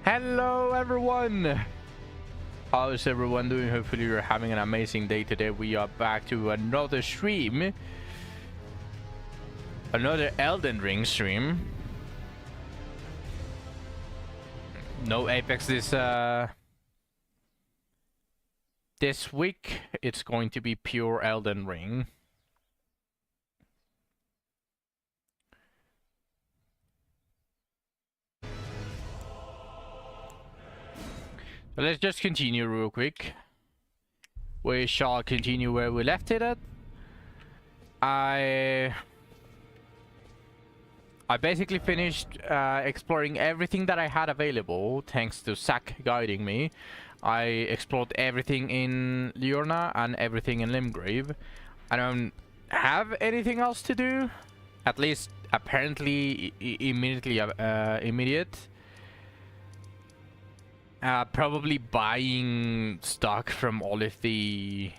Hello everyone! How's everyone doing? Hopefully you're having an amazing day today. We are back to another stream. Another Elden Ring stream. No Apex this week. It's going to be pure Elden Ring. So let's just continue real quick. We shall continue where we left it at. I basically finished exploring everything that I had available, thanks to Zack guiding me. I explored everything in Liurna and everything in Limgrave. I don't have anything else to do, at least apparently immediate. Probably buying stock from all of the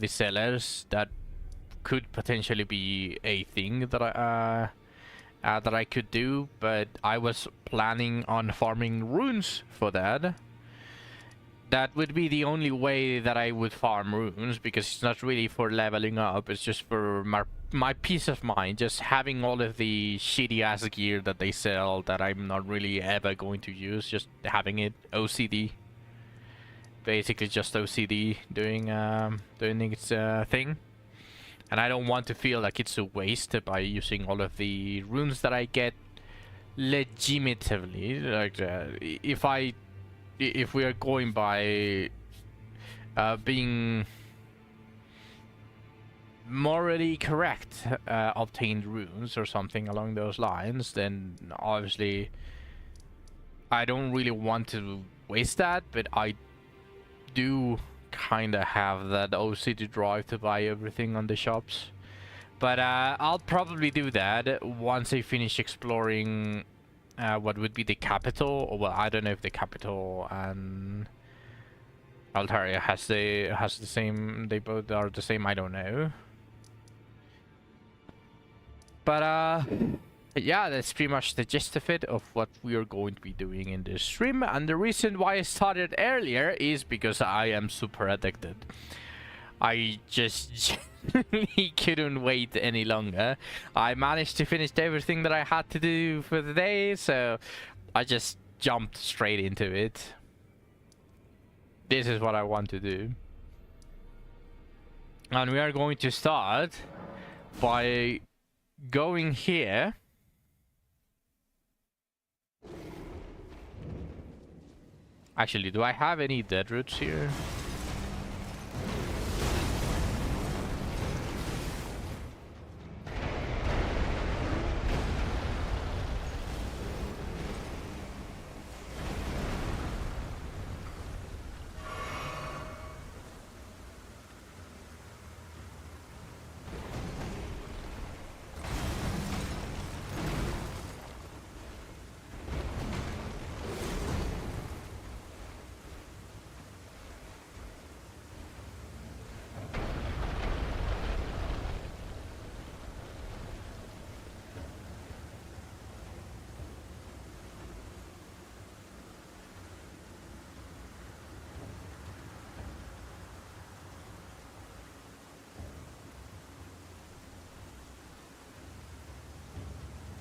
sellers. That could potentially be a thing that I could do, but I was planning on farming runes for that. That would be the only way that I would farm runes, because it's not really for leveling up, it's just for my peace of mind, just having all of the shitty ass gear that they sell that I'm not really ever going to use, just having it OCD. Basically just OCD doing its thing. And I don't want to feel like it's a waste by using all of the runes that I get legitimately. Like, if we are going by being morally correct, obtained runes or something along those lines, then obviously I don't really want to waste that, but I do kind of have that OCD drive to buy everything on the shops. But I'll probably do that once I finish exploring what would be the capital. Or, well, I don't know if the capital and Altaria has the same. They both are the same. I don't know. But yeah, that's pretty much the gist of it, of what we are going to be doing in this stream. And the reason why I started earlier is because I am super addicted. I just genuinely couldn't wait any longer. I managed to finish everything that I had to do for the day, so I just jumped straight into it. This is what I want to do. And we are going to start by going here. Actually, do I have any dead roots here?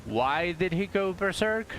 Why did he go berserk?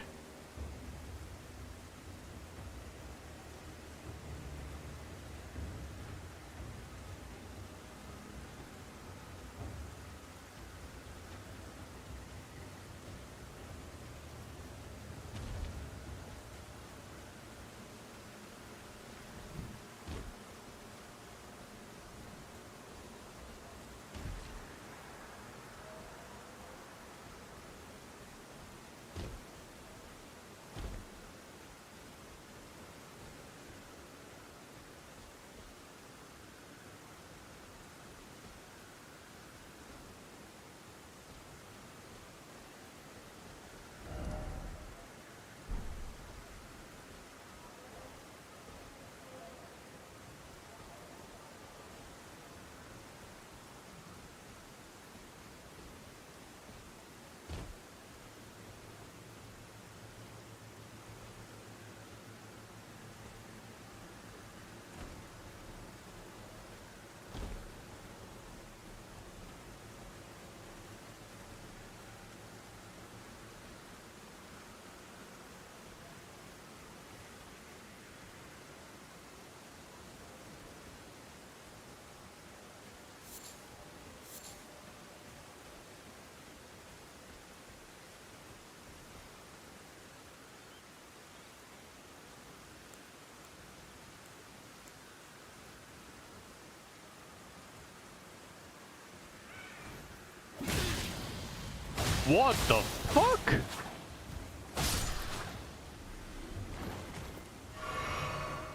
What the fuck?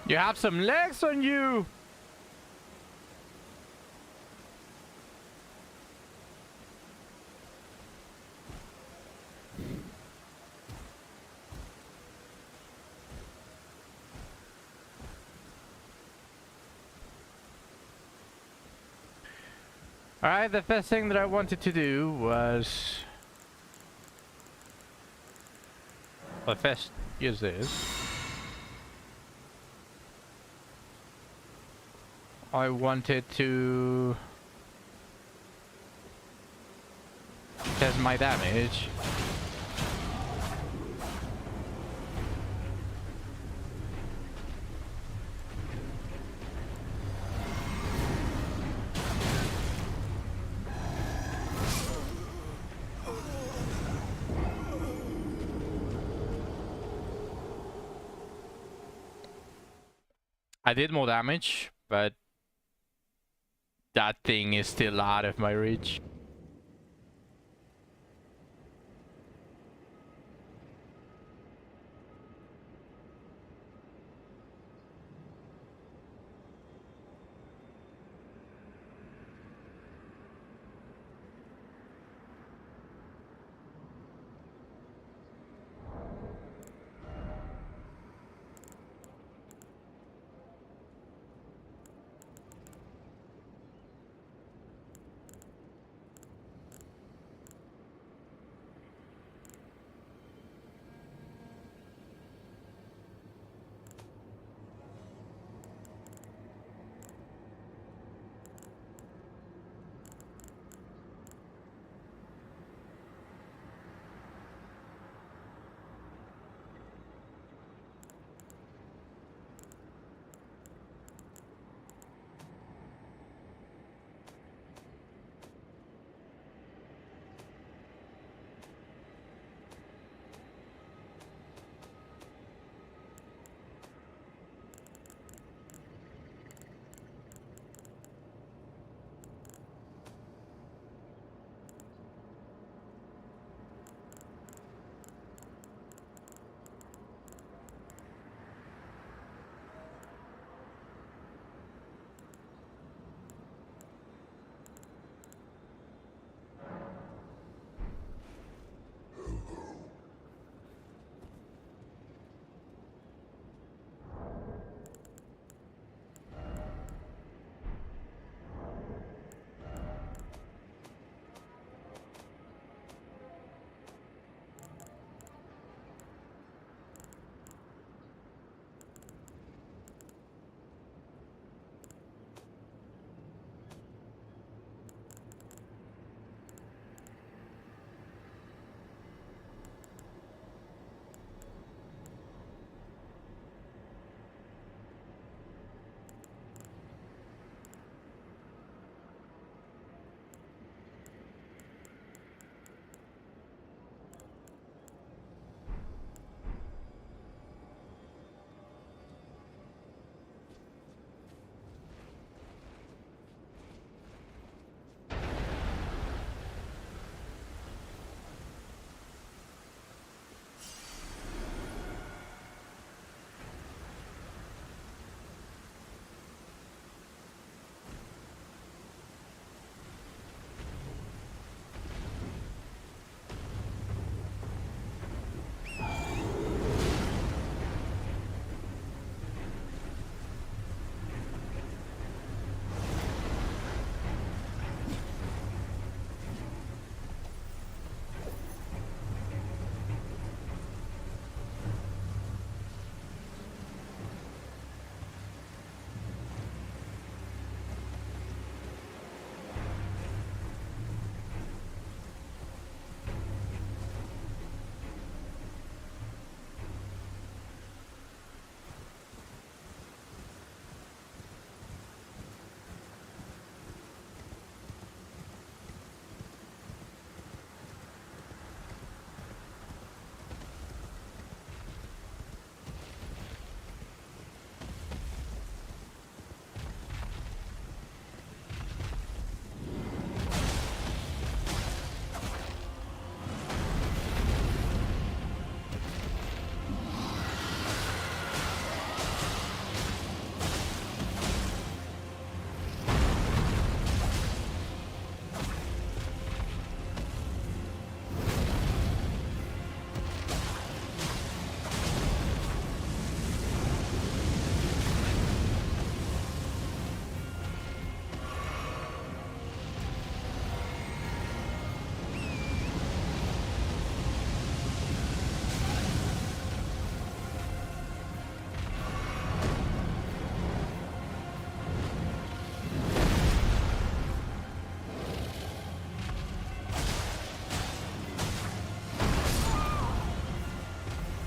You have some legs on you! Alright, the first thing that I wanted to do was... Well, first, use this. I wanted to... test my damage. I did more damage, but that thing is still out of my reach.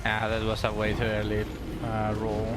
Ah, that was a way too early roll.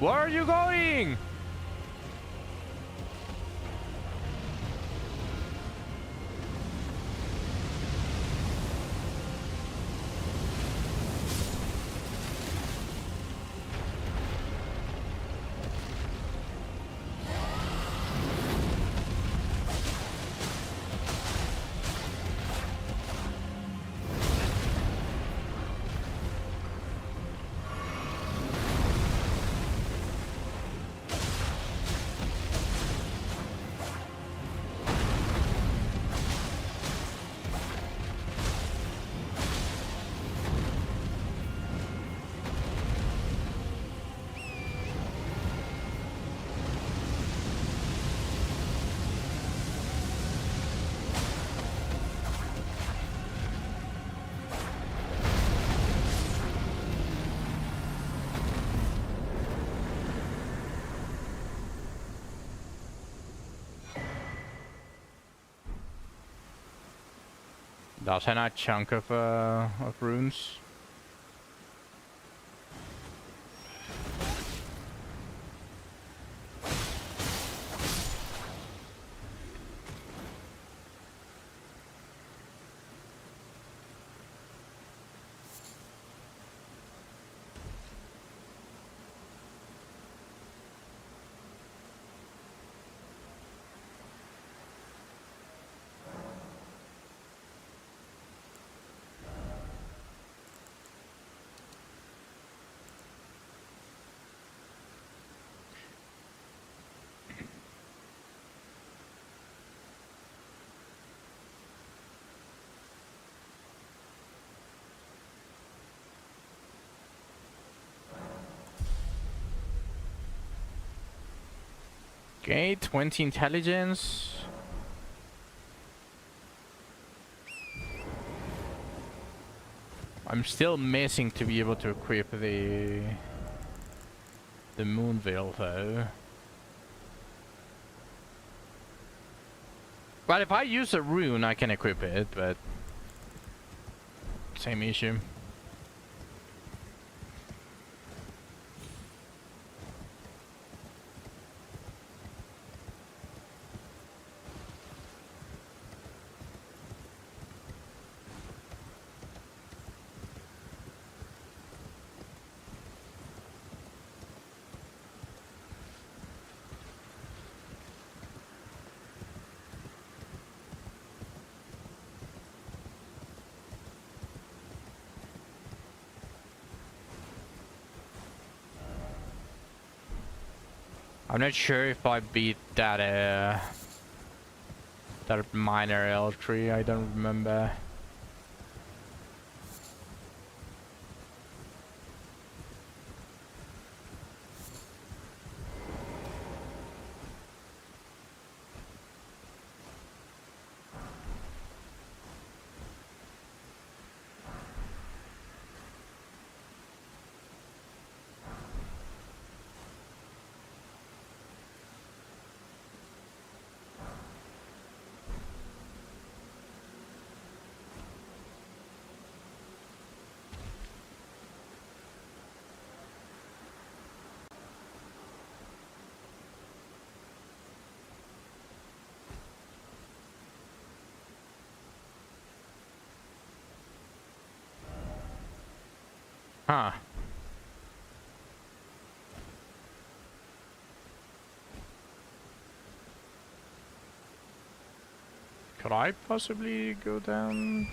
Where are you going? That's a nice chunk of runes. Okay, 20 intelligence. I'm still missing to be able to equip the moon veil though. But if I use a rune, I can equip it, but same issue. I'm not sure if I beat that minor L tree. I don't remember. Huh. Could I possibly go down?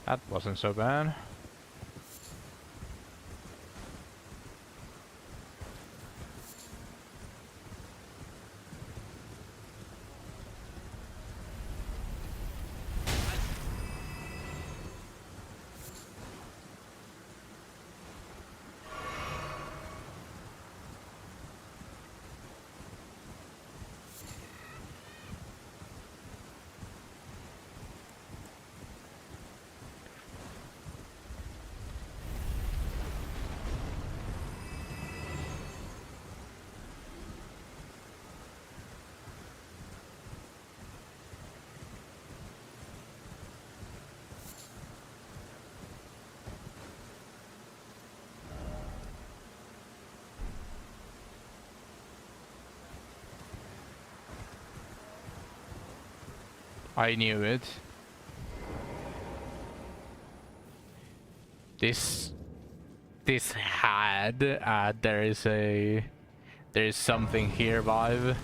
That wasn't so bad. I knew it. This had there is something here vibe.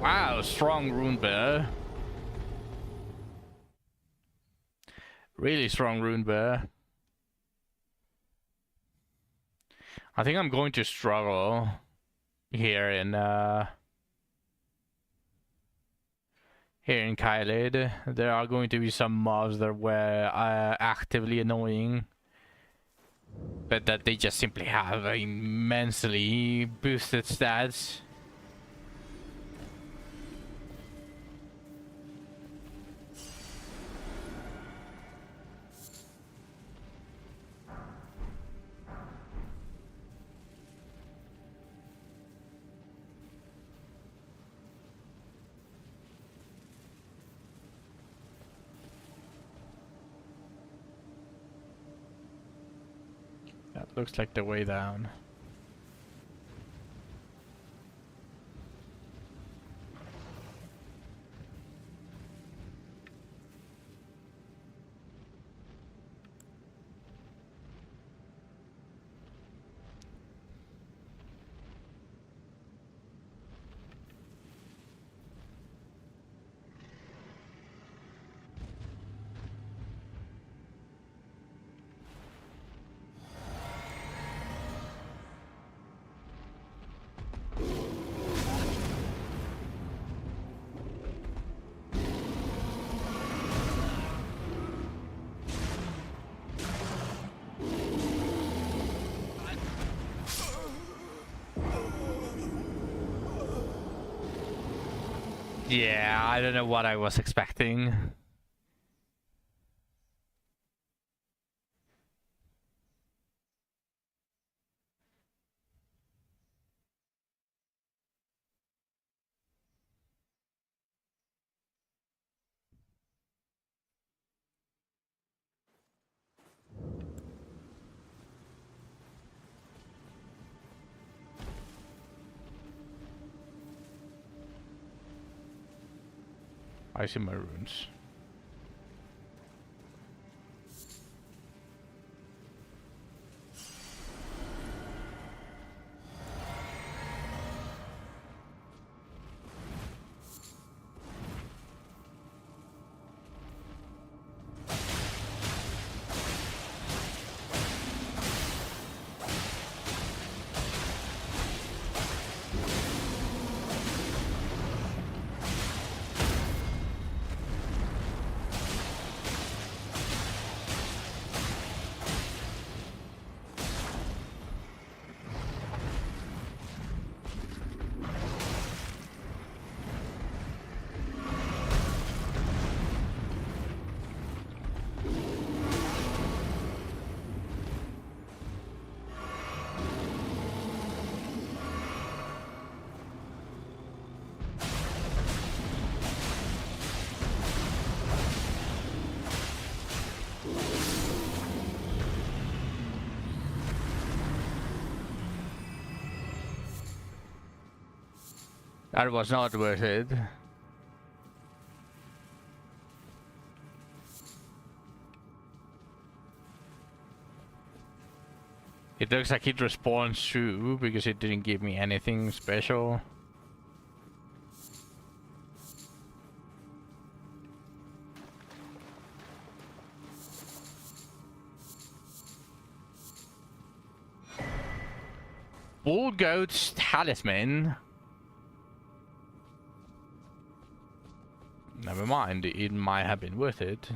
Wow, strong rune bear. Really strong rune bear. I think I'm going to struggle here in Caelid. There are going to be some mobs that were actively annoying, but that they just simply have immensely boosted stats. Looks like the way down. Yeah, I don't know what I was expecting. I see my runes. That was not worth it. It looks like it responds true because it didn't give me anything special. Bull Goat's Talisman. Never mind, it might have been worth it.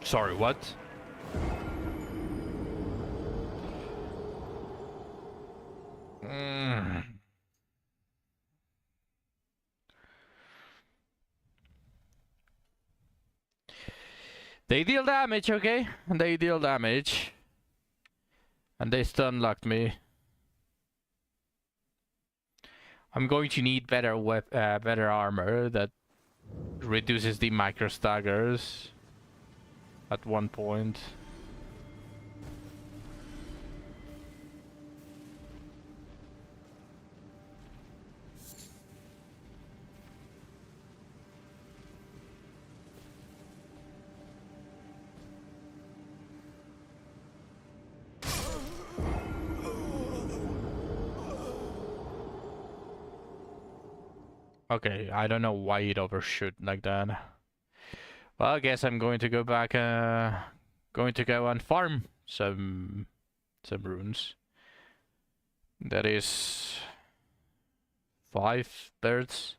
Sorry, what? They deal damage, okay? They deal damage. And they stun locked me. I'm going to need better better armor that reduces the micro staggers at one point. Okay, I don't know why it overshoot like that. Well, I guess I'm going to go back, going to go and farm some runes. That is 5 thirds.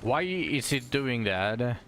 Why is it doing that?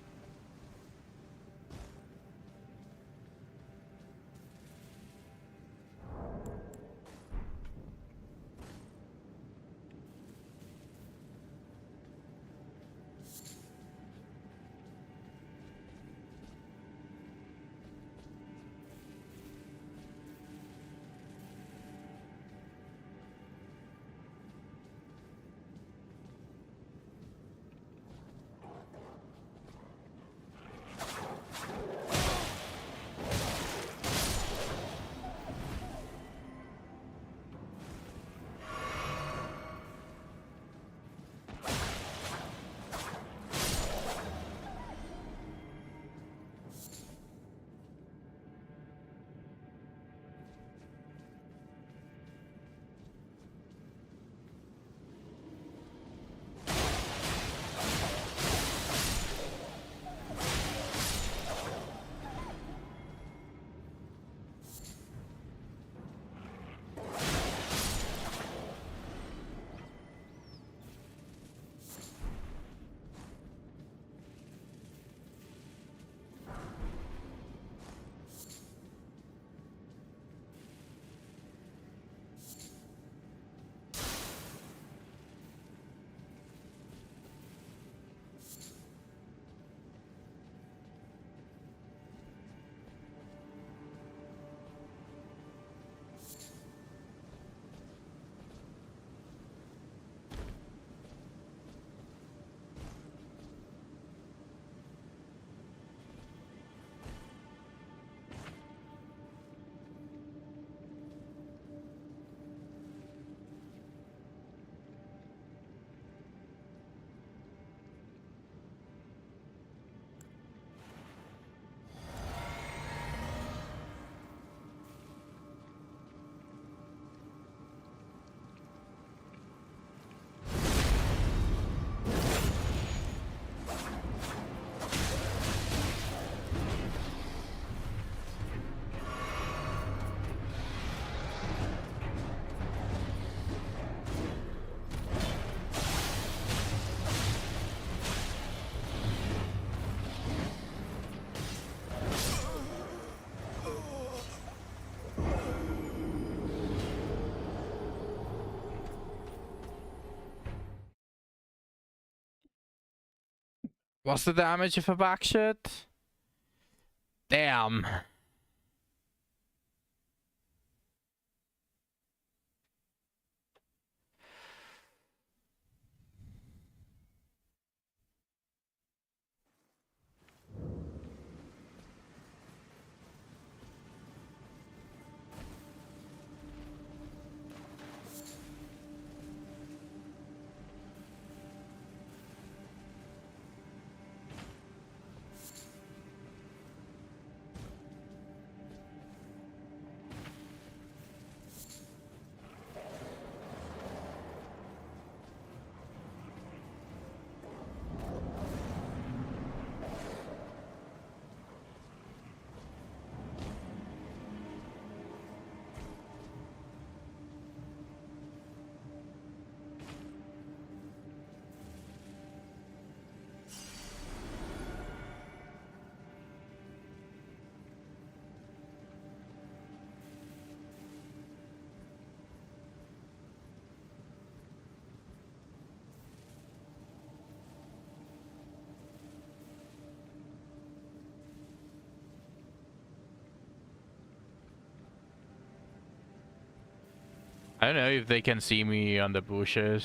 What's the damage if I backshot? Damn. I don't know if they can see me on the bushes.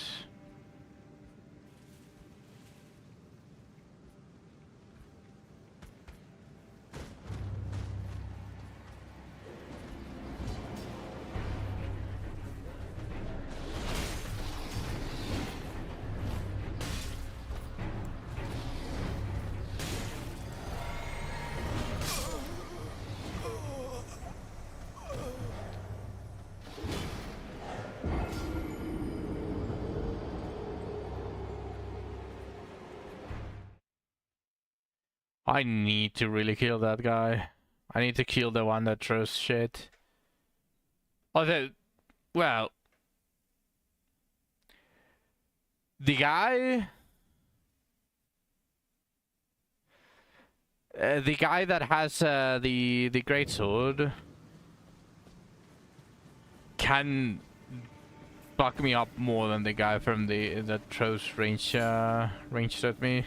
I need to really kill that guy. I need to kill the one that throws shit. Although, well, the guy... the guy that has the greatsword can fuck me up more than the guy from that throws ranged at me.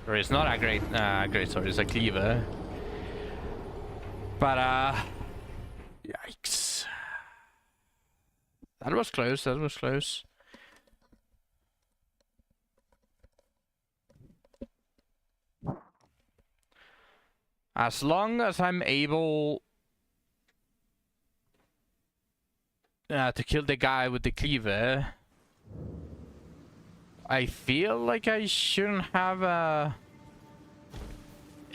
Or it's not a great sword, it's a cleaver. But yikes. That was close, that was close. As long as I'm able to kill the guy with the cleaver, I feel like I shouldn't have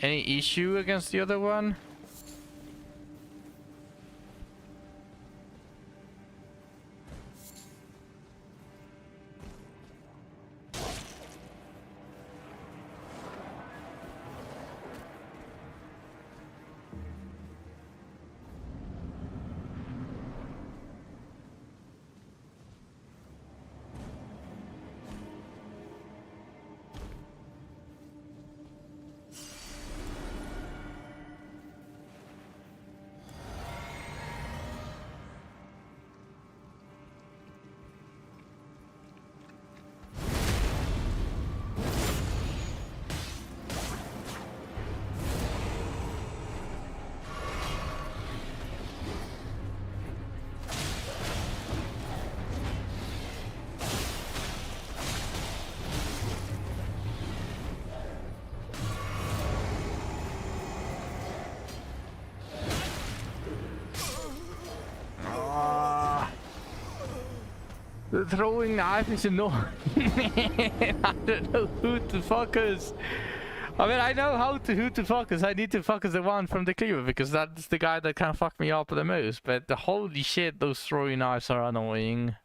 any issue against the other one. The throwing knife is annoying. I don't know who to focus. I mean, I know who to focus. I need to focus the one from the cleaver because that's the guy that can fuck me up the most. But the holy shit, those throwing knives are annoying.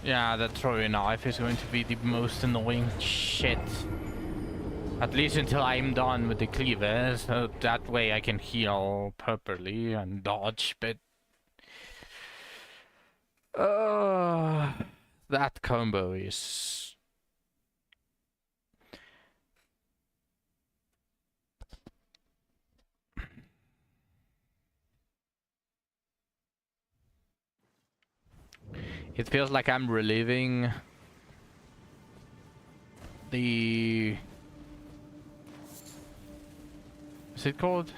Yeah, that throwing knife is going to be the most annoying shit. At least until I'm done with the cleaver, so that way I can heal properly and dodge, but... that combo is... It feels like I'm reliving the... What's it called?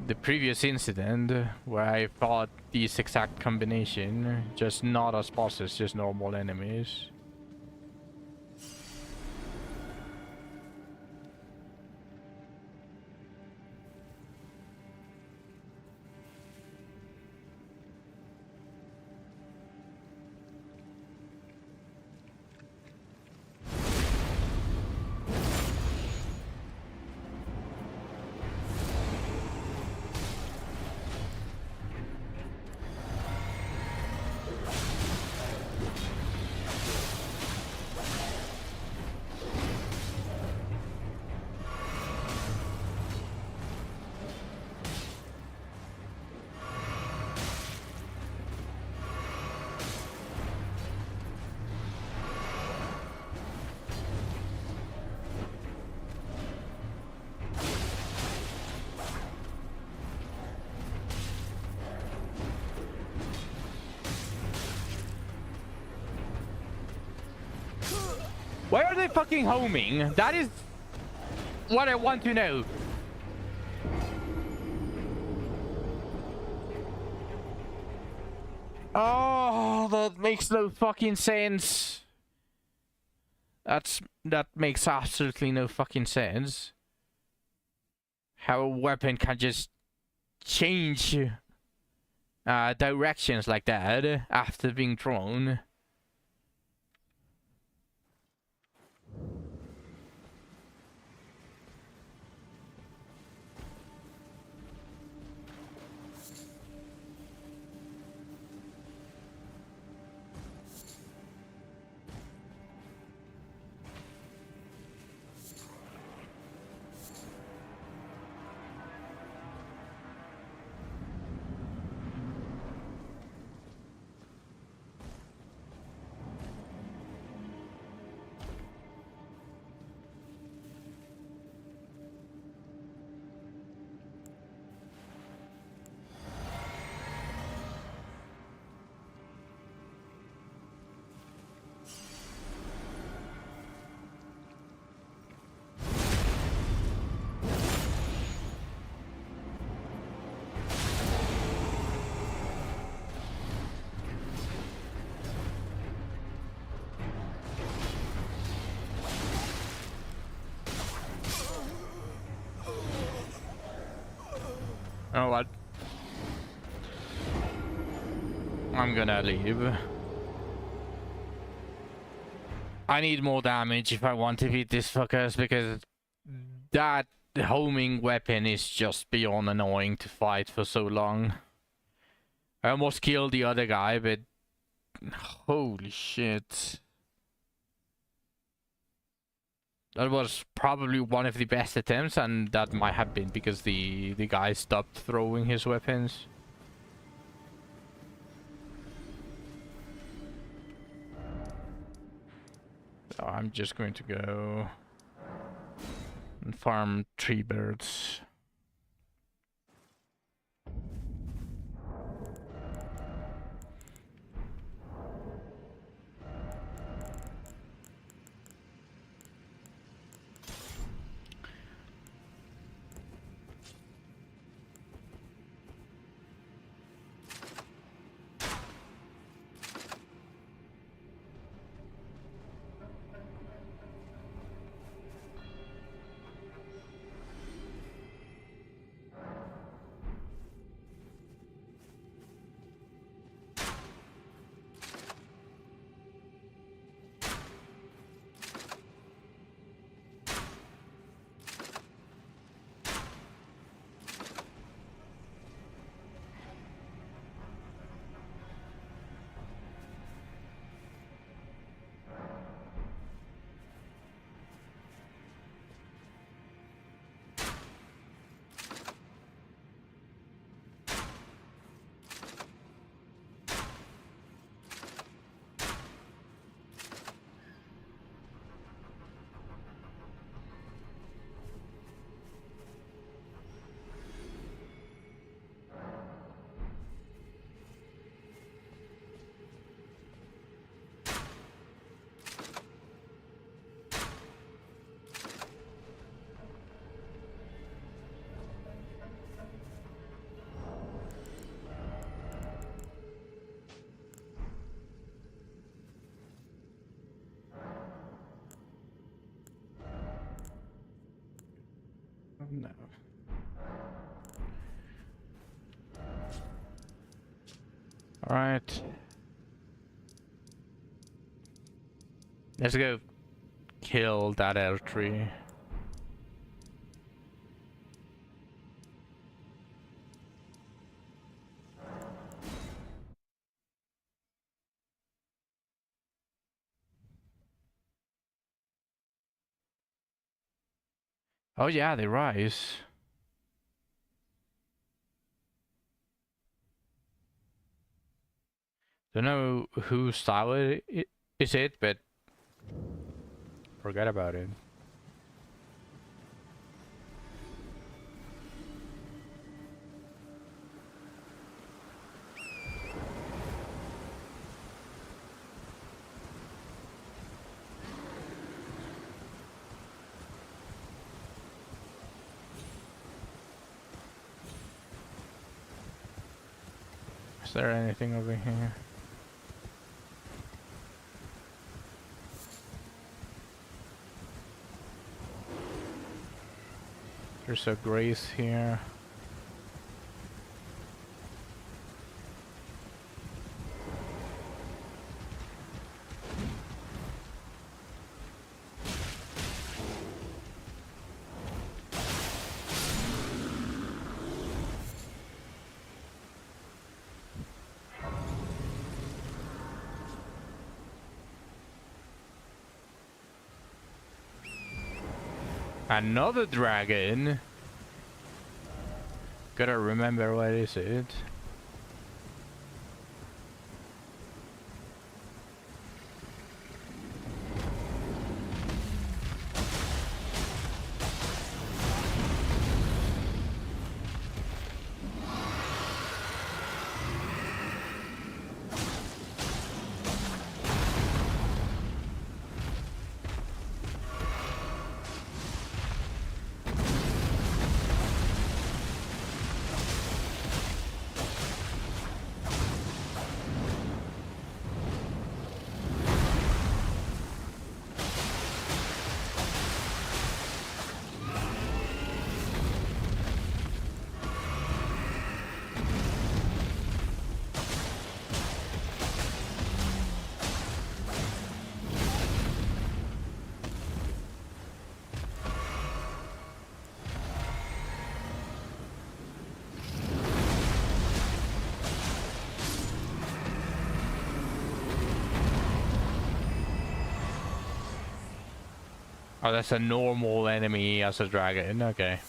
The previous incident where I fought this exact combination, just not as bosses, just normal enemies. Why are they fucking homing? That is what I want to know. Oh, that makes no fucking sense. That makes absolutely no fucking sense. How a weapon can just change directions like that after being thrown. You know what? I'm gonna leave. I need more damage if I want to beat these fuckers, because that homing weapon is just beyond annoying to fight for so long. I almost killed the other guy, but holy shit. That was probably one of the best attempts, and that might have been because the guy stopped throwing his weapons. So I'm just going to go and farm tree birds. No. All right. Let's go kill that elk tree. Oh yeah, they rise. Don't know whose style is it, but forget about it. Is there anything over here? There's a grace here. Another dragon. Gotta remember what is it. Oh, that's a normal enemy as a dragon. Okay.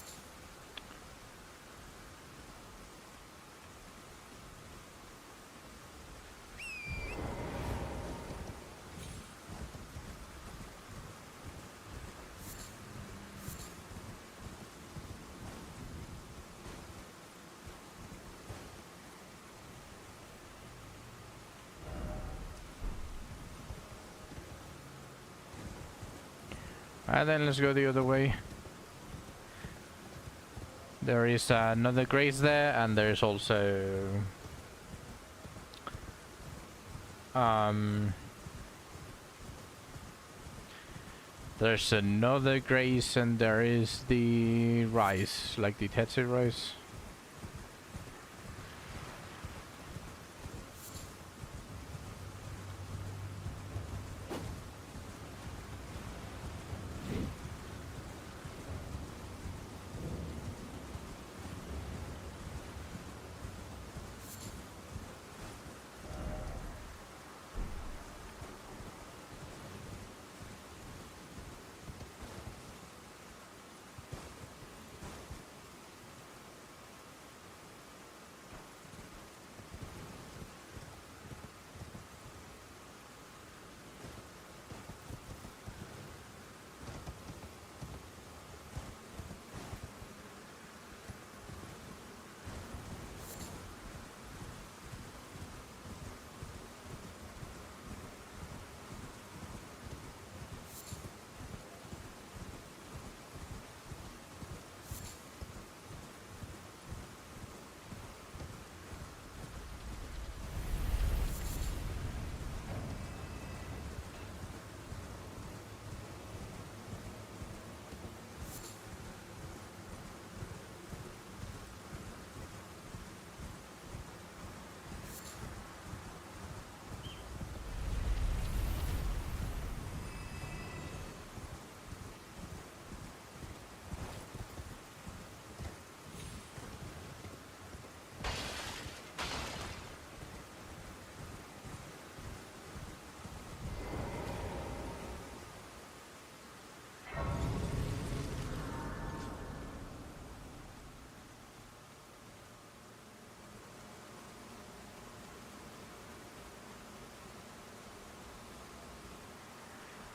And then let's go the other way. There is another grace there, and there's also there's another grace, and there is the rice, like the Tetsu rice.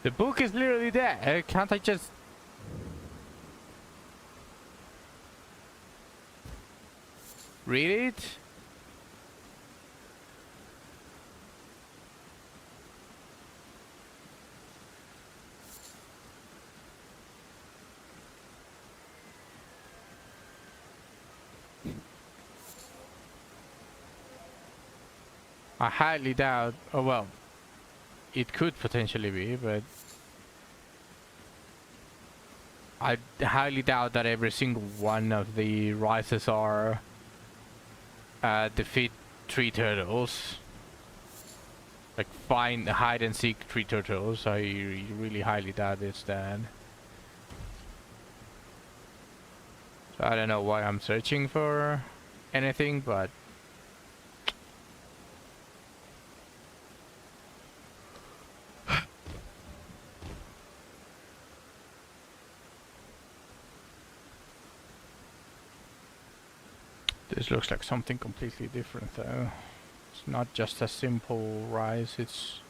The book is literally there. Can't I just... read it? I highly doubt... oh well, it could potentially be, but I highly doubt that every single one of the rises are defeat 3 turtles. Like find, hide and seek 3 turtles. I really highly doubt it's that. So I don't know why I'm searching for anything, but this looks like something completely different though. It's not just a simple rise, it's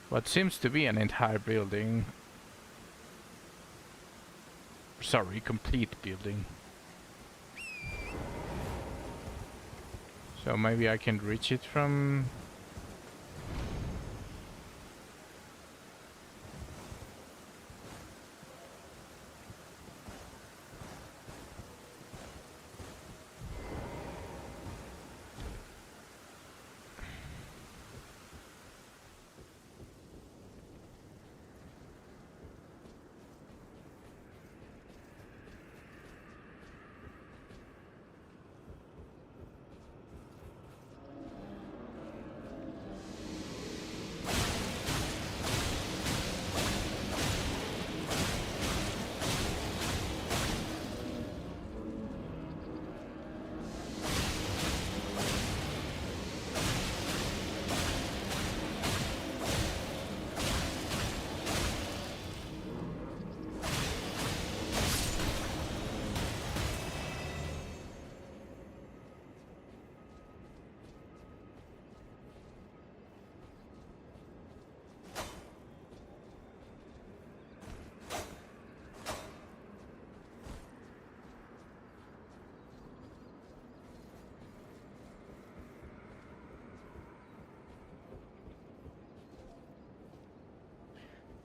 what seems to be an entire building. Sorry, complete building. So maybe I can reach it from...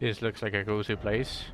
This looks like a cozy place.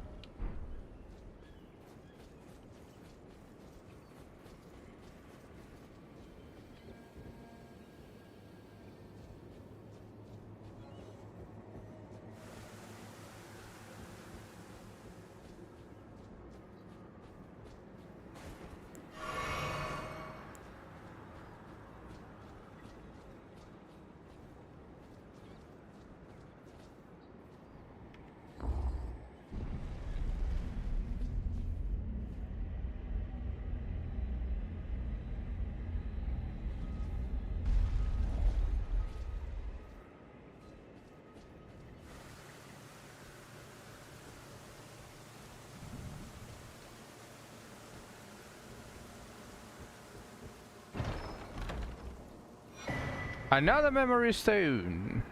Another memory stone.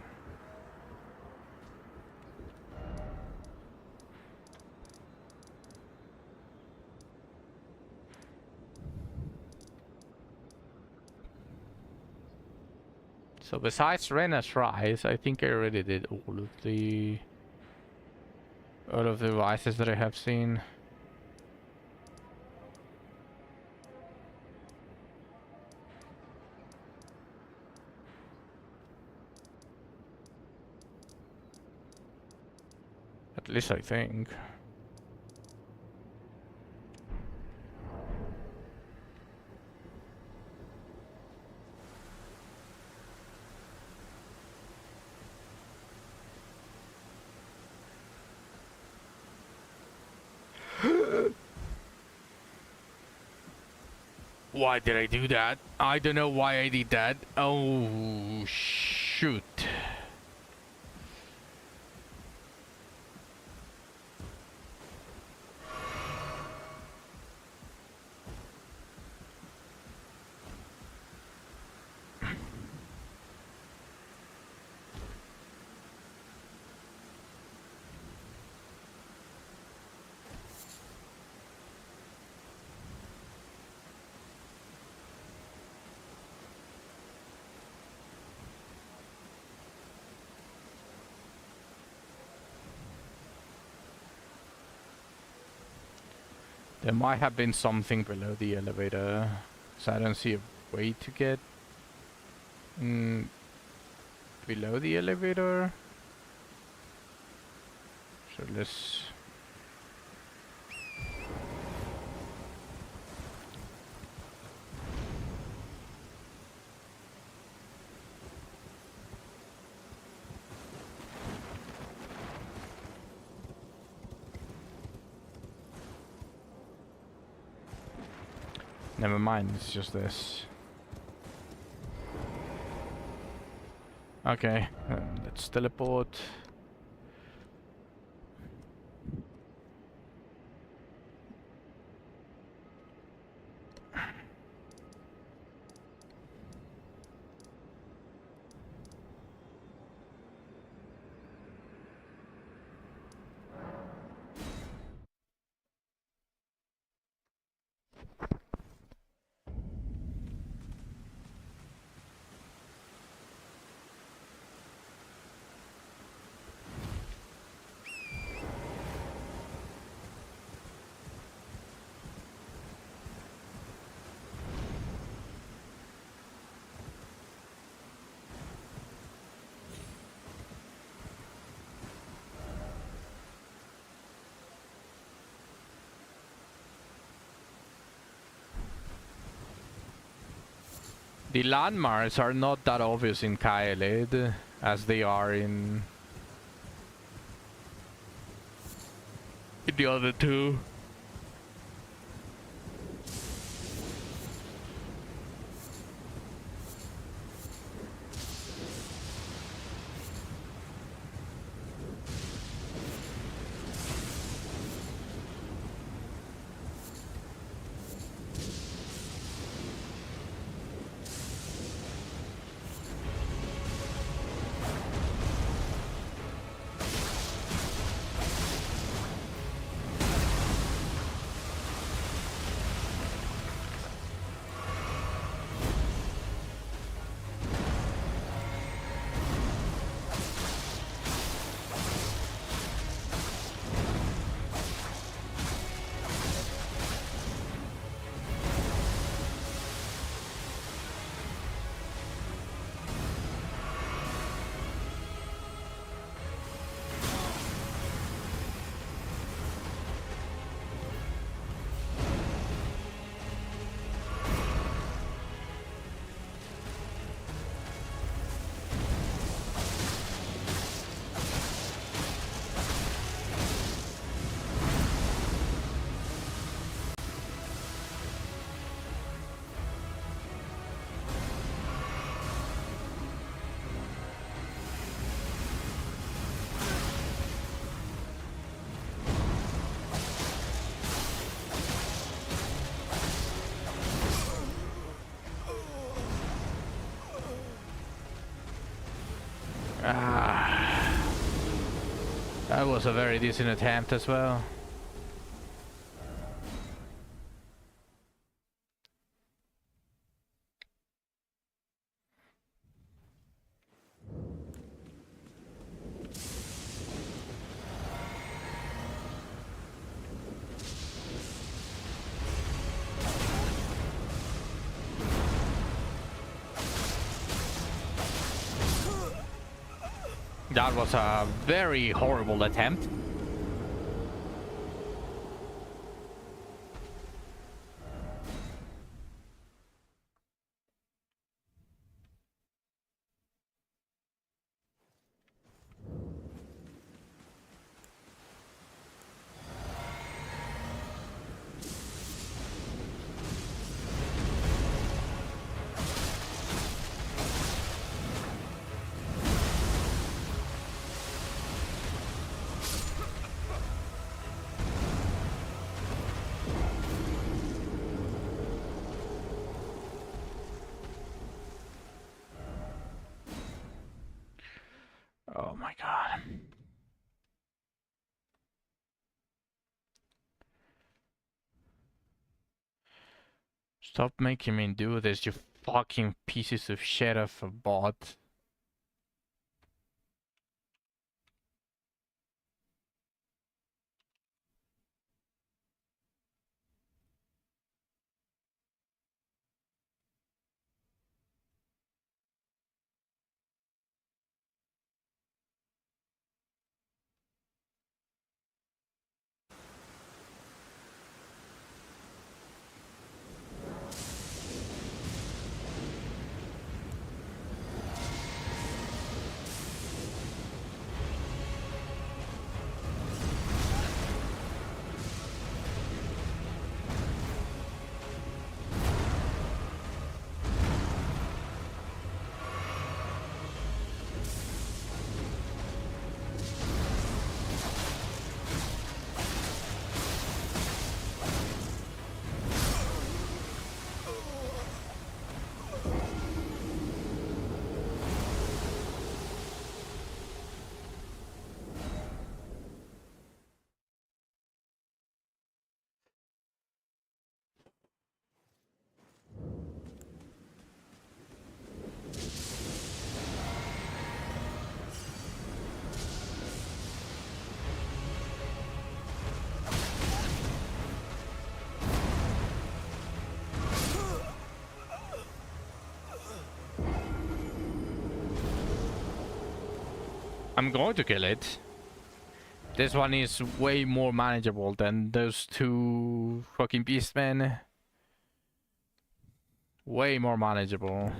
So besides Rena's rise, I think I already did all of the rises that I have seen. At least I think. Why did I do that? I don't know why I did that. Oh, shoot. There might have been something below the elevator, so I don't see a way to get below the elevator. So let's... Never mind, it's just this. Okay, let's teleport. The landmarks are not that obvious in Caelid as they are in the other two. That was a very decent attempt as well. That was a very horrible attempt. Oh my god. Stop making me do this, you fucking pieces of shit of a bot. I'm going to kill it. This one is way more manageable than those two fucking beastmen. Way more manageable.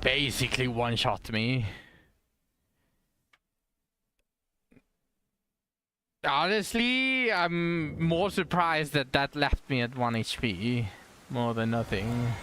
Basically one-shot me. Honestly, I'm more surprised that that left me at 1 HP. More than nothing.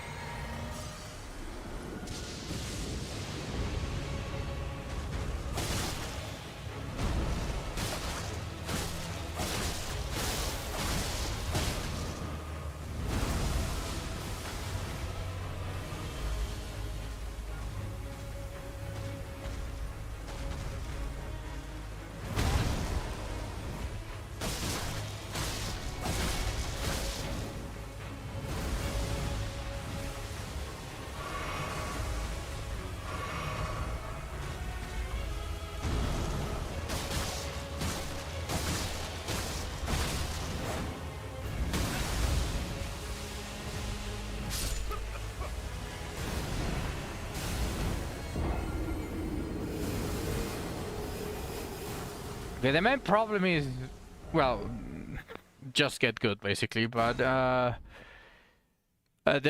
Okay, the main problem is, well, just get good basically, but the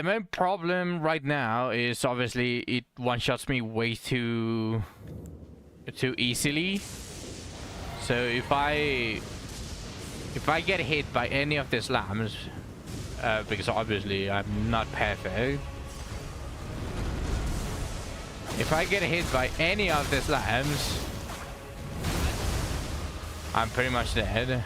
main problem right now is obviously it one-shots me way too easily. So if I get hit by any of these lambs, because obviously I'm not perfect, if I get hit by any of these lambs, I'm pretty much dead.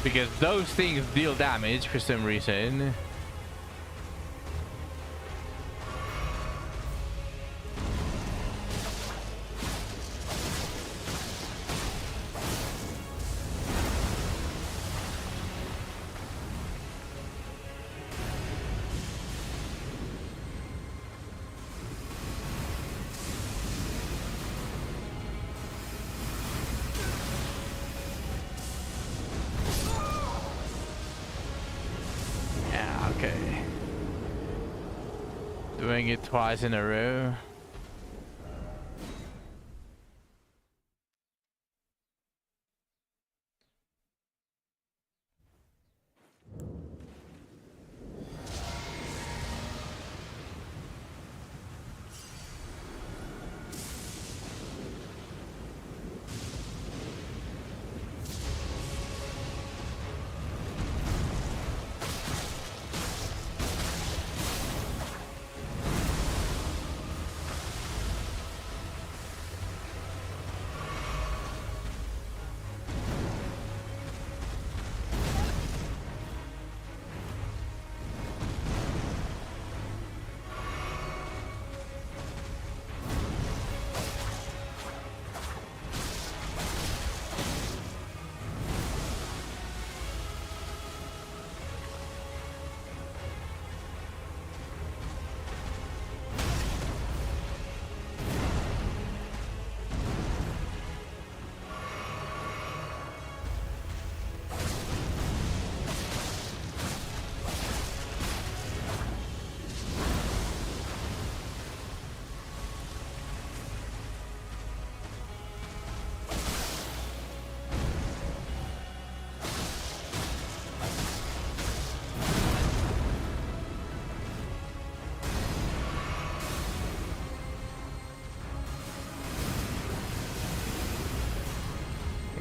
Because those things deal damage for some reason. Doing it twice in a row.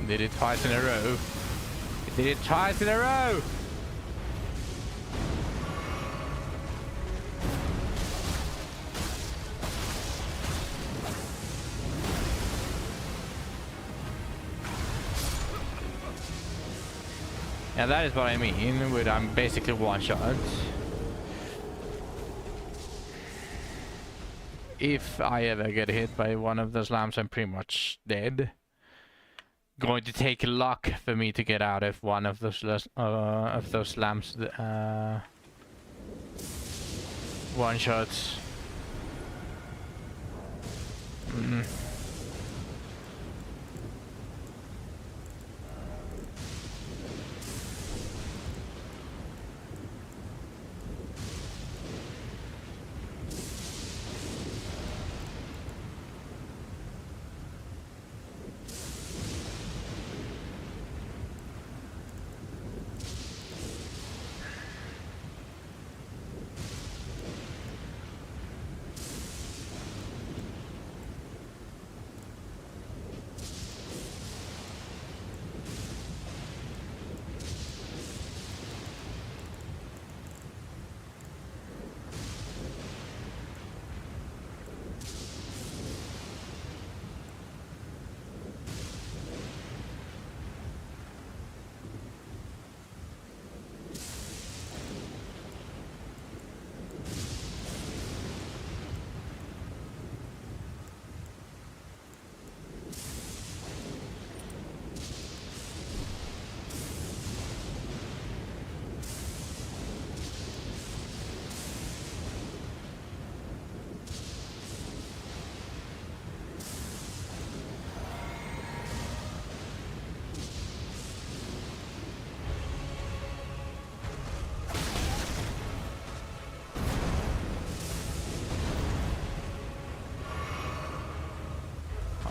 Did it twice in a row. It did it twice in a row. Yeah, that is what I mean with I'm basically one shot. If I ever get hit by one of those lamps, I'm pretty much dead. Going to take luck for me to get out of one of those lamps one shots.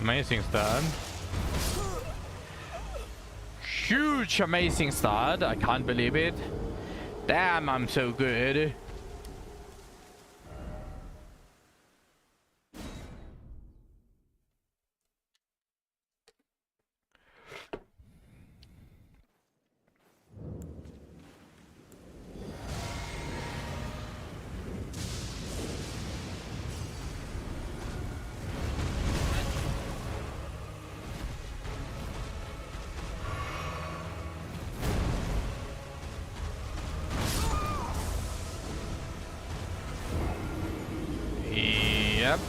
Amazing start. Huge amazing start. I can't believe it. Damn, I'm so good. Yep.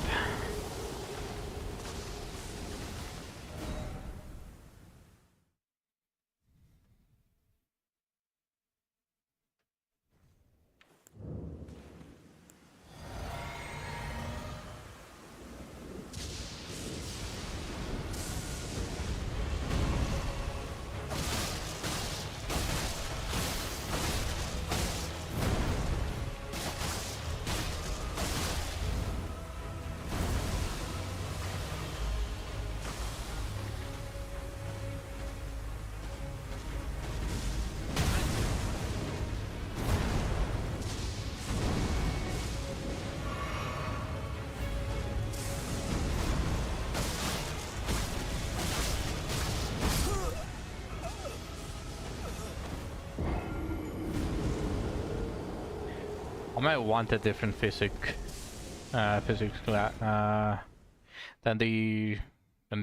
I might want a different physics than the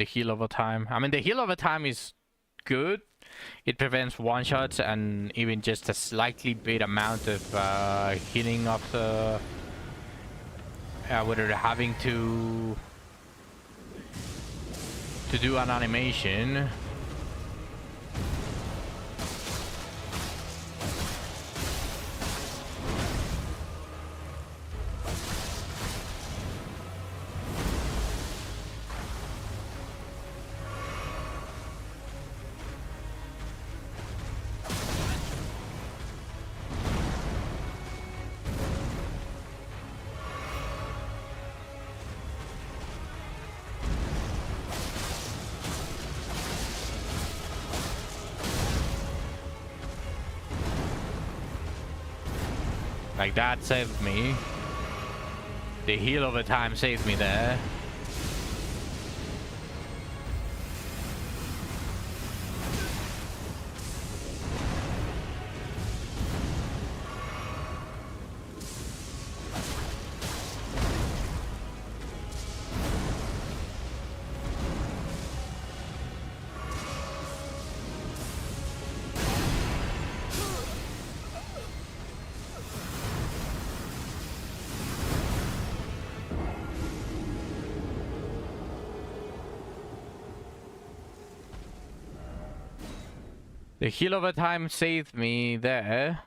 heal over time. I mean, the heal over time is good. It prevents one shots and even just a slightly bit amount of healing of the whether having to do an animation. Like that saved me. The heal over time saved me there. The heal over time saved me there,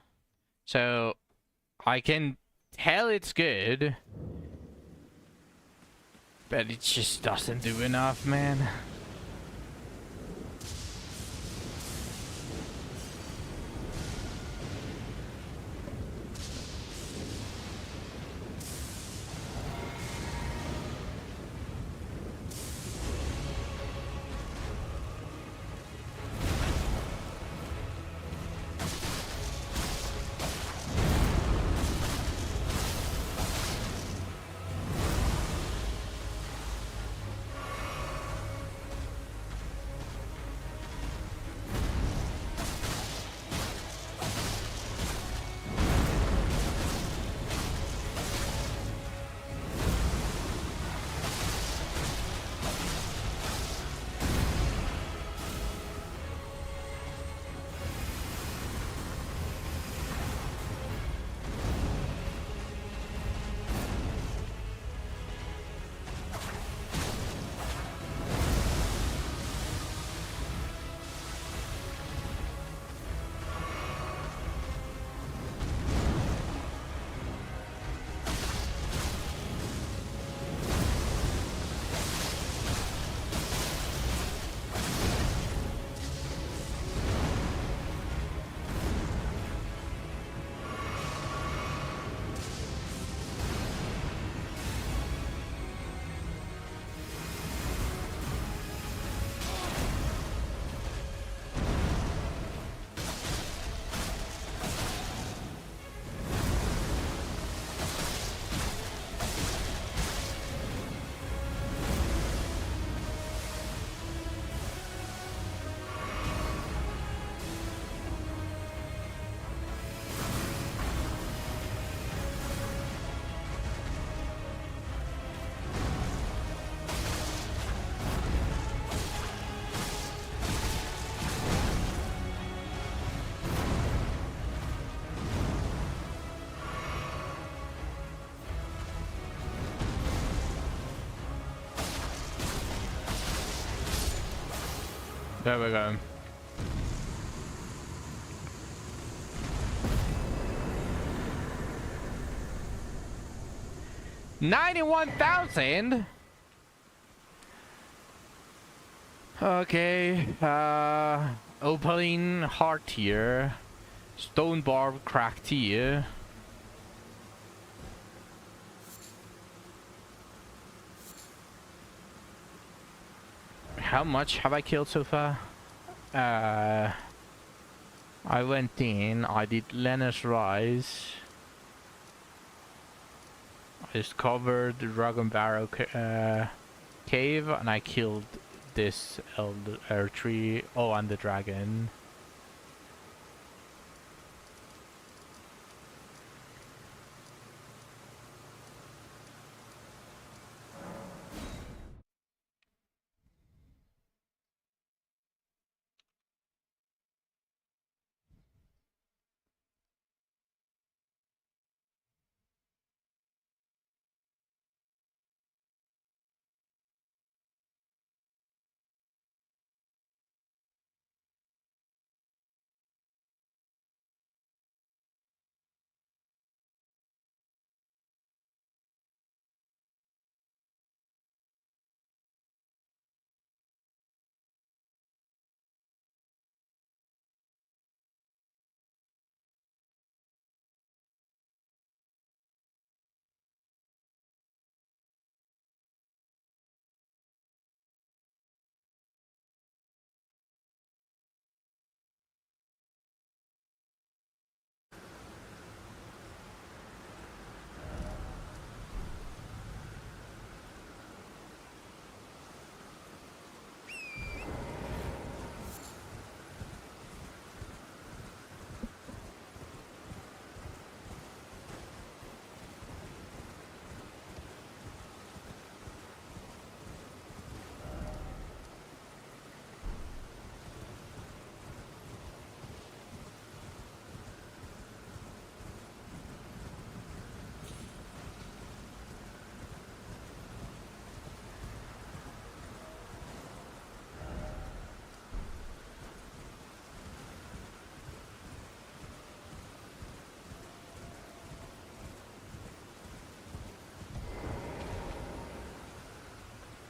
so I can tell it's good, but it just doesn't do enough, man. There we go. $91,000. Okay. Opaline heart here. Stone barb cracked here. How much have I killed so far? I went in, I did Lennox Rise. I discovered the Dragon Barrow cave, and I killed this elder tree. Oh, and the dragon.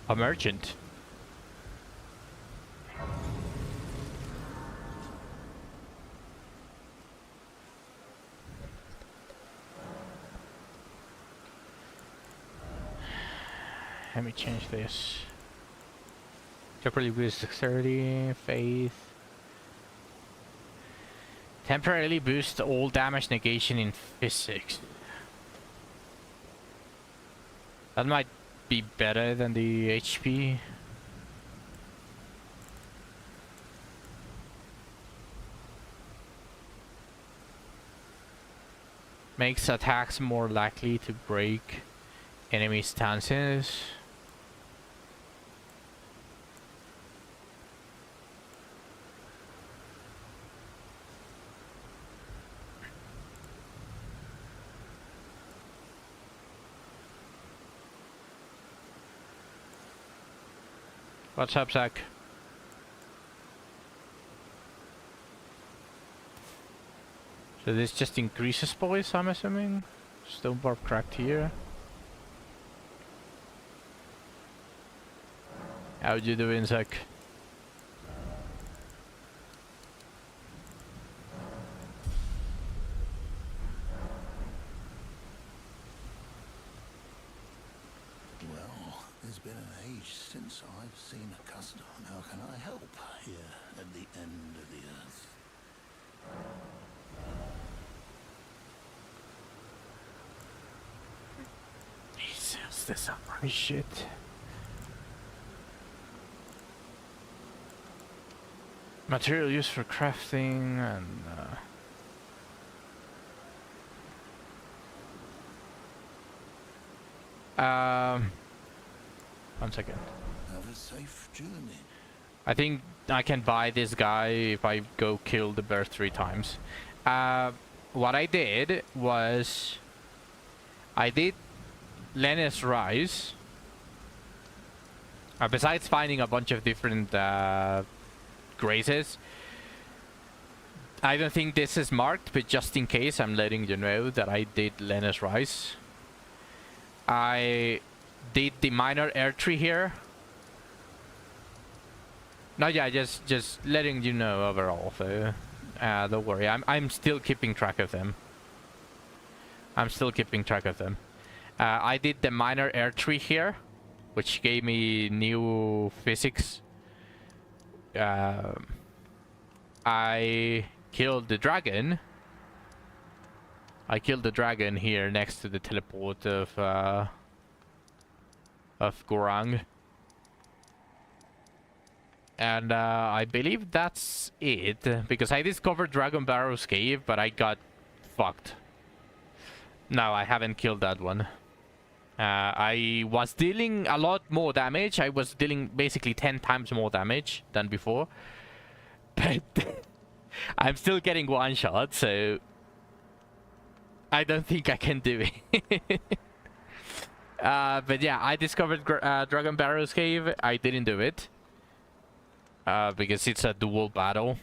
A merchant. Let me change this. Temporarily boost dexterity, faith. Temporarily boost all damage negation in physics. That might be better than the HP. Makes attacks more likely to break enemy stances. What's up, Zach? So this just increases boys, I'm assuming? Stone barb cracked here. How you doing, Zach? Well, it's been an age since I've seen a customer. How can I help here at the end of the earth? He sells this up my shit. Material used for crafting and one second. Have a safe journey. I think I can buy this guy if I go kill the bear 3 times. What I did was I did Lennox Rise. Besides finding a bunch of different graces. I don't think this is marked, but just in case, I'm letting you know that I did Lenus Rise. I did the minor air tree here. No, yeah, just letting you know overall. So, don't worry. I'm still keeping track of them. I'm still keeping track of them. I did the minor air tree here, which gave me new physics. I killed the dragon. I killed the dragon here next to the teleport of Gorang. And I believe that's it, because I discovered Dragon Barrow's cave, but I got fucked. No, I haven't killed that one. I was dealing a lot more damage. I was dealing basically 10 times more damage than before. But I'm still getting one shot, so I don't think I can do it. But yeah, I discovered Dragon Barrow's cave. I didn't do it. Because it's a dual battle.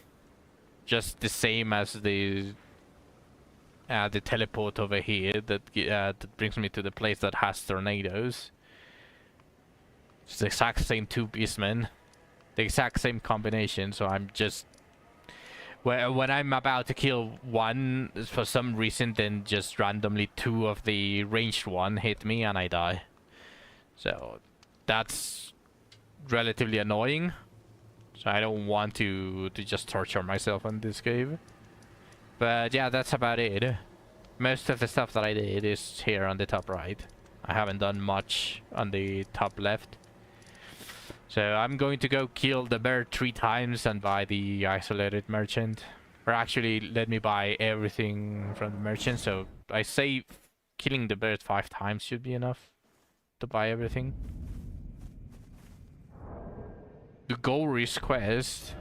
Just the same as the teleport over here that brings me to the place that has tornadoes. It's the exact same two beastmen. The exact same combination, so I'm just... When I'm about to kill one, for some reason, then just randomly two of the ranged one hit me and I die. So that's relatively annoying. So I don't want to just torture myself in this cave. But yeah, that's about it. Most of the stuff that I did is here on the top right. I haven't done much on the top left. So I'm going to go kill the bird 3 times and buy the isolated merchant. Or actually, let me buy everything from the merchant. So I say killing the bird 5 times should be enough to buy everything. The Goris quest.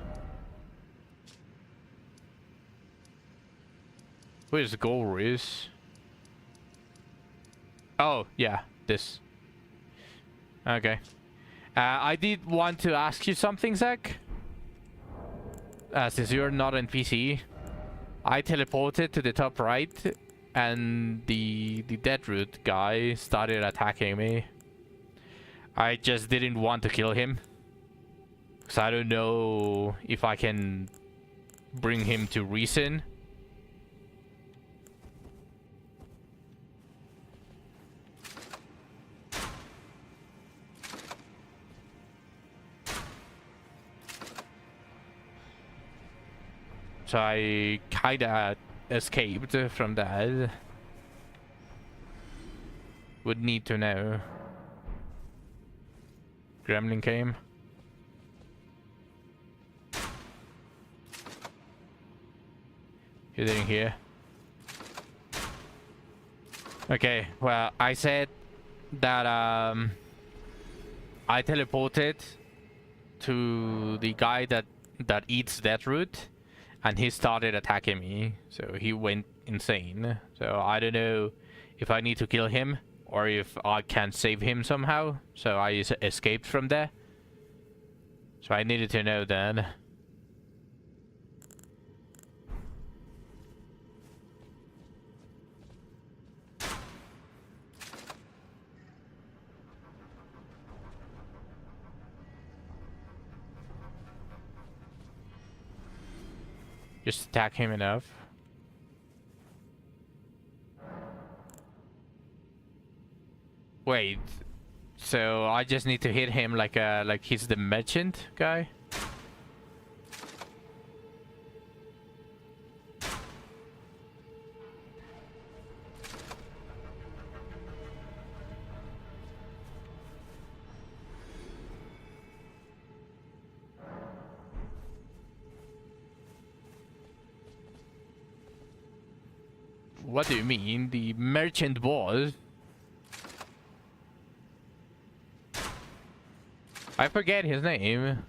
Who is Goris? Oh, yeah, this. Okay. I did want to ask you something, Zach. Since you're not on PC, I teleported to the top right, and the Deadroot guy started attacking me. I just didn't want to kill him, because I don't know if I can bring him to reason. So I kinda escaped from that. Would need to know. Gremlin came. You didn't hear. Okay, well, I said that I teleported to the guy that eats Deadroot. And he started attacking me, so he went insane. So I don't know if I need to kill him or if I can save him somehow. So I escaped from there. So I needed to know then. Just attack him enough. Wait, so I just need to hit him like he's the merchant guy? What do you mean? The merchant was? I forget his name.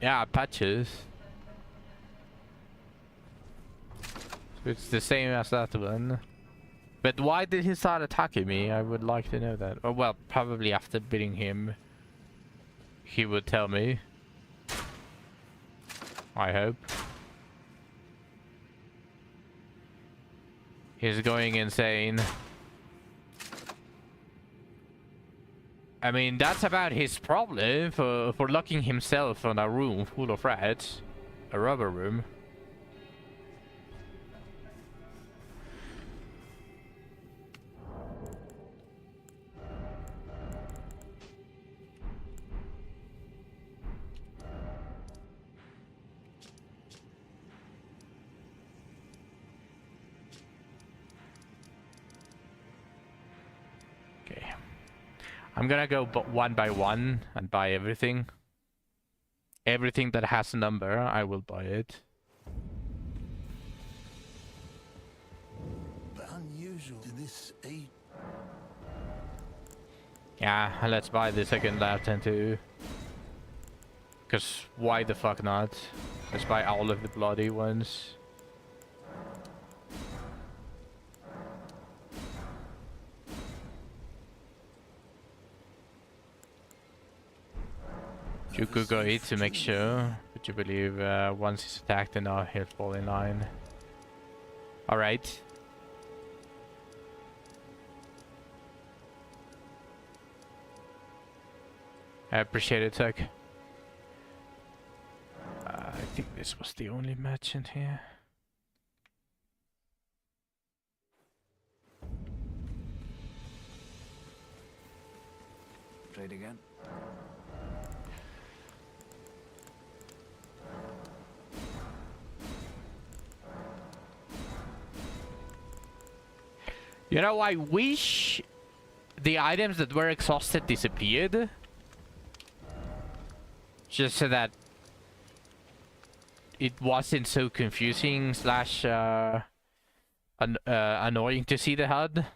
Yeah, Patches. So it's the same as that one. But But why did he start attacking me? I would like to know that. Oh, well, probably after beating him, he would tell me. I hope. He's going insane. I mean, that's about his problem for locking himself in a room full of rats. A rubber room. I'm gonna go one by one and buy everything. Everything that has a number, I will buy it. But unusual to this age. Yeah, let's buy the second lantern too. Cause why the fuck not? Let's buy all of the bloody ones. You could go eat to make sure, but you believe once he's attacked enough, he'll fall in line. Alright. I appreciate it, Tuck. I think this was the only merchant here. Trade again. You know, I wish the items that were exhausted disappeared. Just so that it wasn't so confusing slash annoying to see the HUD.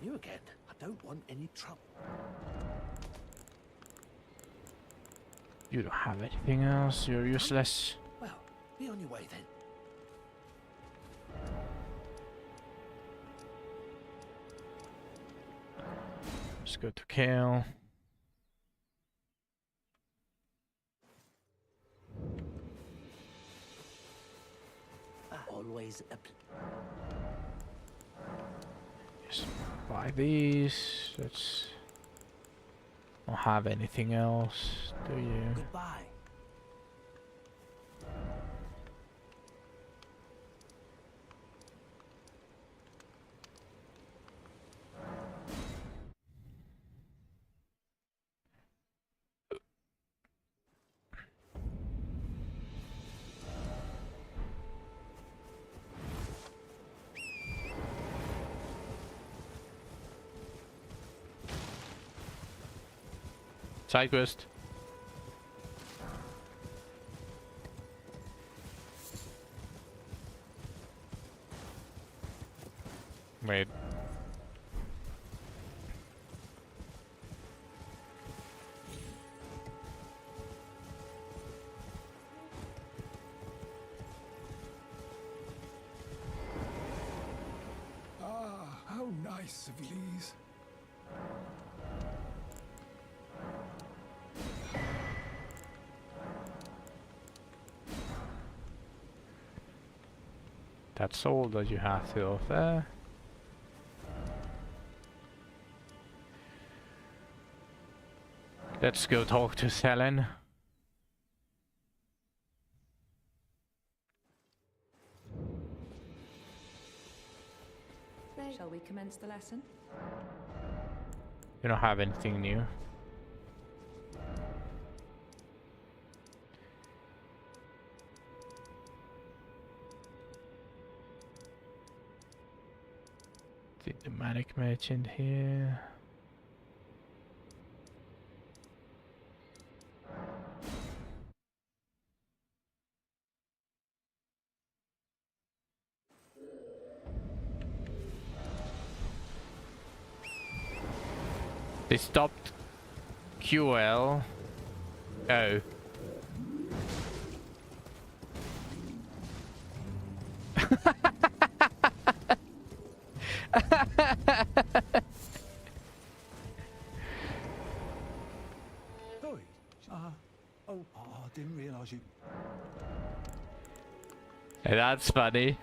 You again. I don't want any trouble. You don't have anything else, you're useless. Well, be on your way then. Let's go to Caelid. Always a Just buy these. Let's don't have anything else, do you? goodbye. Side quest. Wait. Ah, how nice of these. That's all that you have to offer. Let's go talk to Selen. Shall we commence the lesson? You don't have anything new. The manic merchant here. They stopped QL. Oh. Sorry. Oh, I didn't realise you. Hey, that's funny.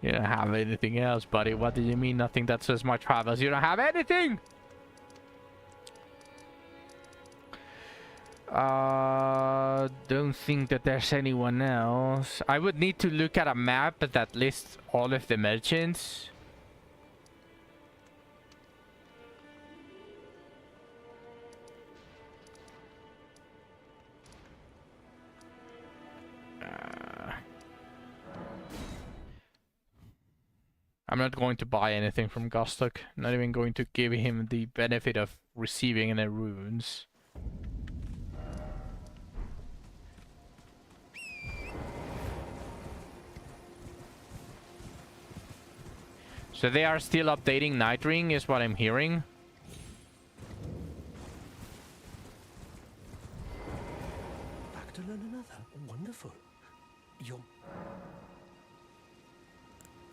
You don't have anything else, buddy. What do you mean nothing that says my travels? You don't have anything! Don't think that there's anyone else. I would need to look at a map that lists all of the merchants. I'm not going to buy anything from Gostok. Not even going to give him the benefit of receiving any runes. So they are still updating Night Ring, is what I'm hearing. Back to learn another. Wonderful. You're...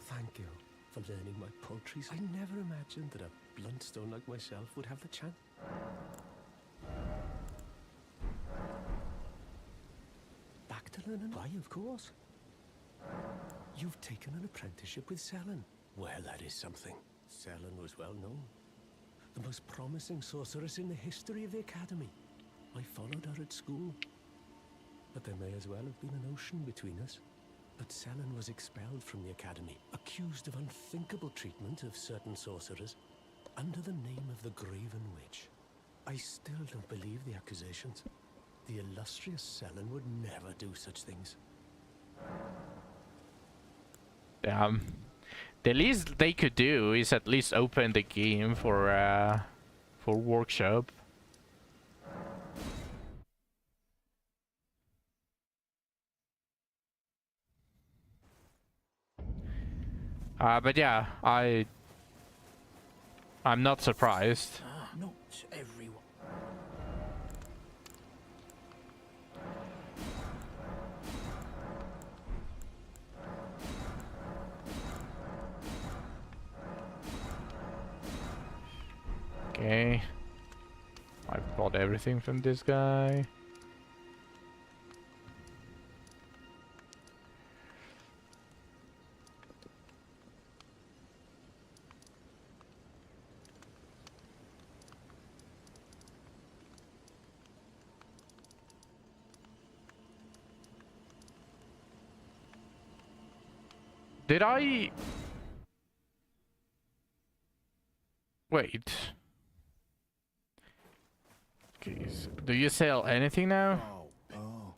Thank you for learning my poultries. I never imagined that a bluntstone like myself would have the chance. Back to learn another. Why, of course. You've taken an apprenticeship with Selen. Well, that is something. Selen was well known. The most promising sorceress in the history of the Academy. I followed her at school. But there may as well have been an ocean between us. But Selen was expelled from the Academy, accused of unthinkable treatment of certain sorcerers, under the name of the Graven Witch. I still don't believe the accusations. The illustrious Selen would never do such things. The least they could do is at least open the game for workshop. But yeah, I'm not surprised. Not everyone. Okay. I've bought everything from this guy. Did I... Wait. Okay, do you sell anything now? Oh.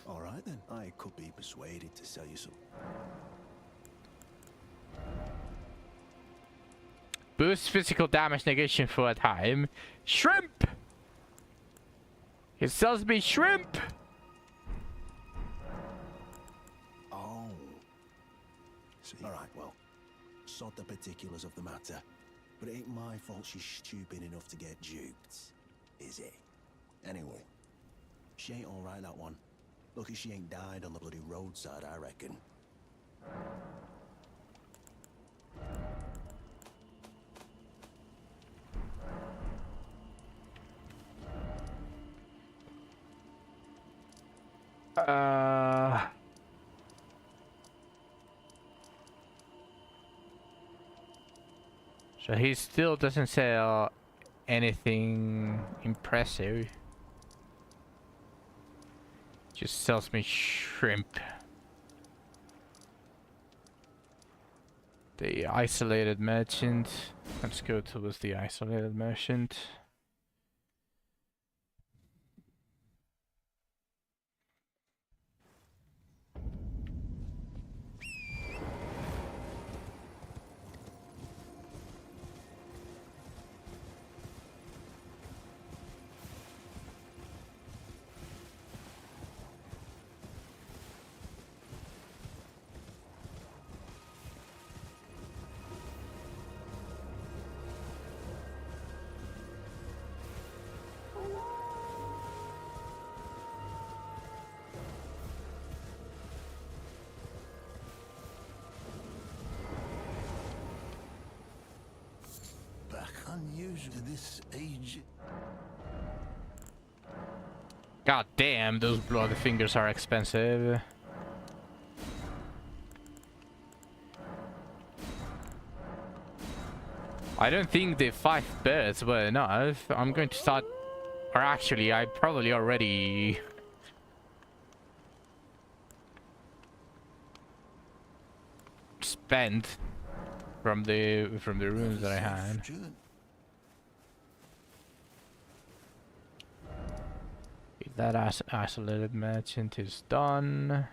All right then. I could be persuaded to sell you some. Boost physical damage negation for a time. Shrimp! He sells me shrimp! Oh. See. All right, well, sod the particulars of the matter. But it ain't my fault she's stupid enough to get duped, is it? Anyway, she ain't all right, that one. Lucky she ain't died on the bloody roadside, I reckon. So he still doesn't sell anything impressive. Just sells me shrimp. The isolated merchant. Let's go towards the isolated merchant. to this age. God damn, those bloody fingers are expensive. I don't think the 5 birds were enough. I'm going to start... Or actually, I probably already... spent from the rooms that I had. That isolated merchant is done.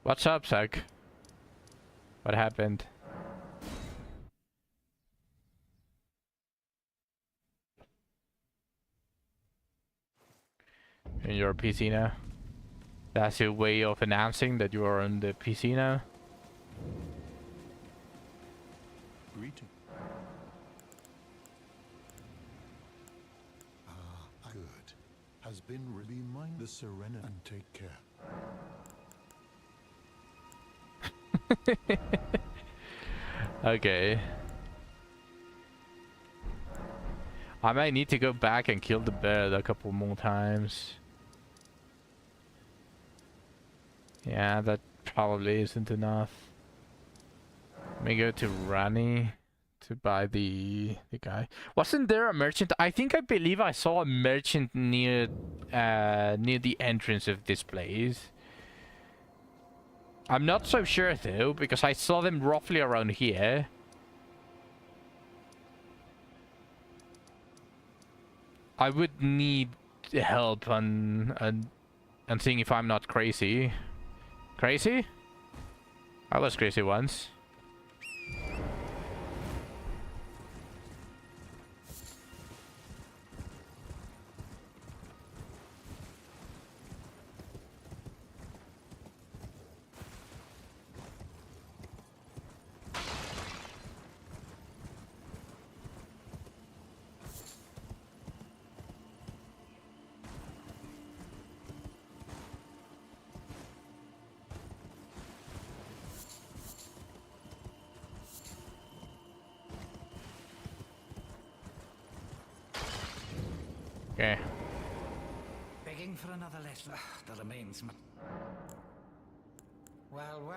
What's up, Zach? What happened? In your PC now? That's your way of announcing that you are on the PC now? Greeting. Good. Has been remind the Serena and take care. Okay. I might need to go back and kill the bird a couple more times. Yeah, that probably isn't enough. Let me go to Rani to buy the guy. Wasn't there a merchant? I believe I saw a merchant near the entrance of this place. I'm not so sure though, because I saw them roughly around here. I would need help on seeing if I'm not crazy. Crazy? I was crazy once. Okay. Begging for another lesson. The remains. Well,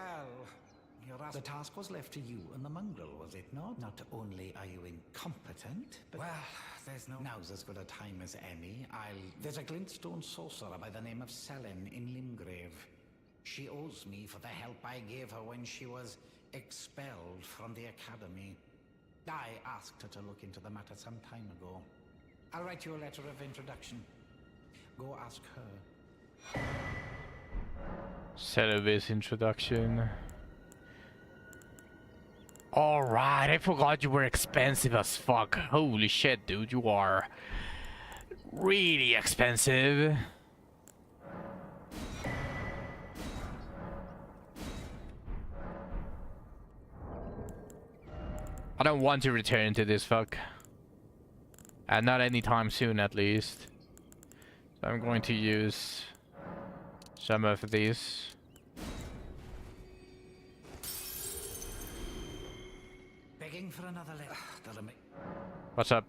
the task was left to you and the mongrel, was it not? Not only are you incompetent, but... Well, now's as good a time as any. There's a glintstone sorcerer by the name of Selene in Limgrave. She owes me for the help I gave her when she was expelled from the academy. I asked her to look into the matter some time ago. I'll write you a letter of introduction. Go ask her. Celebi's introduction. Alright, I forgot you were expensive as fuck. Holy shit, dude, you are really expensive. I don't want to return to this fuck. And not anytime soon, at least. So I'm going to use some of these. Begging for another letter. What's up?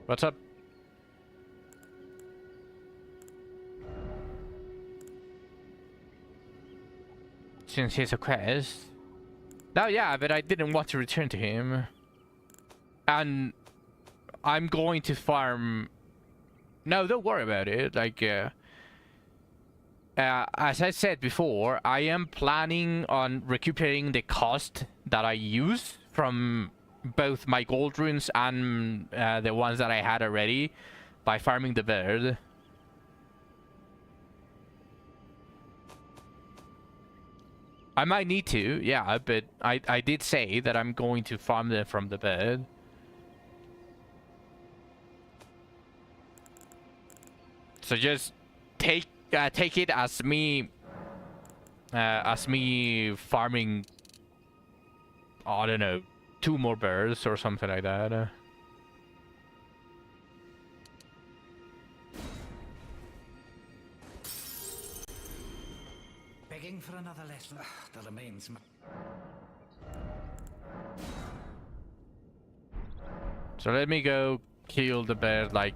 What's up? Since he's a quest. No, yeah, but I didn't want to return to him. And I'm going to farm... No, don't worry about it. Like, as I said before, I am planning on recuperating the cost that I use from both my gold runes and the ones that I had already by farming the bird. I might need to, yeah, but I did say that I'm going to farm them from the bird. So just take it as me farming, I don't know, 2 more birds or something like that. begging for another lesson. The remains. So let me go kill the bear like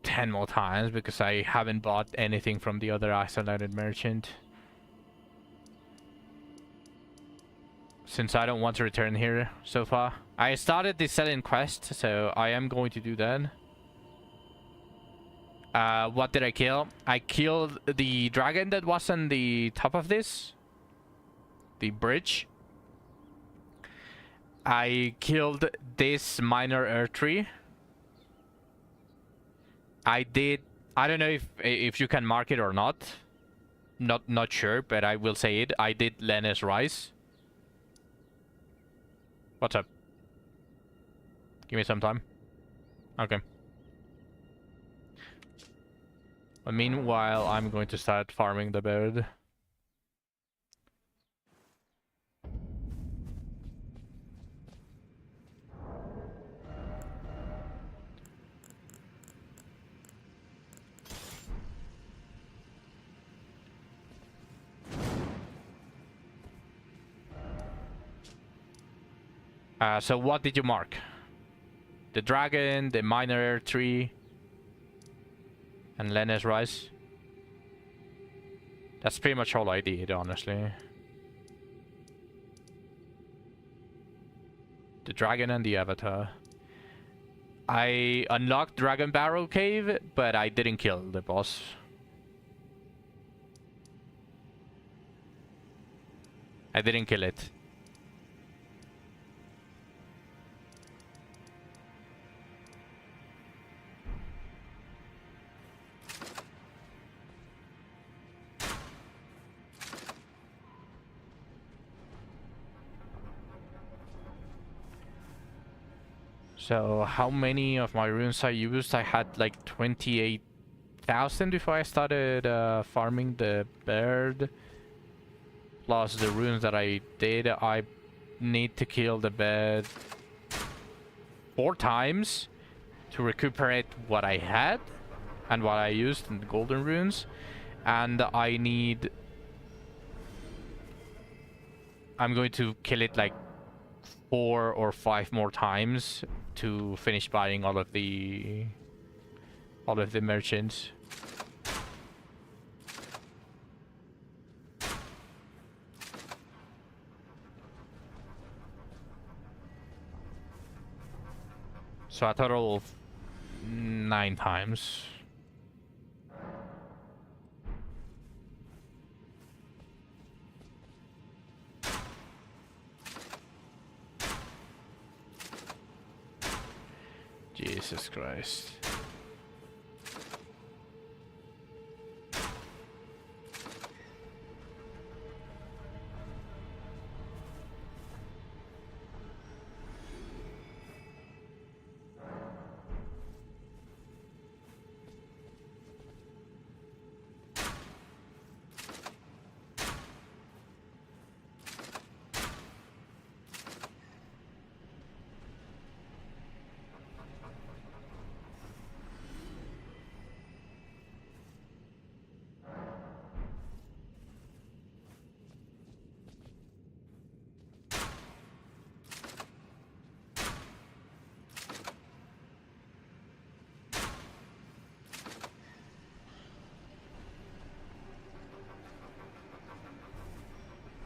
10 more times because I haven't bought anything from the other isolated merchant. Since I don't want to return here so far. I started the selling quest, so I am going to do that. What did I kill? I killed the dragon that was on the top of this. The bridge. I killed this minor earth tree. I don't know if you can mark it or not. Not sure, but I will say it. I did Lenna's Rise. What's up? Give me some time. Okay. But meanwhile, I'm going to start farming the bird. So what did you mark? The dragon, the minor tree, and Lenna's Rise. That's pretty much all I did, honestly. The dragon and the avatar. I unlocked Dragon Barrel Cave, but I didn't kill the boss. I didn't kill it. So how many of my runes I used? I had like 28,000 before I started farming the bird. Plus the runes that I did. I need to kill the bird 4 times to recuperate what I had and what I used in the golden runes. And I'm going to kill it like 4 or 5 more times to finish buying all of the merchants. So a total of 9 times. Jesus Christ.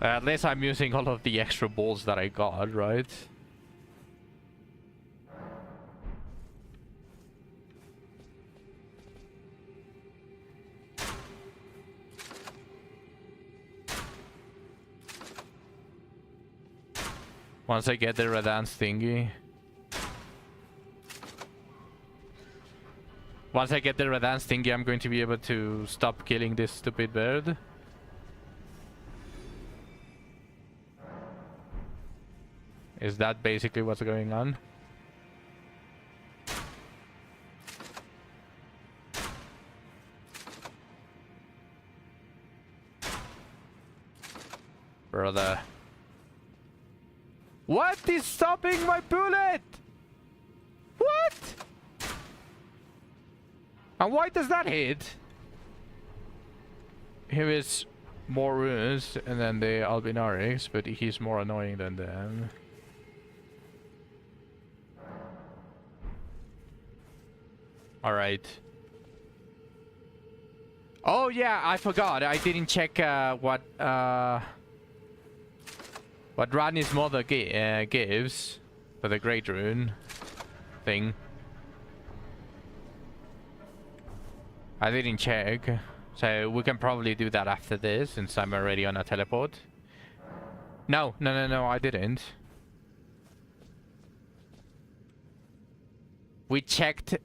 At least I'm using all of the extra balls that I got, right? Once I get the Radance thingy. Once I get the Radance thingy, I'm going to be able to stop killing this stupid bird. Is that basically what's going on? Brother. What is stopping my bullet? What? And why does that hit? Here is more runes and then the Albinarics, but he's more annoying than them. Alright. Oh yeah, I forgot. I didn't check what Rodney's mother gives for the Great Rune thing. I didn't check. So we can probably do that after this, since I'm already on a teleport. No, I didn't. We checked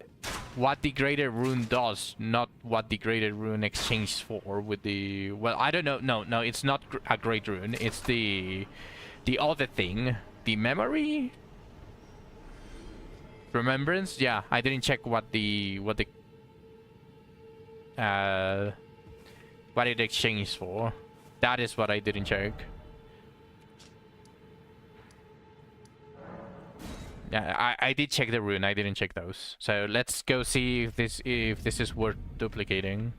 what the Greater Rune does, not what the Greater Rune exchanged for with the... Well, I don't know. No, it's not a Great Rune. It's the other thing. The memory? Remembrance? Yeah, I didn't check what it exchanged for. That is what I didn't check. Yeah, I did check the rune. I didn't check those. So let's go see if this is worth duplicating.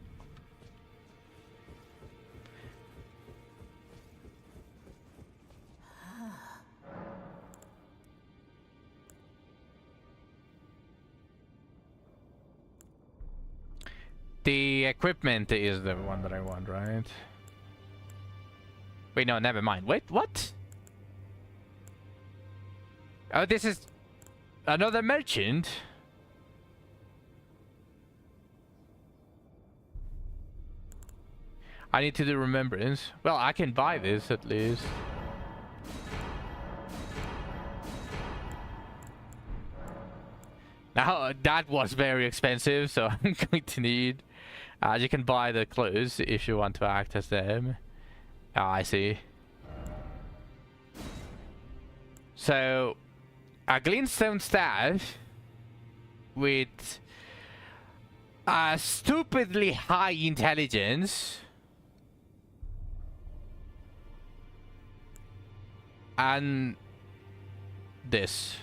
The equipment is the one that I want, right? Wait, no, never mind. Wait, what? Oh, this is another merchant? I need to do remembrance. Well, I can buy this at least. Now, that was very expensive, so I'm going to need... you can buy the clothes if you want to act as them. Oh, I see. So, a glintstone staff with a stupidly high intelligence and this.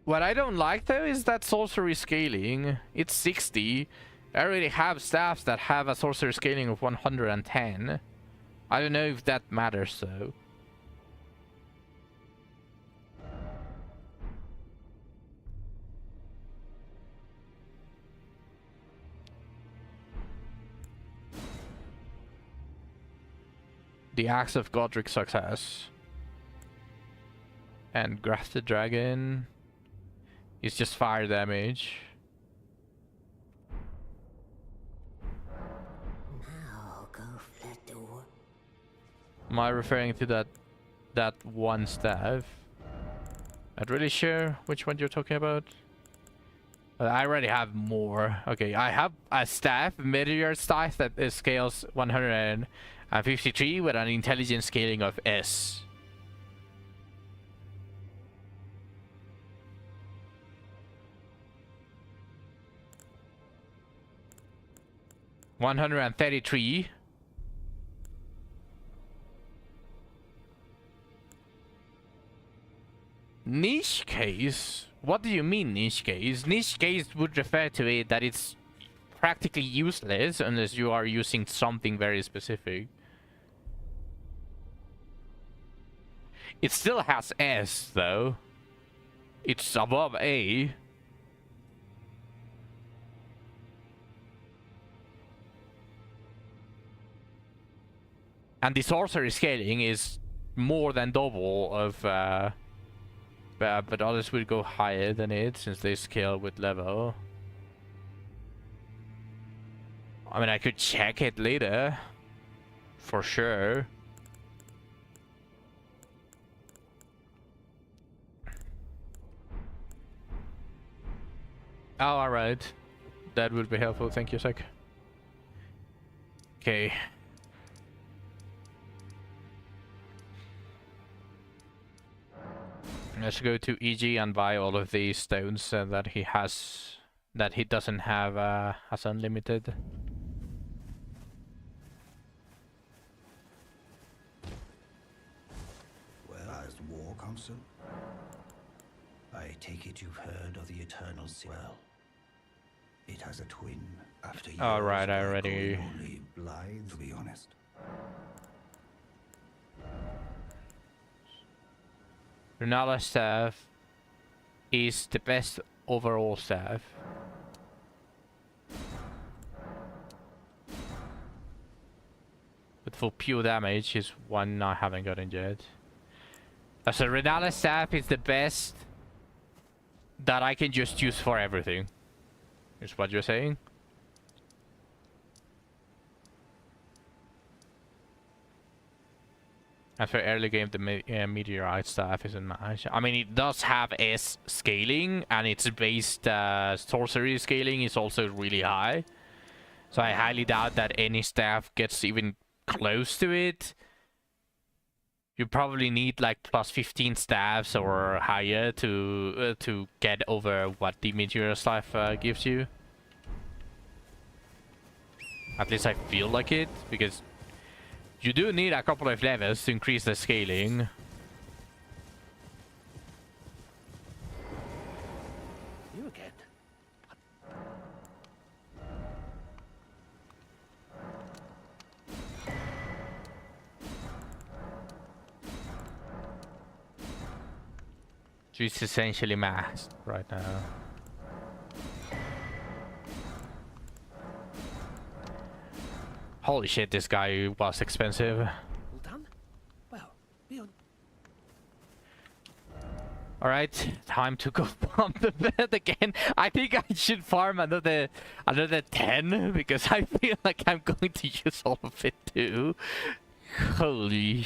What I don't like though is that sorcery scaling. It's 60. I already have staffs that have a sorcery scaling of 110. I don't know if that matters though. The Axe of Godric success. And Grafted Dragon is just fire damage. Now go flat door. Am I referring to that one staff? Not really sure which one you're talking about. I already have more. Okay, I have a staff, meteor staff that scales 153 with an intelligence scaling of S. $133. Niche case? What do you mean niche case? Niche case would refer to it that it's practically useless unless you are using something very specific. It still has S though. It's above A. And the sorcery scaling is more than double of, but others will go higher than it since they scale with level. I mean, I could check it later, for sure. Oh, alright. That would be helpful, thank you, Sec. Okay. Let's go to EG and buy all of these stones that he has, that he doesn't have as unlimited. Well, as the war constant, I take it you've heard of the Eternal Well. It has a twin after yours. All right, I by already. going only blind, to be honest. Runala staff is the best overall staff. But for pure damage is one I haven't gotten yet. So Runala staff is the best that I can just use for everything. Is what you're saying? And for early game, the meteorite staff isn't much. I mean, it does have S scaling, and its base sorcery scaling is also really high. So I highly doubt that any staff gets even close to it. You probably need like plus 15 staffs or higher to get over what the meteor staff gives you. At least I feel like it, because you do need a couple of levels to increase the scaling. You again? She's essentially maxed right now. Holy shit, this guy was expensive. All done? Well, be on. Alright, time to go pump the bed again. I think I should farm another 10 because I feel like I'm going to use all of it too. Holy.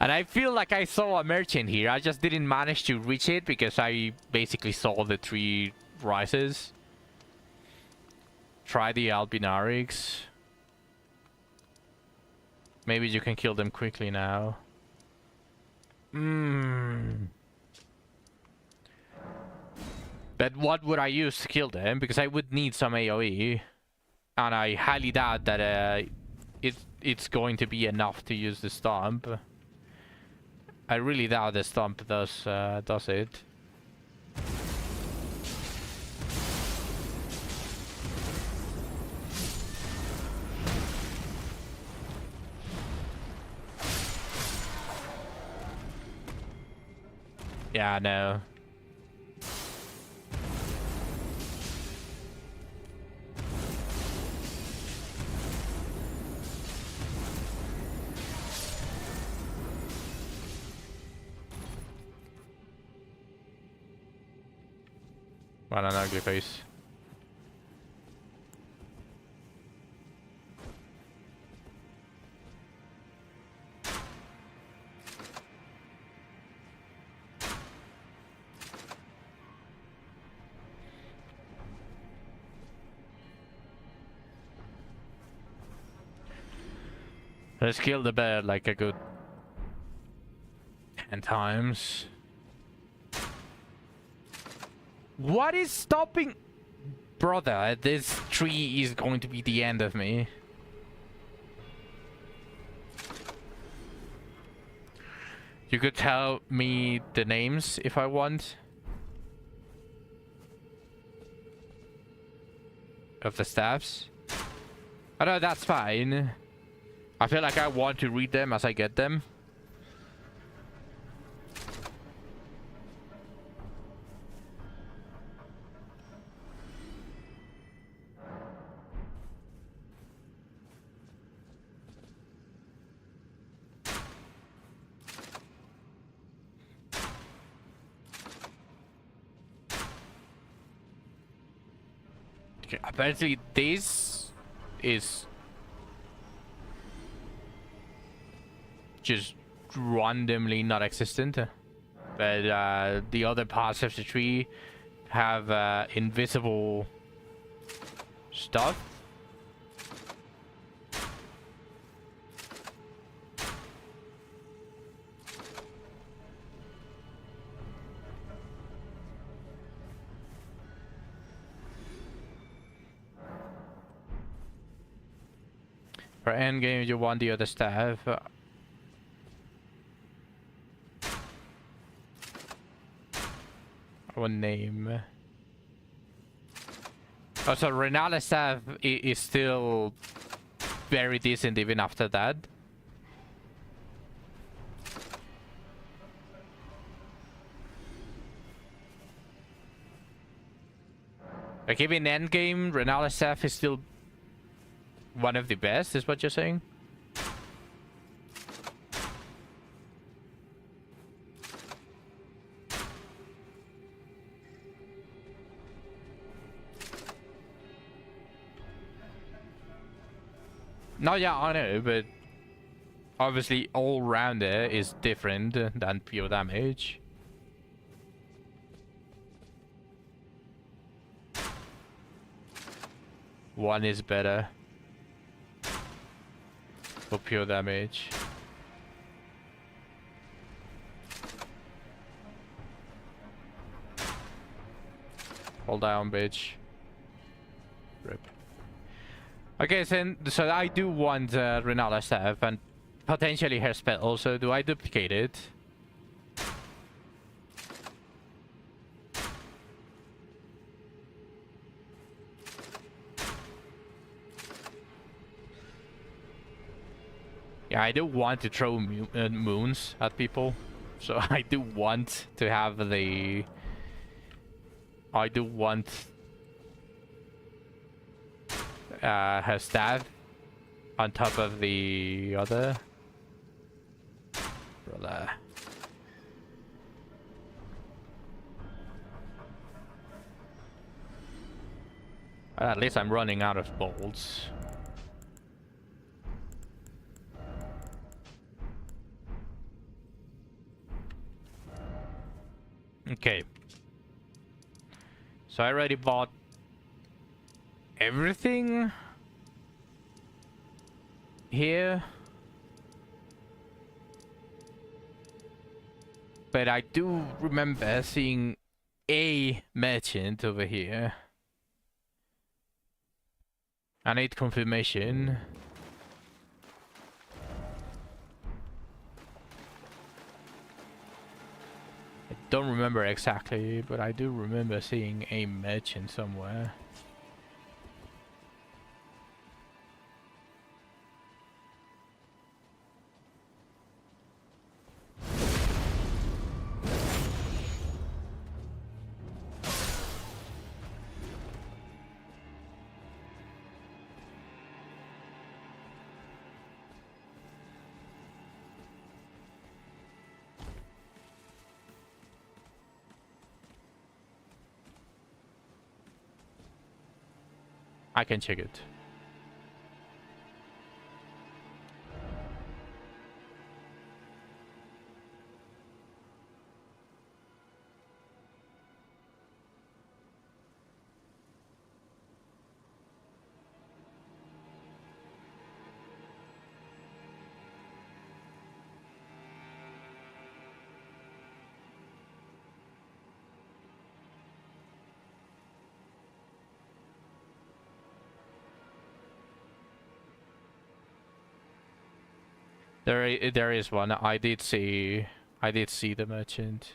And I feel like I saw a merchant here. I just didn't manage to reach it because I basically saw the 3 rises. Try the Albinarics. Maybe you can kill them quickly now. But what would I use to kill them? Because I would need some AoE. And I highly doubt that it's going to be enough to use the stomp. I really doubt the stomp does it. Yeah, no. What an ugly face. Let's kill the bear like a good 10 times. What is stopping? Brother, this tree is going to be the end of me. You could tell me the names if I want. Of the staffs. Oh no, that's fine. I feel like I want to read them as I get them. Okay, apparently this is just randomly not existent, but the other parts of the tree have invisible stuff. For endgame, you want the other staff. What name? Oh, so Renala's staff is still very decent even after that. Like even endgame, Renala's staff is still one of the best, is what you're saying? No, yeah, I know, but obviously all-rounder is different than pure damage. One is better for pure damage. Hold down, bitch. Rip. Okay, so I do want Renala's staff and potentially her spell also. Do I duplicate it? Yeah, I do want to throw moons at people. So I do want to have the... I do want... her staff on top of the other. Brother. At least I'm running out of bolts. Okay. So I already bought everything here, but I do remember seeing a merchant over here. I need confirmation. I don't remember exactly, but I do remember seeing a merchant somewhere. I can check it. There is one. I did see the merchant.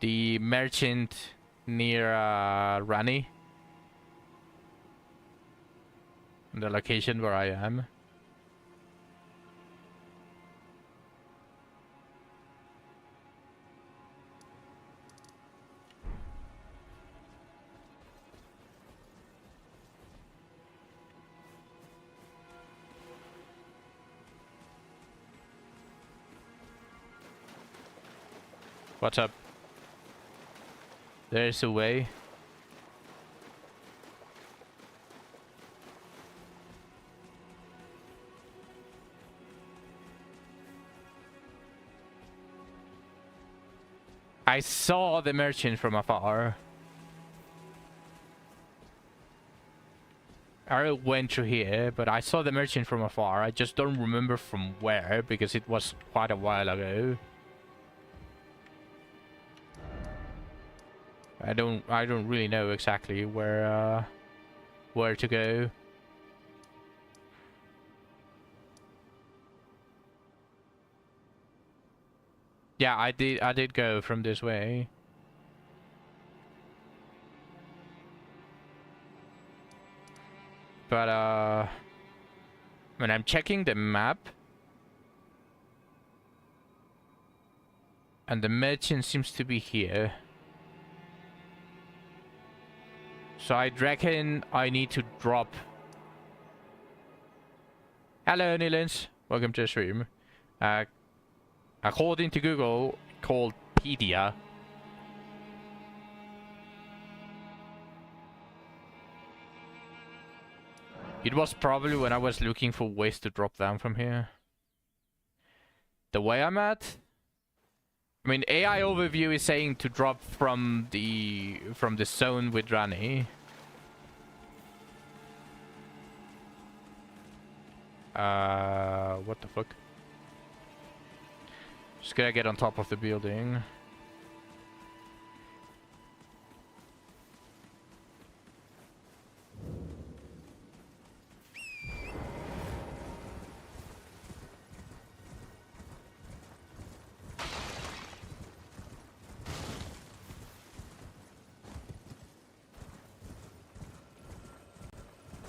The merchant near Rani. The location where I am. What's up? There's a way. I saw the merchant from afar. I went through here, but I saw the merchant from afar. I just don't remember from where because it was quite a while ago. I don't really know exactly where to go. Yeah, I did go from this way. But when I'm checking the map, and the merchant seems to be here. So I reckon I need to drop. Hello, Nilens. Welcome to the stream. According to Google, called Pedia. It was probably when I was looking for ways to drop down from here. The way I'm at, I mean, AI overview is saying to drop from the zone with Rani. What the fuck? Just gotta get on top of the building.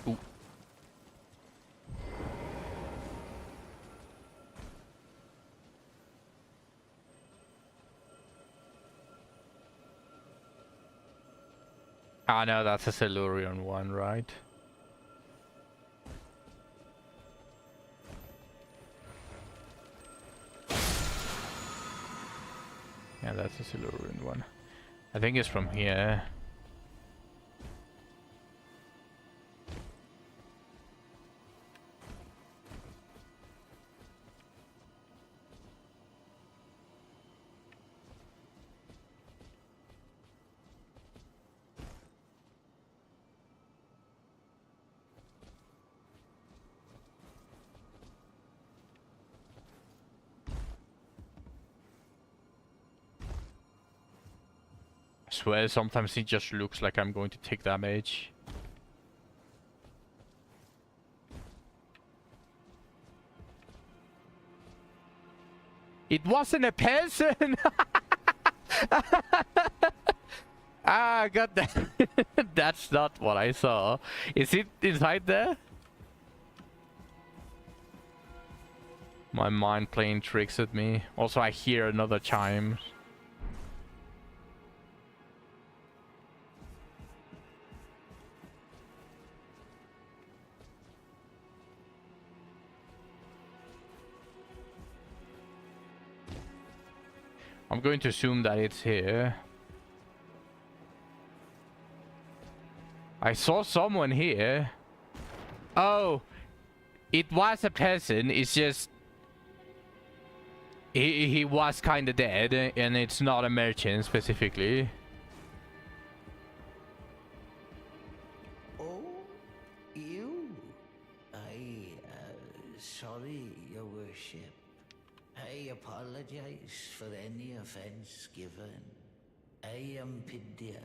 Ooh. Ah, no, that's a Silurian one, right? Yeah, that's a Silurian one. I think it's from here. I swear sometimes it just looks like I'm going to take damage. It wasn't a person! Ah, god damn. That's not what I saw. Is it inside there? My mind playing tricks at me. Also, I hear another chime. I'm going to assume that it's here. I saw someone here. Oh, it was a person. It's just he was kind of dead, and it's not a merchant specifically. Oh, you? Sorry, Your Worship. I apologize for any offense given. I am Pidia,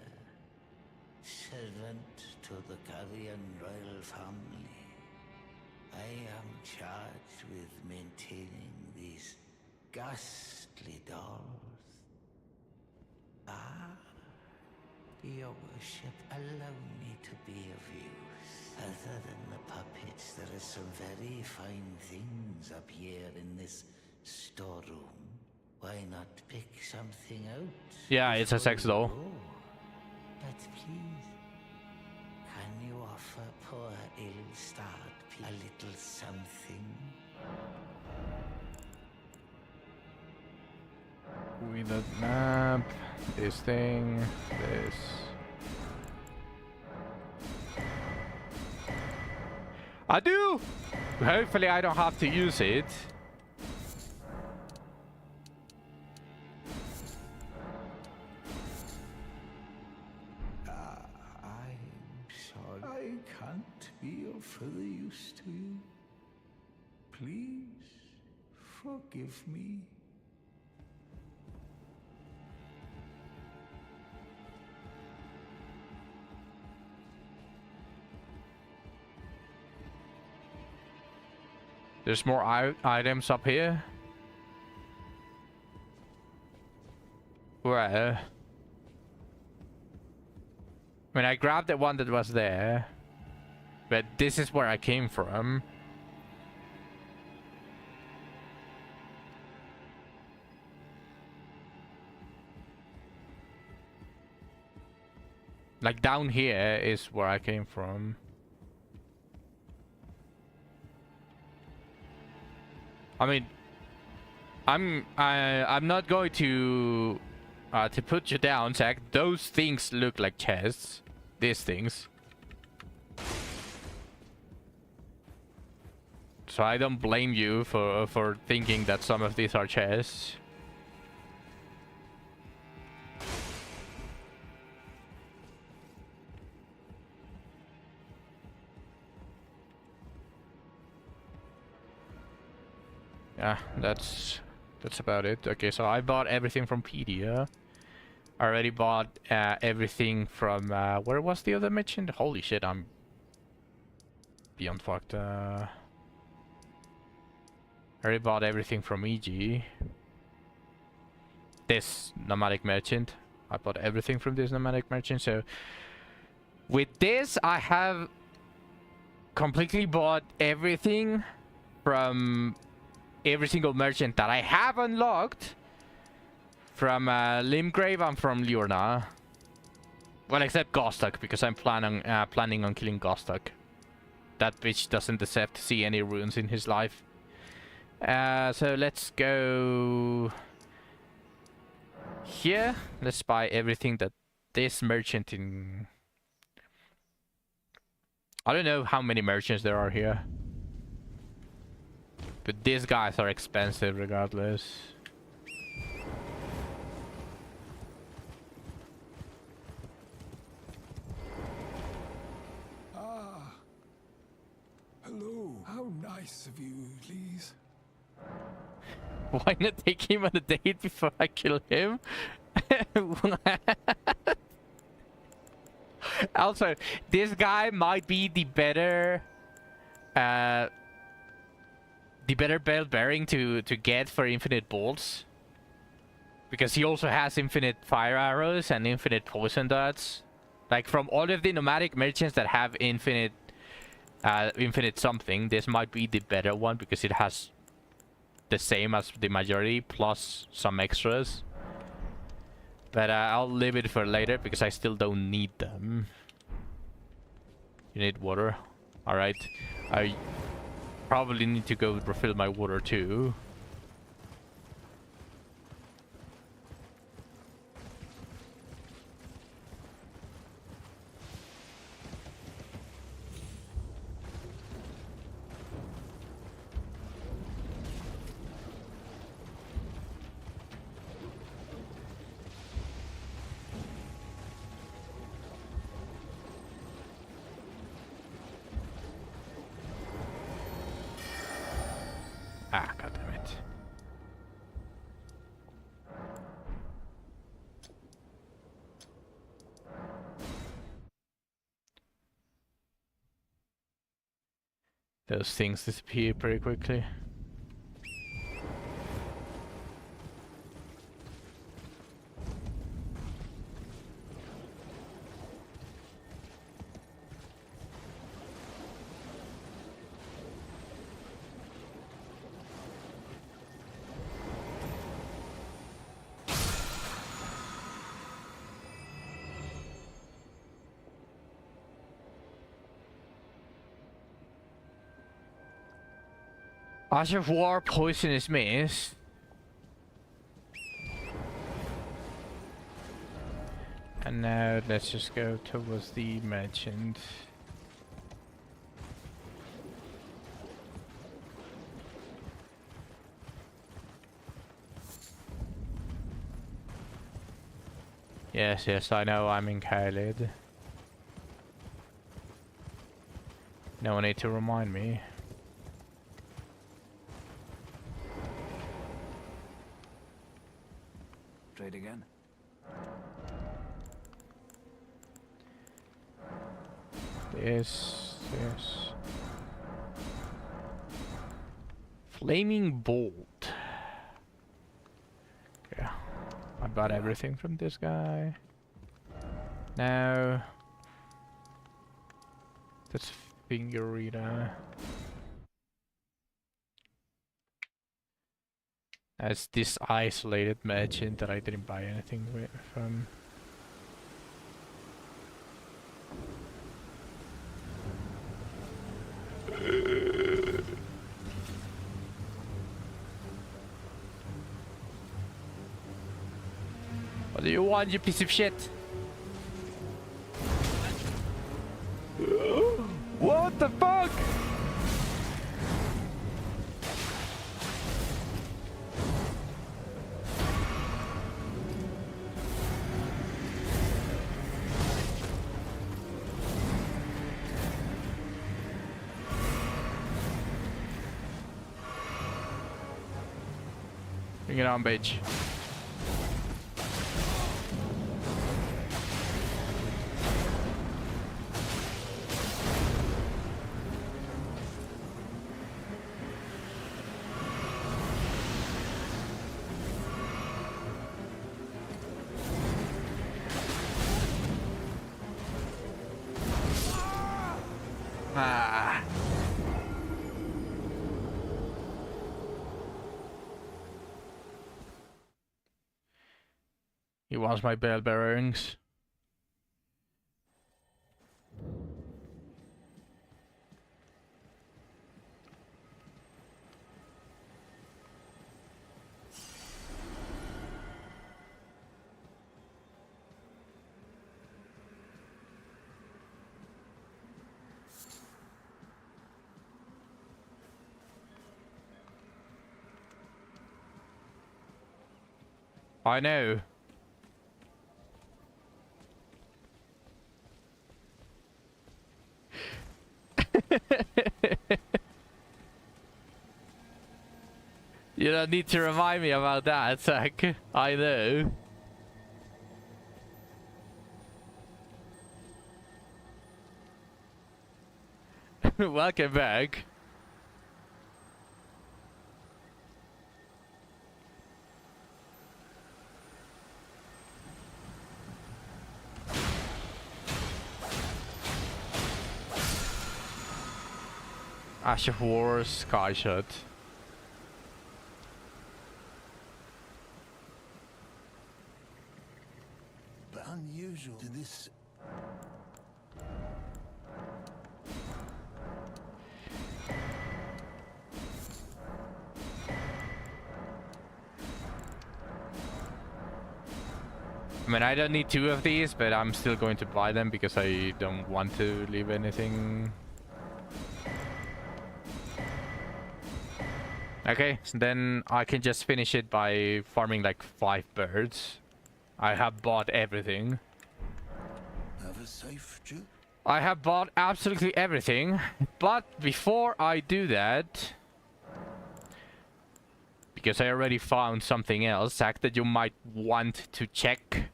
servant to the Carrion royal family. I am charged with maintaining these ghastly dolls. Ah, Your Worship, allow me to be of use. Other than the puppets, there are some very fine things up here in this storeroom. Why not pick something out? Yeah, it's a sex doll. But please, can you offer poor ill-starred a little something? With the map, this thing, this. I do! Hopefully I don't have to use it. I'm sorry. I can't be of further use to you. Please, forgive me. There's more items up here. Where? I mean, I grabbed the one that was there. But this is where I came from. Like down here is where I came from. I mean, I'm not going to put you down, Zach. Those things look like chests. These things. So I don't blame you for thinking that some of these are chests. Yeah, that's about it. Okay, so I bought everything from Pedia. I already bought everything from where was the other mentioned? Holy shit, I'm beyond fucked. I already bought everything from EG. This nomadic merchant. I bought everything from this nomadic merchant. So with this, I have completely bought everything from every single merchant that I have unlocked. From Limgrave and from Liurna. Well, except Gostok, because I'm planning on killing Gostok. That bitch doesn't deserve to see any runes in his life. So let's go here. Let's buy everything that this merchant in... I don't know how many merchants there are here. But these guys are expensive regardless. Hello. How nice of you, please. Why not take him on a date before I kill him? Also, this guy might be the better bell bearing to get for infinite bolts. Because he also has infinite fire arrows and infinite poison darts. Like from all of the nomadic merchants that have infinite something, this might be the better one because it has the same as the majority plus some extras. But I'll leave it for later because I still don't need them. You need water? Alright. I probably need to go refill my water too. Ah, goddammit. Those things disappear pretty quickly. Ash of War, Poisonous Mist. And now let's just go towards the merchant. Yes, I know I'm in Caelid. No one need to remind me. Trade again. Yes. Flaming bolt. Yeah, I bought everything from this guy. Now that's Fingerita. That's this isolated merchant that I didn't buy anything from. What do you want, you piece of shit? What the fuck? Bring it on, bitch. Ah. He wants my bell bearings. I know. You don't need to remind me about that, Zach. I know. Welcome back. Ash of War, Sky Shot. But unusual to this. I mean, I don't need 2 of these, but I'm still going to buy them because I don't want to leave anything. Okay, so then I can just finish it by farming like 5 birds. I have bought everything. Have a safe trip. I have bought absolutely everything, but before I do that, because I already found something else, Zach, that you might want to check.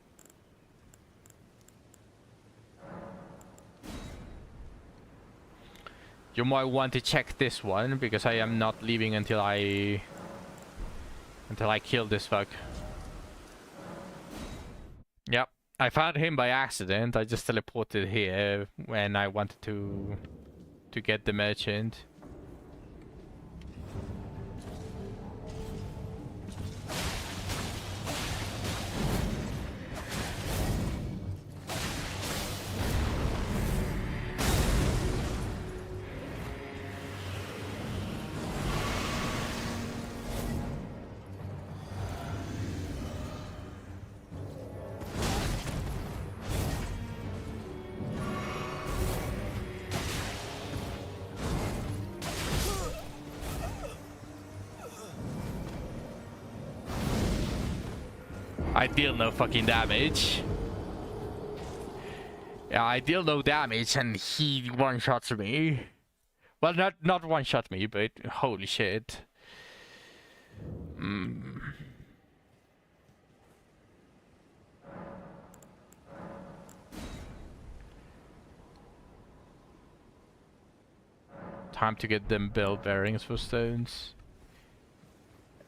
You might want to check this one, because I am not leaving until I kill this fuck. Yep, I found him by accident. I just teleported here when I wanted to get the merchant. I deal no fucking damage. Yeah, I deal no damage and he one-shots me. Well, not one-shot me, but holy shit. Time to get them bell bearings for stones.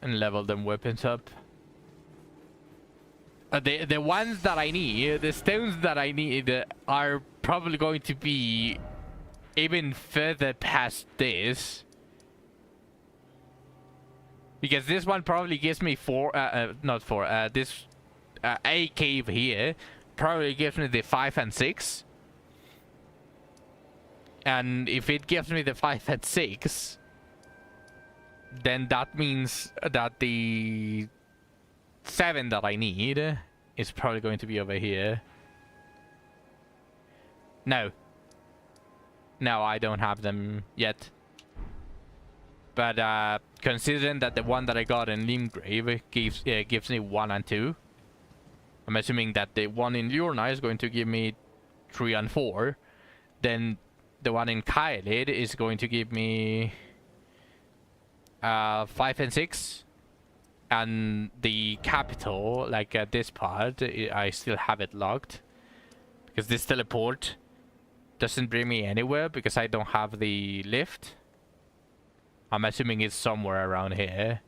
and level them weapons up. The ones that I need, the stones that I need, are probably going to be even further past this. Because this one probably gives me not four, this A cave here probably gives me the 5 and 6. And if it gives me the 5 and 6, then that means that the 7 that I need is probably going to be over here. No. No, I don't have them yet. But considering that the one that I got in Limgrave gives me 1 and 2, I'm assuming that the one in Lurna is going to give me 3 and 4. Then the one in Caelid is going to give me 5 and 6. And the capital, like this part, I still have it locked. Because this teleport doesn't bring me anywhere because I don't have the lift. I'm assuming it's somewhere around here.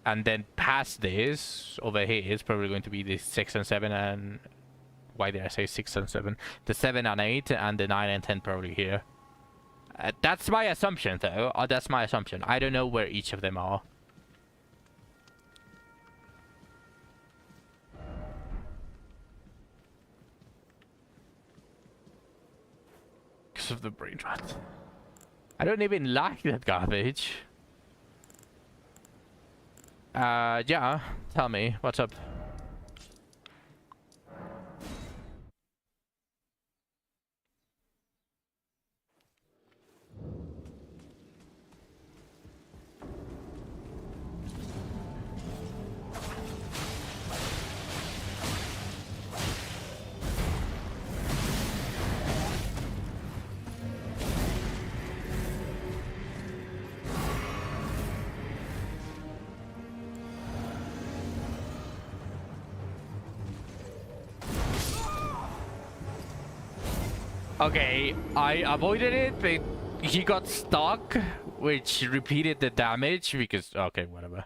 And then past this, over here, is probably going to be the 6 and 7 and... Why did I say 6 and 7? The 7 and 8 and the 9 and 10 probably here. That's my assumption though. That's my assumption. I don't know where each of them are. Because of the brain rot. I don't even like that garbage. Yeah, tell me, what's up? Okay, I avoided it, but he got stuck, which repeated the damage because... Okay, whatever.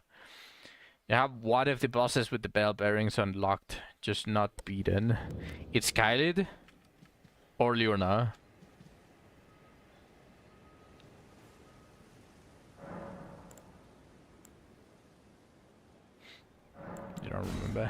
You have one of the bosses with the bell bearings unlocked, just not beaten. It's Caelid or Lurna. You don't remember.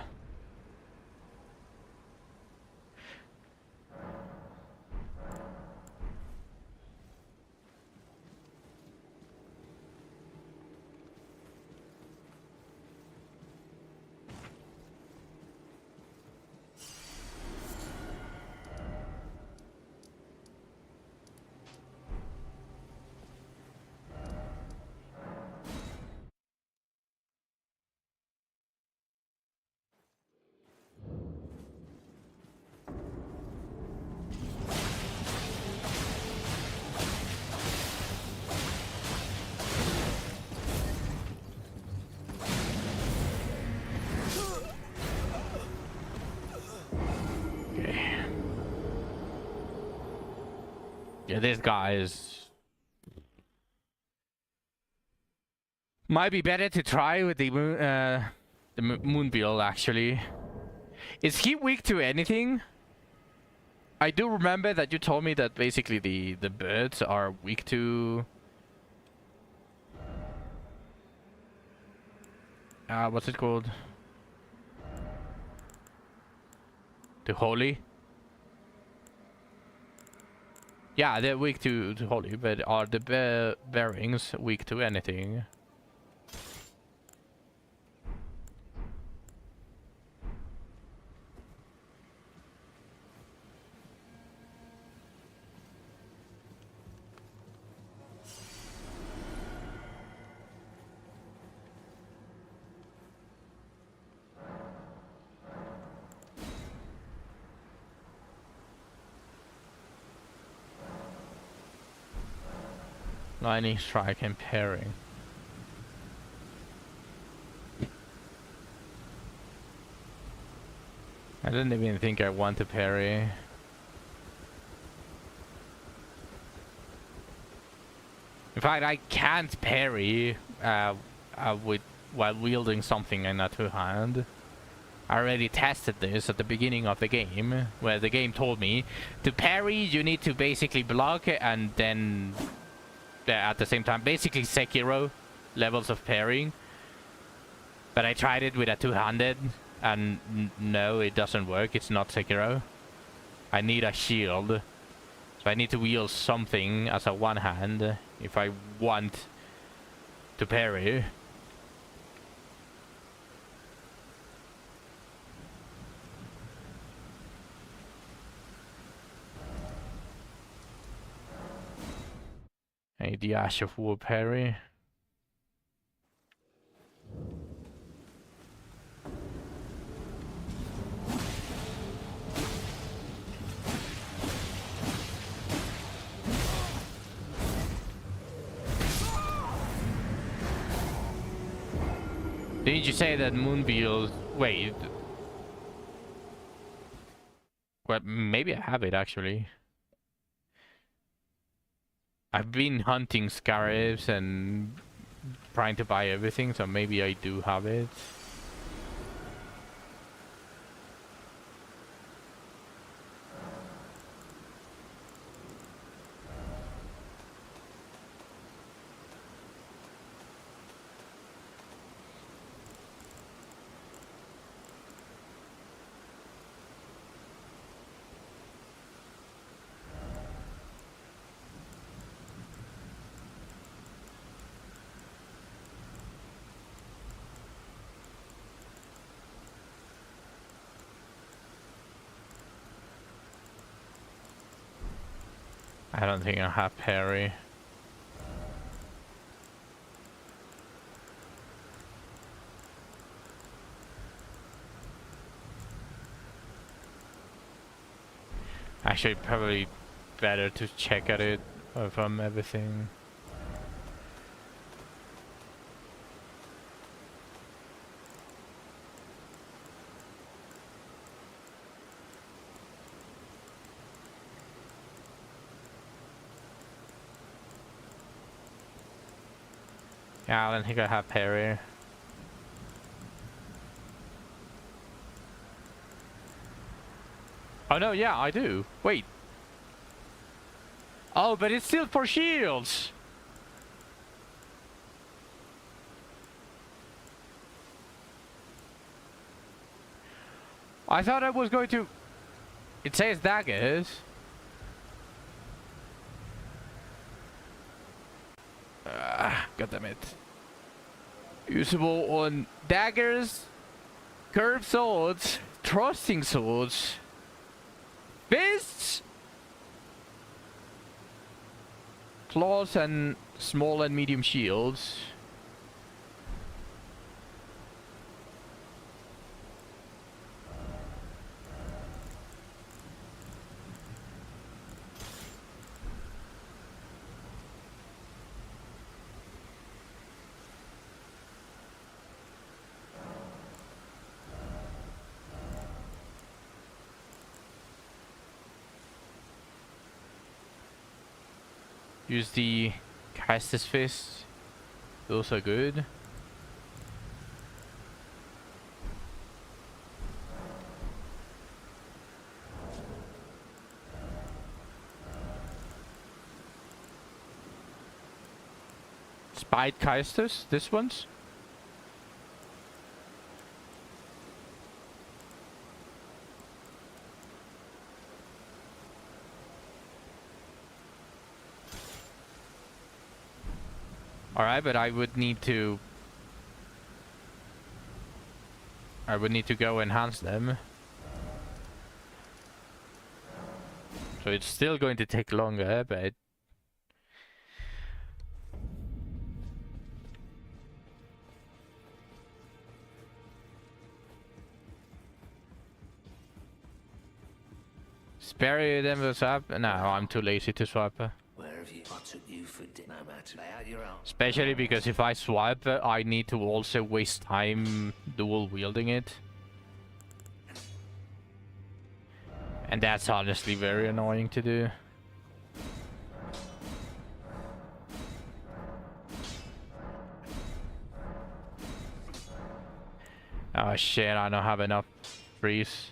Yeah, this guy is... Might be better to try with the Moonbeal, actually. Is he weak to anything? I do remember that you told me that basically the birds are weak to... what's it called? To holy? Yeah, they're weak to holy, but are the bearings weak to anything? Lightning strike and parrying. I didn't even think I want to parry. In fact, I can't parry with while wielding something in a two-hand. I already tested this at the beginning of the game, where the game told me to parry you need to basically block and then at the same time, basically Sekiro levels of parrying. But I tried it with a two-handed and no, it doesn't work. It's not Sekiro. I need a shield. So I need to wield something as a one-hand if I want to parry. I need the Ash of War parry. Didn't you say that Moonveil... Wait. Well, maybe I have it, actually. I've been hunting scarabs and trying to buy everything, so maybe I do have it. I don't think I have parry. Actually, probably better to check at it from everything. Yeah, I don't think I have parry. Oh no, yeah, I do. Wait. Oh, but it's still for shields. I thought I was going to... It says daggers. God damn it. Usable on daggers, curved swords, thrusting swords, fists, claws, and small and medium shields. Use the Caestus Fist. Those are good. Spite Caestus, this one's. Alright, but I would need to go enhance them. So it's still going to take longer, but spare them to swap? No, I'm too lazy to swap. Especially because if I swipe, I need to also waste time dual wielding it. And that's honestly very annoying to do. Oh shit, I don't have enough trees.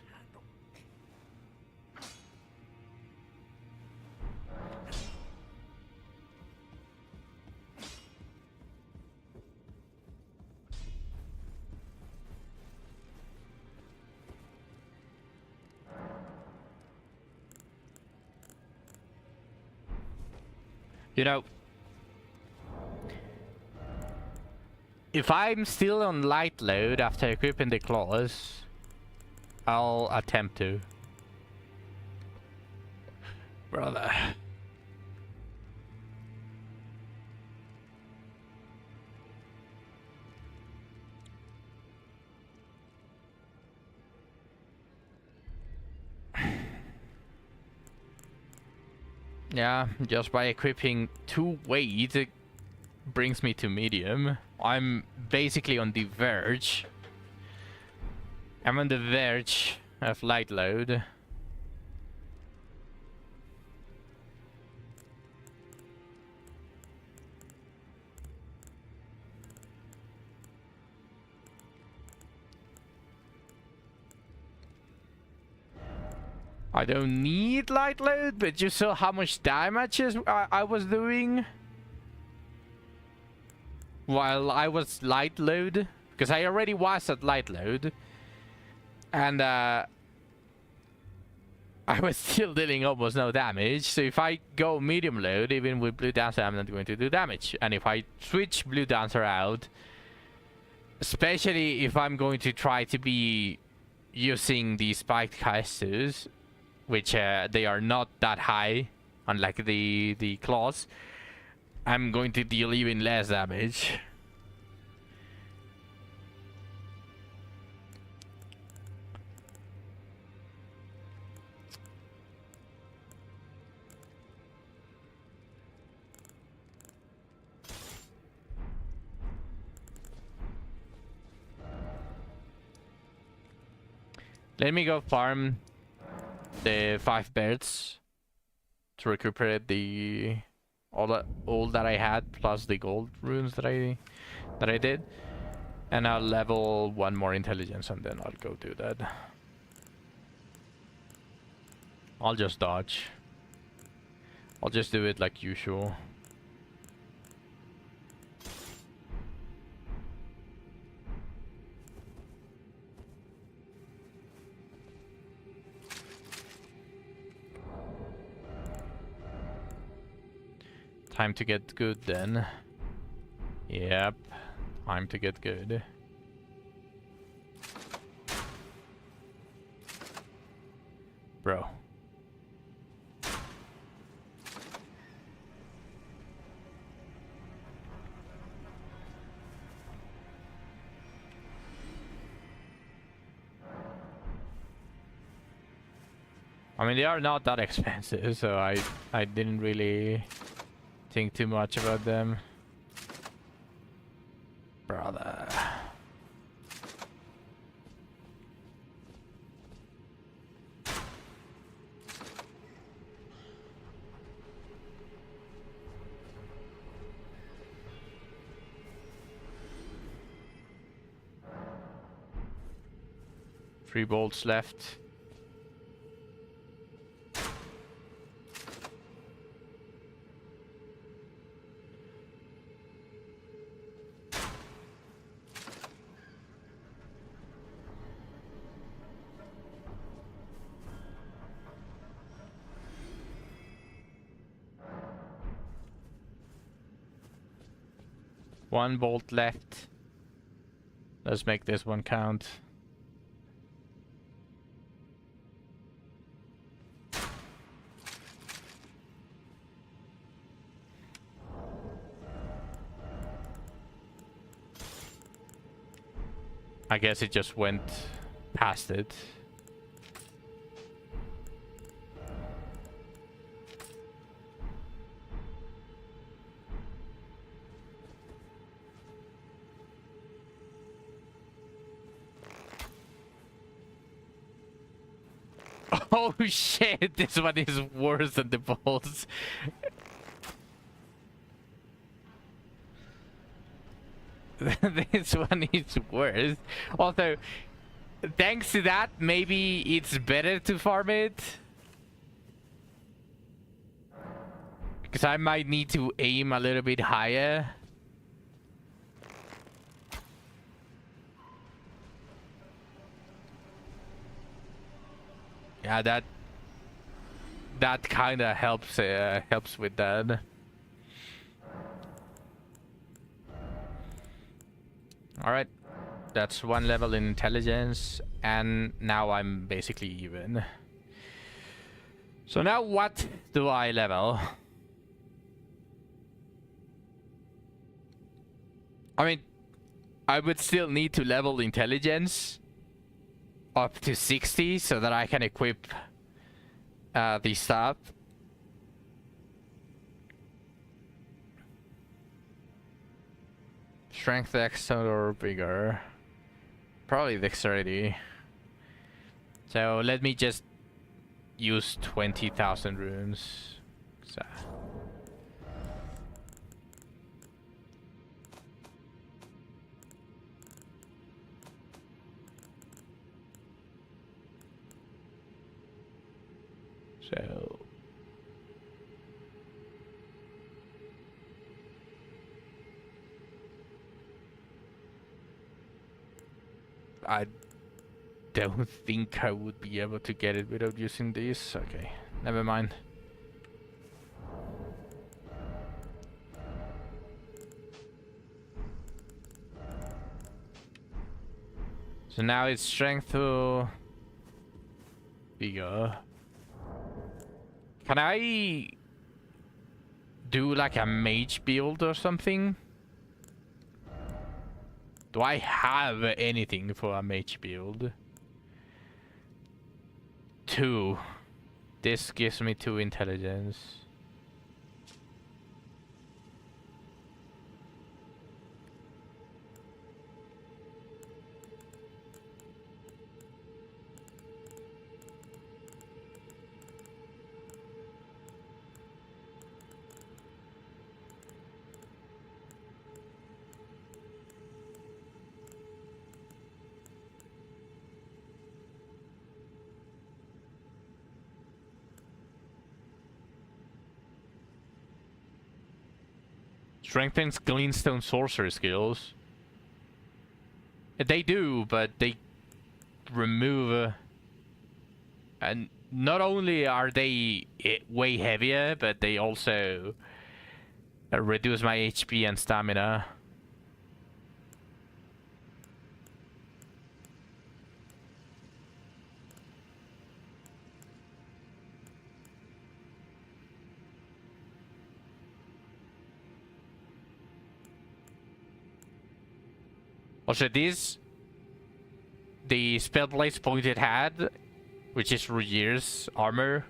You know, if I'm still on light load after equipping the claws, I'll attempt to. Brother. Yeah, just by equipping 2 weight, it brings me to medium. I'm basically on the verge. I'm on the verge of light load. I don't need light load, but you saw how much damage I was doing while I was light load, because I already was at light load, and I was still dealing almost no damage. So if I go medium load, even with Blue Dancer, I'm not going to do damage. And if I switch Blue Dancer out, especially if I'm going to try to be using the spiked casters, which they are not that high, unlike the claws, I'm going to deal even less damage. Let me go farm the 5 birds to recuperate the all that I had, plus the gold runes that I did, and I'll level 1 more intelligence, and then I'll go do that. I'll just dodge. I'll just do it like usual. Time to get good then. Yep, time to get good. Bro. I mean, they are not that expensive, so I didn't really think too much about them. Brother. Three bolts left. One bolt left. Let's make this one count. I guess it just went past it. Oh shit, this one is worse than the bolts. this one is worse. Also, thanks to that, maybe it's better to farm it. Because I might need to aim a little bit higher. Yeah, that kind of helps with that. All right, that's one level in intelligence, and now I'm basically even. So now what do I level? I mean, I would still need to level intelligence up to 60 so that I can equip the stuff. Strength, Dex, or bigger. Probably dexterity. So let me just use 20,000 runes. So. I don't think I would be able to get it without using this. Okay, never mind. So now it's strength to bigger. Can I do like a mage build or something? Do I have anything for a mage build? 2. This gives me 2 intelligence. Strengthens Glintstone sorcery skills. They do, but they remove... and not only are they way heavier, but they also reduce my HP and stamina. Also, this, the Spellblade's pointed hat, which is Rugier's armor.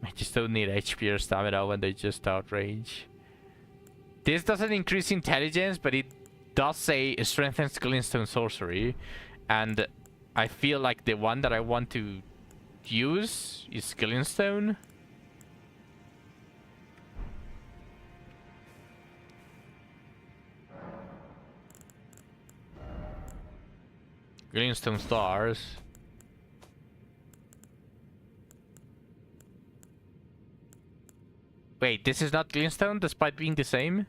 I just don't need HP or stamina when they just outrange. This doesn't increase intelligence, but it does say it strengthens Glintstone sorcery. And I feel like the one that I want to use is Glintstone. Glintstone stars. Wait, this is not Glintstone despite being the same?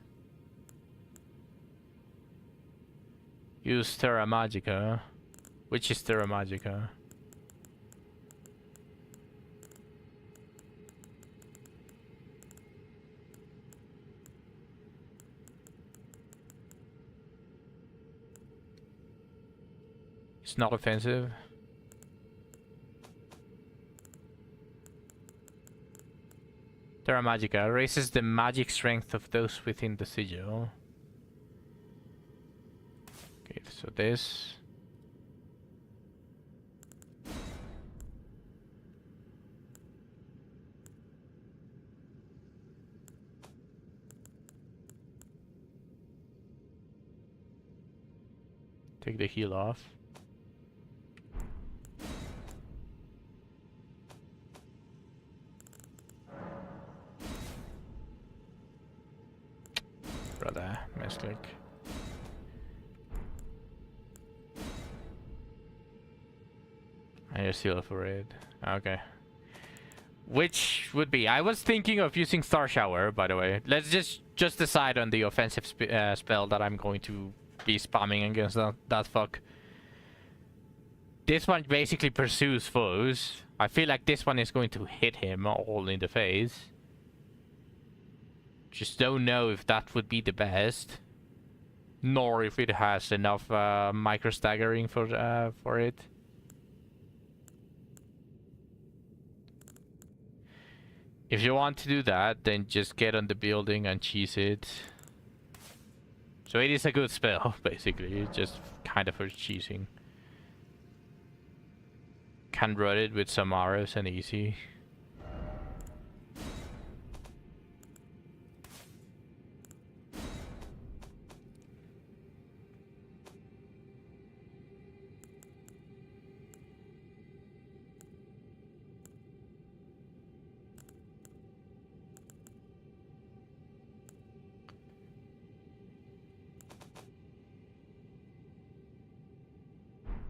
Use Terra Magica. Which is Terra Magica? It's not offensive. Terra Magica raises the magic strength of those within the sigil. Okay, so this. Take the heal off. brother, misclick. And you're sealed for it. Okay. Which would be? I was thinking of using Star Shower, by the way. Let's just decide on the offensive spell that I'm going to be spamming against that fuck. This one basically pursues foes. I feel like this one is going to hit him all in the face. Just don't know if that would be the best. Nor if it has enough micro staggering for it. If you want to do that, then just get on the building and cheese it. So it is a good spell, basically, just kind of for cheesing. Can run it with some arrows and easy.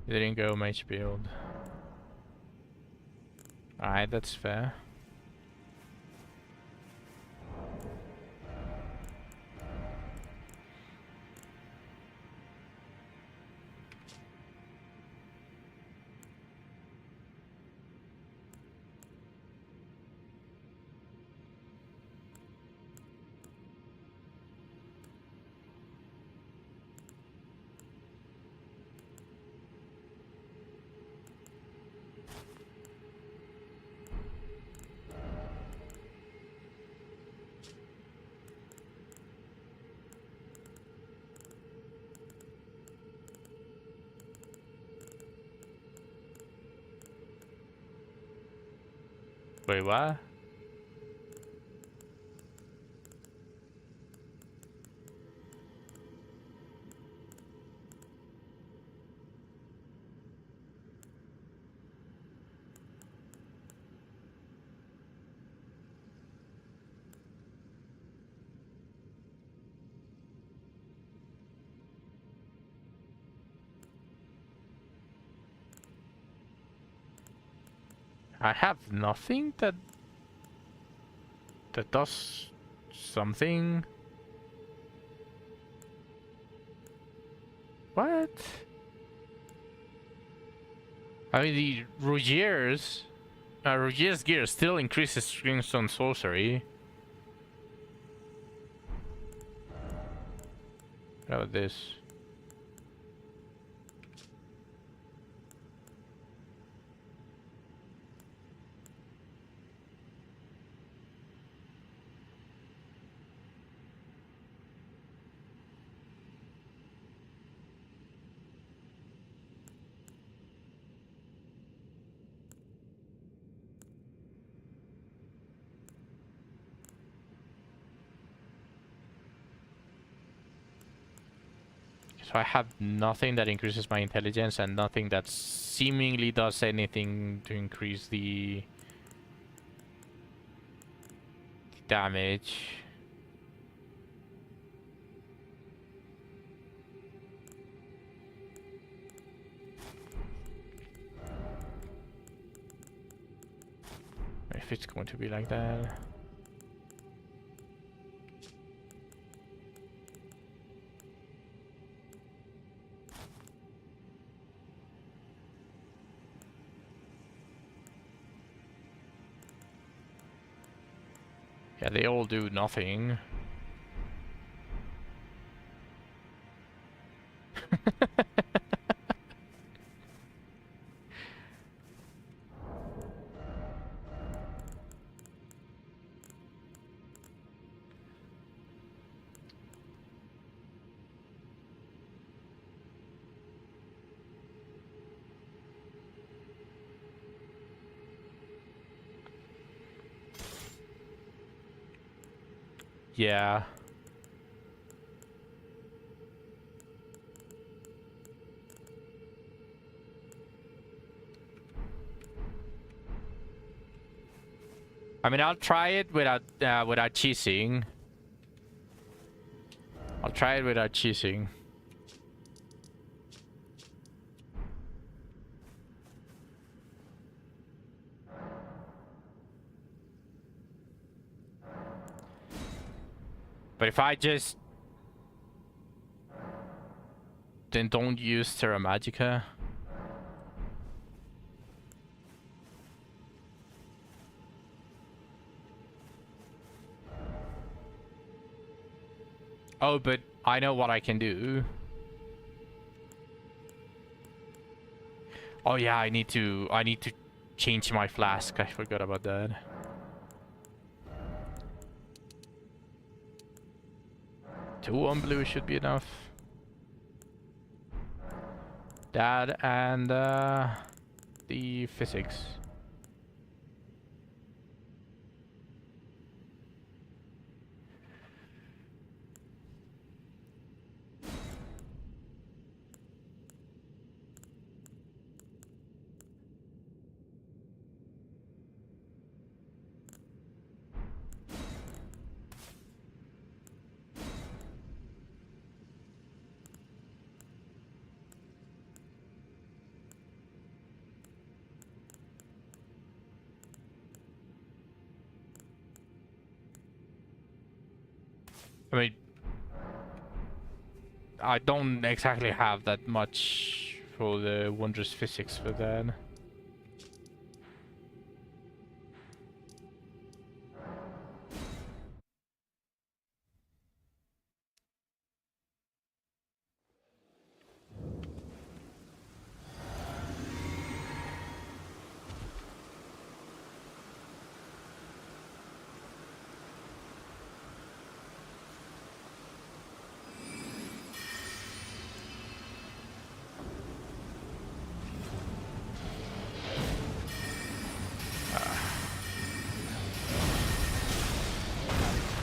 You didn't go mage build. Alright, that's fair. Wait, what? I have nothing that does something. What? I mean, the Rogier's gear still increases strings on sorcery. What about this? So I have nothing that increases my intelligence and nothing that seemingly does anything to increase the damage. If it's going to be like that. Yeah, they all do nothing. Yeah. I mean, I'll try it without cheesing. I'll try it without cheesing. But if I just then don't use Terra Magica. Oh, but I know what I can do. Oh yeah, I need to change my flask. I forgot about that. Two on blue should be enough. That and the physics. I mean, I don't exactly have that much for the wondrous physics for that.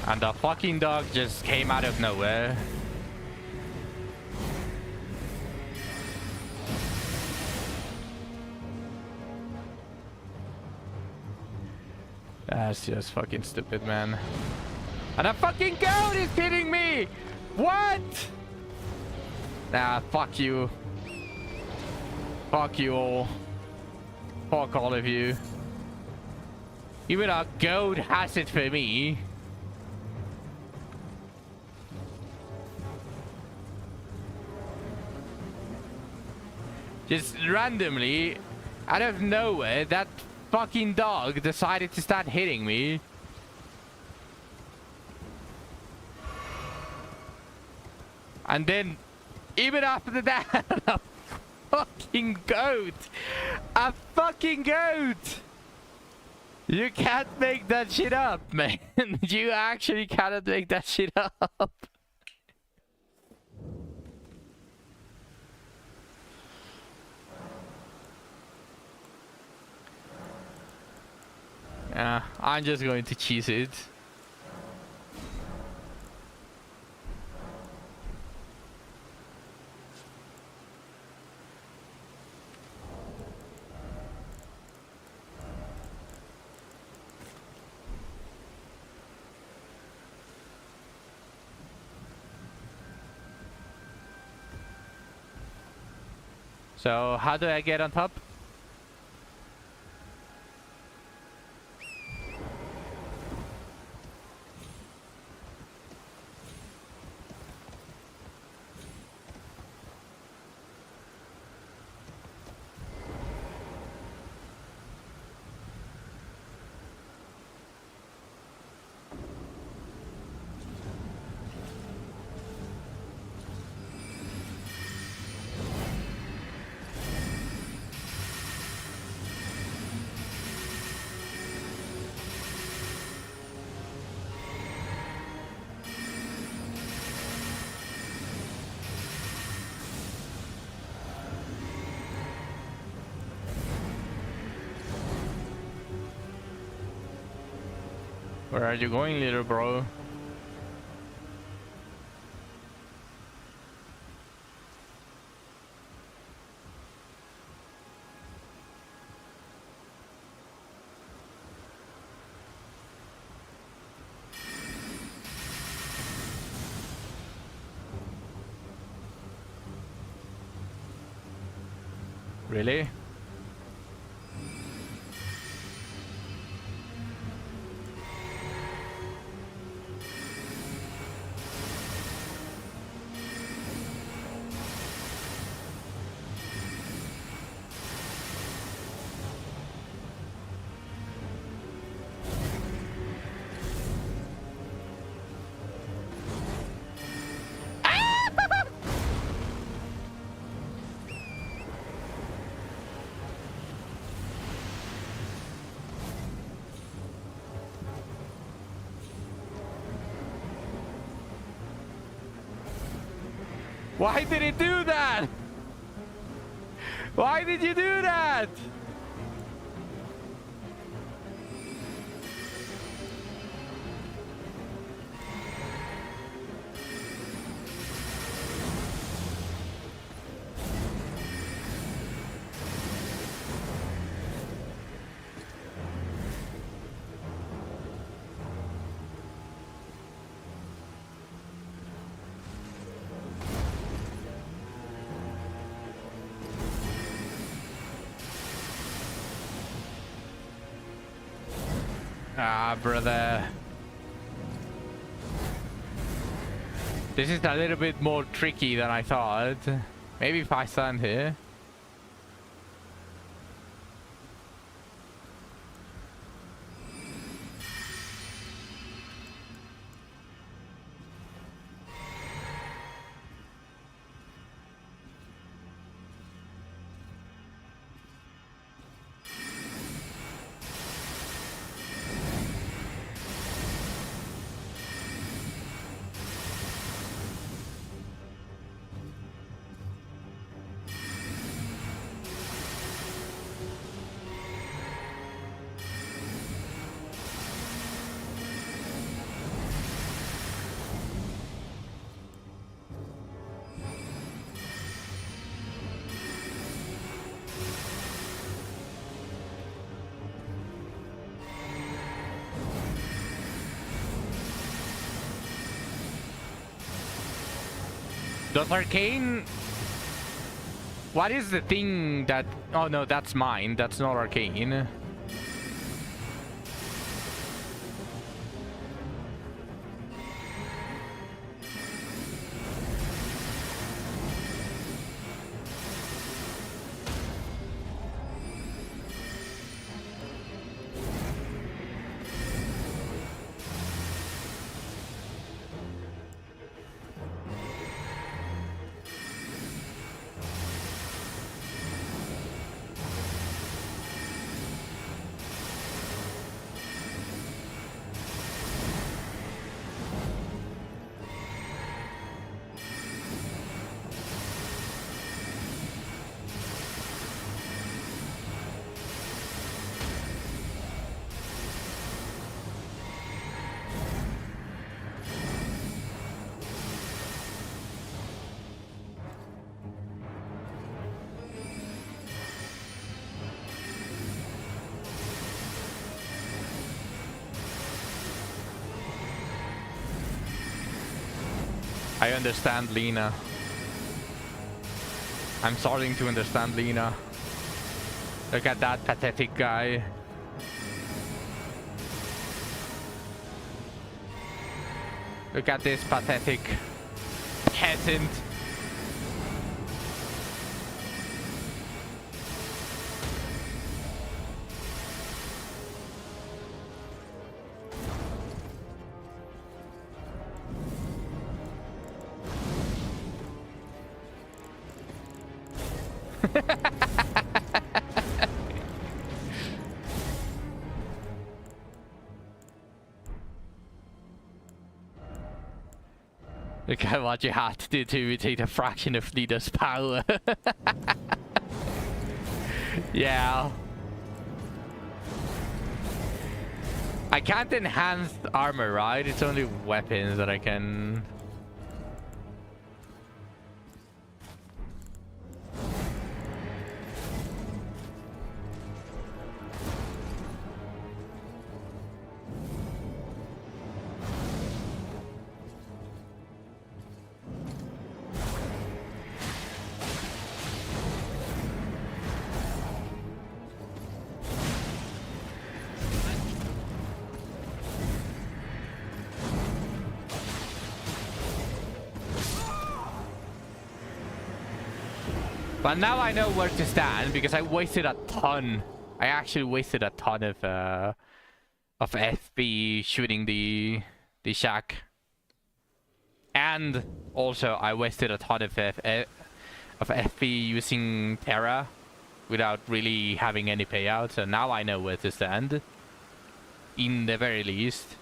And the fucking dog just came out of nowhere. That's just fucking stupid, man. And a fucking goat is hitting me! What? Nah, fuck you. Fuck you all. Fuck all of you. Even a goat has it for me. Just randomly, out of nowhere, that fucking dog decided to start hitting me. And then, even after that, a fucking goat! A fucking goat! You can't make that shit up, man. You actually cannot make that shit up. Yeah, I'm just going to cheese it. So, how do I get on top? Where are you going, little bro? Really? Why did it do that? Why did you do that? Ah, brother. This is a little bit more tricky than I thought. Maybe if I stand here. Does arcane... What is the thing that... Oh no, that's mine. That's not arcane. I understand Lena. I'm starting to understand Lena. Look at that pathetic guy. Look at this pathetic peasant. Look at what you had to do to imitate a fraction of Leader's power. Yeah. I can't enhance armor, right? It's only weapons that I can... But now I know where to stand because I wasted a ton. I actually wasted a ton of FP shooting the shack. And also I wasted a ton of FP using Terra without really having any payouts. So now I know where to stand. In the very least.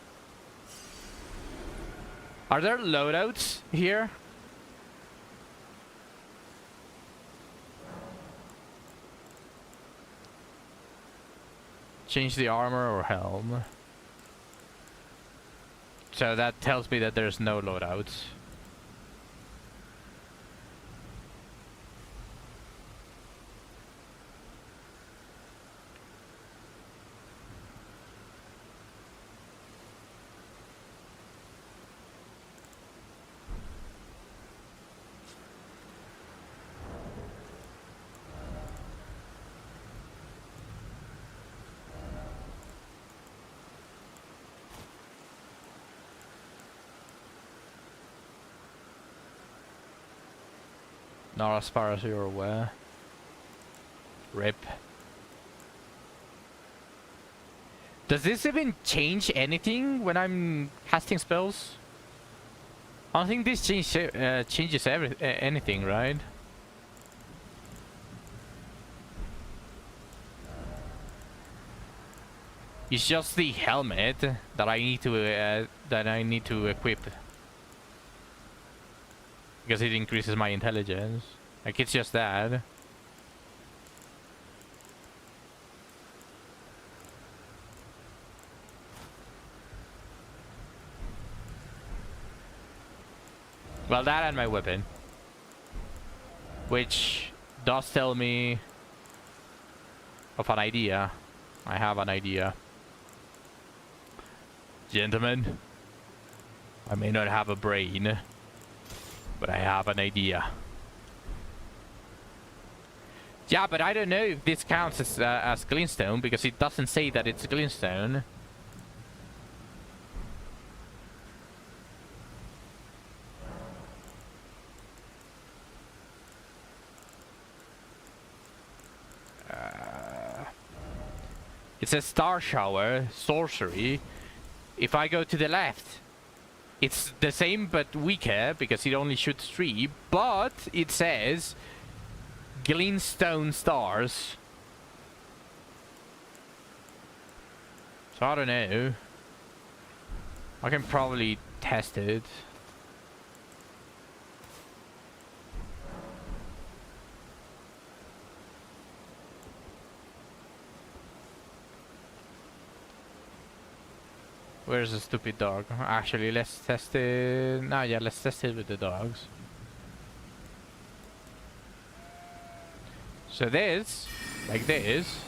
Are there loadouts here? Change the armor or helm. So that tells me that there's no loadouts. Not as far as you're aware. RIP. Does this even change anything when I'm casting spells? I don't think this changes anything, right? It's just the helmet that I need to equip. Because it increases my intelligence. Like, it's just that. Well, that and my weapon. Which does tell me of an idea. I have an idea. Gentlemen, I may not have a brain, but I have an idea. Yeah, but I don't know if this counts as glintstone, because it doesn't say that it's glintstone. It says star shower, sorcery. If I go to the left, it's the same but weaker because it only shoots 3, but it says glintstone stars. So I don't know. I can probably test it. Where's the stupid dog? Actually, let's test it. No, yeah, let's test it with the dogs. So this, like this.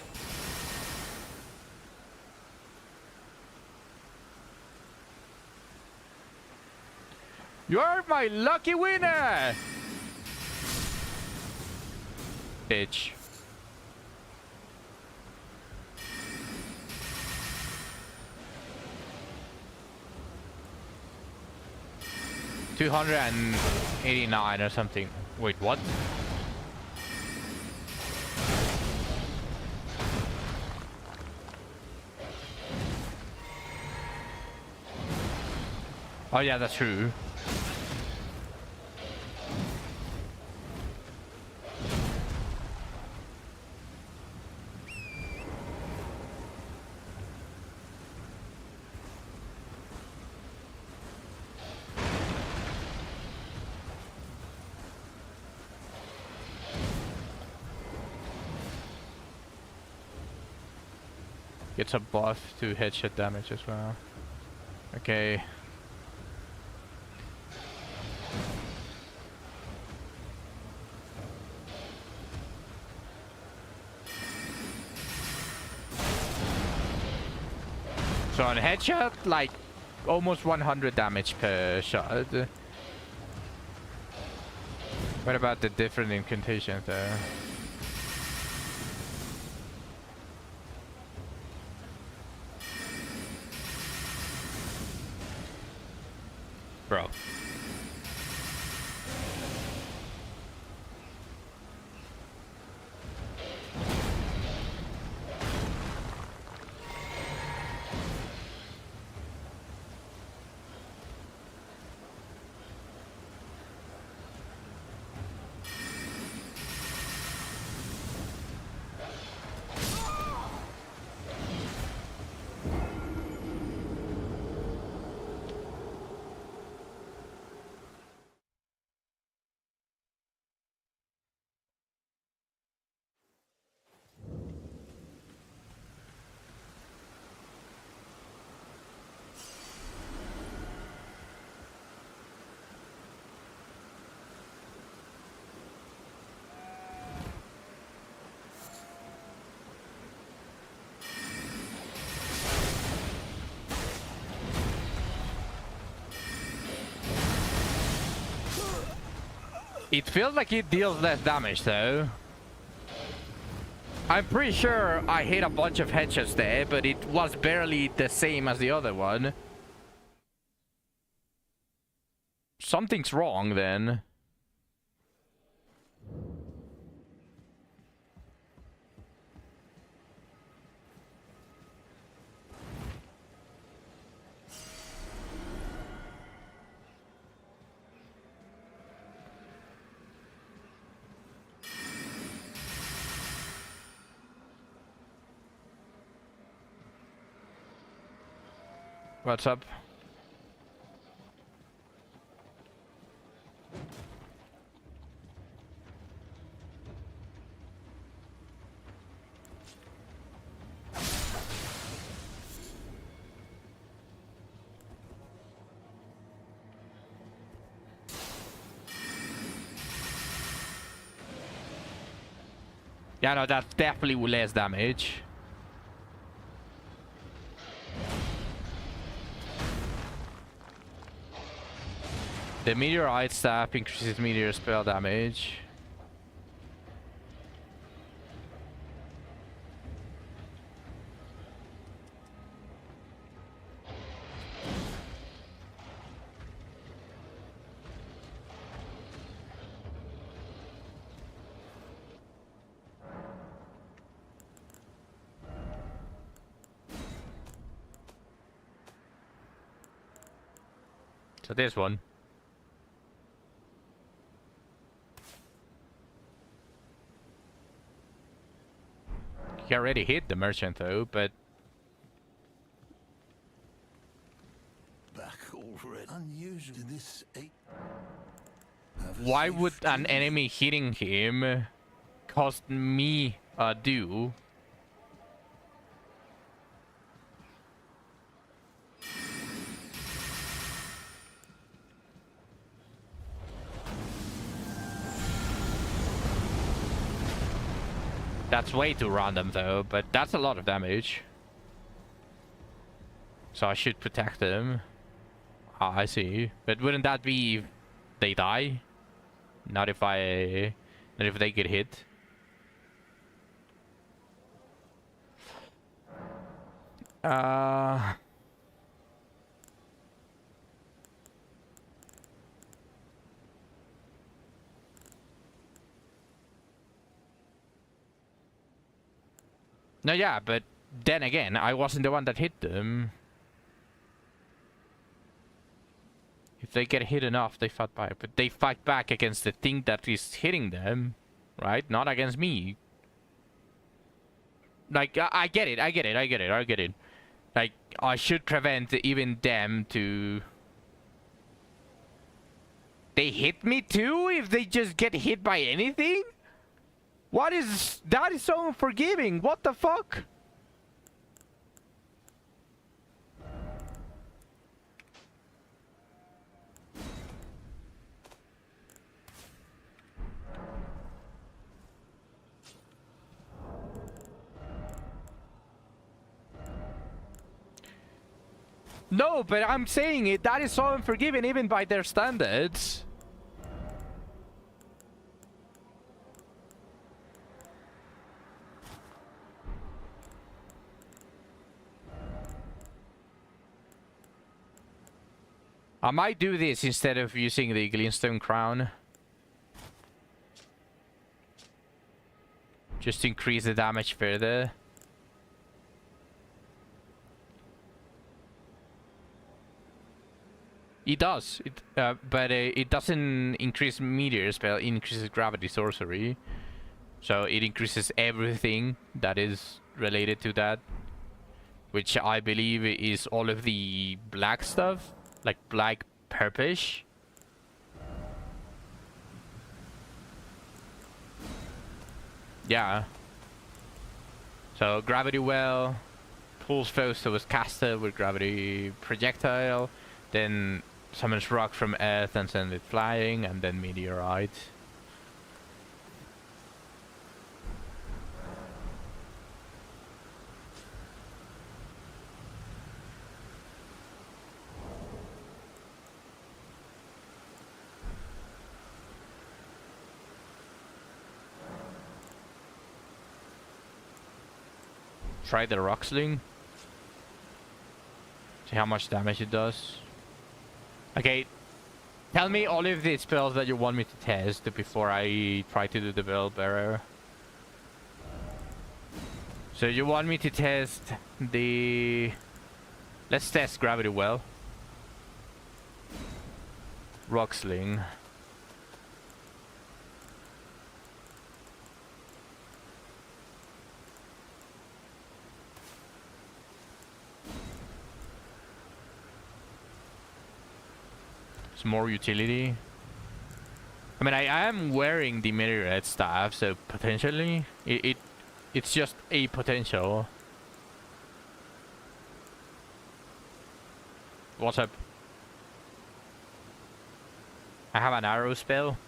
You're my lucky winner! Bitch. $289 or something. Wait, what? Oh yeah, that's true. Gets a buff to headshot damage as well. Okay. So on headshot, like almost 100 damage per shot. What about the different incantations there? Bro. It feels like it deals less damage though. I'm pretty sure I hit a bunch of headshots there, but it was barely the same as the other one. Something's wrong then. What's up? Yeah, no, that's definitely less damage. The meteorite staff increases meteor spell damage. So this one. He already hit the merchant though, but Back already. Unusual. Did this why would an enemy hitting him cost me a do? That's way too random though, but that's a lot of damage. So I should protect them. Ah, I see. But wouldn't that be if they die? Not if they get hit. No, yeah, but then again, I wasn't the one that hit them. If they get hit enough, they fight back. But they fight back against the thing that is hitting them, right? Not against me. Like, I get it. Like, I should prevent even them to... They hit me too if they just get hit by anything? What is... That is so unforgiving. What the fuck? No, but I'm saying it. That is so unforgiving even by their standards. I might do this instead of using the Glintstone Crown. Just to increase the damage further. It does, but it doesn't increase meteor spell, it increases gravity sorcery. So it increases everything that is related to that. Which I believe is all of the black stuff. Like black purplish. Yeah. So gravity well, pulls foes towards caster with gravity projectile, then summons rock from earth and sends it flying, and then meteorite. try the rock sling. See how much damage it does. Okay, tell me all of the spells that you want me to test before I try to do the bell bearer. So you want me to test the... Let's test gravity well. Rock sling. Some more utility. I mean, I am wearing the red staff, so potentially it's just a potential. What's up? I have an arrow spell.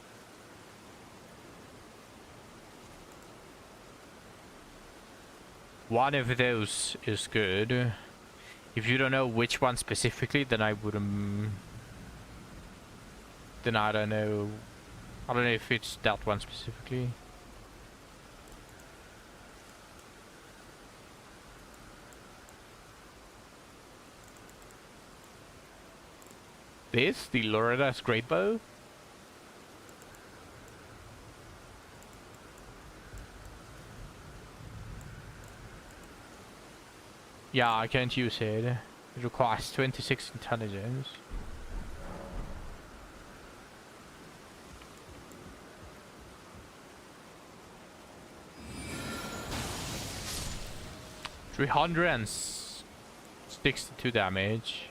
One of those is good. If you don't know which one specifically, then I wouldn't. Then I don't know. I don't know if it's that one specifically. This? The Loreda's great bow? Yeah, I can't use it. It requires 26 intelligence. $362 damage.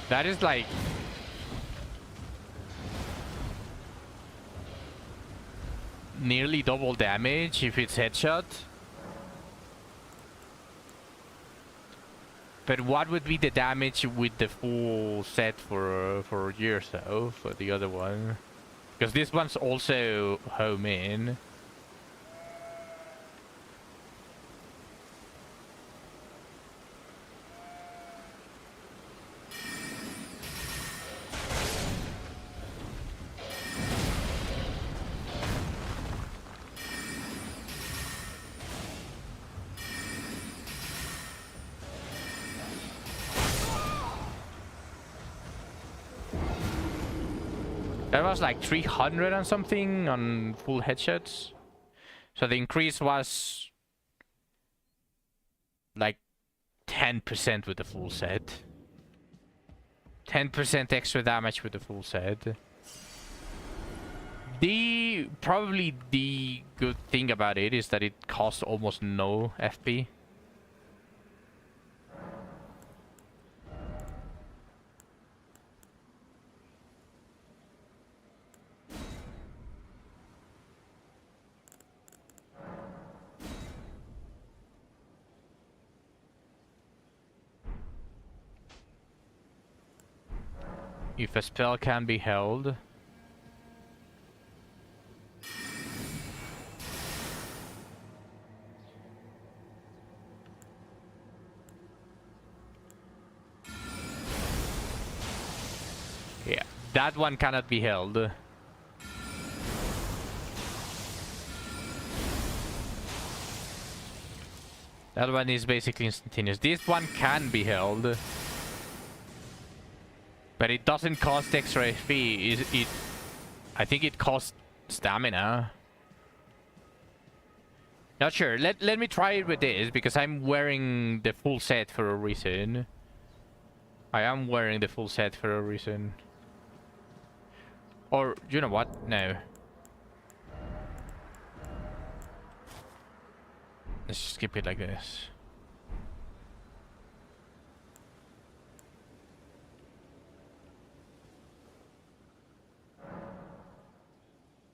That is like nearly double damage if it's headshot. But what would be the damage with the full set for years though, for the other one? Because this one's also home in. That was like 300 and something on full headshots. So the increase was like 10% with the full set. 10% extra damage with the full set. Probably the good thing about it is that it costs almost no FP. If a spell can be held. Yeah, that one cannot be held. That one is basically instantaneous. This one can be held. But it doesn't cost extra FP. I think it costs stamina. Not sure. Let me try it with this because I'm wearing the full set for a reason. I am wearing the full set for a reason. Or you know what? No. Let's just skip it like this.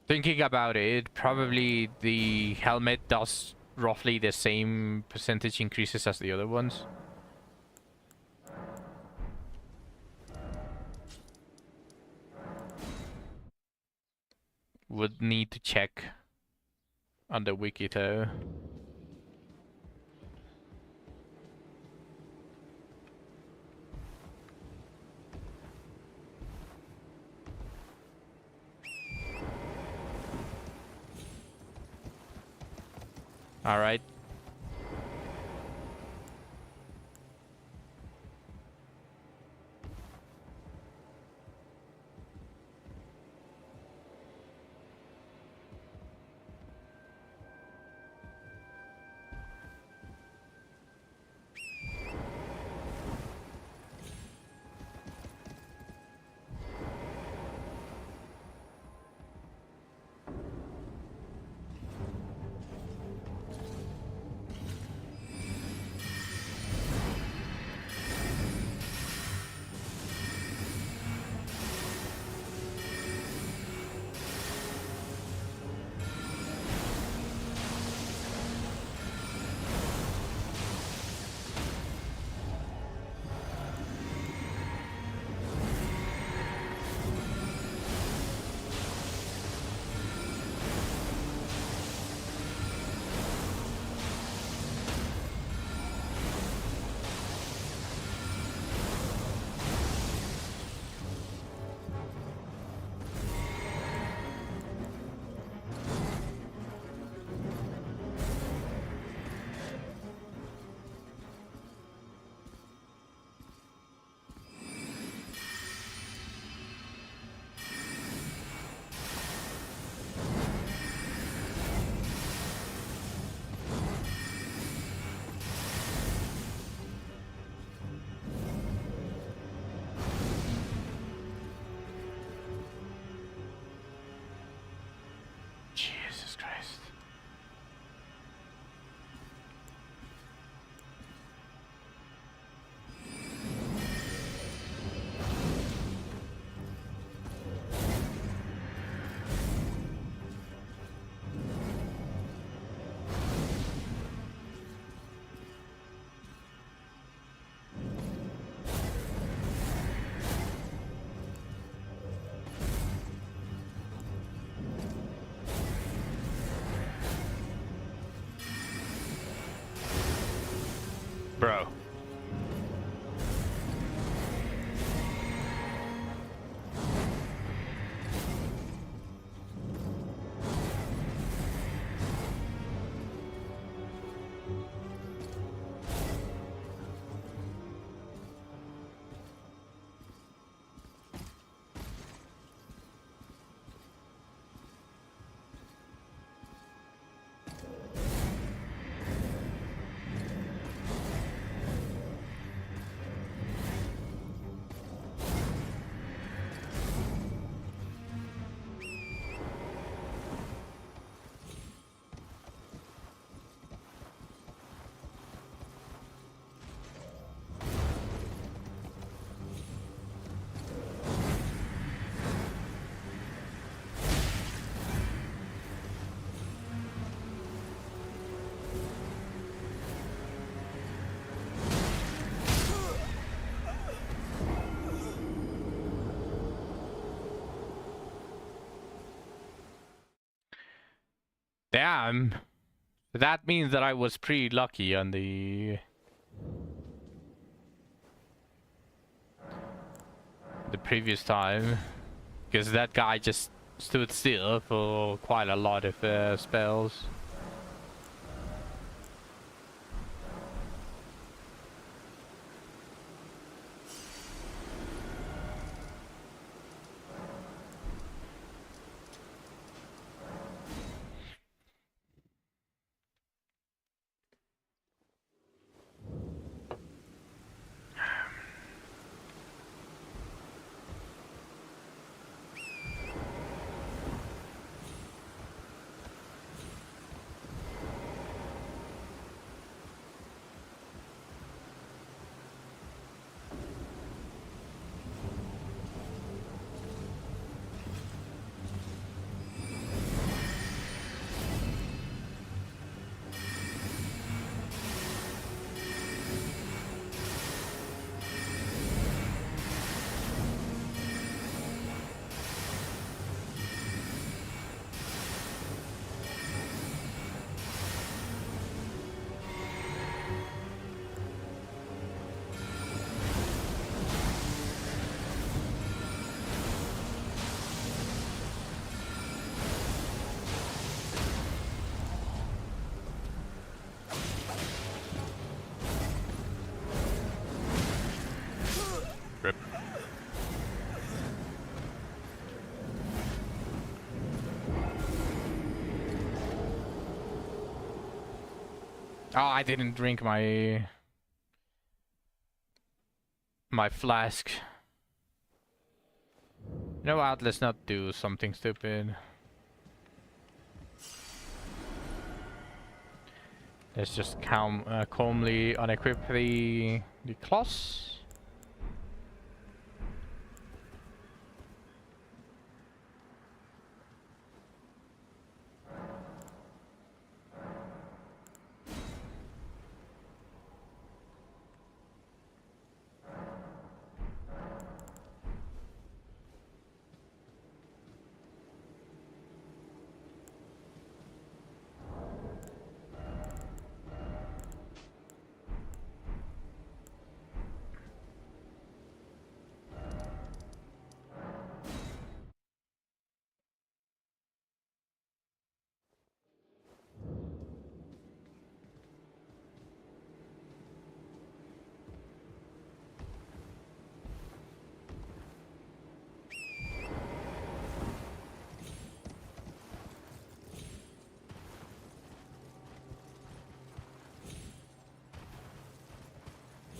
Thinking about it, probably the helmet does roughly the same percentage increases as the other ones. would need to check on the wiki though. All right. Jesus Christ. Bro. Damn. That means that I was pretty lucky on the previous time, because that guy just stood still for quite a lot of spells. Oh, I didn't drink my flask. You know what? Let's not do something stupid. Let's just calmly unequip the cloths.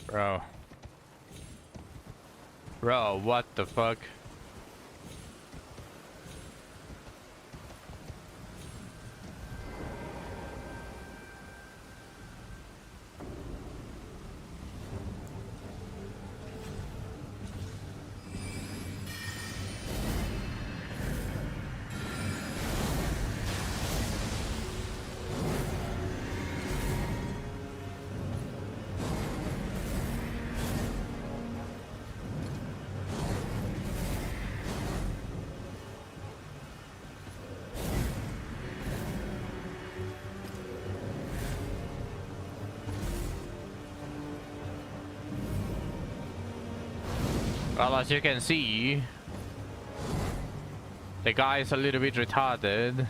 Bro. Bro, what the fuck? Well, as you can see, the guy is a little bit retarded.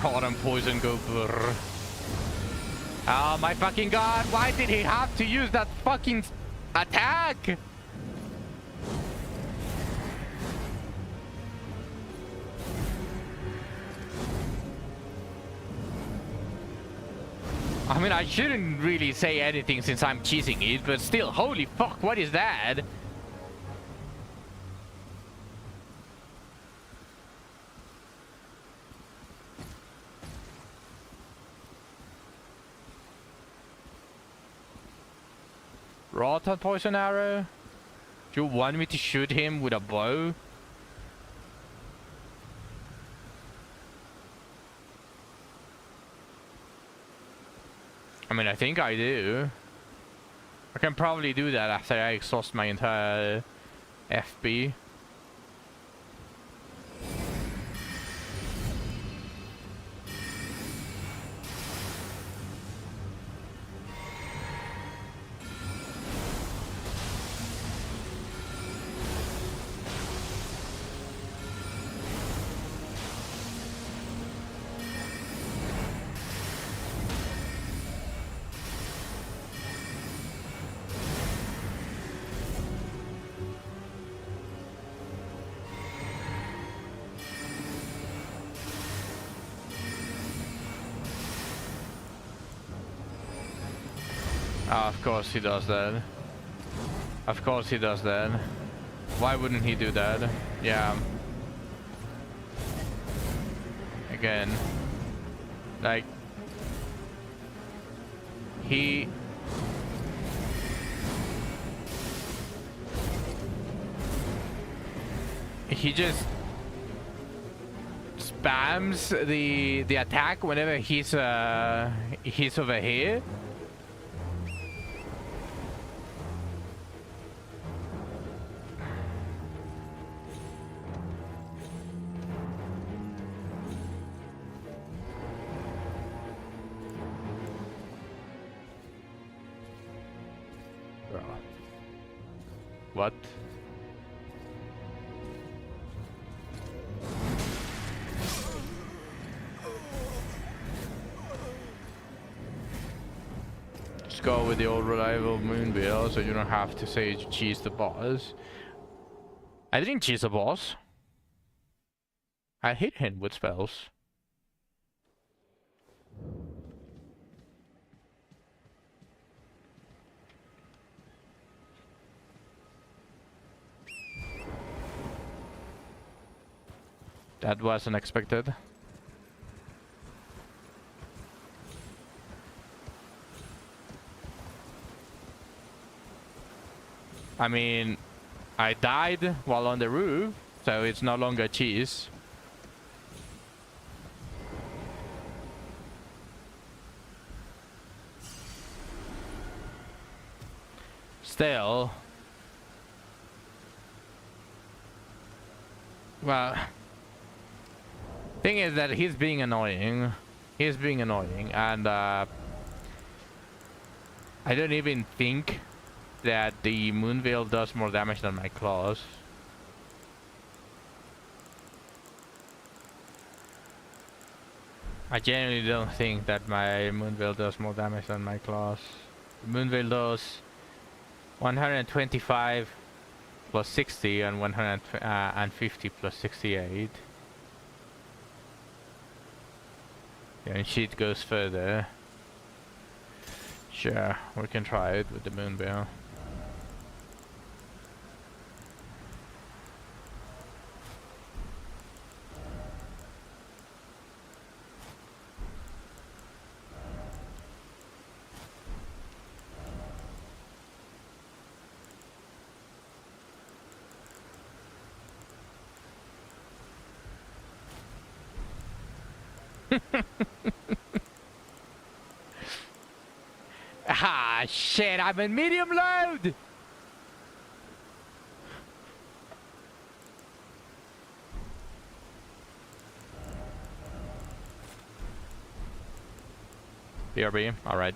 Rot and poison go brrr. Oh my fucking god, why did he have to use that fucking attack? I mean, I shouldn't really say anything since I'm cheesing it, but still, holy fuck, what is that? Rotten poison arrow? Do you want me to shoot him with a bow? I mean, I think I do. I can probably do that after I exhaust my entire FB. Oh, of course he does that. Of course he does that. Why wouldn't he do that? Yeah. Again. Like... He just spams the attack whenever he's over here. What? Just go with the old reliable moonbill so you don't have to say you cheese the boss. I didn't cheese the boss. I hit him with spells. That was unexpected. I mean, I died while on the roof, so it's no longer cheese. Still. Well, thing is that he's being annoying. He's being annoying, and I don't even think that the Moonveil does more damage than my claws. I genuinely don't think that my Moonveil does more damage than my claws. The Moonveil does 125 plus 60 and 150 plus 68. Yeah, and sheet goes further. Sure, we can try it with the Moonveil. Ah, shit, I'm in medium load! BRB, alright.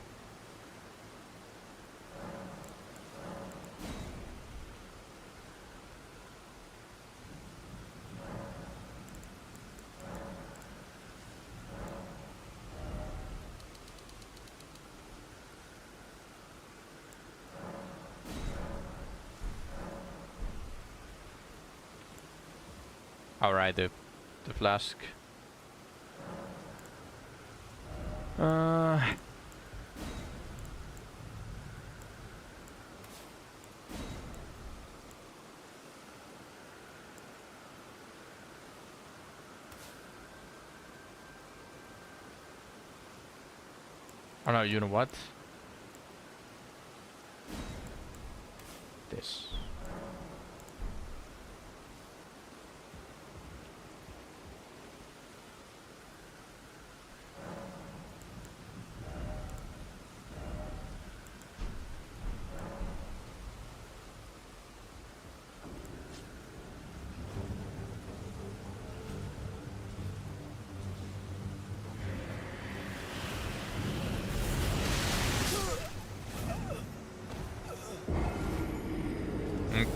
Alright, the flask. Oh no, you know what? This.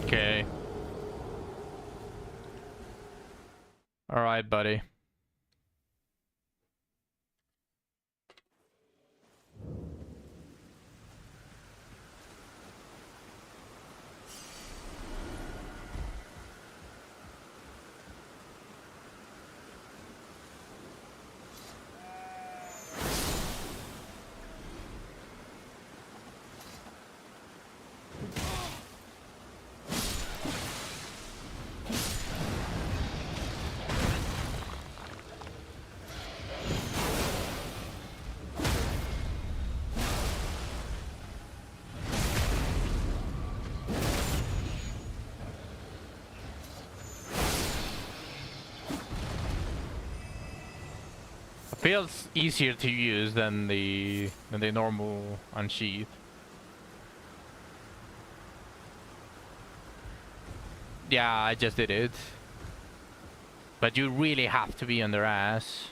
Okay. All right, buddy. Feels easier to use than the normal unsheath. Yeah, I just did it. But you really have to be on their ass.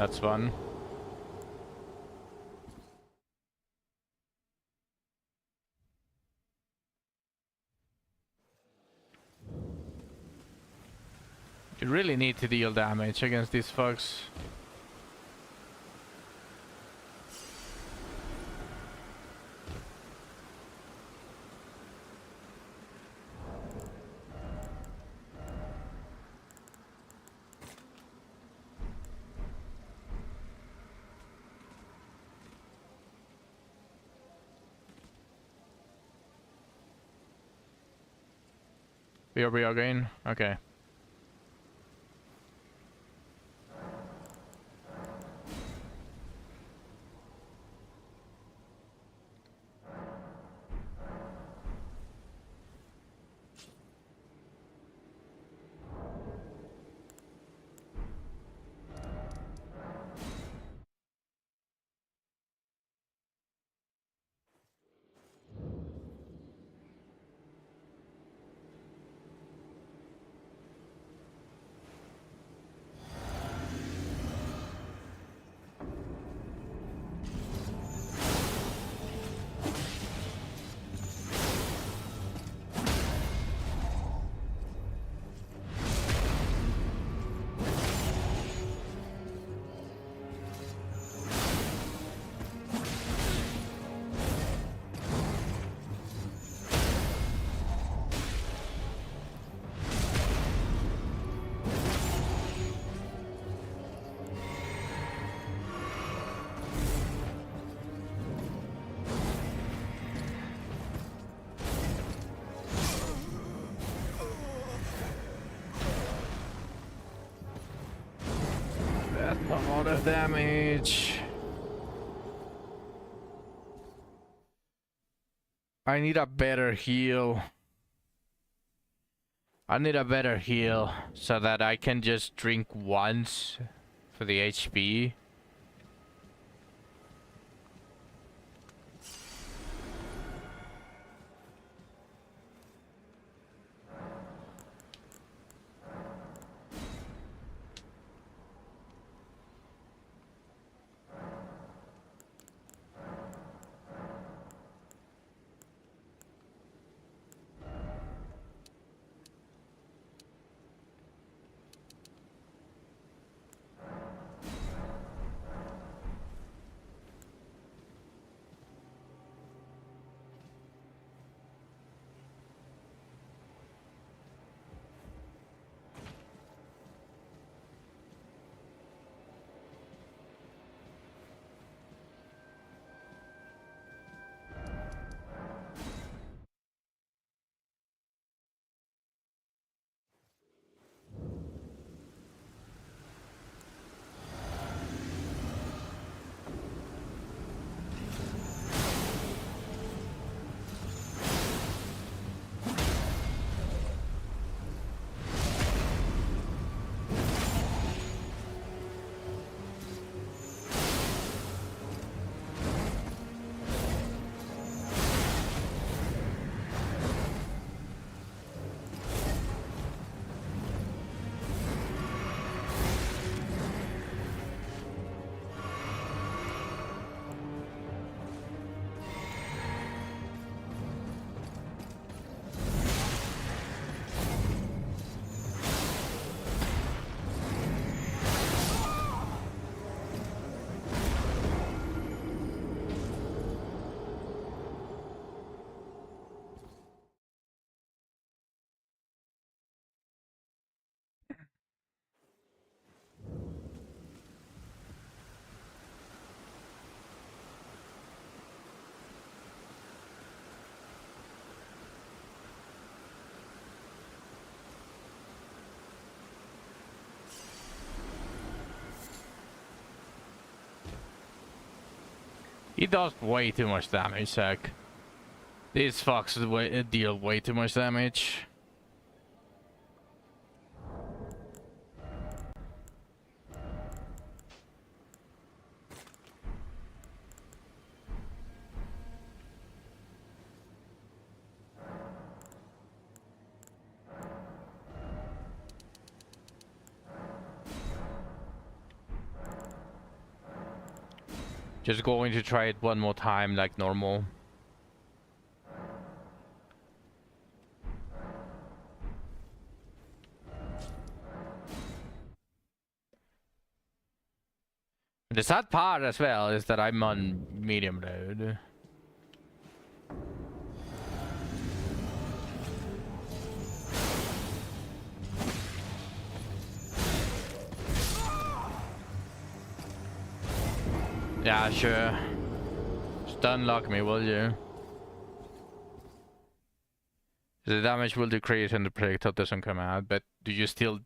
That's fun. You really need to deal damage against these fucks. BRB again? Okay. That's a lot of damage. I need a better heal. I need a better heal so that I can just drink once for the HP. He does way too much damage, Zach. These fucks deal way too much damage. Just going to try it one more time like normal. The sad part as well is that I'm on medium load. Yeah, sure. Stun lock me, will you? The damage will decrease and the projectile doesn't come out, but do you still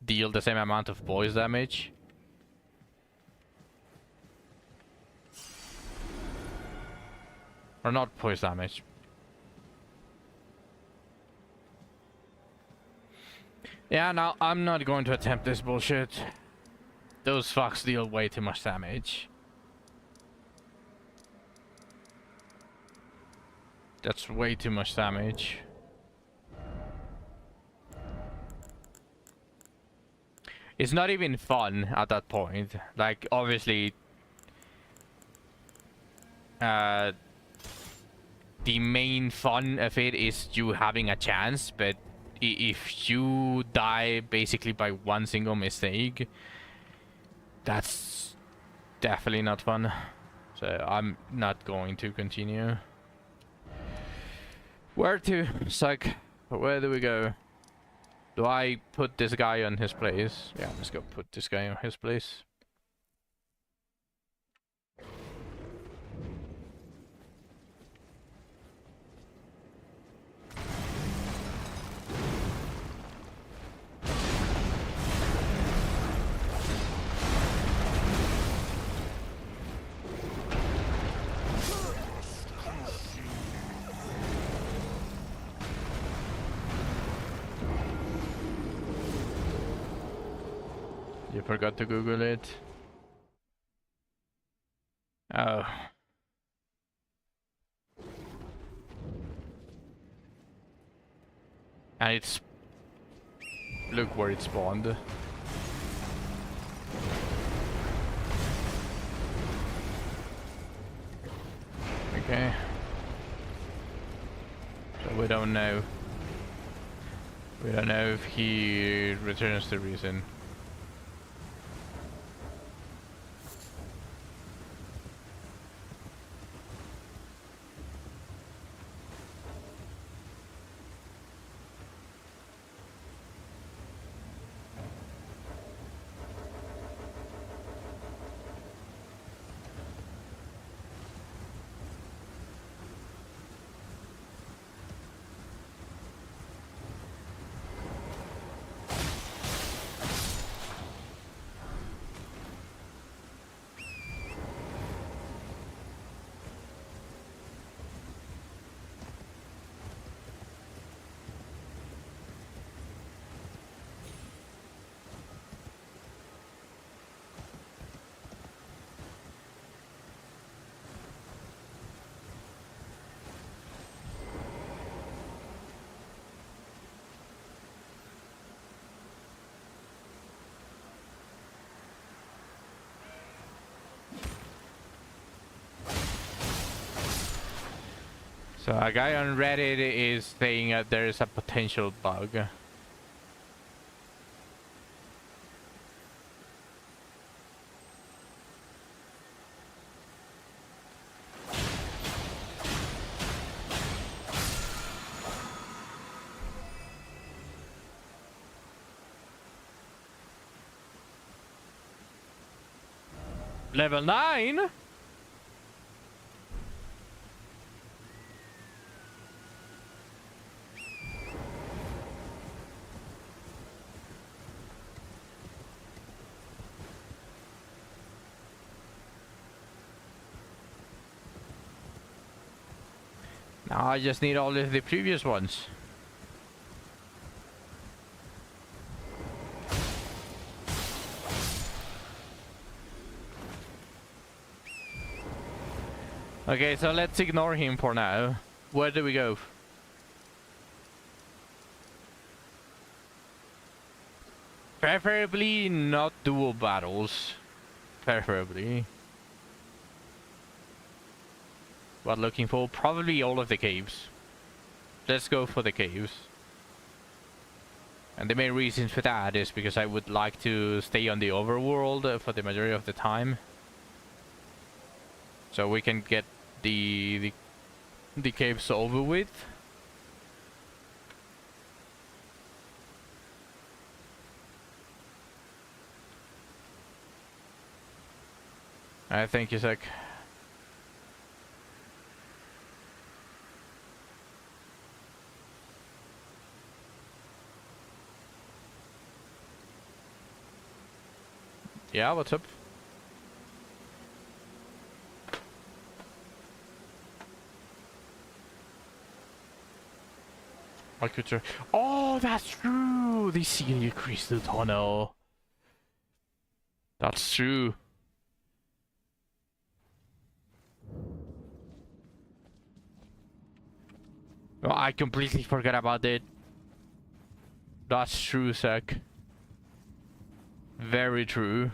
deal the same amount of voice damage? Or not voice damage? Yeah, no, I'm not going to attempt this bullshit. Those fucks deal way too much damage. That's way too much damage. It's not even fun at that point. Like, obviously, the main fun of it is you having a chance, but if you die basically by one single mistake, that's definitely not fun. So I'm not going to continue. Where to? Psych. Where do we go? Do I put this guy on his place? Yeah, let's go put this guy on his place. You forgot to Google it. Oh. And it's... Look where it spawned. Okay. So we don't know. We don't know if he returns to reason. So a guy on Reddit is saying that there is a potential bug. Level 9? Now I just need all of the previous ones. Okay, so let's ignore him for now. Where do we go? Preferably not dual battles. Preferably. what looking for. Probably all of the caves. Let's go for the caves. And the main reason for that is because I would like to stay on the overworld for the majority of the time. So we can get the caves over with. Thank you, Zach. Yeah, what's up? I could try. Oh, that's true! The Celia Crystal Tunnel. That's true. Oh, I completely forgot about it. That's true, Zach. Very true.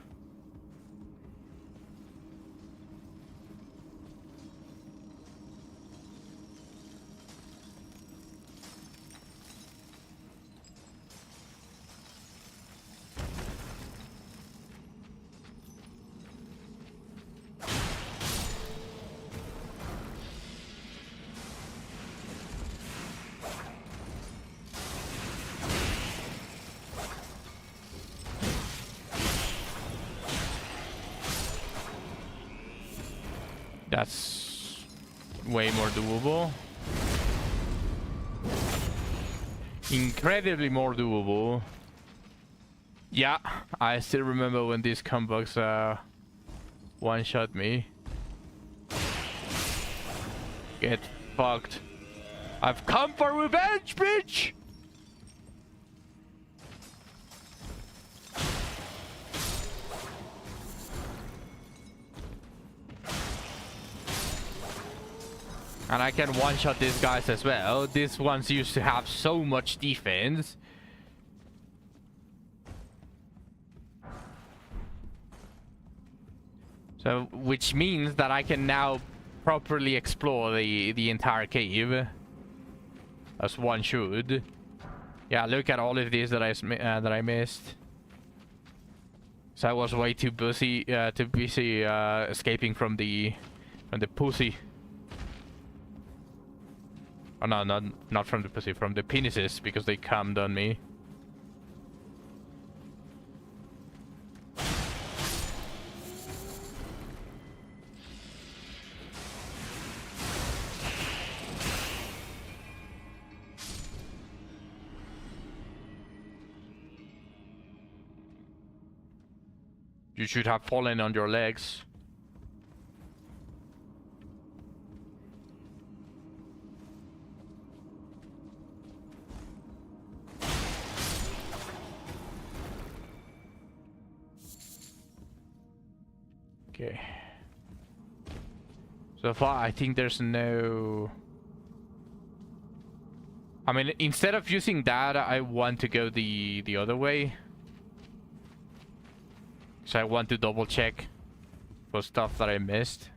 That's way more doable. Incredibly more doable. Yeah, I still remember when these combox one-shot me. Get fucked. I've come for revenge, bitch! And I can one-shot these guys as well. These ones used to have so much defense. So, which means that I can now properly explore the entire cave. As one should. Yeah, look at all of these that I missed. So I was way too busy escaping from the pussy. Oh no, not from the pussy, from the penises, because they cummed on me. You should have fallen on your legs. Okay. So far, I think there's no... I mean, instead of using that, I want to go the other way. So I want to double check for stuff that I missed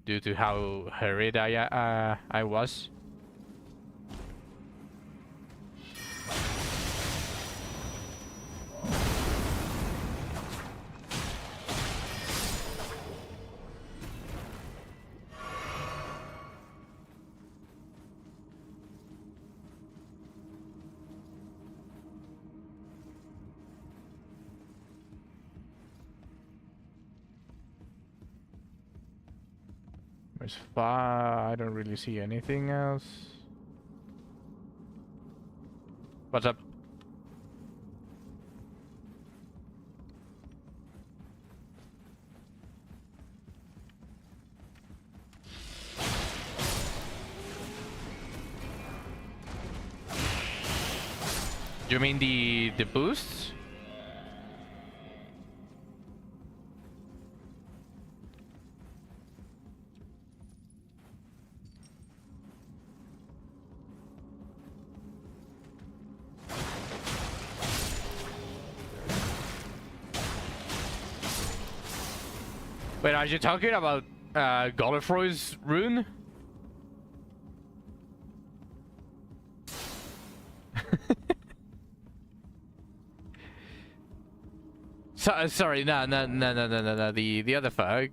due to how hurried I was. As far, I don't really see anything else. What's up? You mean the boosts? Wait, are you talking about Gallifroy's rune? sorry, no, the other fuck.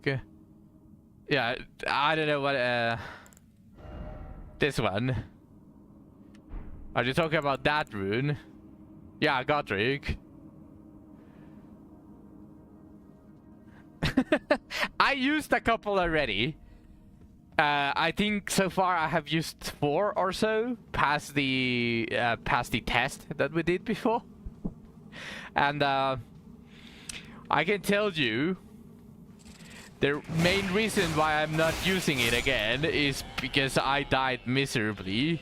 Yeah, I don't know what, this one. Are you talking about that rune? Yeah, Godric. I used a couple already. I think so far I have used 4 or so past the test that we did before. And I can tell you the main reason why I'm not using it again is because I died miserably.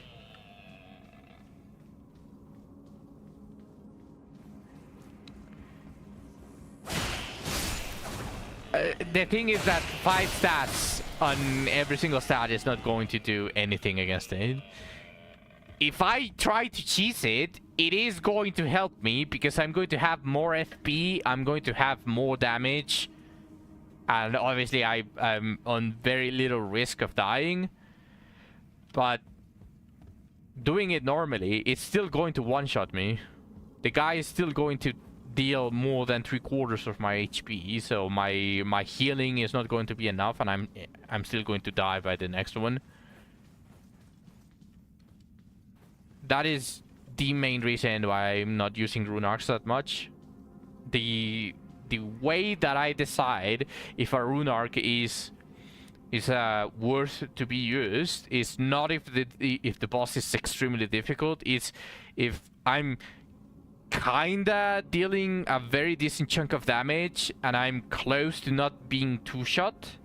The thing is that 5 stats on every single stat is not going to do anything against it. If I try to cheese it, it is going to help me because I'm going to have more FP, I'm going to have more damage, and obviously I'm on very little risk of dying. But doing it normally, it's still going to one-shot me. The guy is still going to deal more than 3/4 of my HP, so my healing is not going to be enough, and I'm still going to die by the next one. That is the main reason why I'm not using rune arcs that much. The way that I decide if a rune arc is worth to be used is not if the boss is extremely difficult. It's if I'm kinda dealing a very decent chunk of damage and I'm close to not being 2-shot.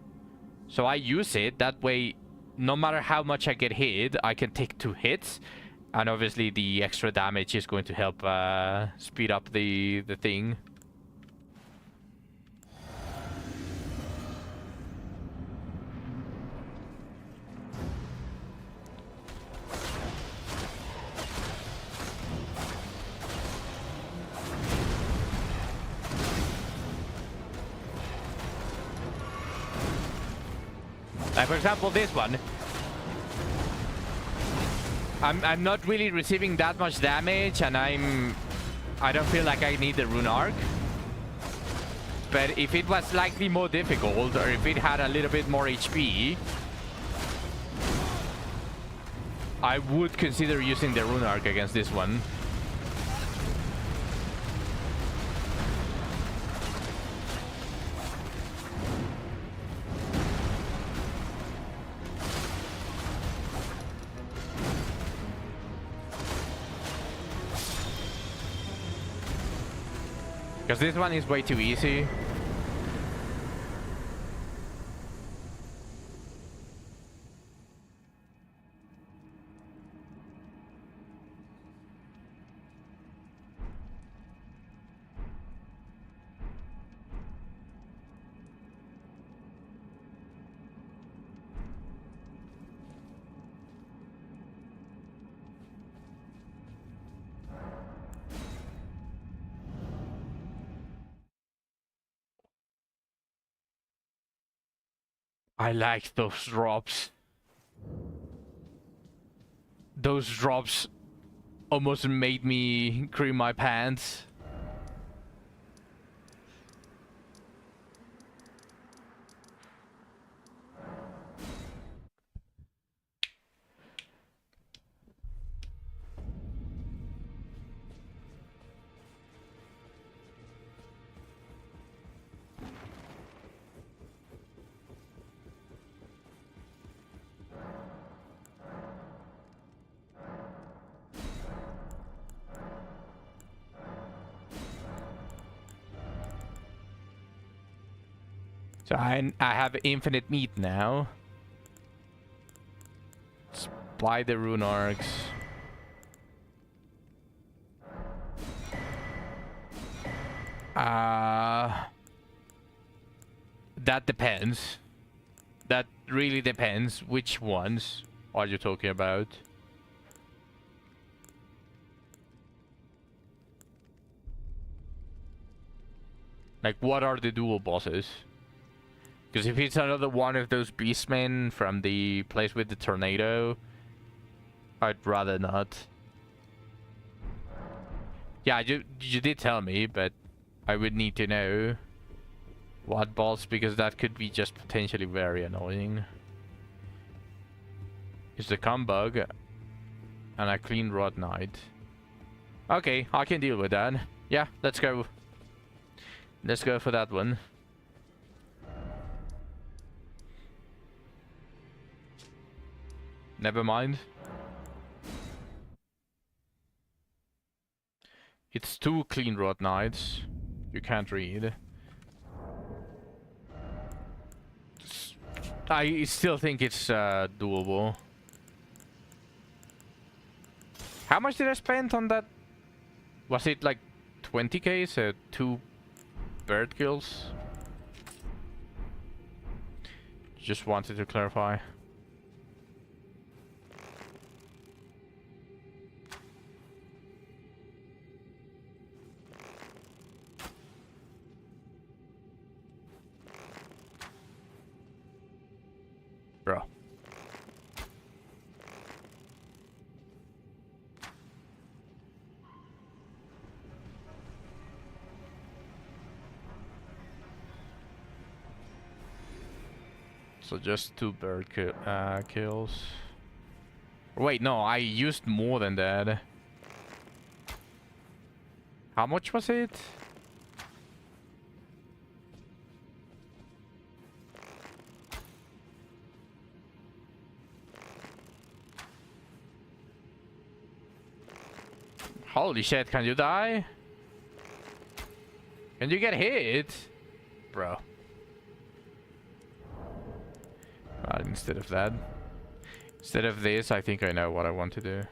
So I use it that way. No matter how much I get hit, I can take 2 hits, and obviously the extra damage is going to help speed up the thing. Like, for example, this one. I'm not really receiving that much damage, and I don't feel like I need the rune arc. But if it was slightly more difficult, or if it had a little bit more HP, I would consider using the rune arc against this one. Because this one is way too easy. I like those drops. Those drops almost made me cream my pants. So I have infinite meat now. Let's buy the rune arcs. That depends. That really depends. Which ones are you talking about? Like, what are the dual bosses? Because if it's another one of those beastmen from the place with the tornado, I'd rather not. Yeah, you did tell me, but I would need to know what boss, because that could be just potentially very annoying. It's the Cumbug and a Clean Rod Knight. Okay, I can deal with that. Yeah, let's go. Let's go for that one. Never mind. It's 2 Clean Rod Knights. You can't read. I still think it's doable. How much did I spend on that? Was it like 20k? So 2 bird kills? Just wanted to clarify. Bro. So just 2 bird kills. Wait, no, I used more than that. How much was it? Holy shit, can you die? Can you get hit? Bro. Instead of that. Instead of this, I think I know what I want to do.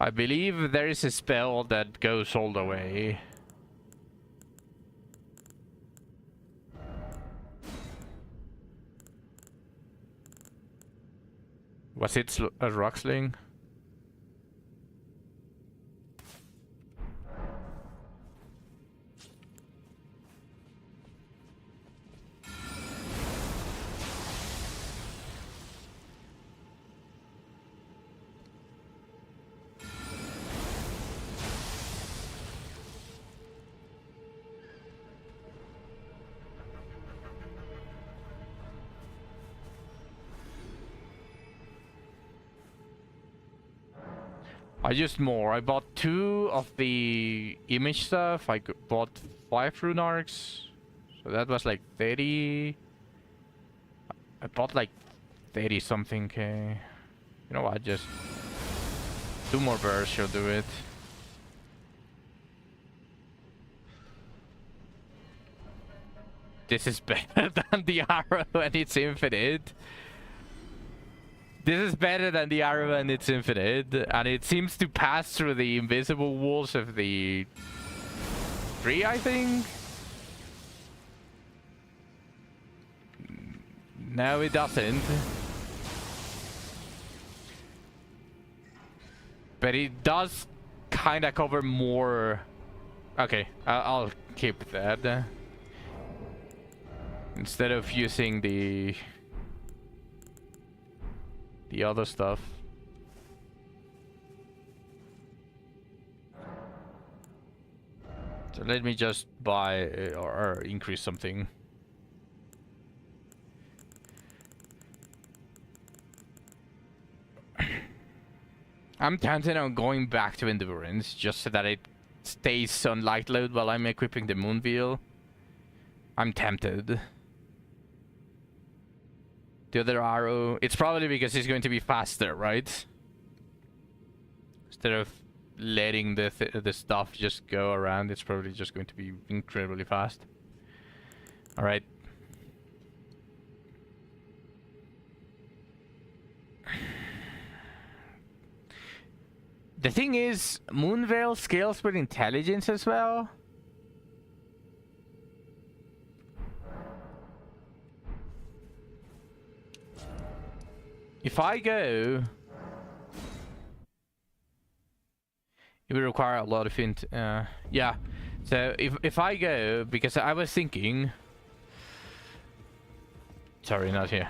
I believe there is a spell that goes all the way. Was it a rock sling? I used more. I bought 2 of the image stuff. I bought 5 rune arcs. So that was like 30. I bought like 30 something K. You know what? Just 2 more bursts should do it. This is better than the arrow and it's infinite. This is better than the arrow and it's infinite, and it seems to pass through the invisible walls of the tree, I think? No, it doesn't. But it does kind of cover more... Okay, I'll keep that. Instead of using the other stuff. So let me just buy or increase something. I'm tempted on going back to endurance just so that it stays on light load while I'm equipping the moon wheel. I'm tempted. The other arrow, it's probably because it's going to be faster, right? Instead of letting the stuff just go around, it's probably just going to be incredibly fast. All right. The thing is, Moonveil scales with intelligence as well. If I go, it will require a lot of yeah. So if I go, because I was thinking, sorry, not here.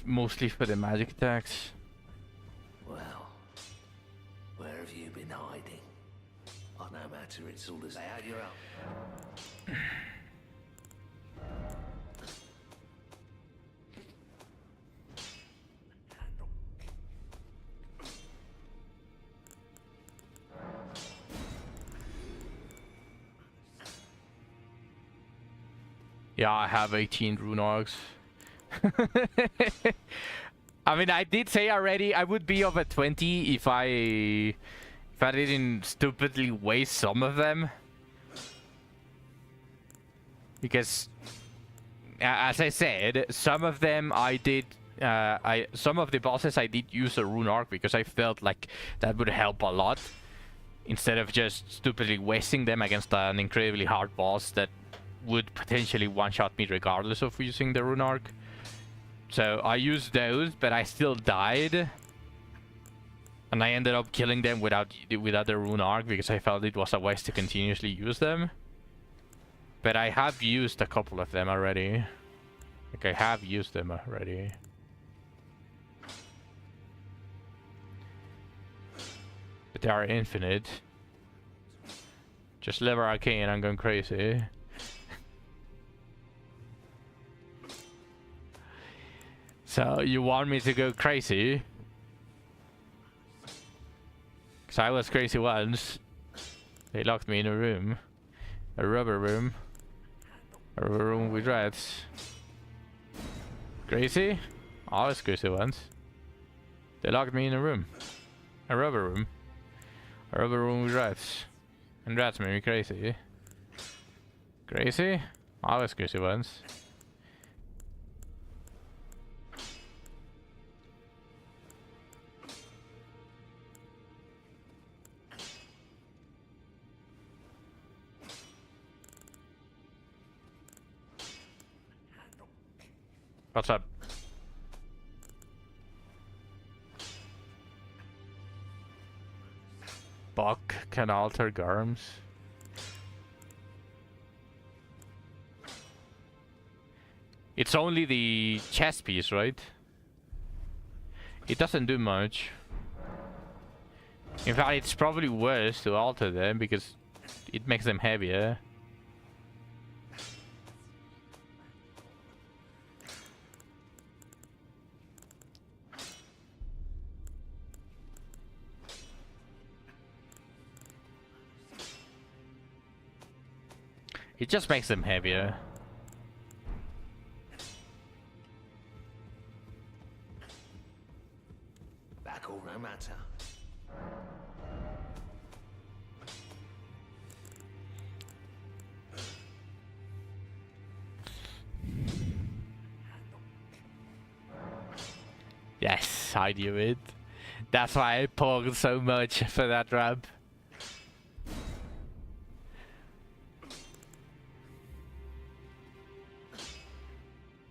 mostly for the magic attacks. Well, where have you been hiding? Oh, no matter, it's all as out your own. Yeah, I have 18 rune arcs. I mean, I did say already I would be over 20 if I didn't stupidly waste some of them. Because, as I said, some of them I did. Some of the bosses I did use a rune arc because I felt like that would help a lot, instead of just stupidly wasting them against an incredibly hard boss that would potentially one-shot me regardless of using the rune arc. So I used those, but I still died. And I ended up killing them without the rune arc because I felt it was a waste to continuously use them. But I have used a couple of them already. Like, I have used them already. But they are infinite. Just level arcane, I'm going crazy. So, you want me to go crazy? Because I was crazy once. They locked me in a room. A rubber room. A rubber room with rats. Crazy? I was crazy once. They locked me in a room. A rubber room. A rubber room with rats. And rats made me crazy. Crazy? I was crazy once. What's up? Buck can alter garms. It's only the chest piece, right? It doesn't do much. In fact, it's probably worse to alter them because it makes them heavier. It just makes them heavier. Back all no matter. Yes, I knew it. That's why I pulled so much for that ramp.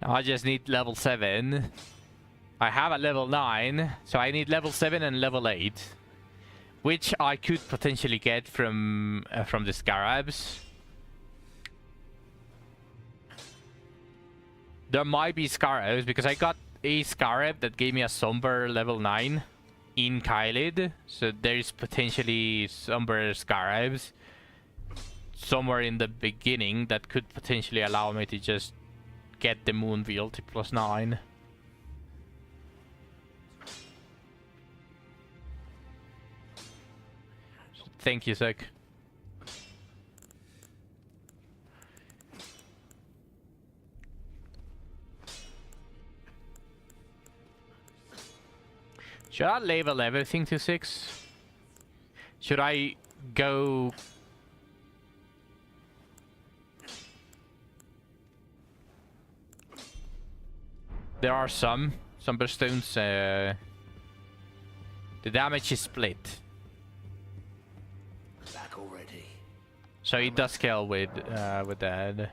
Now I just need level 7. I have a level 9, so I need level 7 and level 8. Which I could potentially get from the scarabs. There might be scarabs, because I got a scarab that gave me a somber level 9 in Caelid. So there is potentially somber scarabs somewhere in the beginning that could potentially allow me to just get the moon wheel to +9. Thank you, Zach. Should I label everything to 6? Should I go... There are some birthstones. The damage is split, Back already. so it does scale with that.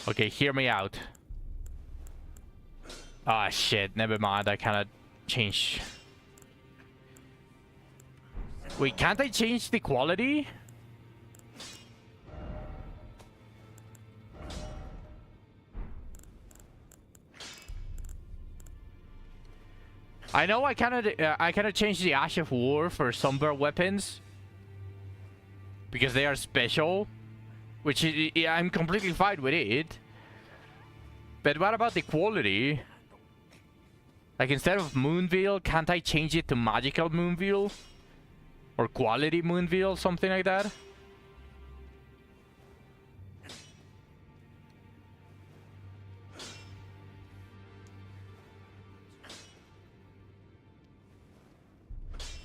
Okay, hear me out. Ah, shit. Never mind. I cannot change. Wait, can't I change the quality? I know I cannot change the Ash of War for somber weapons because they are special, which I'm completely fine with it. But what about the quality? Like, instead of Moonveil, can't I change it to Magical Moonveil? Or Quality Moonveil, something like that?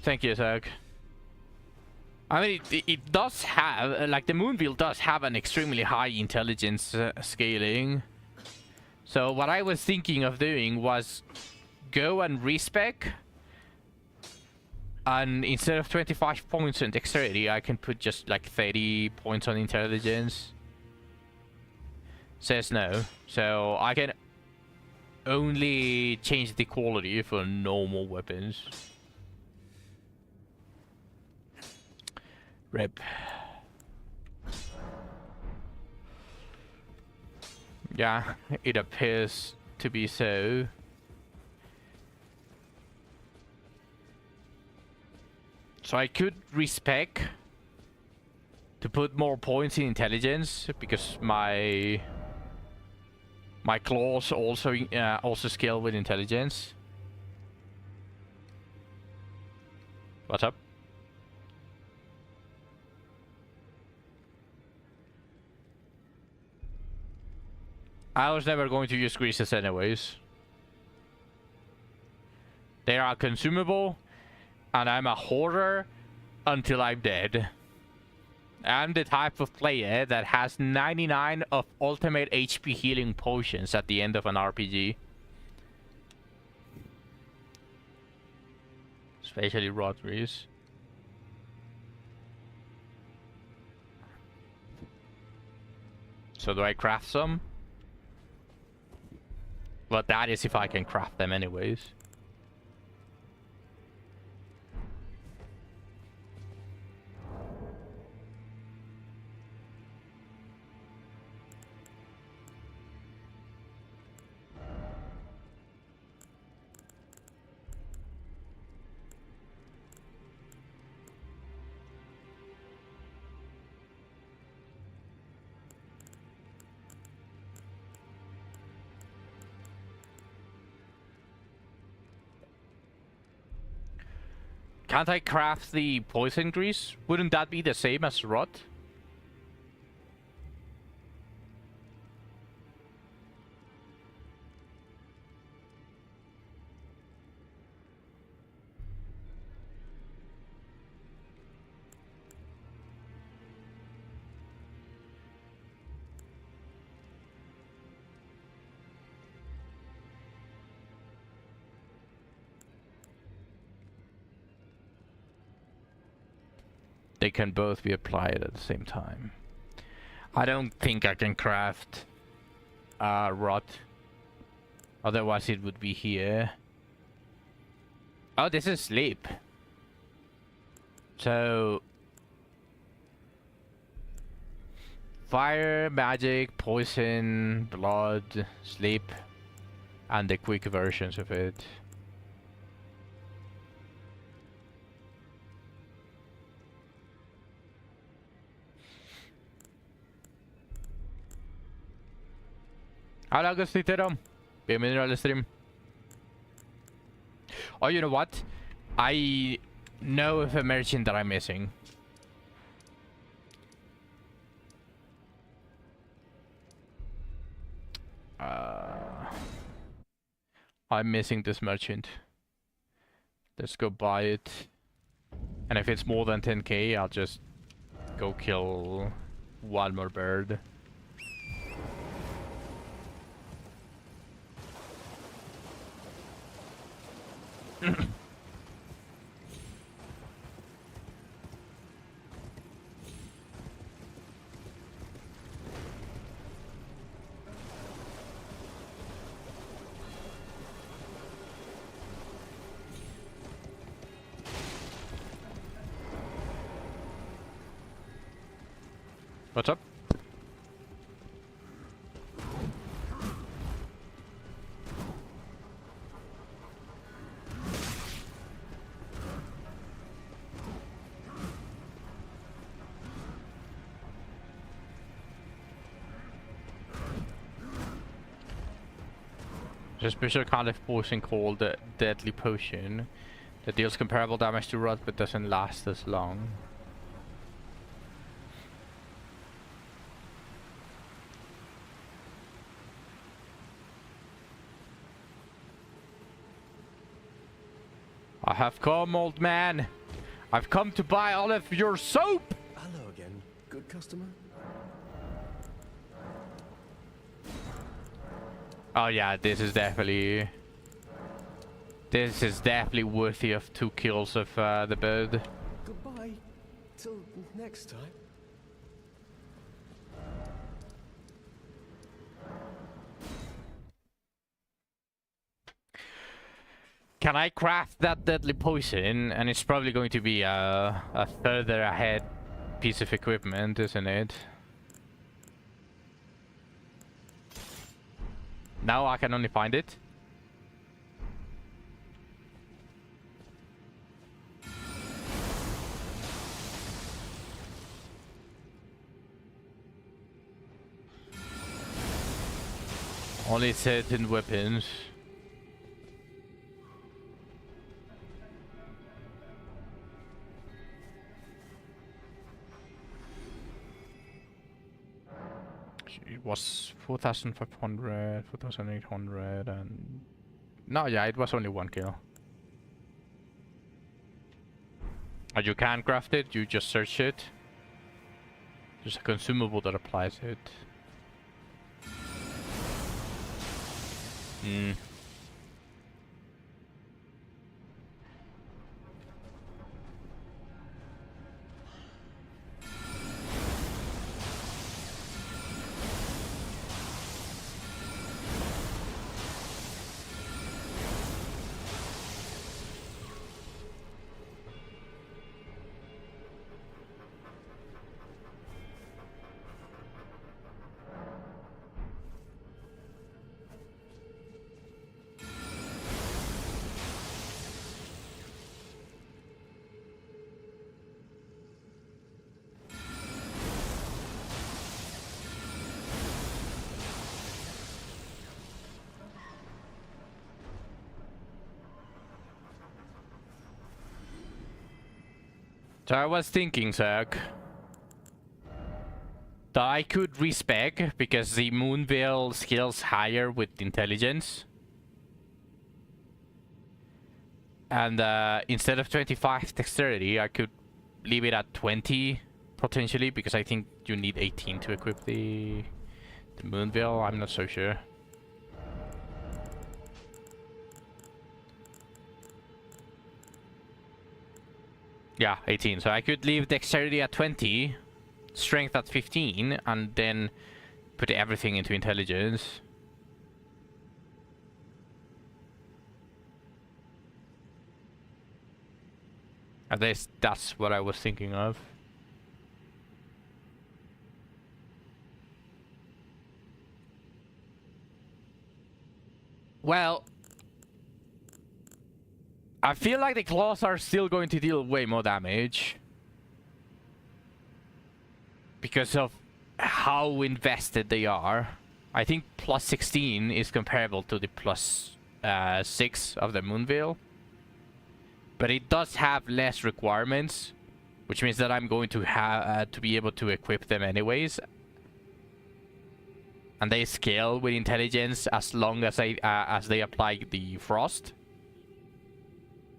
Thank you, Zach. I mean, it does have, like, the Moonveil does have an extremely high intelligence scaling. So what I was thinking of doing was go and respec, and instead of 25 points on dexterity, I can put just like 30 points on intelligence. Says no. So I can only change the quality for normal weapons. Rip. Yeah, it appears to be so. So I could respec to put more points in intelligence because my claws also scale with intelligence. What's up? I was never going to use greases anyways. They are consumable, and I'm a hoarder until I'm dead. I'm the type of player that has 99 of ultimate HP healing potions at the end of an RPG. Especially Rodriguez. So do I craft some? But that is if I can craft them anyways. Can't I craft the poison grease? Wouldn't that be the same as rot? They can both be applied at the same time. I don't think I can craft rot. Otherwise it would be here. Oh, this is sleep. So fire, magic, poison, blood, sleep, and the quick versions of it. Hola, Agustitero. Bienvenido al stream. Oh, you know what? I know of a merchant that I'm missing. I'm missing this merchant. Let's go buy it. And if it's more than 10k, I'll just go kill one more bird. What's up? There's a special kind of potion called the Deadly Potion that deals comparable damage to rot but doesn't last as long. I have come, old man. I've come to buy all of your soap. Hello again, good customer. Oh yeah, this is definitely worthy of 2 kills of the bird. Goodbye. Till next time. Can I craft that deadly poison? And it's probably going to be a further ahead piece of equipment, isn't it? Now I can only find it. Only certain weapons. It was 4,500, 4,800 and... No, yeah, it was only 1 kill. And you can't craft it, you just search it. There's a consumable that applies it. Hmm. So I was thinking, Zerg, that I could respec because the Moonveil scales higher with intelligence. And instead of 25 dexterity, I could leave it at 20 potentially, because I think you need 18 to equip the Moonveil. I'm not so sure. Yeah, 18. So I could leave dexterity at 20, strength at 15, and then put everything into intelligence. At least that's what I was thinking of. Well, I feel like the claws are still going to deal way more damage because of how invested they are. I think plus 16 is comparable to the plus 6 of the Moonveil, but it does have less requirements, which means that I'm going to have to be able to equip them anyways, and they scale with intelligence as long as they apply the frost.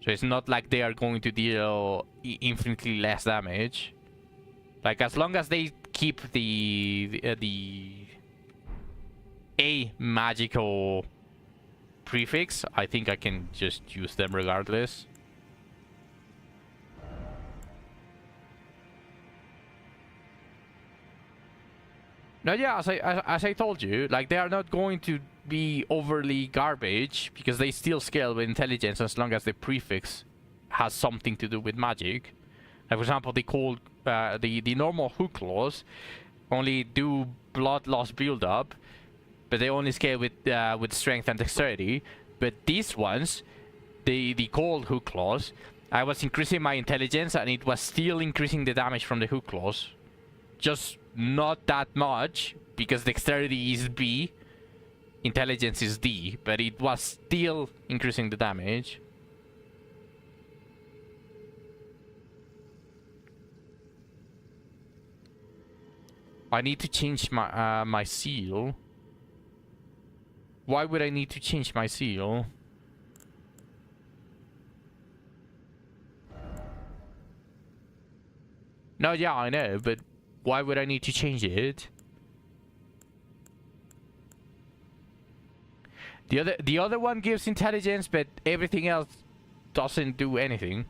So it's not like they are going to deal infinitely less damage. Like, as long as they keep a magical prefix, I think I can just use them regardless. No, yeah, as I told you, like, they are not going to be overly garbage because they still scale with intelligence as long as the prefix has something to do with magic. Like, for example, the normal hook claws only do blood loss build up, but they only scale with strength and dexterity. But these ones, the cold hook claws, I was increasing my intelligence and it was still increasing the damage from the hook claws. Just not that much, because dexterity is B, intelligence is D, but it was still increasing the damage. I need to change my my seal. Why would I need to change my seal? No, yeah, I know, but why would I need to change it? The other one gives intelligence, but everything else doesn't do anything.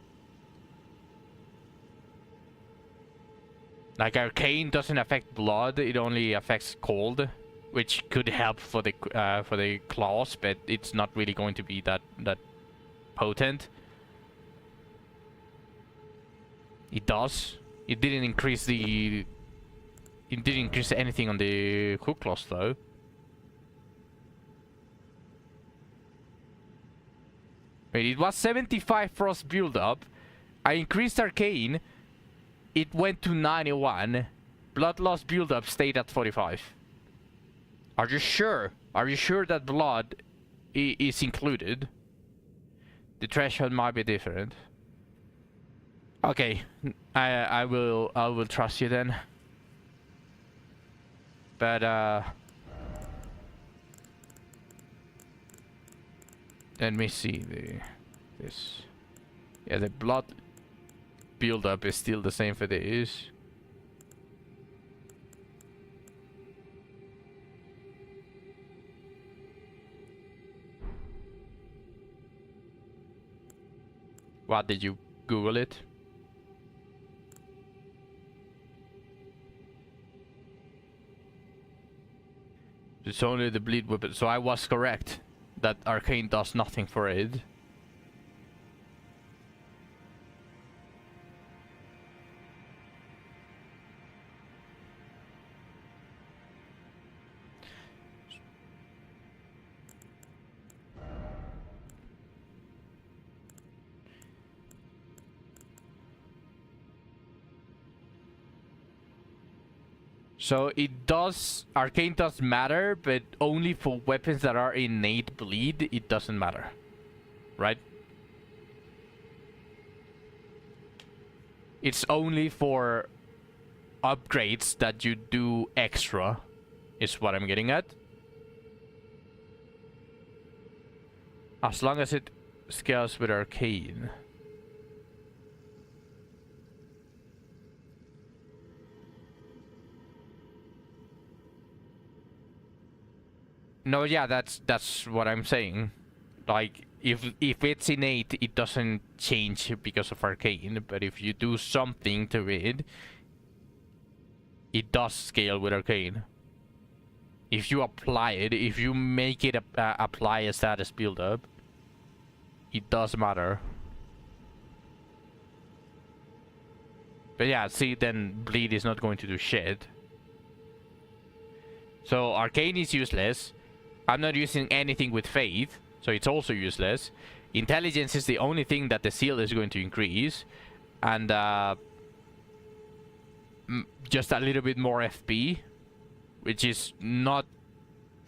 Like arcane doesn't affect blood; it only affects cold, which could help for the claws, but it's not really going to be that potent. It does. It didn't increase the. It didn't increase anything on the hook claws though. Wait, it was 75 frost build-up. I increased arcane. It went to 91. Blood loss build-up stayed at 45. Are you sure? Are you sure that blood is included? The threshold might be different. Okay, I will trust you then. But let me see this. Yeah, the blood build-up is still the same for this. What, did you Google it? It's only the bleed weapon, so I was correct that arcane does nothing for it. So it does, arcane does matter, but only for weapons that are innate bleed, it doesn't matter. Right? It's only for upgrades that you do extra, is what I'm getting at. As long as it scales with arcane. No, yeah, that's what I'm saying. Like, if it's innate, it doesn't change because of arcane. But if you do something to it, it does scale with arcane. If you apply it, if you make it apply a status build-up, it does matter. But yeah, see, then bleed is not going to do shit. So arcane is useless. I'm not using anything with faith, so it's also useless. Intelligence is the only thing that the seal is going to increase. And just a little bit more FP, which is not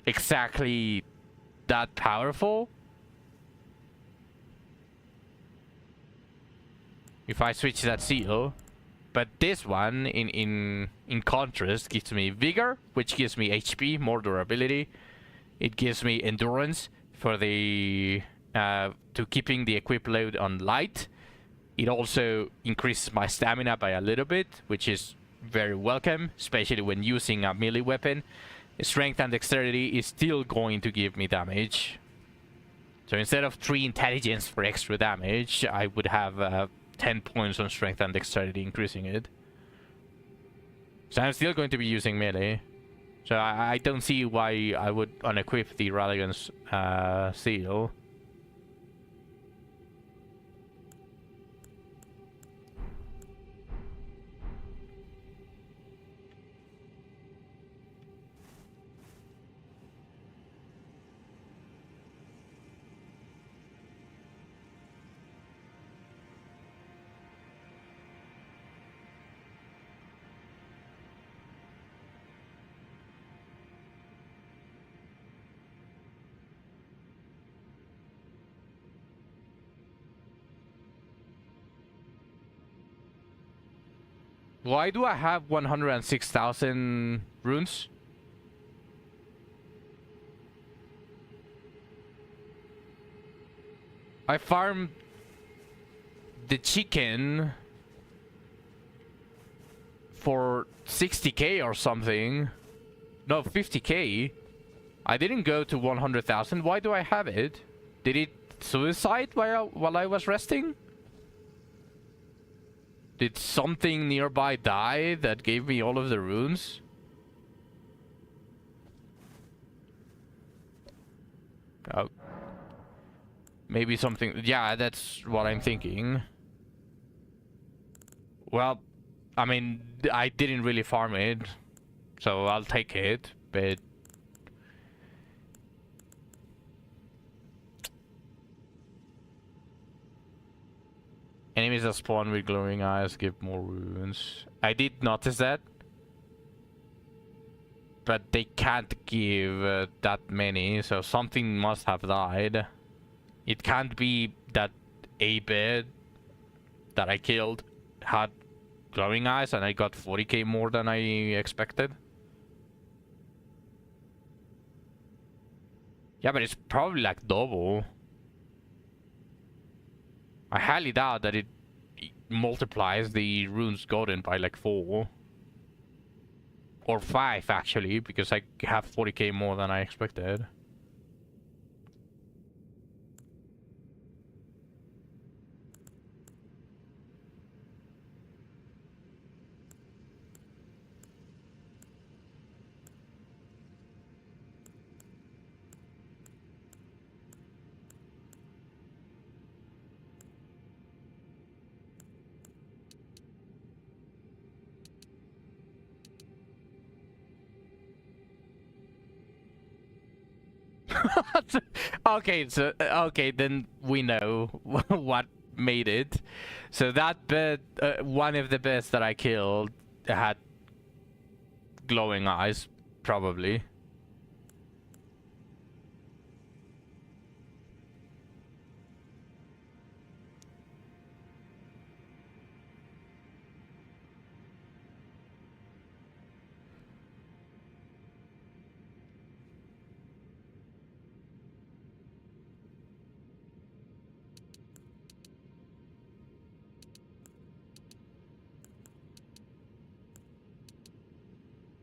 exactly that powerful. If I switch that seal. But this one, in contrast, gives me vigor, which gives me HP, more durability. It gives me endurance for the to keeping the equip load on light. It also increases my stamina by a little bit, which is very welcome, especially when using a melee weapon. Strength and dexterity is still going to give me damage. So instead of 3 intelligence for extra damage, I would have 10 points on strength and dexterity, increasing it. So I'm still going to be using melee. So I don't see why I would unequip the Radigan's seal. Why do I have 106,000 runes? I farmed the chicken for 60k or something. No, 50k. I didn't go to 100,000. Why do I have it? Did it suicide while I was resting? Did something nearby die that gave me all of the runes? Oh. Maybe something... Yeah, that's what I'm thinking. Well, I mean, I didn't really farm it, so I'll take it, but... Enemies that spawn with glowing eyes give more runes. I did notice that. But they can't give that many, so something must have died. It can't be that a bed that I killed had glowing eyes and I got 40k more than I expected. Yeah, but it's probably like double. I highly doubt that it multiplies the runes gotten by like 4. Or 5 actually, because I have 40k more than I expected. Okay, then we know what made it. So that bed, one of the beds that I killed had glowing eyes, probably.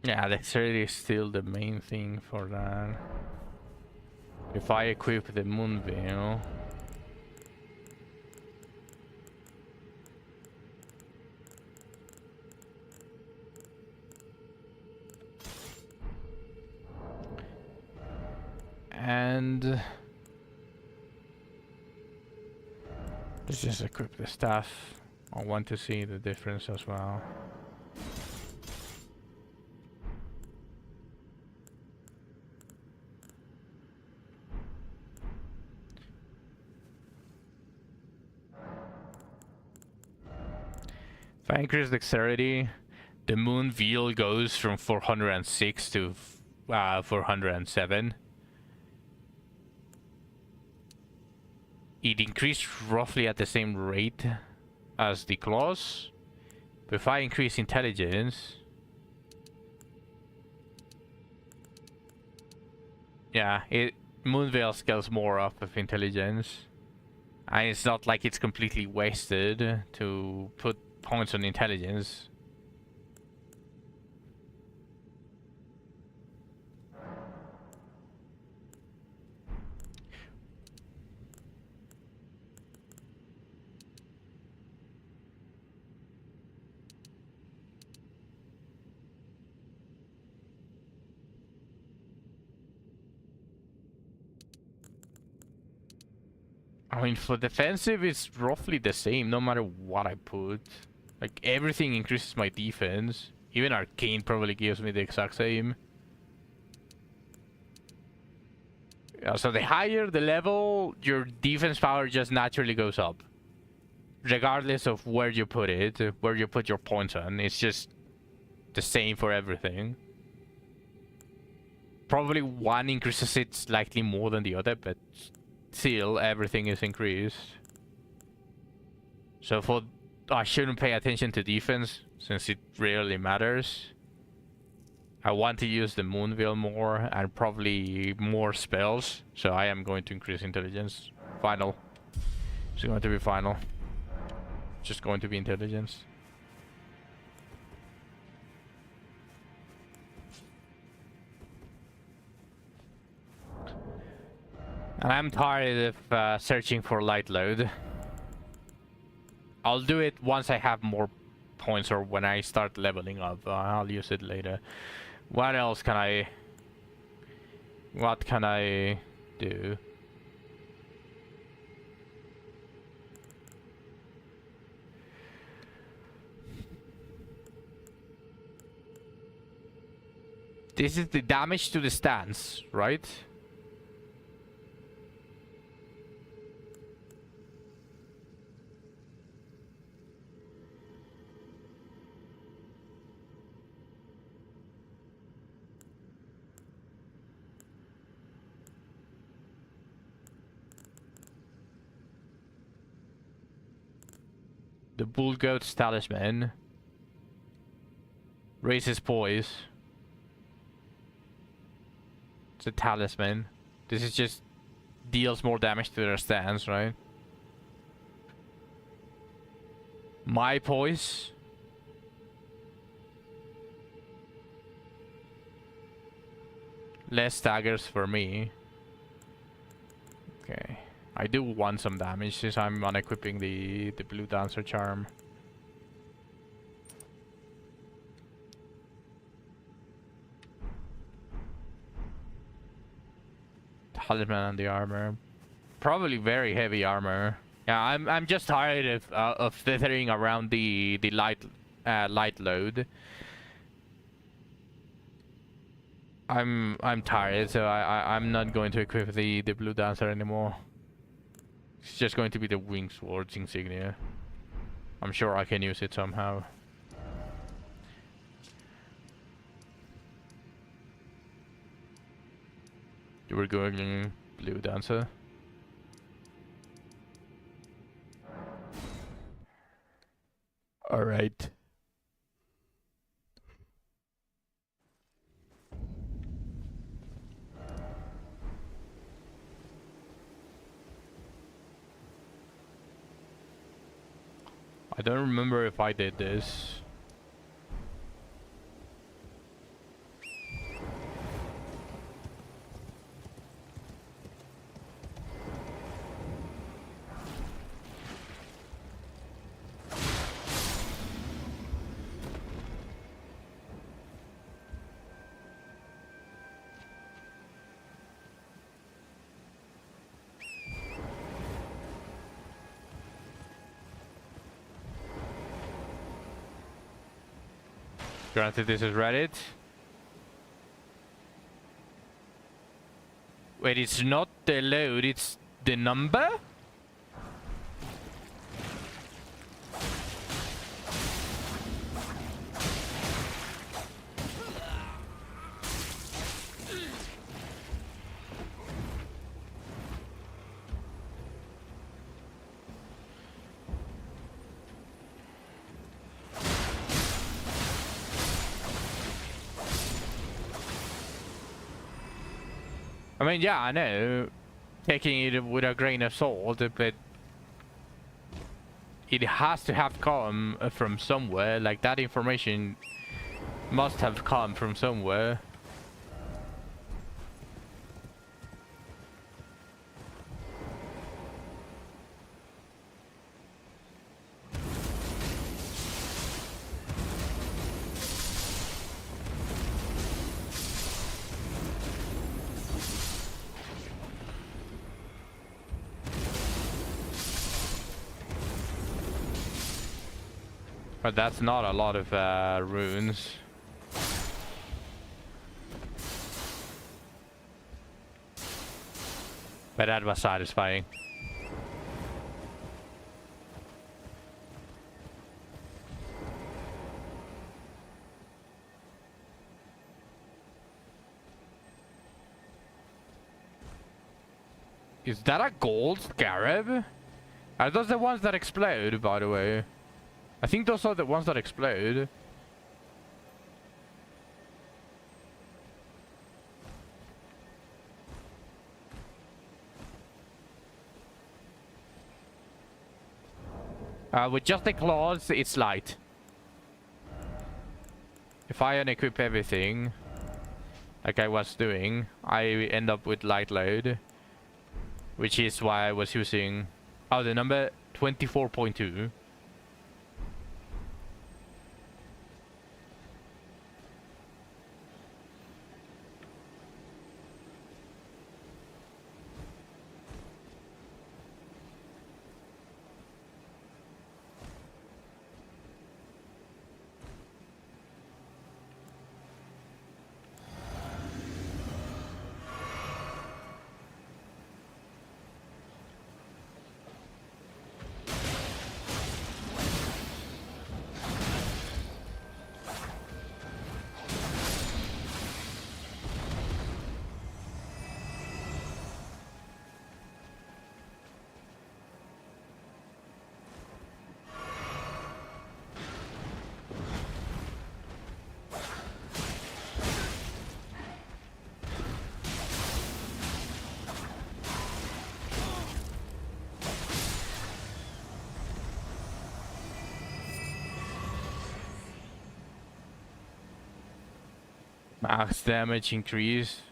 Yeah, dexterity is still the main thing for that. If I equip the moon veil... And... let's just equip the staff. I want to see the difference as well. If I increase dexterity, the moon veil goes from 406 to 407. It increased roughly at the same rate as the claws. But if I increase intelligence... yeah, moon veil scales more up with intelligence. And it's not like it's completely wasted to put points on intelligence. I mean, for defensive, it's roughly the same no matter what I put. Like, everything increases my defense. Even Arcane probably gives me the exact same. Yeah, so the higher the level, your defense power just naturally goes up. Regardless of where you put it, where you put your points on. It's just the same for everything. Probably one increases it slightly more than the other, but still everything is increased. So for... I shouldn't pay attention to defense. since it really matters. I want to use the Moonveil more and probably more spells, so I am going to increase intelligence. Final. It's going to be final. Just going to be intelligence. And I'm tired of searching for light load. I'll do it once I have more points or when I start leveling up. I'll use it later. What else can I... What can I do? This is the damage to the stance, right? The Bull Goat's Talisman raises poise. It's a talisman. This is just deals more damage to their stance, right? My poise. Less staggers for me. Okay. I do want some damage since I'm unequipping the blue dancer charm. Talisman and the armor. Probably very heavy armor. Yeah, I'm just tired of dithering around the light load. I'm tired, so I'm not going to equip the blue dancer anymore. It's just going to be the wing swords insignia. I'm sure I can use it somehow. You were going blue dancer. All right. I don't remember if I did this. Granted, this is Reddit. Wait, it's not the load, it's the number? I mean, yeah, I know, taking it with a grain of salt, but it has to have come from somewhere. Like, that information must have come from somewhere. But that's not a lot of runes. But that was satisfying. Is that a gold scarab? Are those the ones that explode, by the way? I think those are the ones that explode. With just the claws, it's light. If I unequip everything, like I was doing, I end up with light load. Which is why I was using... Oh, the number 24.2. Max damage increase.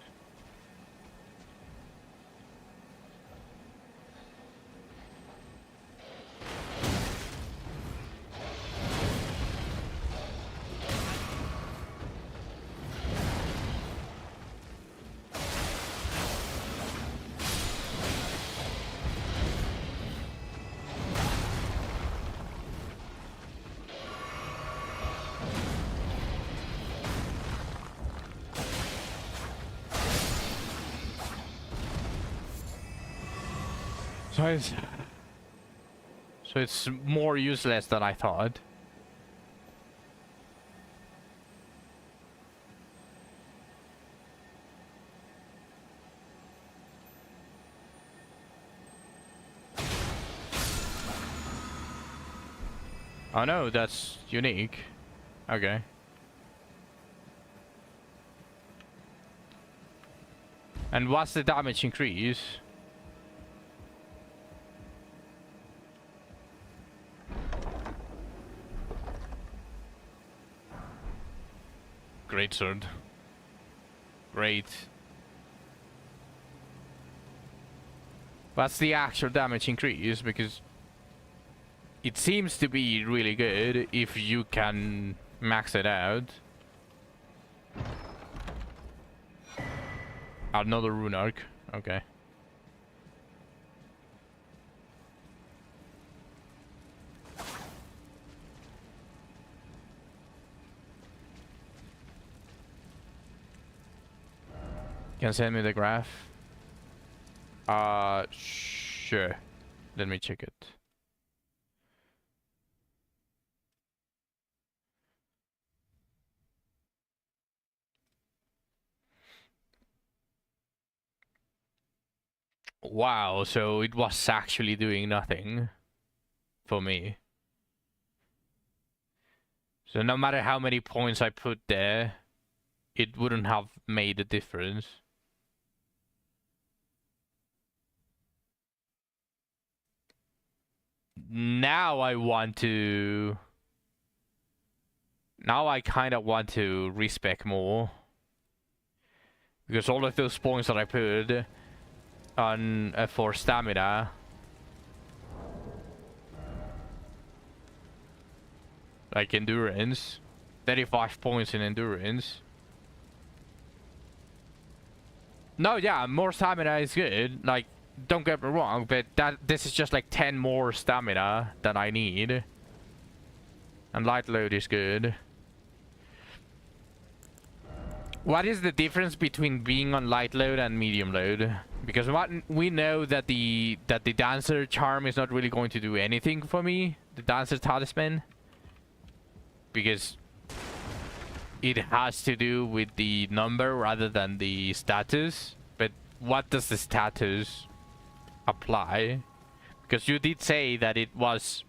So it's more useless than I thought. Oh no, that's unique. Okay. And what's the damage increase? Great sword. Great. What's the actual damage increase? Because it seems to be really good if you can max it out. Another rune arc. Okay. Can send me the graph? Sure. Let me check it. Wow, so it was actually doing nothing for me. So no matter how many points I put there, it wouldn't have made a difference. Now I want to... Now I kind of want to respec more. Because all of those points that I put on for stamina, like endurance, 35 points in endurance. No, yeah, more stamina is good. Like, don't get me wrong, but this is just like 10 more stamina than I need. And light load is good. What is the difference between being on light load and medium load? Because we know that the dancer charm is not really going to do anything for me. The dancer talisman. Because it has to do with the number rather than the status. But what does the status apply? Because you did say that it was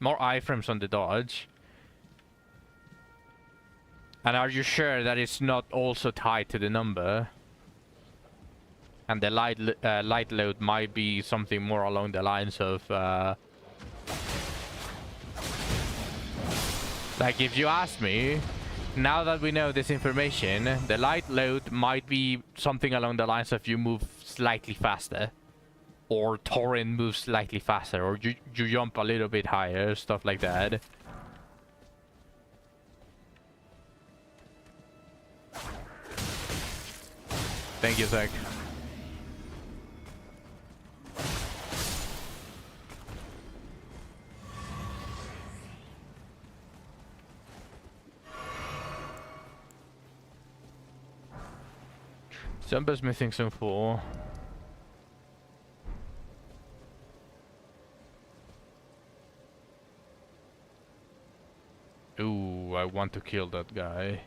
More iframes on the dodge. And are you sure that it's not also tied to the number? And the light load might be something more along the lines of... like, if you ask me, now that we know this information, the light load might be something along the lines of you move slightly faster. Or Torrent moves slightly faster. Or you jump a little bit higher, stuff like that. Thank you, Zach. Jumper's missing some 4. Ooh, I want to kill that guy.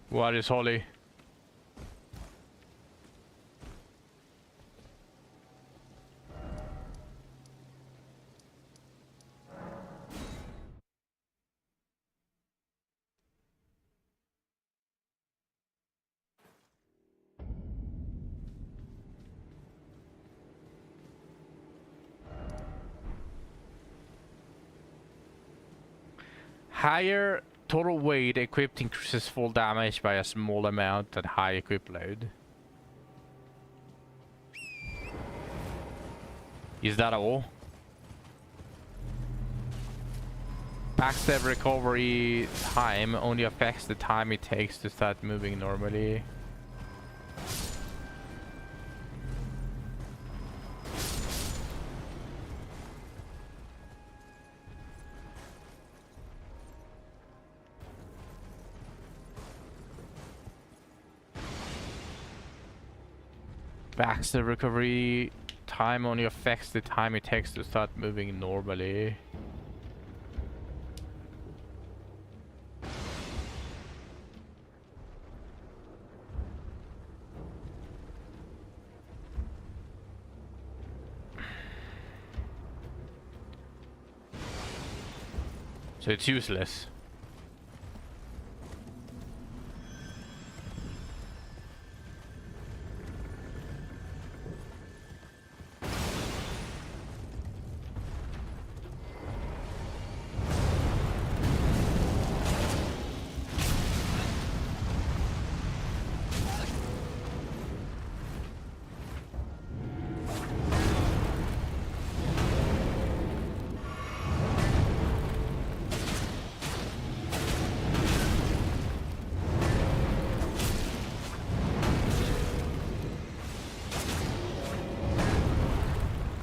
What is Holly? Higher total weight equipped increases full damage by a small amount at high equip load. Is that all? Backstab recovery time only affects the time it takes to start moving normally. Backstab recovery time only affects the time it takes to start moving normally. So it's useless.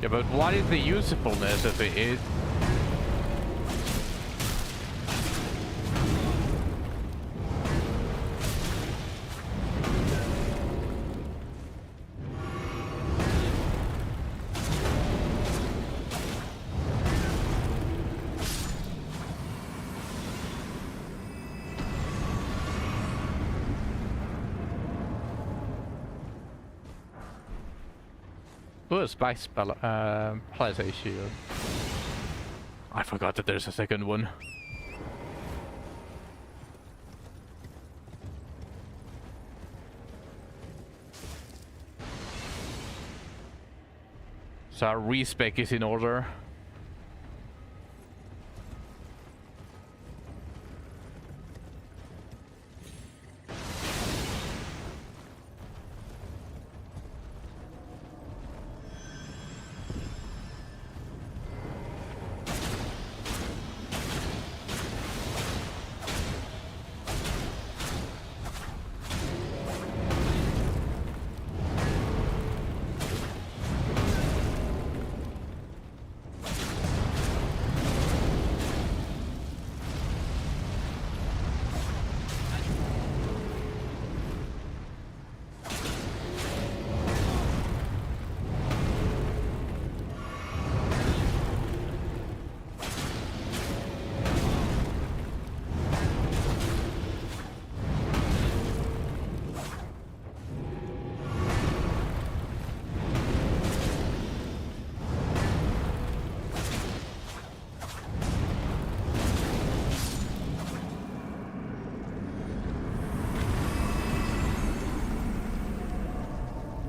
Yeah, but what is the usefulness of it? Oh, a spice palisade shield. I forgot that there's a second one. So our respec is in order.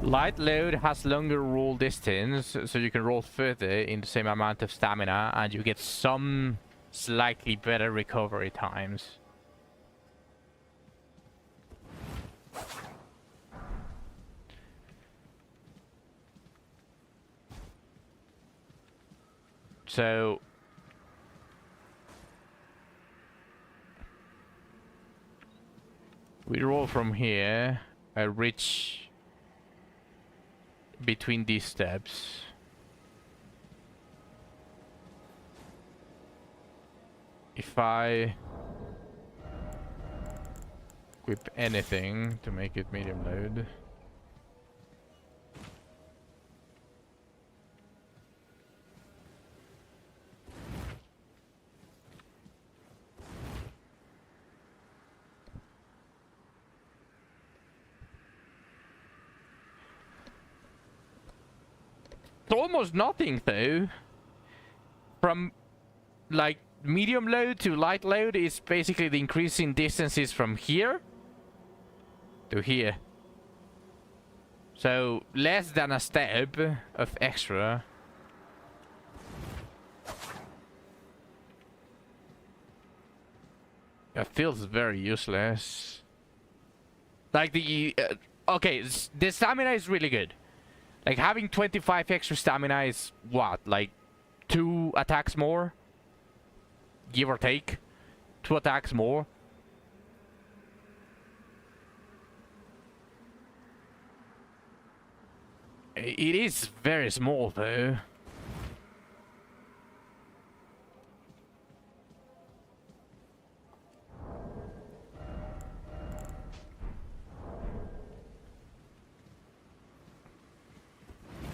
Light load has longer roll distance, so you can roll further in the same amount of stamina, and you get some slightly better recovery times. So we roll from here, a reach between these steps. If I equip anything to make it medium load. It's almost nothing though. From like medium load to light load is basically the increase in distances from here to here. So less than a step of extra. It feels very useless. Like the okay, the stamina is really good. Like having 25 extra stamina is what, like 2 attacks more? Give or take. 2 attacks more. It is very small though.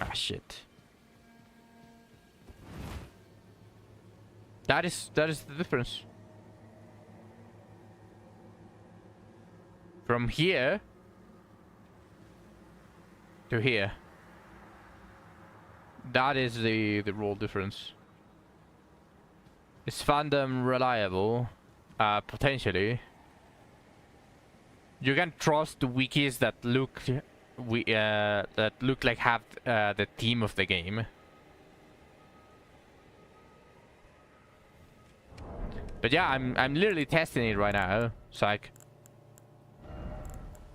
Ah, shit. That is the difference. From here to here. That is the roll difference. Is fandom reliable? Potentially. You can trust the wikis that look like have the theme of the game. But yeah, I'm literally testing it right now, psych.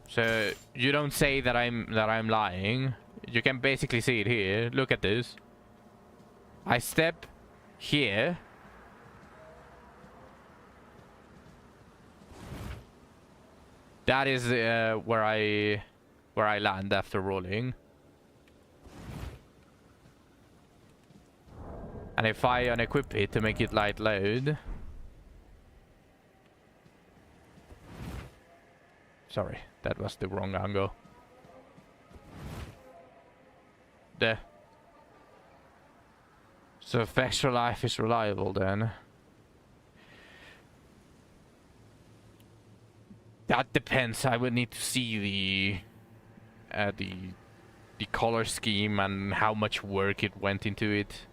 So you don't say that I'm lying. You can basically see it here. Look at this. I step here. That is where I land after rolling. And if I unequip it to make it light load. Sorry, that was the wrong angle. There. So if extra life is reliable then. That depends. I would need to see the color scheme and how much work it went into it.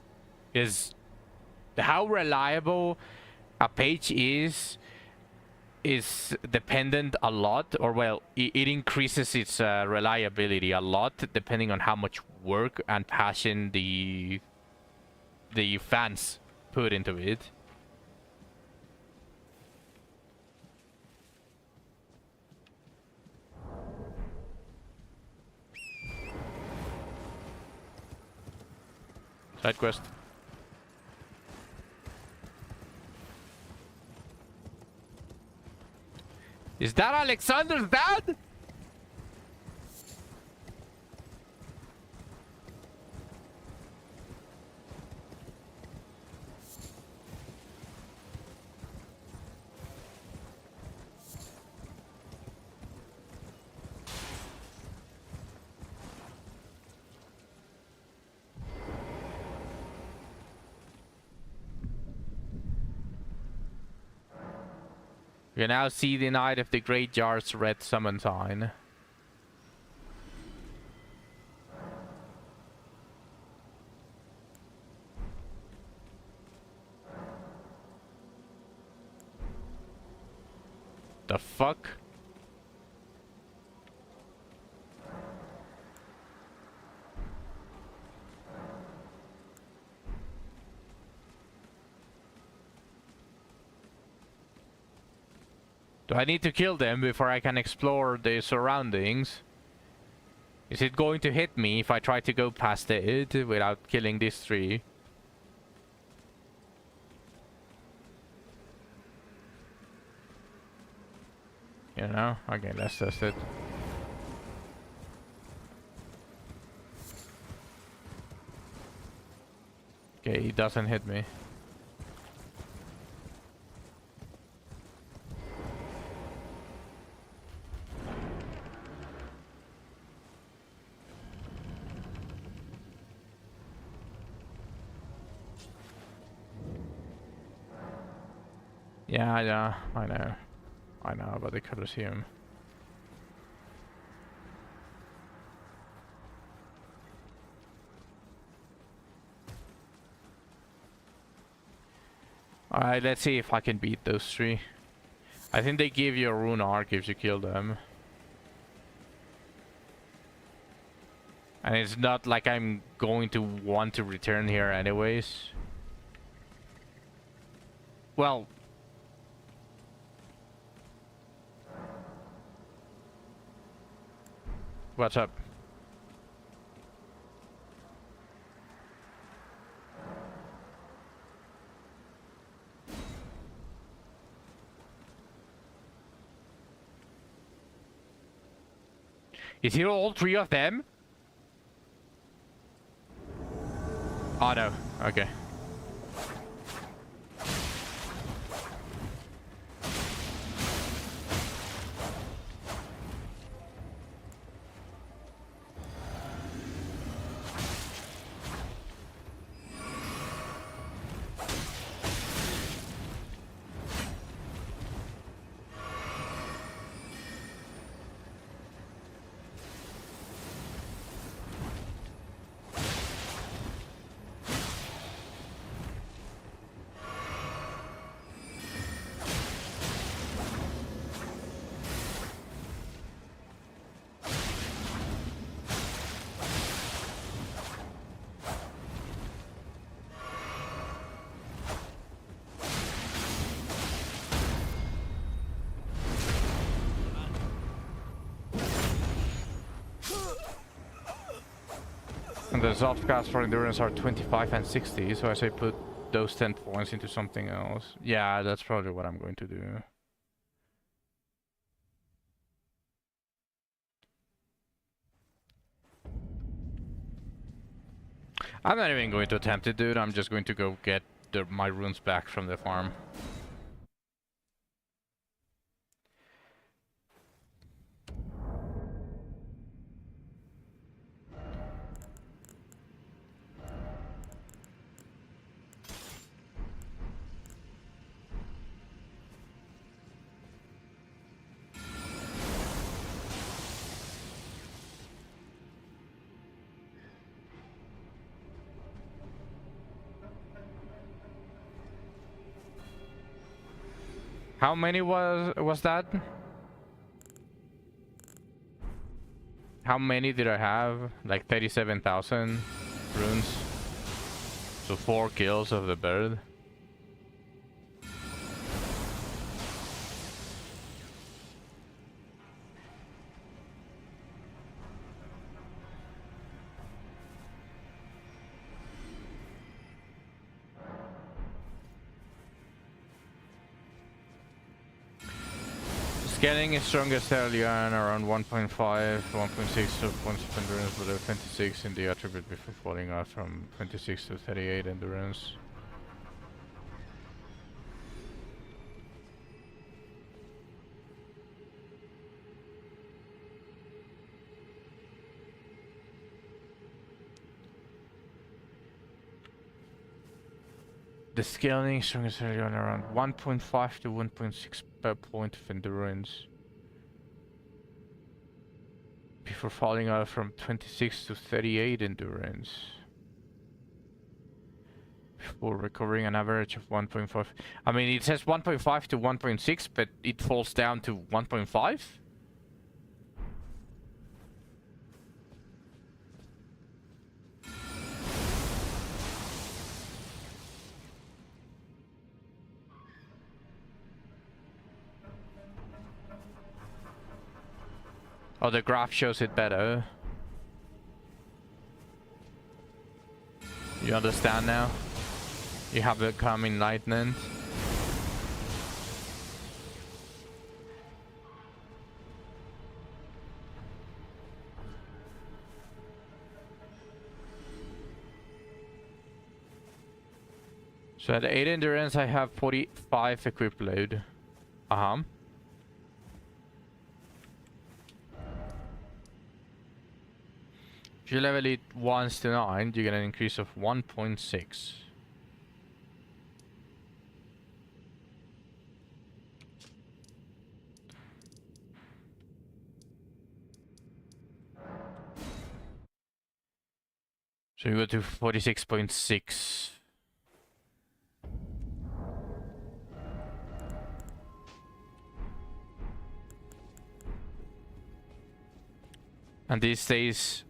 Is how reliable a page is dependent a lot, or well, it increases its reliability a lot depending on how much work and passion the fans put into it. Side quest. Is that Alexander's dad? You can now see the Knight of the Great Jar's red summon sign. The fuck? Do I need to kill them before I can explore the surroundings? Is it going to hit me if I try to go past it without killing these three? You know? Okay, let's test it. Okay, he doesn't hit me. Yeah, I know, but they could assume. Alright, let's see if I can beat those three. I think they give you a rune arc if you kill them. And it's not like I'm going to want to return here anyways. Well... What's up? Is here all three of them? Oh no, okay. And the soft cast for endurance are 25 and 60, so I say put those 10 points into something else. Yeah, that's probably what I'm going to do. I'm not even going to attempt it, dude. I'm just going to go get my runes back from the farm. How many was that? How many did I have? Like 37,000 runes. So 4 kills of the bird. Scaling is strongest early on, around 1.5, 1.6 of points of endurance below 26 in the attribute before falling off from 26 to 38 endurance. The scaling is strongest early on, around 1.5 to 1.6 per point of endurance. Before falling out from 26 to 38 endurance. Before recovering an average of 1.5. I mean, it says 1.5 to 1.6, but it falls down to 1.5? Oh, the graph shows it better. You understand now? You have become enlightened. So at 8 endurance I have 45 equip load. If you level it once to 9, you get an increase of 1.6. So you go to 46.6. And this stays...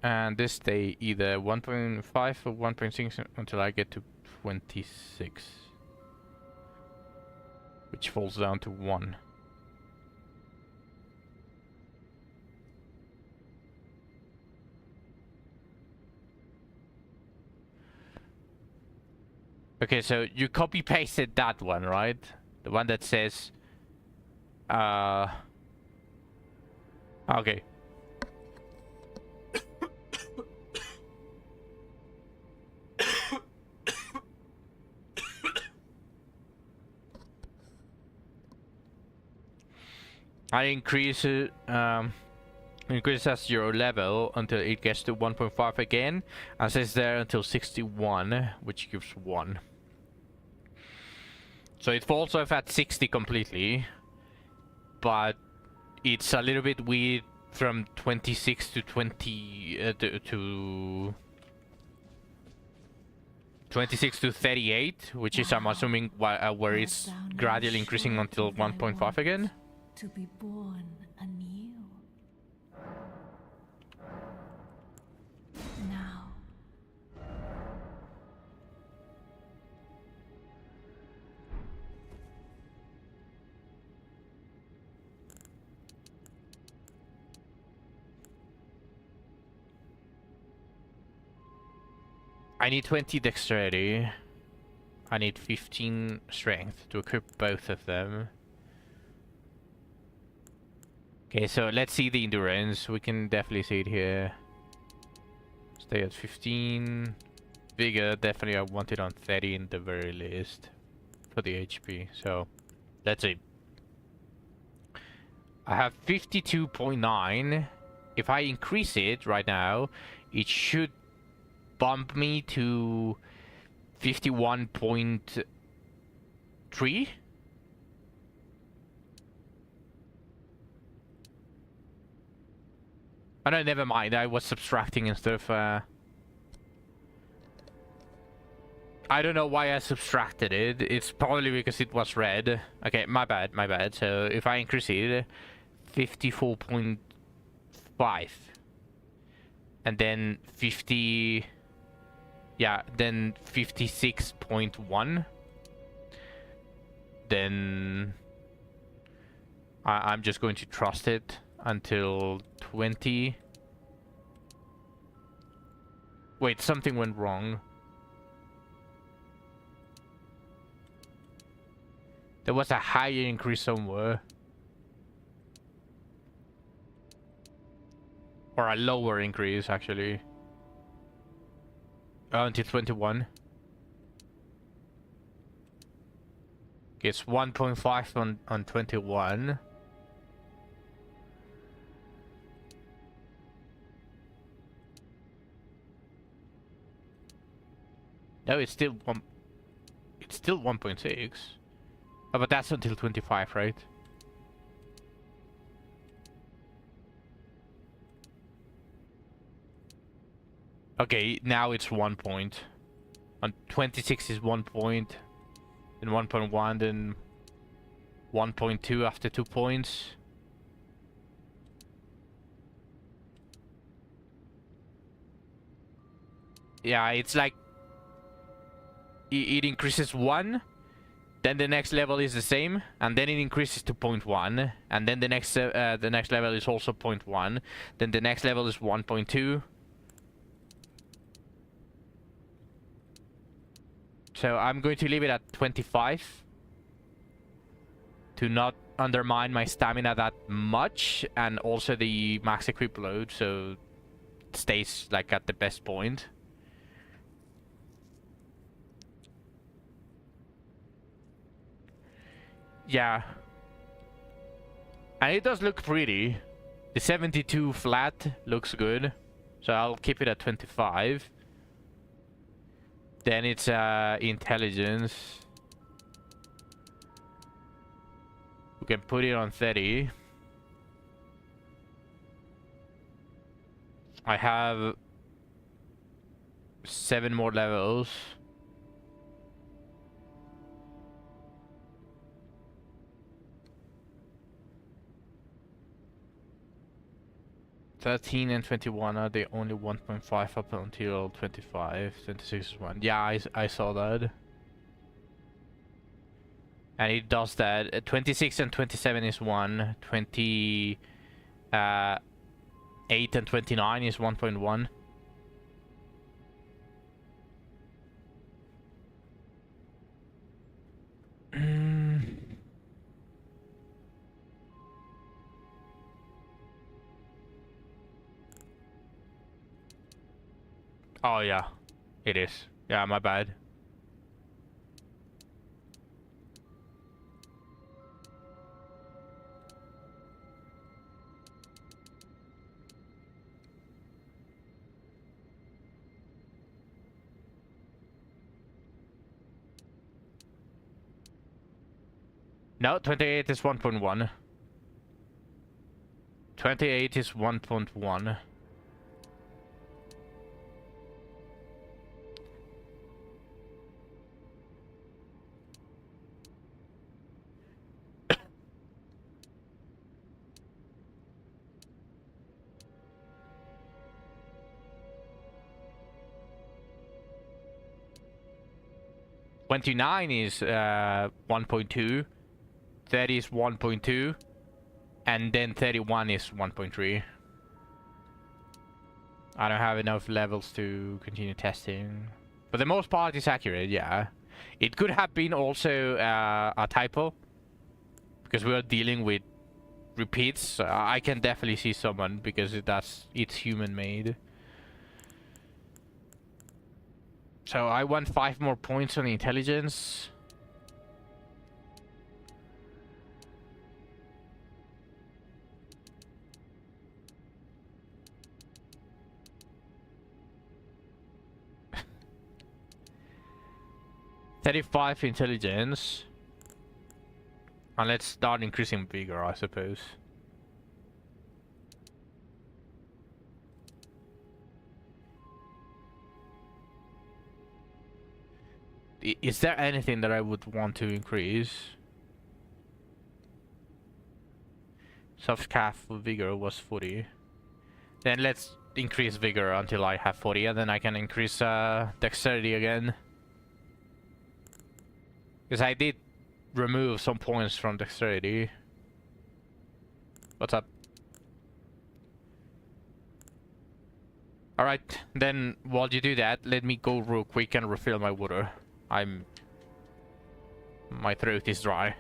And this stay either 1.5 or 1.6 until I get to 26. Which falls down to 1. Okay, so you copy pasted that one, right? The one that says okay. I increase it, increase as your level until it gets to 1.5 again, and stays there until 61, which gives 1. So it falls off at 60 completely, but it's a little bit weird from 26 to 20 to 26 to 38, which is I'm assuming where it's gradually increasing until 1.5 again. To be born anew. Now. I need 20 dexterity. I need 15 strength to equip both of them. Okay, so let's see the endurance. We can definitely see it here. Stay at 15. Vigor, definitely I want it on 30 in the very least for the HP. So, let's see. I have 52.9. If I increase it right now, it should bump me to 51.3. Oh no, never mind. I was subtracting instead of... I don't know why I subtracted it. It's probably because it was red. Okay, my bad, my bad. So if I increase it, 54.5. And then 50... Yeah, then 56.1. Then... I'm just going to trust it until 20. Wait, something went wrong. There was a higher increase somewhere. Or a lower increase, actually. Until 21. It's 1.5 on 21. No, it's still 1.6. Oh, but that's until 25, right? Okay, now it's 1 point. On 26 is 1 point. Then 1.1, then 1.2 after 2 points. Yeah, it's like it increases 1, then the next level is the same, and then it increases to 0.1, and then the next level is also 0.1, then the next level is 1.2. So I'm going to leave it at 25 to not undermine my stamina that much, and also the max equip load, so it stays like at the best point. Yeah. And it does look pretty. The 72 flat looks good. So I'll keep it at 25. Then it's intelligence. We can put it on 30. I have 7 more levels. (13) and 21 are the only 1.5 up until 25. 26 is 1. Yeah, I saw that. And it does that. 26 and 27 is 1. 28 and 29 is 1.1. Oh yeah, it is. Yeah, my bad. No, 28 is 1.1. 28 is 1.1. (29) is 1.2. 30 is 1.2. And then 31 is 1.3. I don't have enough levels to continue testing. For the most part, it's accurate, yeah. It could have been also a typo, because we are dealing with repeats. I can definitely see someone, because it's human-made. So I want 5 more points on the intelligence. (35) intelligence. And let's start increasing bigger, I suppose. Is there anything that I would want to increase? Soft calf vigor was 40. Then let's increase vigor until I have 40, and then I can increase dexterity again. Because I did remove some points from dexterity. What's up? Alright, then while you do that, let me go real quick and refill my water. My throat is dry.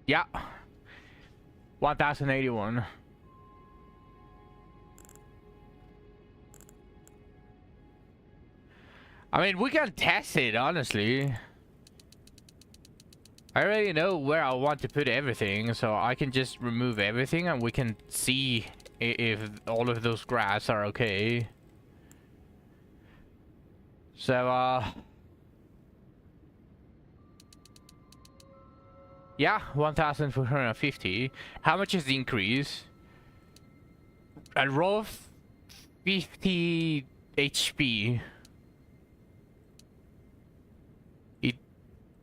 Yeah. 1081. I mean, we can test it, honestly. I already know where I want to put everything, so I can just remove everything and we can see if all of those graphs are okay. So, yeah, 1450. How much is the increase? A roll of 50 HP. It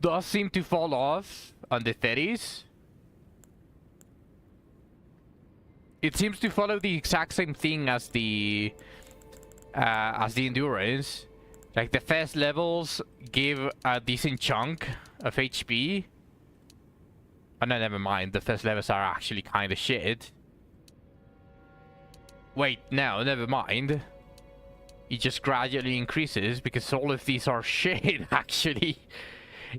does seem to fall off on the 30s. It seems to follow the exact same thing as the endurance. Like the first levels give a decent chunk of HP. Oh no, never mind. The first levels are actually kind of shit. Wait, no, never mind. It just gradually increases because all of these are shit, actually.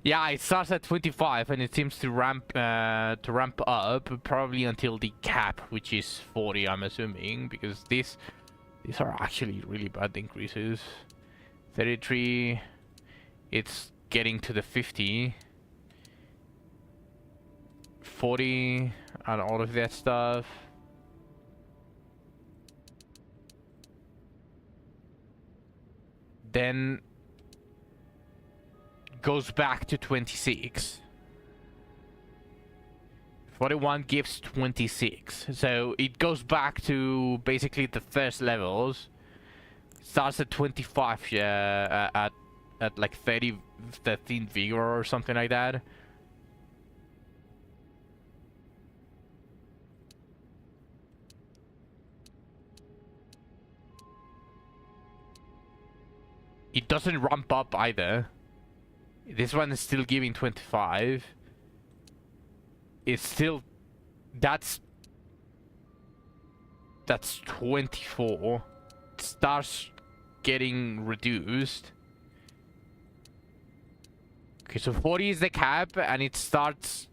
Yeah, it starts at 25 and it seems to ramp up probably until the cap, which is 40, I'm assuming, because these are actually really bad increases. 33, it's getting to the 50. 40 and all of that stuff. then goes back to 26. 41 gives 26. So it goes back to basically the first levels. Starts at 25 at like 13 vigor or something like that. It doesn't ramp up either. This one is still giving 25. It's still... That's 24. It starts getting reduced. Okay, so 40 is the cap, and it starts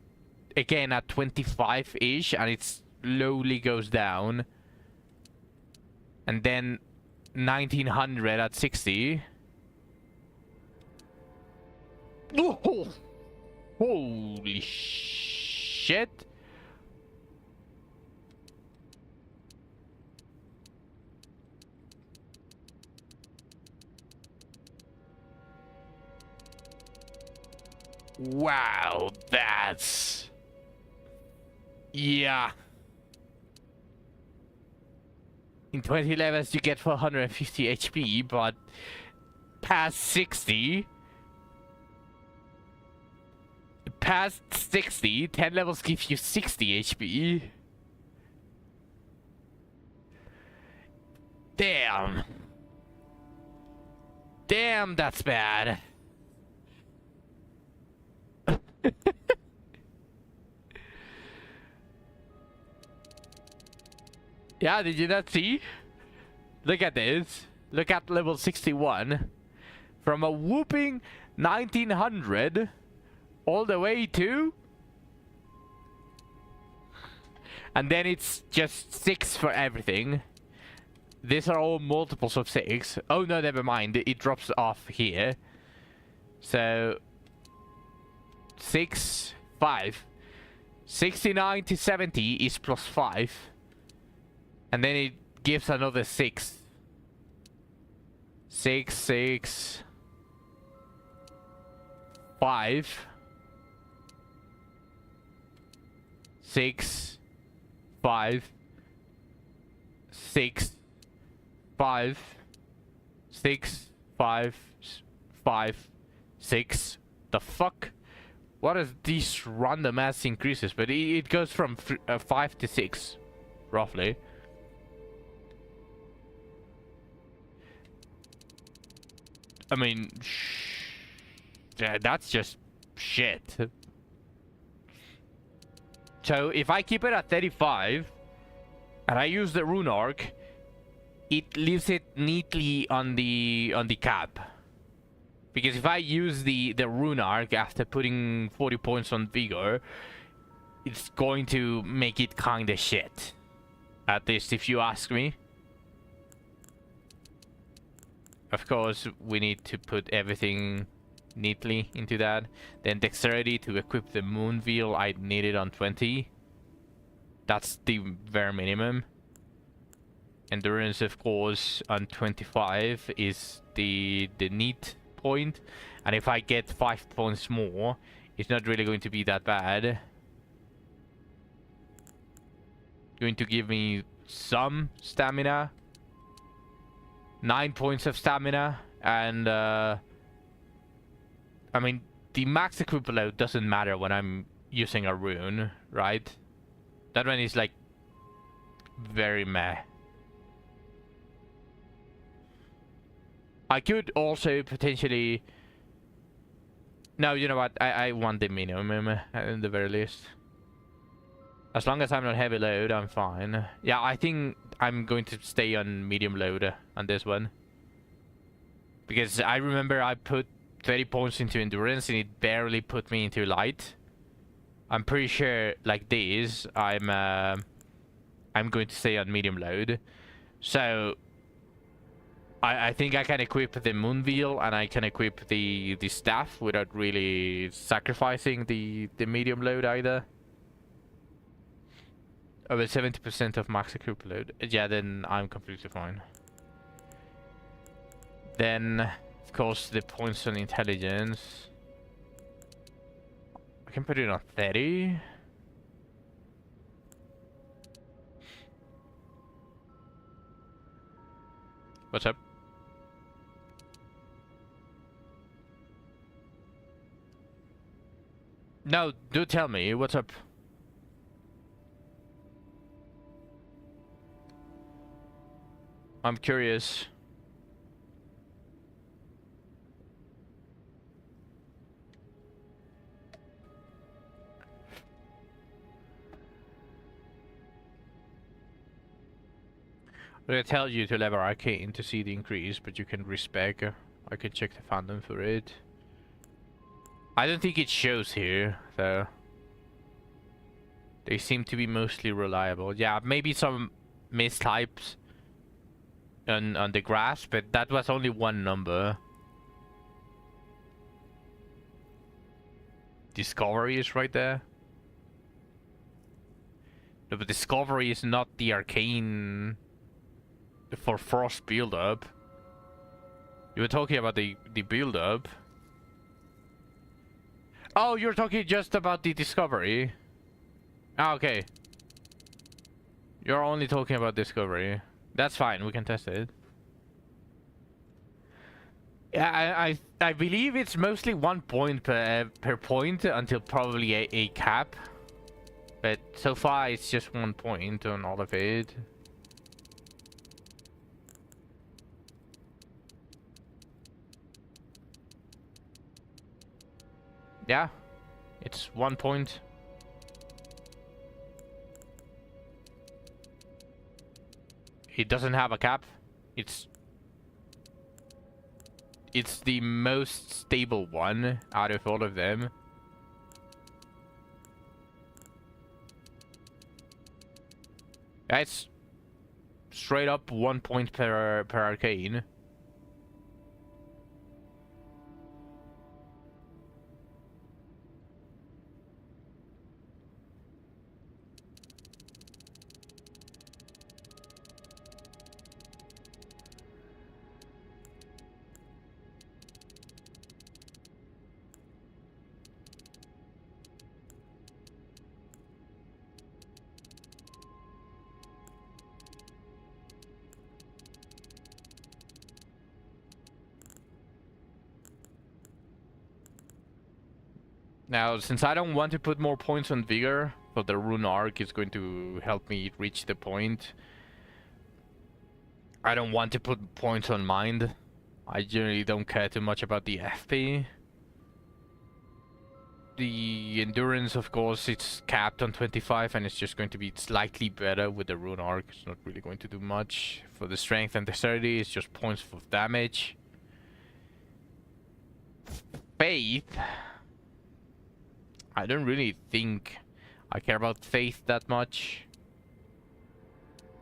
again at 25-ish, and it slowly goes down. And then 1900 at 60. Oh, holy shit. Wow, that's... Yeah. In 20 levels you get 450 HP, but past 60... Past 60, 10 levels give you 60 HP. Damn. Damn, that's bad. Yeah, did you not see? Look at this. Look at level 61. From a whooping 1900 all the way to... And then it's just 6 for everything. These are all multiples of 6. Oh no, never mind. It drops off here. So... 6, 5. 69 to 70 is plus 5. And then it gives another 6. 6, 6... 5... 6, 5, 6, 5, 6, 5, 5, 6. The fuck? What is these random ass increases? But it goes from 5 to 6, roughly. I mean, yeah, that's just shit. So if I keep it at 35 and I use the rune arc, it leaves it neatly on the cap. Because if I use the rune arc after putting 40 points on vigor, it's going to make it kinda shit. At least if you ask me. Of course, we need to put everything neatly into that. Then dexterity to equip the moon veil, I need it on 20. That's the bare minimum. Endurance, of course, on 25 is the neat point. And if I get 5 points more, it's not really going to be that bad. Going to give me some stamina. 9 points of stamina. And I mean, the max equip load doesn't matter when I'm using a rune, right? That one is like very meh. I could also potentially... No, you know what? I want the minimum at the very least. As long as I'm not heavy load, I'm fine. Yeah, I think I'm going to stay on medium load on this one. Because I remember I put 30 points into endurance and it barely put me into light. I'm pretty sure like this I'm going to stay on medium load. So I think I can equip the moon veil and I can equip the staff without really sacrificing the medium load either. Over 70% of max equip load. Yeah, then I'm completely fine. Then of course, the points on intelligence. I can put it on 30. What's up? No, do tell me. What's up? I'm curious. They tell you to level arcane to see the increase, but you can respec. I can check the fandom for it. I don't think it shows here, though. They seem to be mostly reliable. Yeah, maybe some mistypes on the graphs, but that was only one number. Discovery is right there. No, but Discovery is not the arcane for Frost build-up. You were talking about the build-up. Oh, you're talking just about the Discovery. Ah, okay. You're only talking about Discovery. That's fine, we can test it. Yeah, I believe it's mostly 1 point per point until probably a cap. But so far it's just 1 point on all of it. Yeah, it's 1 point. It doesn't have a cap. It's the most stable one out of all of them. Yeah, it's straight up 1 point per arcane. Now, since I don't want to put more points on Vigor, but the Rune Arc is going to help me reach the point. I don't want to put points on Mind. I generally don't care too much about the FP. The Endurance, of course, it's capped on 25 and it's just going to be slightly better with the Rune Arc. It's not really going to do much. For the Strength and Dexterity, it's just points for damage. Faith... I don't really think I care about Faith that much.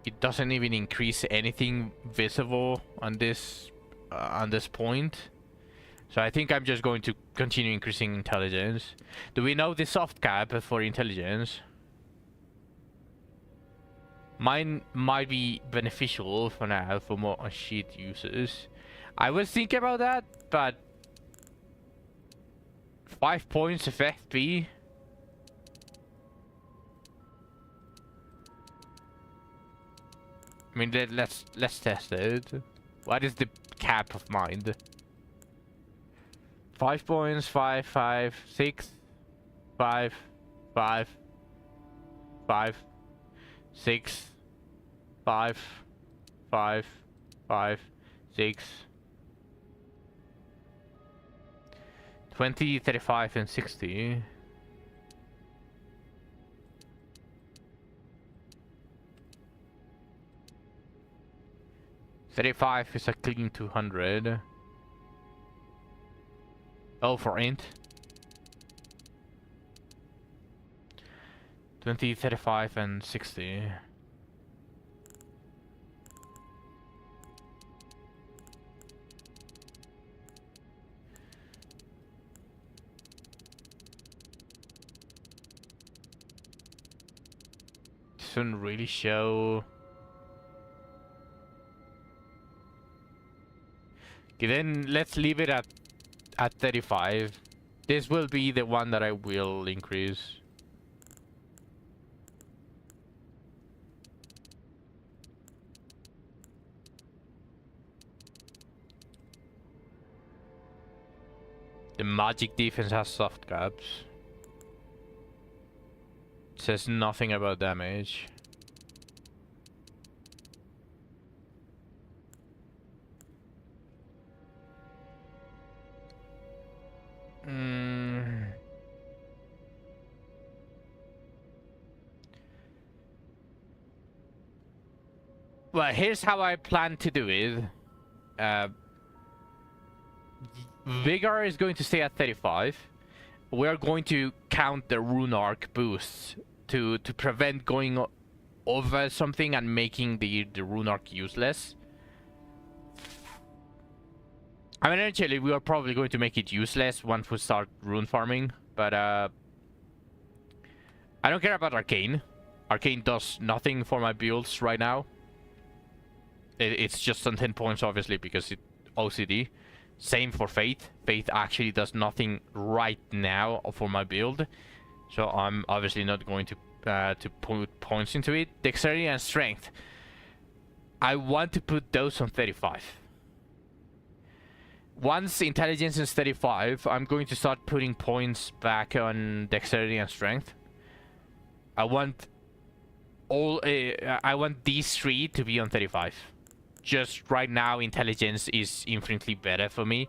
It doesn't even increase anything visible on this point. So I think I'm just going to continue increasing intelligence. Do we know the soft cap for intelligence? Mine might be beneficial for now for more sheet users. I was thinking about that, but 5 points of FP. I mean, let's test it. What is the cap of Mind? 5 points, 5, 5, 6, 5, 5, 5, 6, 5, 5, 5, 6. 20, 35, and 60. $35 is a clean 200. Oh, for int. 20, 35, and 60. Doesn't really show. Okay, then let's leave it at 35. This will be the one that I will increase. The magic defense has soft caps. It says nothing about damage. Well, here's how I plan to do it. Vigor is going to stay at 35. We're going to count the rune arc boosts to prevent going over something and making the rune arc useless. I mean, eventually we are probably going to make it useless once we start rune farming, but I don't care about Arcane. Arcane does nothing for my builds right now. It's just on 10 points, obviously, because it OCD. Same for Faith. Faith actually does nothing right now for my build, so I'm obviously not going to put points into it. Dexterity and Strength, I want to put those on 35. Once Intelligence is 35, I'm going to start putting points back on Dexterity and Strength. I want these three to be on 35. Just right now, Intelligence is infinitely better for me.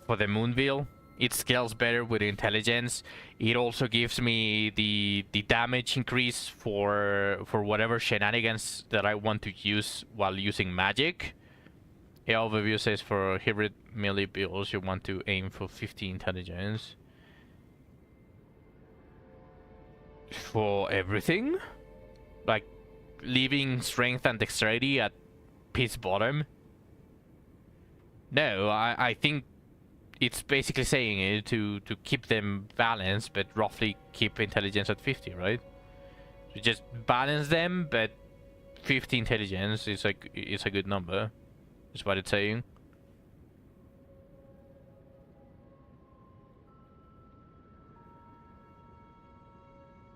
For the Moonveil, it scales better with Intelligence. It also gives me the damage increase for whatever shenanigans that I want to use while using magic. The overview says for hybrid melee builds, you want to aim for 50 Intelligence. For everything? Like, leaving Strength and Dexterity at piece bottom? No, I think it's basically saying it to keep them balanced, but roughly keep Intelligence at 50, right? So just balance them, but 50 Intelligence is a good number. Is what it's saying.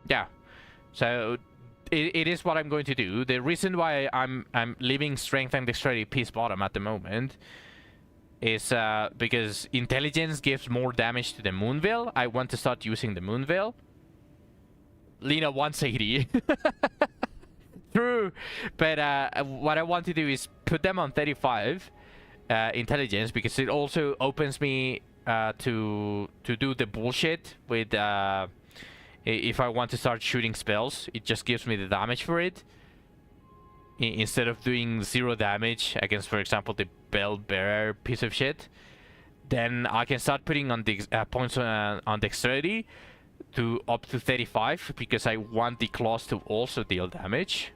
Yeah. So it is what I'm going to do. The reason why I'm leaving Strength and Dexterity piece bottom at the moment is because Intelligence gives more damage to the Moonveil. I want to start using the Moonveil. Lena 180. True, but what I want to do is put them on 35 Intelligence, because it also opens me to do the bullshit with if I want to start shooting spells. It just gives me the damage for it instead of doing 0 damage against, for example, the Bell Bearer piece of shit. Then I can start putting on the points on Dexterity to up to 35, because I want the claws to also deal damage.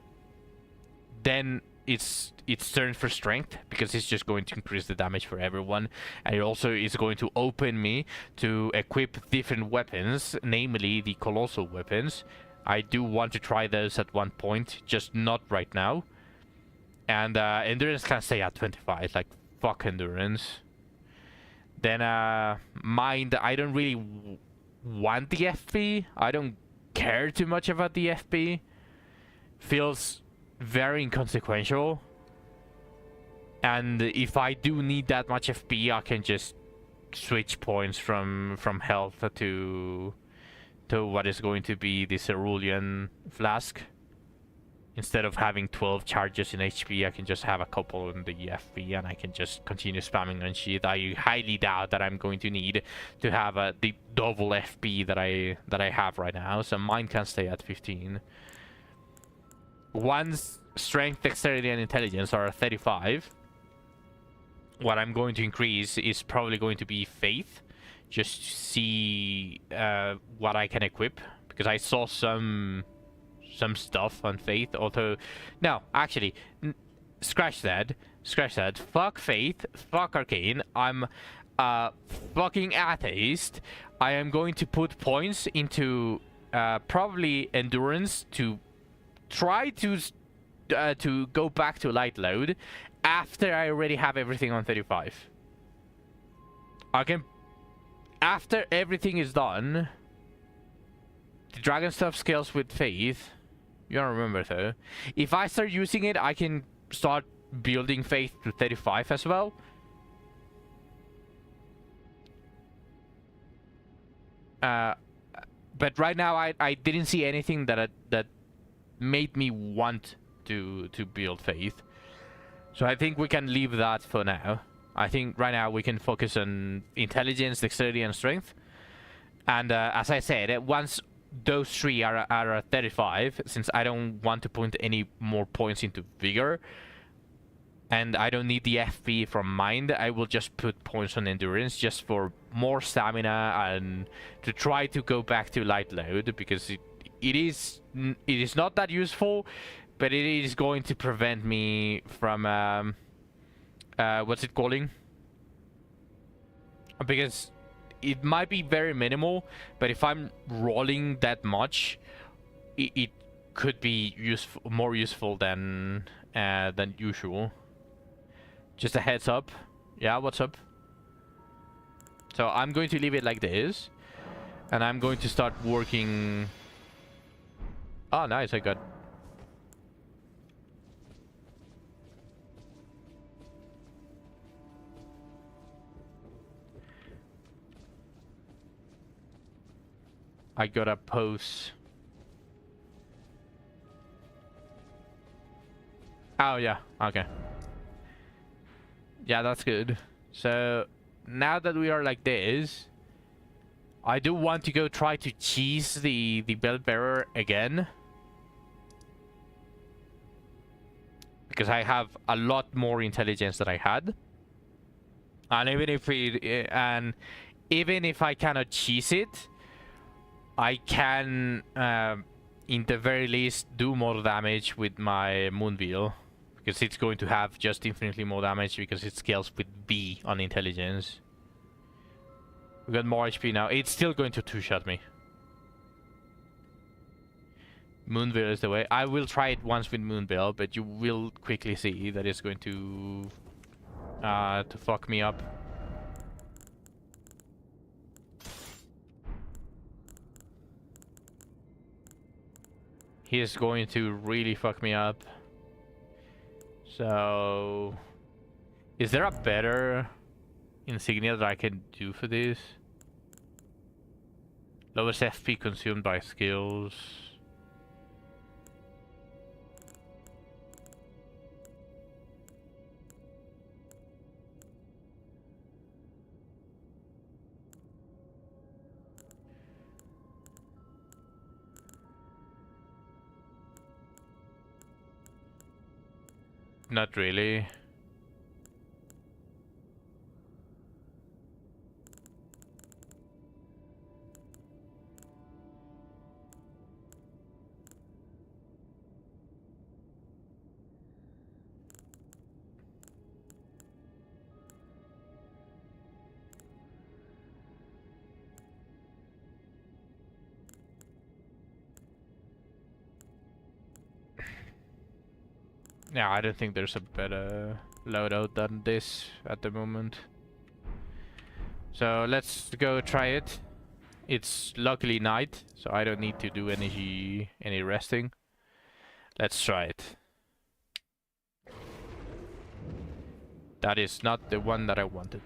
Then it's turn for Strength, because it's just going to increase the damage for everyone, and it also is going to open me to equip different weapons, namely the colossal weapons. I do want to try those at one point, just not right now. And Endurance can stay at 25, like fuck Endurance. Then Mind, I don't really want the FP. I don't care too much about the FP. Feels very inconsequential, and if I do need that much FP, I can just switch points from health to what is going to be the Cerulean Flask. Instead of having 12 charges in HP, I can just have a couple in the FP, and I can just continue spamming on shit. I highly doubt that I'm going to need to have the double FP that I have right now, so mine can stay at 15. Once Strength, Dexterity, and Intelligence are 35, what I'm going to increase is probably going to be Faith, just to see what I can equip, because I saw some stuff on Faith. Although, no, actually, scratch that. Fuck Faith, fuck Arcane. I'm a fucking atheist. I am going to put points into probably Endurance to try to go back to light load, after I already have everything on 35. I can... After everything is done... The dragon stuff scales with faith. You don't remember though. If I start using it, I can start building faith to 35 as well. But right now I didn't see anything that made me want to build faith. So I think we can leave that for now. I think right now we can focus on intelligence, dexterity, and strength. And as I said, once those three are at 35, since I don't want to put any more points into vigor, and I don't need the FP from mind, I will just put points on endurance just for more stamina and to try to go back to light load, because it is not that useful, but it is going to prevent me from what's it calling? Because it might be very minimal, but if I'm rolling that much, it could be more useful than usual. Just a heads up. Yeah, what's up? So I'm going to leave it like this, and I'm going to start working. Oh, nice! I got a pose. Oh yeah, okay. Yeah, that's good. So now that we are like this, I do want to go try to cheese the belt bearer again, because I have a lot more intelligence than I had, and even if I cannot cheese it, I can, in the very least, do more damage with my Moonveil, because it's going to have just infinitely more damage because it scales with B on intelligence. We got more HP now. It's still going to two-shot me. Moonveil is the way. I will try it once with Moonveil, but you will quickly see that it's going to fuck me up. He is going to really fuck me up. So, is there a better insignia that I can do for this? Lowest FP consumed by skills. Not really. Yeah, I don't think there's a better loadout than this at the moment. So let's go try it. It's luckily night, so I don't need to do any resting. Let's try it. That is not the one that I wanted.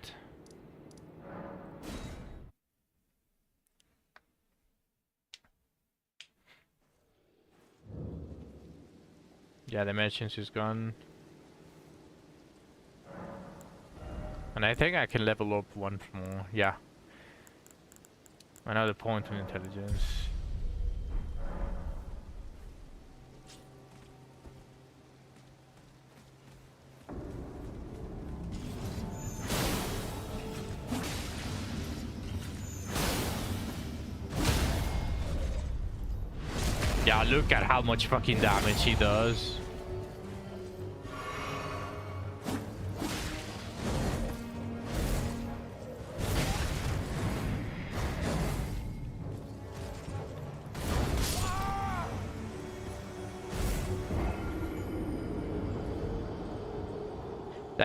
Yeah, the emergency is gone. And I think I can level up one more. Yeah. Another point in intelligence. Yeah, look at how much fucking damage he does.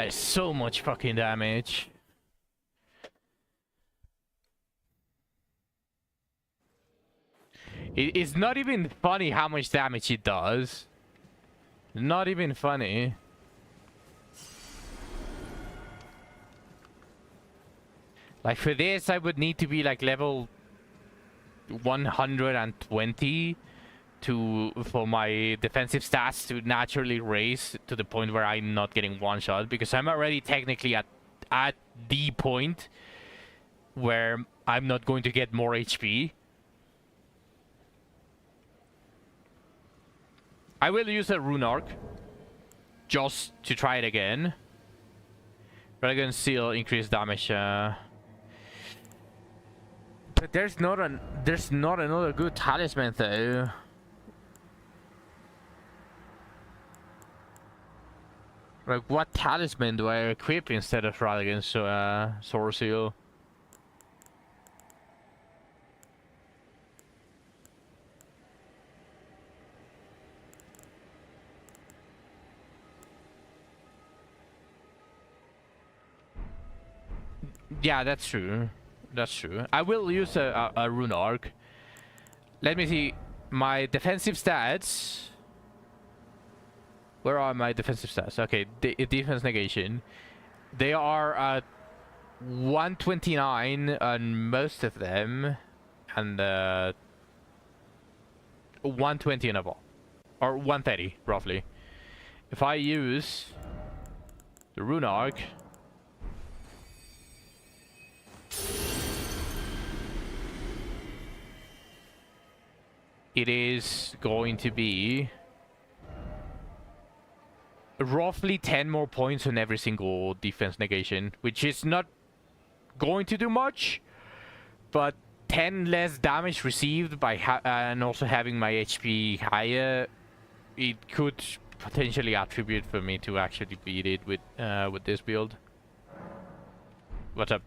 That is so much fucking damage. It's not even funny how much damage it does. Not even funny. Like for this, I would need to be like level 120 for my defensive stats to naturally raise to the point where I'm not getting one shot, because I'm already technically at the point where I'm not going to get more HP. I will use a rune arc just to try it again. Dragon Seal increased damage. But there's not another good talisman though. Like, what talisman do I equip instead of Radigan Sword Seal? Yeah, that's true. That's true. I will use a rune arc. Let me see my defensive stats. Where are my defensive stats? Okay, defense negation. They are at 129 on most of them, and 120 and above, or 130 roughly. If I use the rune arc, it is going to be roughly 10 more points on every single defense negation, which is not going to do much, but 10 less damage received by and also having my HP higher, it could potentially attribute for me to actually beat it with this build. What's up?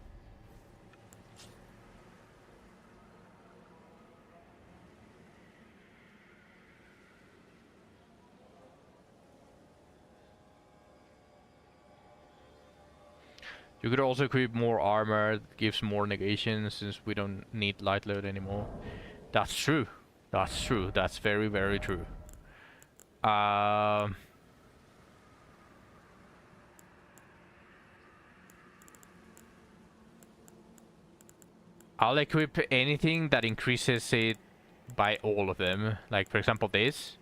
You could also equip more armor, that gives more negation since we don't need light load anymore. That's true. That's true. That's very, very true. I'll equip anything that increases it by all of them. Like, for example, this.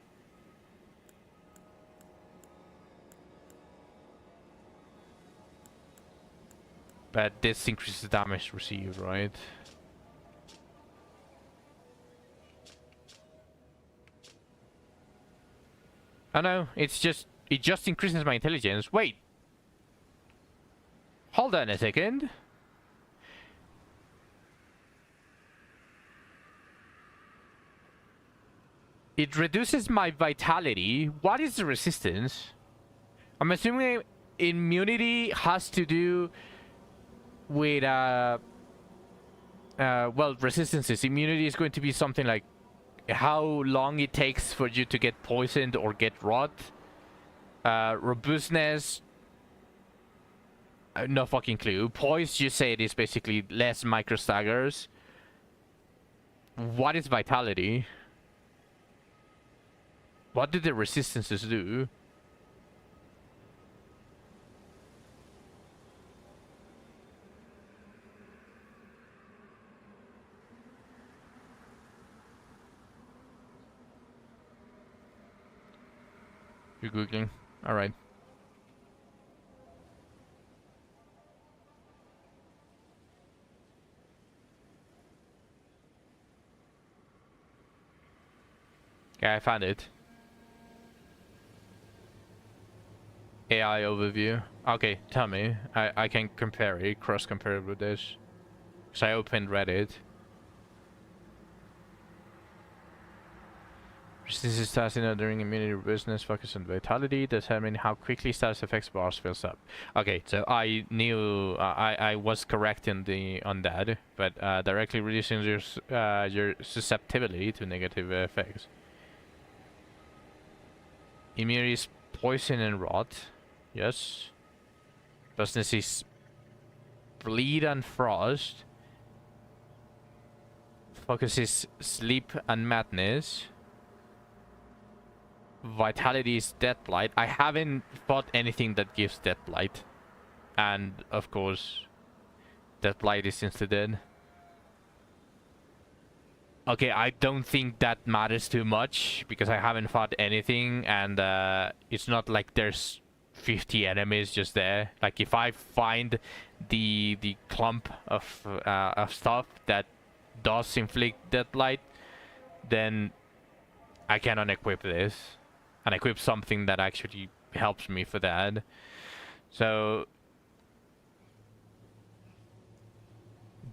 But this increases damage received, right? Oh no, it just increases my intelligence. Wait. Hold on a second. It reduces my vitality. What is the resistance? I'm assuming immunity has to do with well, resistances. Immunity is going to be something like how long it takes for you to get poisoned or get rot. Robustness, no fucking clue. Poise, you say it is basically less micro staggers. What is vitality? What do the resistances do? You're googling. All right. Yeah, I found it. AI overview. Okay, tell me. I can compare it, cross-compare it with this. So I opened Reddit. Resistance status in during immunity business focus on vitality, determining how quickly status effects bars fills up. Okay, so I knew I was correct on that, but directly reducing your susceptibility to negative effects. Immunity is poison and rot. Yes. Business is bleed and frost. Focus is sleep and madness. Vitality is deathblight. I haven't fought anything that gives deathblight. And of course, deathblight is insta dead. Okay, I don't think that matters too much because I haven't fought anything, and it's not like there's 50 enemies just there. Like if I find the clump of stuff that does inflict deathblight, then I can unequip this and equip something that actually helps me for that. So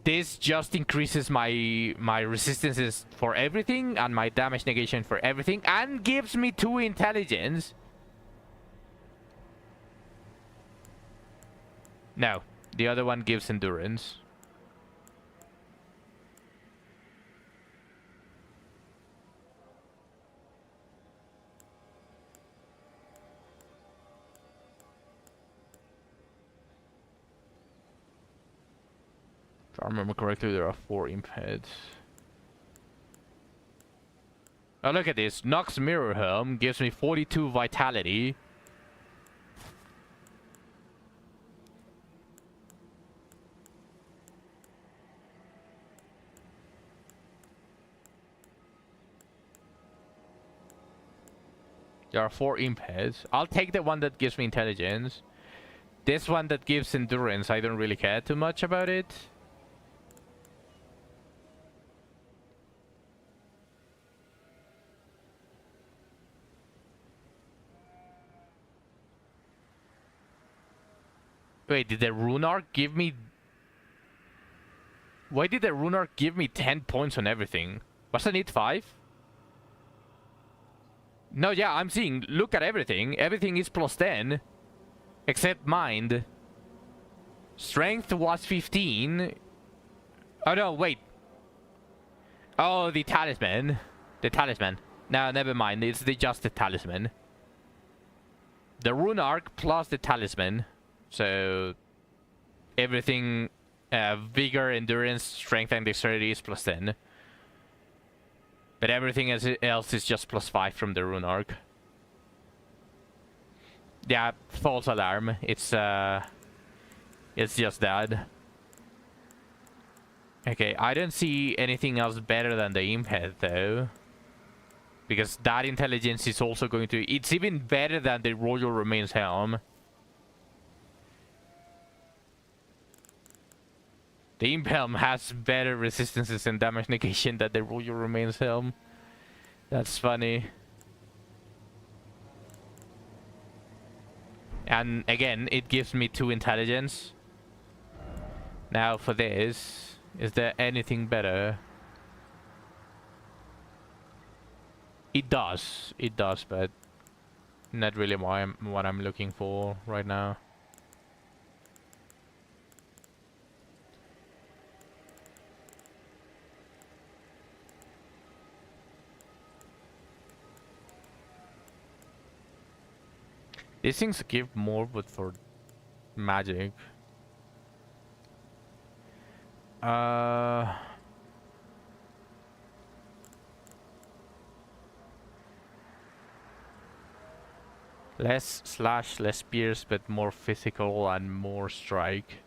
this just increases my resistances for everything and my damage negation for everything, and gives me 2 intelligence. No, the other one gives endurance. If I remember correctly, there are 4 imp heads. Oh, look at this. Nox Mirror Helm gives me 42 vitality. There are 4 imp heads. I'll take the one that gives me intelligence. This one that gives endurance, I don't really care too much about it. Wait, did the rune arc give me... Why did the rune arc give me 10 points on everything? Wasn't it 5? No, yeah, I'm seeing... Look at everything. Everything is plus 10. Except mind. Strength was 15. Oh, no, wait. Oh, the talisman. The talisman. No, never mind. It's just the talisman. The rune arc plus the talisman. So everything, vigor, endurance, strength, and dexterity is plus 10. But everything else is just plus 5 from the rune arc. Yeah, false alarm. It's just that. Okay, I don't see anything else better than the imp head though. Because that intelligence is also going to... It's even better than the Royal Remains Helm. The Imp Helm has better resistances and damage negation than the Royal Remains Helm. That's funny. And again, it gives me 2 intelligence. Now for this, is there anything better? It does, but not really what I'm looking for right now. These things give more, but for magic. Less slash, less pierce, but more physical and more strike.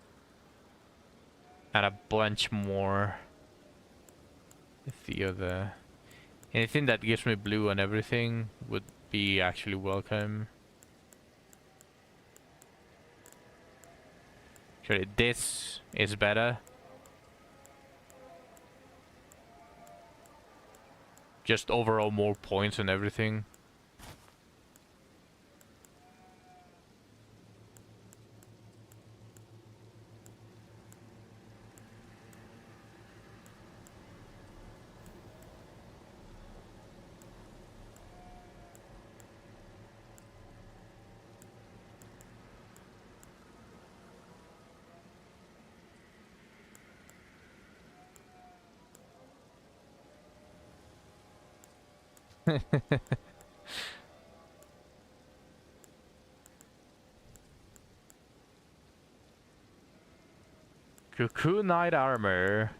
And a bunch more. The other... Anything that gives me blue and everything would be actually welcome. Actually, this is better. Just overall more points and everything. Cocoon Knight armor.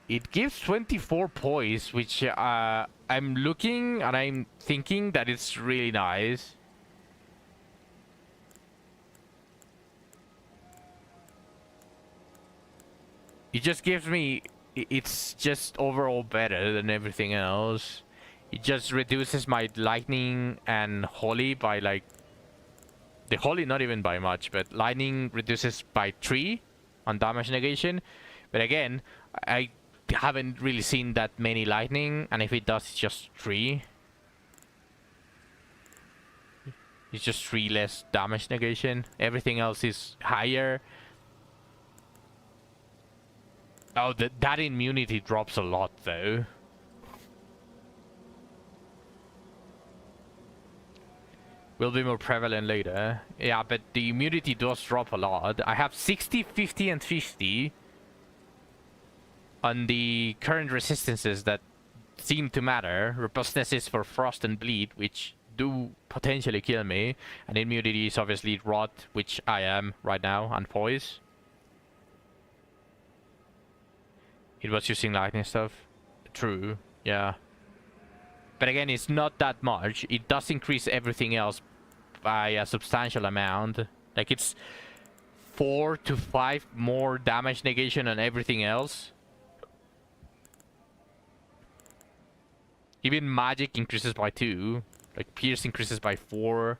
It gives 24 poise, which I'm looking and I'm thinking that it's really nice. It just gives me... It's just overall better than everything else. It just reduces my lightning and holy by like... The holy not even by much, but lightning reduces by 3 on damage negation. But again, I haven't really seen that many lightning, and if it does, it's just 3. It's just 3 less damage negation. Everything else is higher. Oh, that immunity drops a lot, though. Will be more prevalent later. Yeah, but the immunity does drop a lot. I have 60, 50, and 50 on the current resistances that seem to matter. Robustness is for frost and bleed, which do potentially kill me. And immunity is obviously rot, which I am right now, and poise. It was using lightning stuff. True, yeah. But again, it's not that much. It does increase everything else by a substantial amount. Like, it's 4 to 5 more damage negation on everything else. Even magic increases by 2. Like, pierce increases by 4.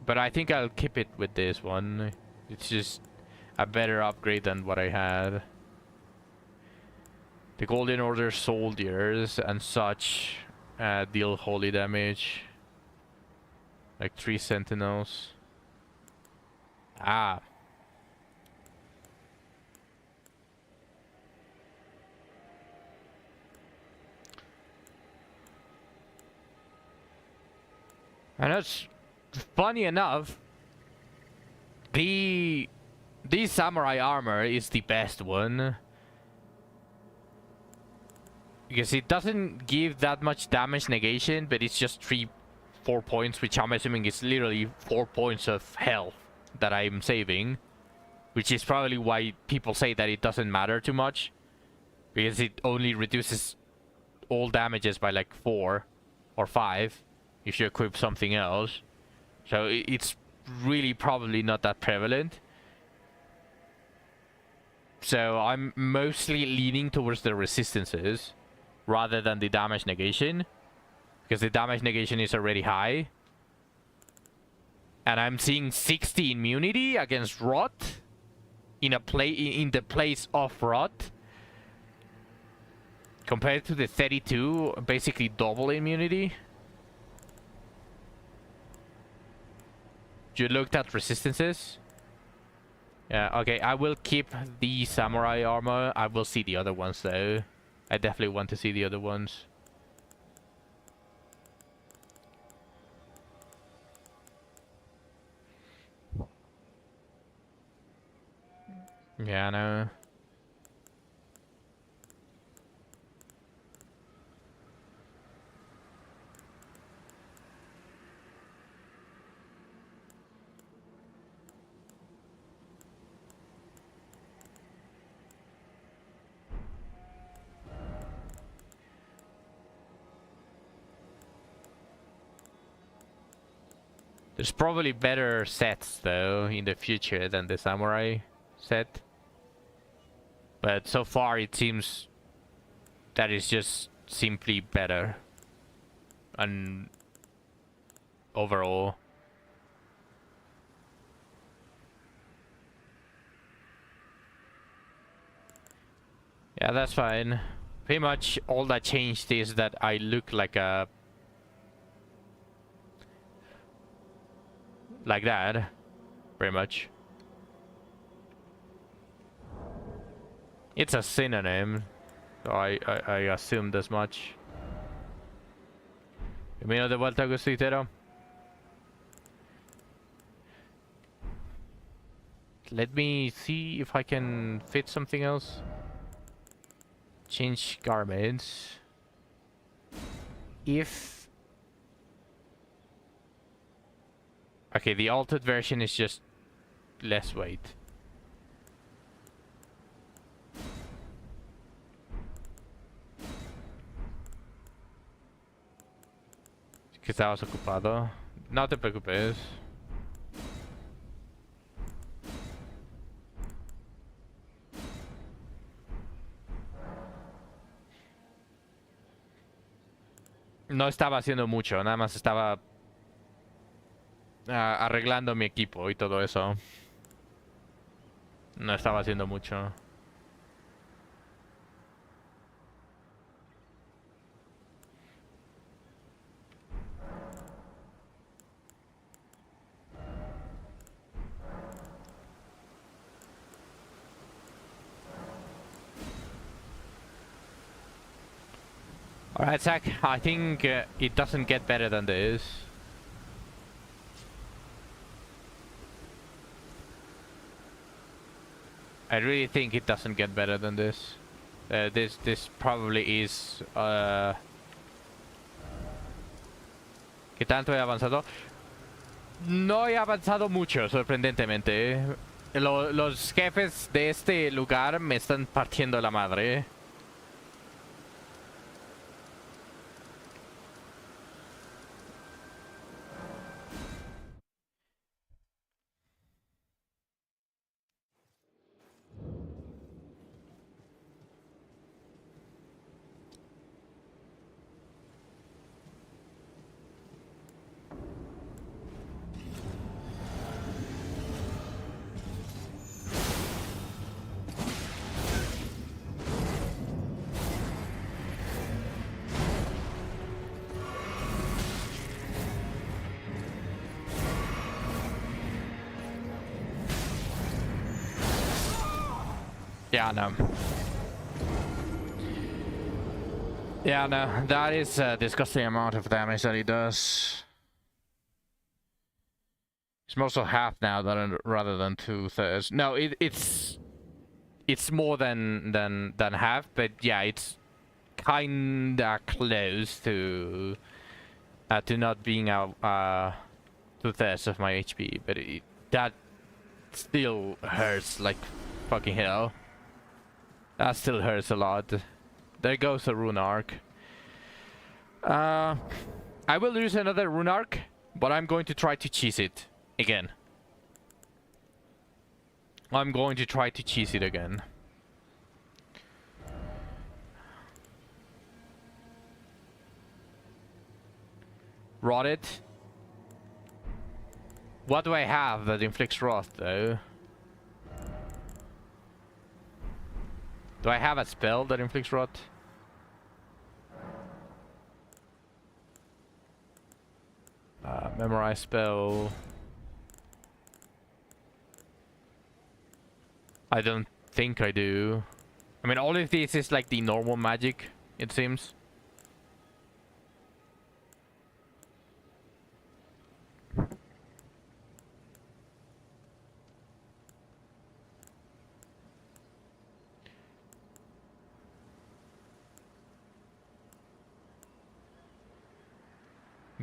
But I think I'll keep it with this one. It's just a better upgrade than what I had. The Golden Order soldiers and such deal holy damage. Like 3 sentinels. Ah. And that's funny enough. The samurai armor is the best one. Because it doesn't give that much damage negation, but it's just 4 points, which I'm assuming is literally 4 points of health that I'm saving. Which is probably why people say that it doesn't matter too much. Because it only reduces all damages by like 4 or 5 if you equip something else. So it's really probably not that prevalent. So I'm mostly leaning towards the resistances rather than the damage negation, because the damage negation is already high. And I'm seeing 60 immunity against rot in the place of rot, compared to the 32, basically double immunity. You looked at resistances? Yeah, okay, I will keep the samurai armor. I will see the other ones though. I definitely want to see the other ones. Yeah, I know. There's probably better sets though in the future than the samurai set. But so far it seems that it's just simply better. And overall. Yeah, that's fine. Pretty much all that changed is that I look like a... like that, pretty much. It's a synonym, so I assumed as much. Bienvenido de vuelta, Agustitero. Let me see if I can fit something else. Change garments. if... Okay, the altered version is just less weight. Que estabas ocupado. No te preocupes. No estaba haciendo mucho, nada más estaba arreglando mi equipo y todo eso. No estaba haciendo mucho. Alright, Zach, I think it doesn't get better than this. I really think it doesn't get better than this. This probably is... ¿Qué tanto he avanzado? No he avanzado mucho, sorprendentemente. Los jefes de este lugar me están partiendo la madre. Yeah, no. Yeah, no. That is a disgusting amount of damage that he does. It's mostly half now rather than 2/3. No, it's more than half, but yeah, it's kinda close to not being out 2/3 of my HP, but that still hurts like fucking hell. That still hurts a lot. There goes a rune arc. I will use another rune arc, but I'm going to try to cheese it again. I'm going to try to cheese it again. Rotted. What do I have that inflicts rot though? Do I have a spell that inflicts rot? Memorize spell. I don't think I do. I mean, all of this is like the normal magic, it seems.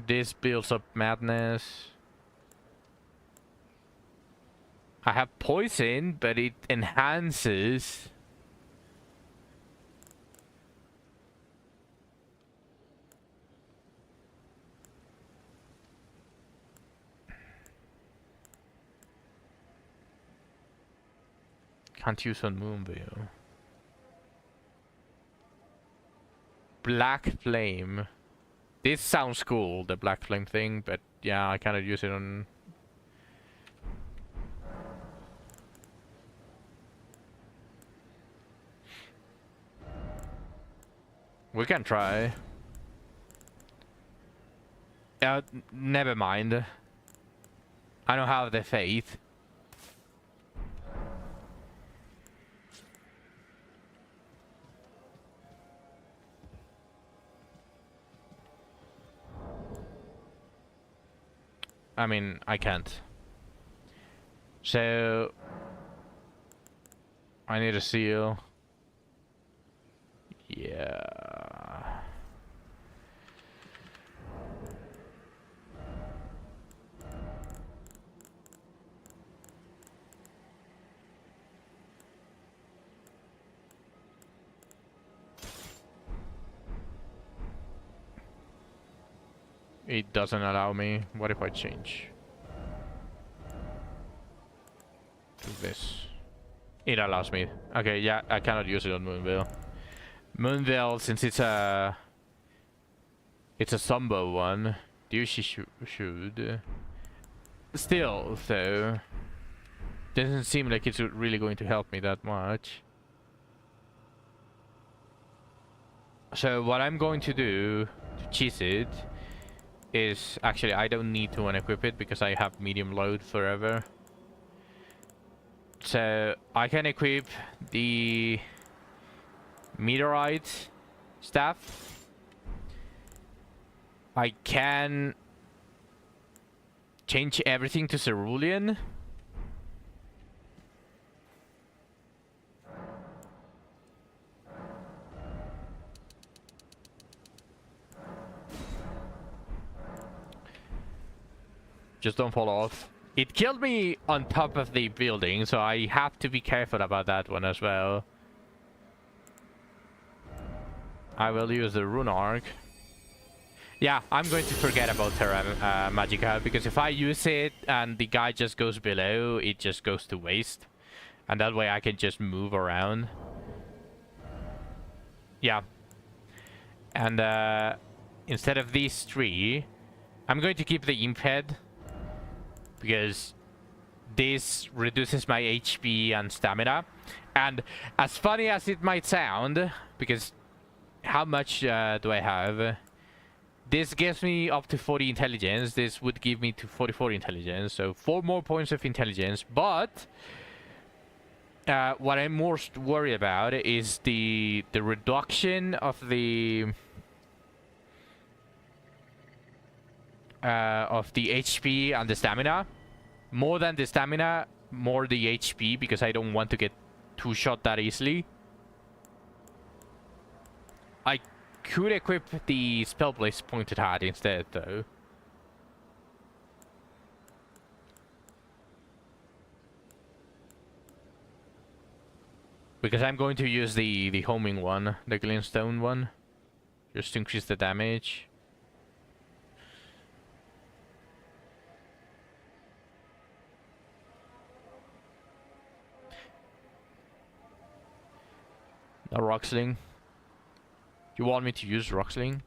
This builds up madness. I have poison, but it enhances. Can't use on Moonveil. Black Flame. This sounds cool, the Black Flame thing, but yeah, I cannot use it on... We can try. Never mind. I don't have the faith. I mean, I can't. So... I need a seal. Yeah... It doesn't allow me. What if I change to this? It allows me. Okay, yeah, I cannot use it on Moonville. Moonville, since it's a Sumbo one, Dushi should. Still, though, doesn't seem like it's really going to help me that much. So what I'm going to do to cheese it is actually I don't need to unequip it because I have medium load forever. So I can equip the meteorite staff. I can change everything to cerulean. Just don't fall off. It killed me on top of the building, so I have to be careful about that one as well. I will use the rune arc. Yeah, I'm going to forget about Terra Magica, because if I use it and the guy just goes below, it just goes to waste. And that way I can just move around. Yeah. And instead of these three, I'm going to keep the imp head, because this reduces my HP and stamina. And as funny as it might sound, because how much do I have? This gives me up to 40 intelligence. This would give me to 44 intelligence. So 4 more points of intelligence. But what I'm most worried about is the reduction of the HP and the stamina. More than the stamina, more the HP, because I don't want to get two-shot that easily. I could equip the Spellblaze pointed hat instead, though. Because I'm going to use the homing one, the glintstone one, just to increase the damage. A Rocksling. You want me to use Rocksling?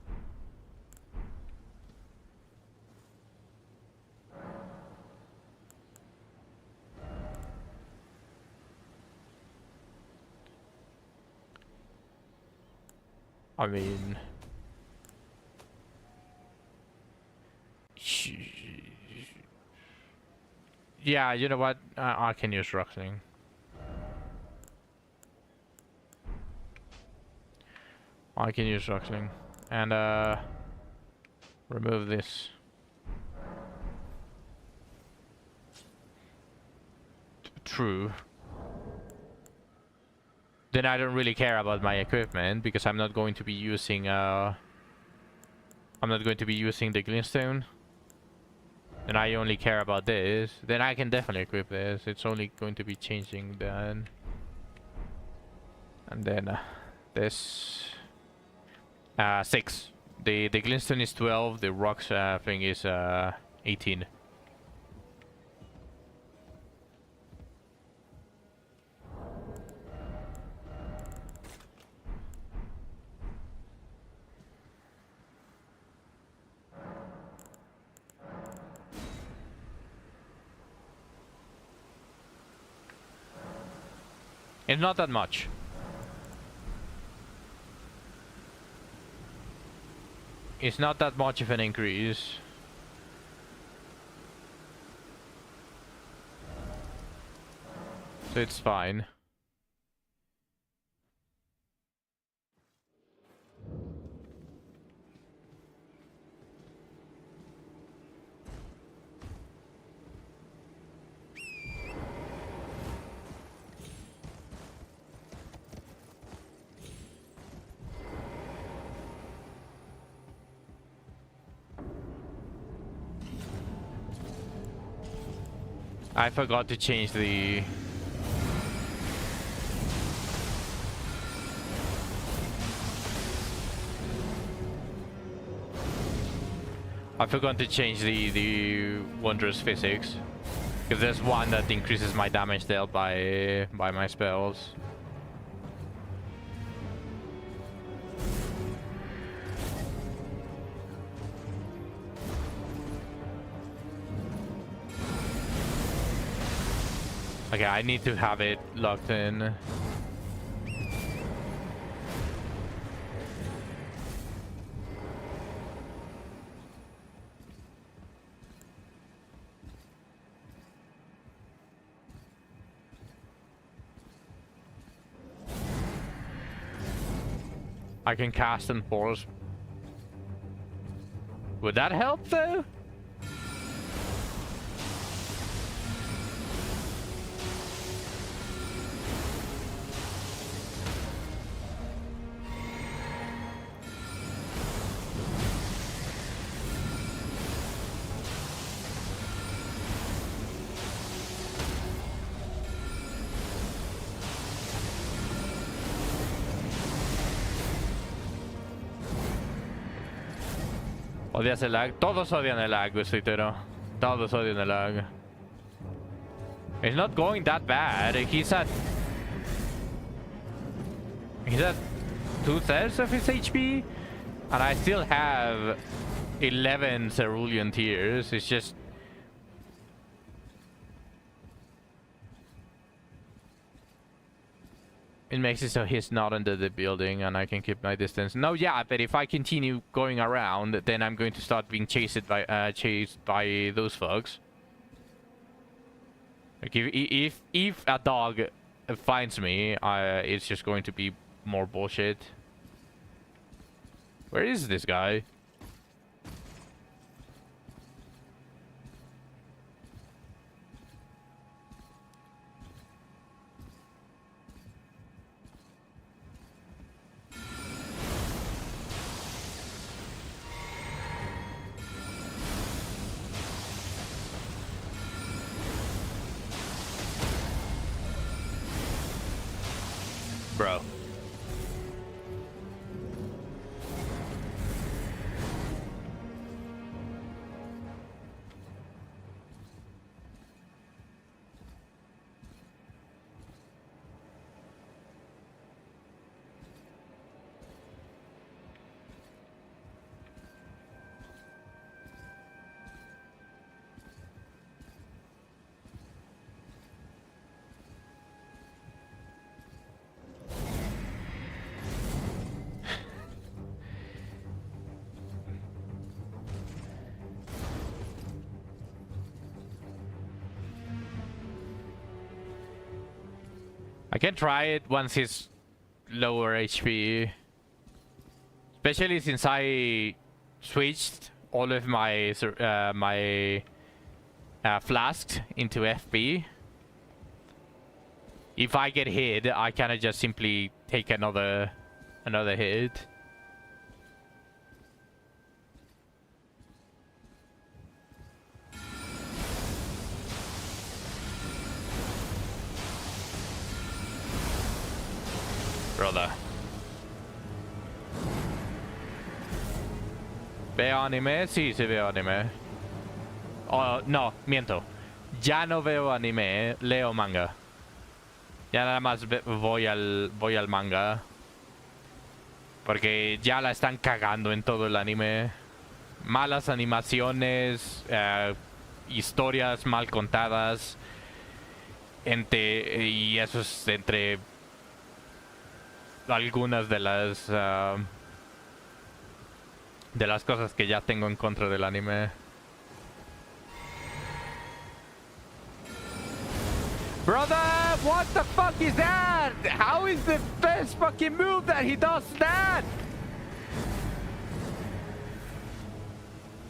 I mean... Yeah, you know what? I can use Rocksling. I can use Rocksling. And remove this. True. Then I don't really care about my equipment, because I'm not going to be using the glintstone. And I only care about this. Then I can definitely equip this. It's only going to be changing then. And then this 6. The glintstone is 12. The rocks thing is 18. It's not that much. It's not that much of an increase. So it's fine. I forgot to change the... I forgot to change the wondrous physics. Because there's one that increases my damage dealt by my spells. Okay, I need to have it locked in. I can cast and force. Would that help though? Odias el lag. Todos odian el lag, Twittero. Todos odian el lag. It's not going that bad. He's at 2/3 of his HP, and I still have 11 cerulean tears. It's just it makes it so he's not under the building and I can keep my distance. No, yeah, but if I continue going around, then I'm going to start being chased by those folks. Like if a dog finds me, it's just going to be more bullshit. Where is this guy? Bro. I can try it once he's lower HP. Especially since I switched all of my flasks into FP. If I get hit, I kind of just simply take another hit. Brother. ¿Veo anime? Sí, sí veo anime. Oh, no, miento. Ya no veo anime, leo manga. Ya nada más voy al manga. Porque ya la están cagando en todo el anime. Malas animaciones, historias mal contadas. Y eso es entre algunas de las cosas que ya tengo en contra del anime. Brother, what the fuck is that? How is the best fucking move that he does that?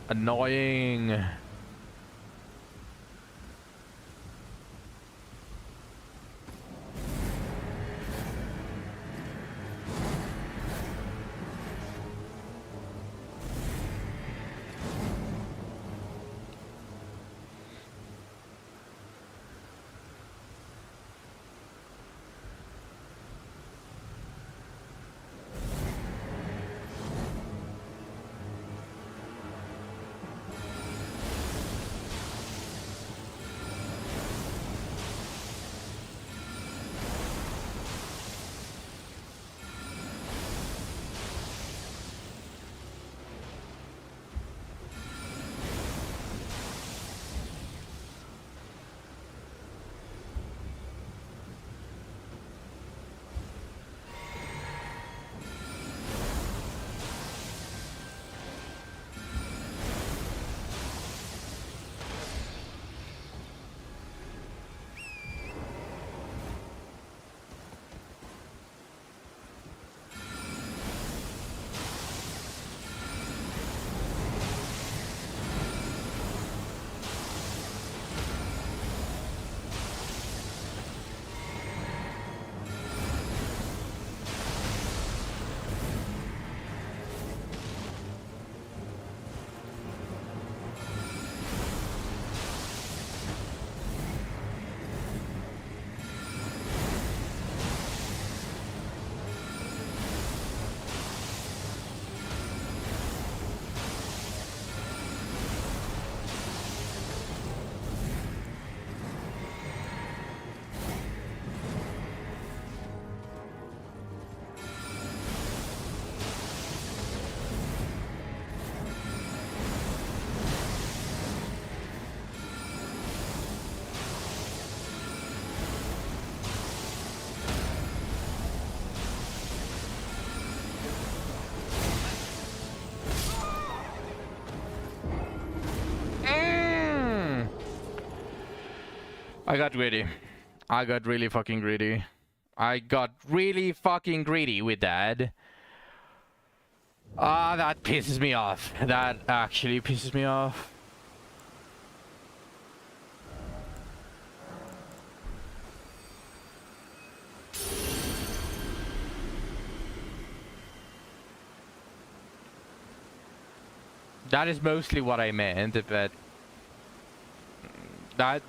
Annoying. I got greedy. I got really fucking greedy. I got really fucking greedy with that. Ah, that pisses me off. That actually pisses me off. That is mostly what I meant, but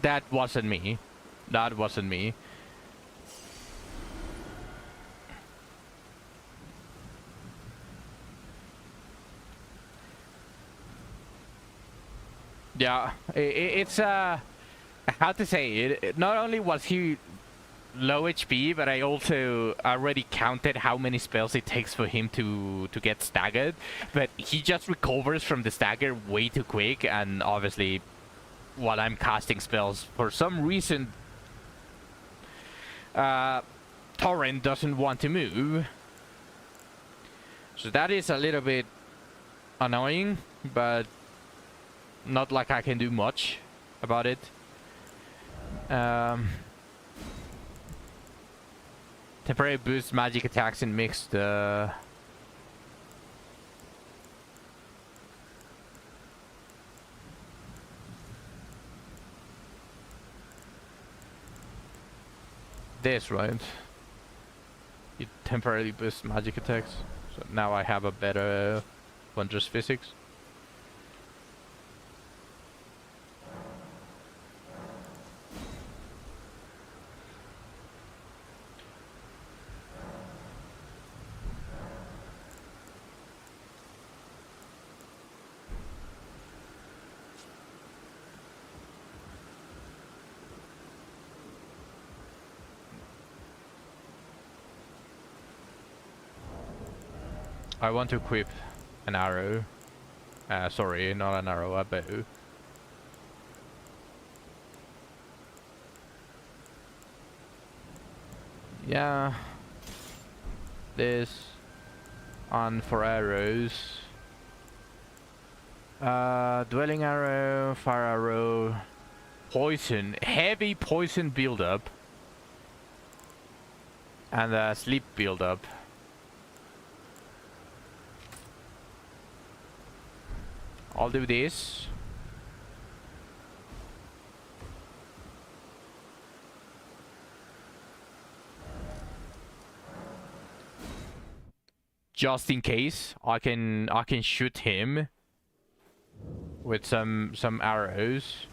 that wasn't me. That wasn't me. Yeah, it's how to say it. Not only was he low HP, but I also already counted how many spells it takes for him to get staggered. But he just recovers from the stagger way too quick, and obviously, while I'm casting spells, for some reason, Torrent doesn't want to move. So that is a little bit annoying, but not like I can do much about it. Temporary boost magic attacks in mixed. This, right? It temporarily boosts magic attacks. So now I have a better wondrous physics. I want to equip an arrow. Sorry, not an arrow, a bow. Yeah. This on for arrows. Dwelling arrow, fire arrow, poison, heavy poison buildup, and sleep buildup. I'll do this. Just in case, I can shoot him with some arrows.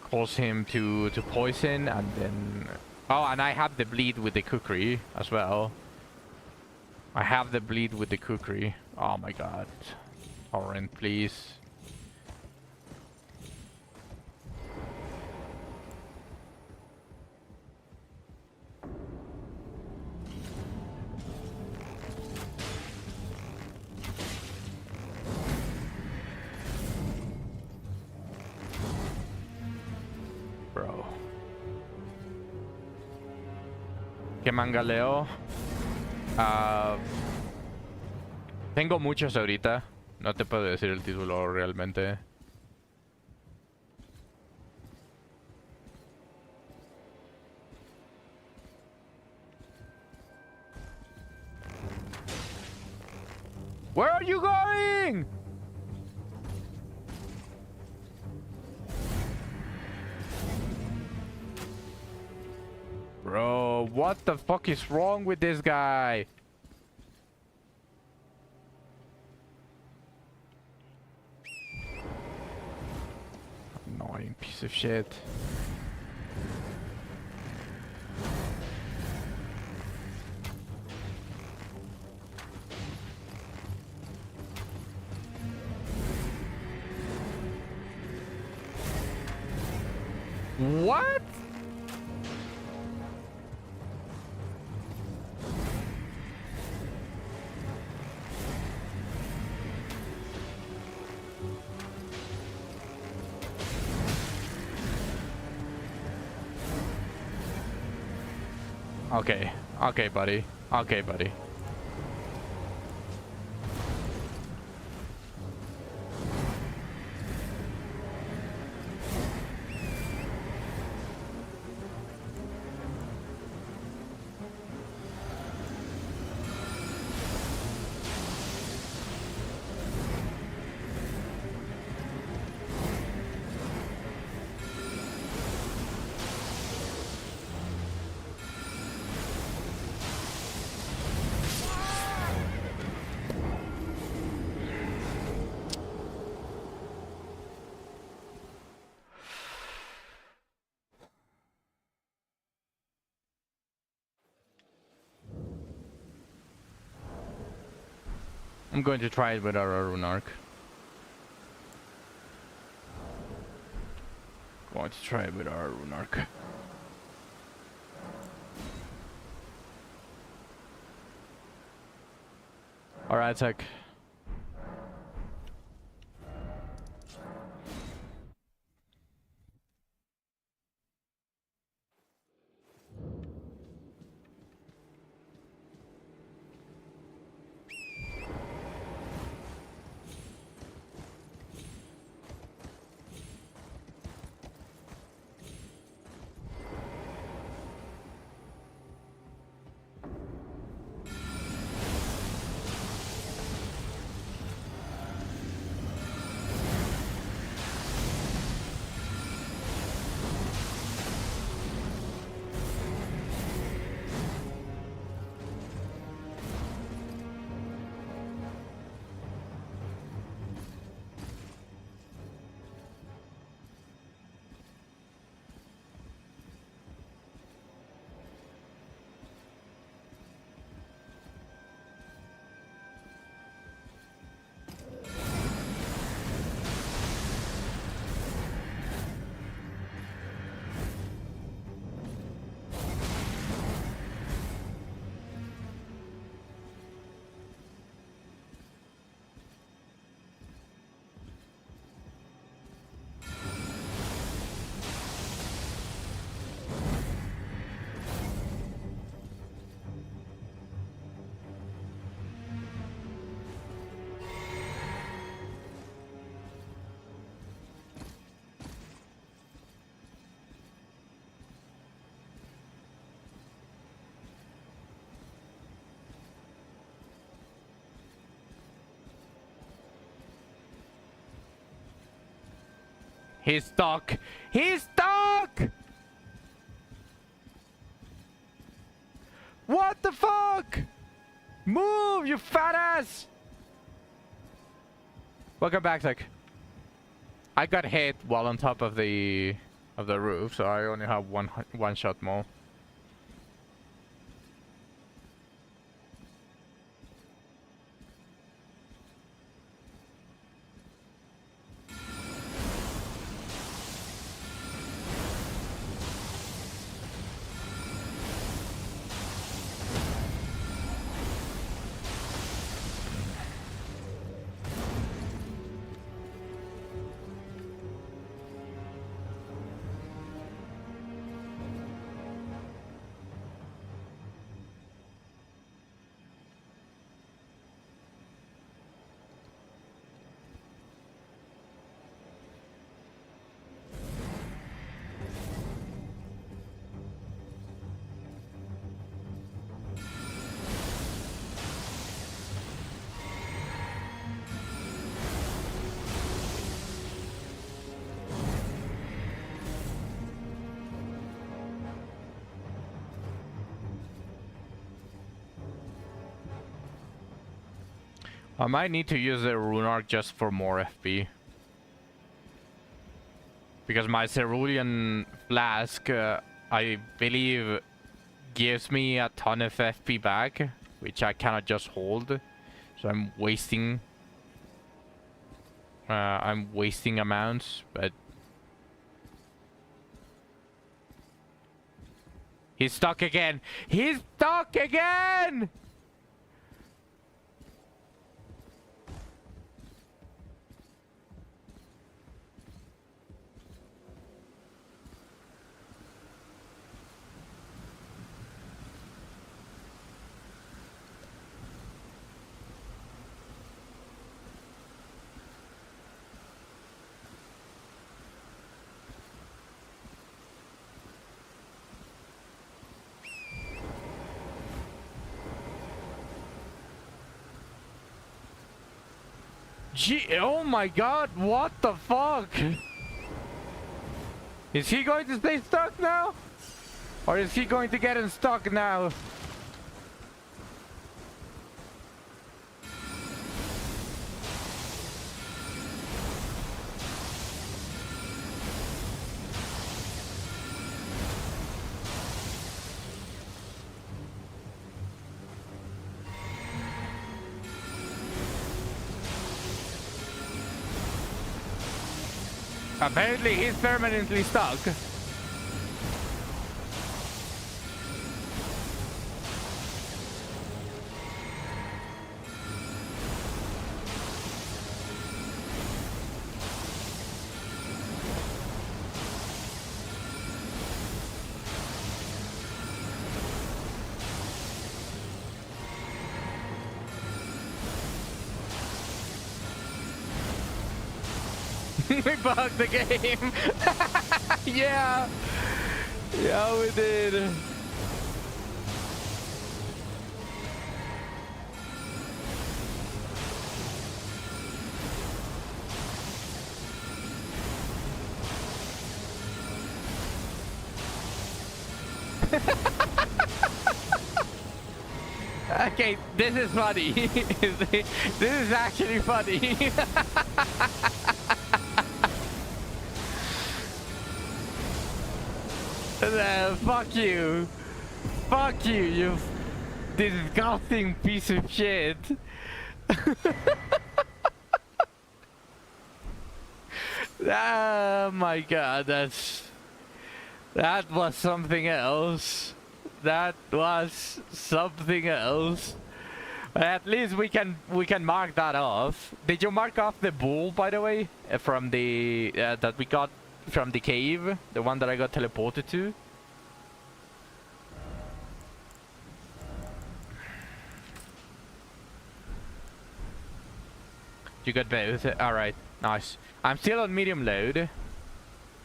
Cause him to poison, and then and I have the bleed with the kukri as well. I have the bleed with the kukri. Oh my god. Torrent, please. Bro. Que mangaleo. Tengo muchos ahorita. No te puedo decir el título realmente. Where are you going? Bro, what the fuck is wrong with this guy? Annoying piece of shit. What? Okay. Okay, buddy. Okay, buddy. I'm going to try it with our rune arc. Going to try it with our rune arc. Alright, Tech. He's stuck! He's stuck! What the fuck? Move, you fat ass! Welcome back, Tech. I got hit while on top of the roof, so I only have one shot more. I might need to use the rune arc just for more FP. Because my cerulean flask, I believe, gives me a ton of FP back, which I cannot just hold. So I'm wasting amounts, but he's stuck again. He's stuck again! Oh my god, what the fuck? Is he going to stay stuck now? Or is he going to get unstuck now? Apparently he's permanently stuck. We bugged the game. Yeah. Yeah, we did. Okay, this is funny. This is actually funny. Fuck you. Fuck you, you disgusting piece of shit. Oh my god, that was something else. That was something else. At least we can mark that off. Did you mark off the bull, by the way, from the that we got from the cave, the one that I got teleported to? You got both. All right, nice. I'm still on medium load.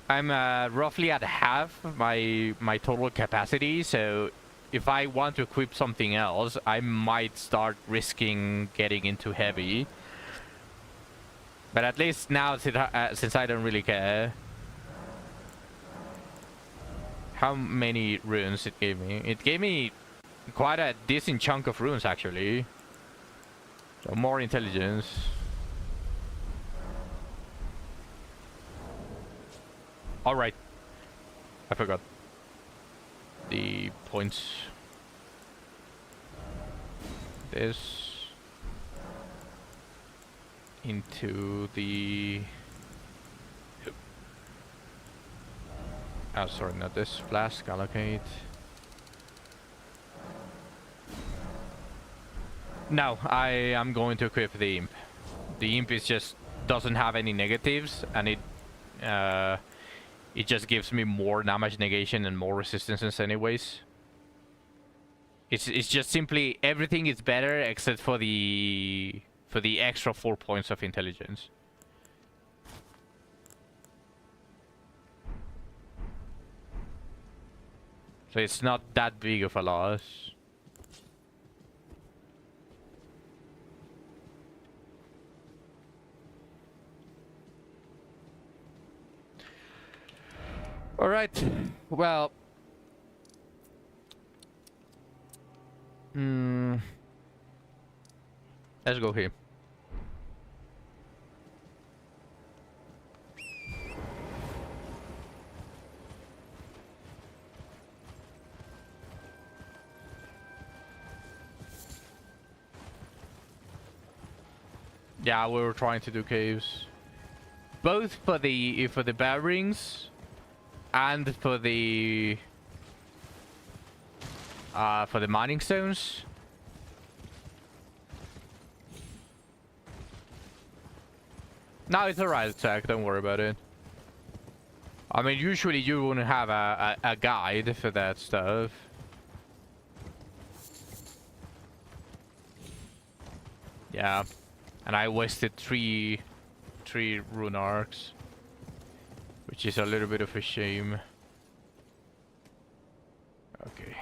I'm roughly at half my total capacity, so if I want to equip something else, I might start risking getting into heavy. But at least now, since I don't really care. How many runes it gave me? It gave me quite a decent chunk of runes, actually. So more intelligence. All right. I forgot the points. This into the... Oh, sorry, not this. Flask, allocate. No, I am going to equip the imp. The imp is just doesn't have any negatives, and it just gives me more damage negation and more resistances anyways. It's just simply everything is better except for the extra 4 points of intelligence. So it's not that big of a loss. All right. Well, let's go here. Yeah, we were trying to do caves, both for the bear rings and for the mining stones. No, it's alright, Zach. Don't worry about it. I mean, usually you wouldn't have a guide for that stuff. Yeah, and I wasted three rune arcs, which is a little bit of a shame. Okay.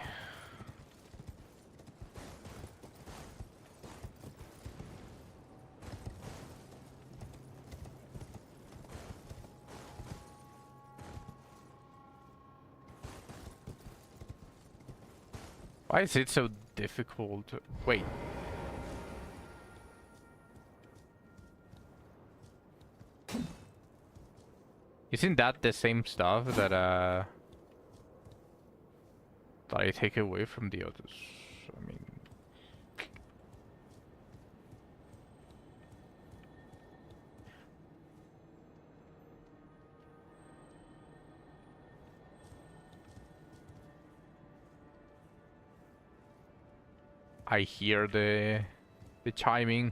Why is it so difficult to... Wait. Isn't that the same stuff that I take away from the others? I mean... I hear the chiming.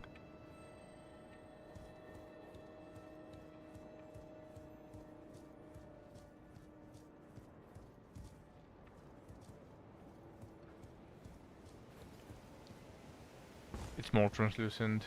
It's more translucent.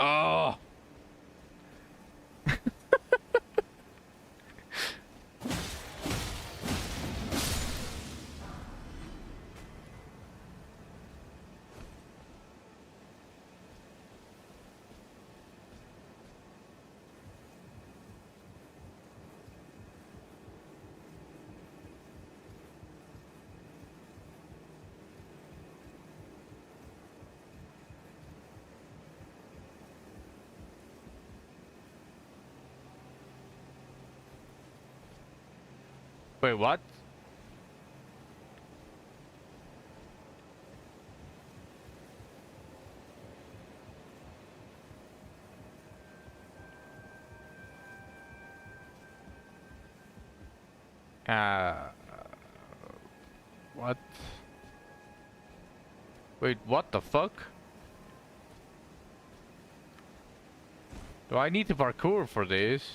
Oh. Wait, what? What? Wait, what the fuck? Do I need to parkour for this?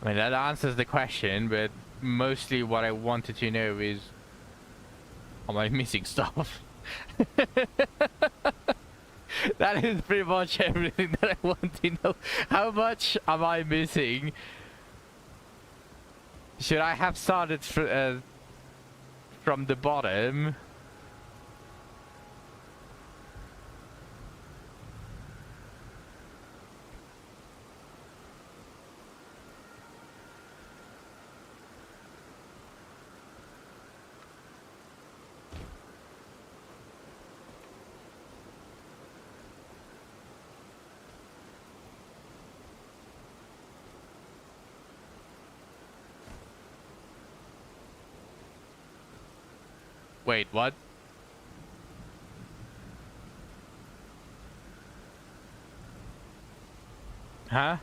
I mean, that answers the question, but mostly what I wanted to know is, am I missing stuff? That is pretty much everything that I want to know. How much am I missing? Should I have started from the bottom? Wait, what? Huh?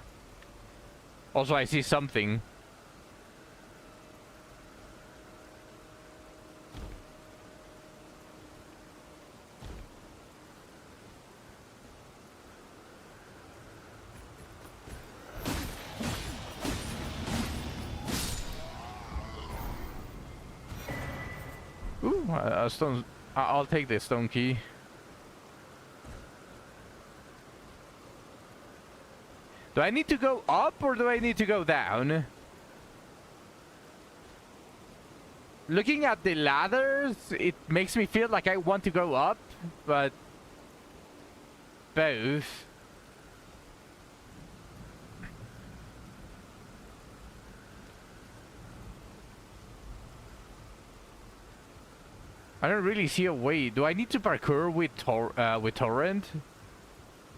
Also, I see something. Ooh, a stone. I'll take the stone key. Do I need to go up or do I need to go down? Looking at the ladders, it makes me feel like I want to go up, but both. I don't really see a way. Do I need to parkour with torrent?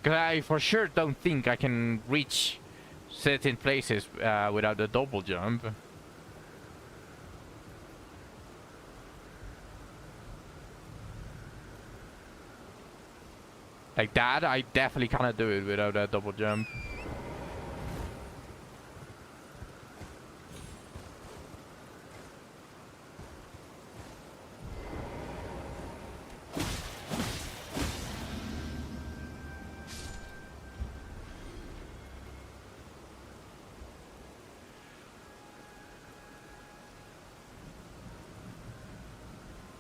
Because I for sure don't think I can reach certain places without a double jump. Like that, I definitely cannot do it without a double jump.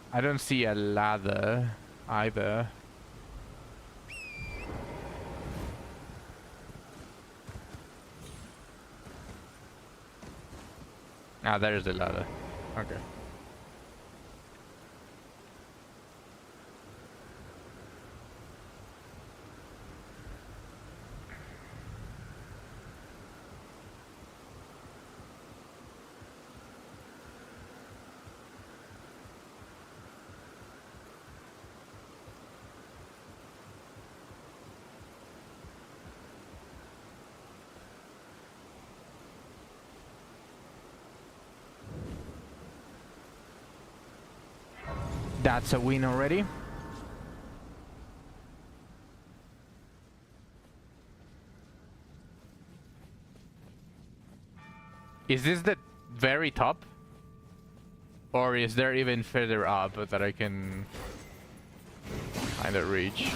I don't see a ladder either. Ah, there's the ladder. Okay. That's a win already. Is this the very top? Or is there even further up that I can kind of reach?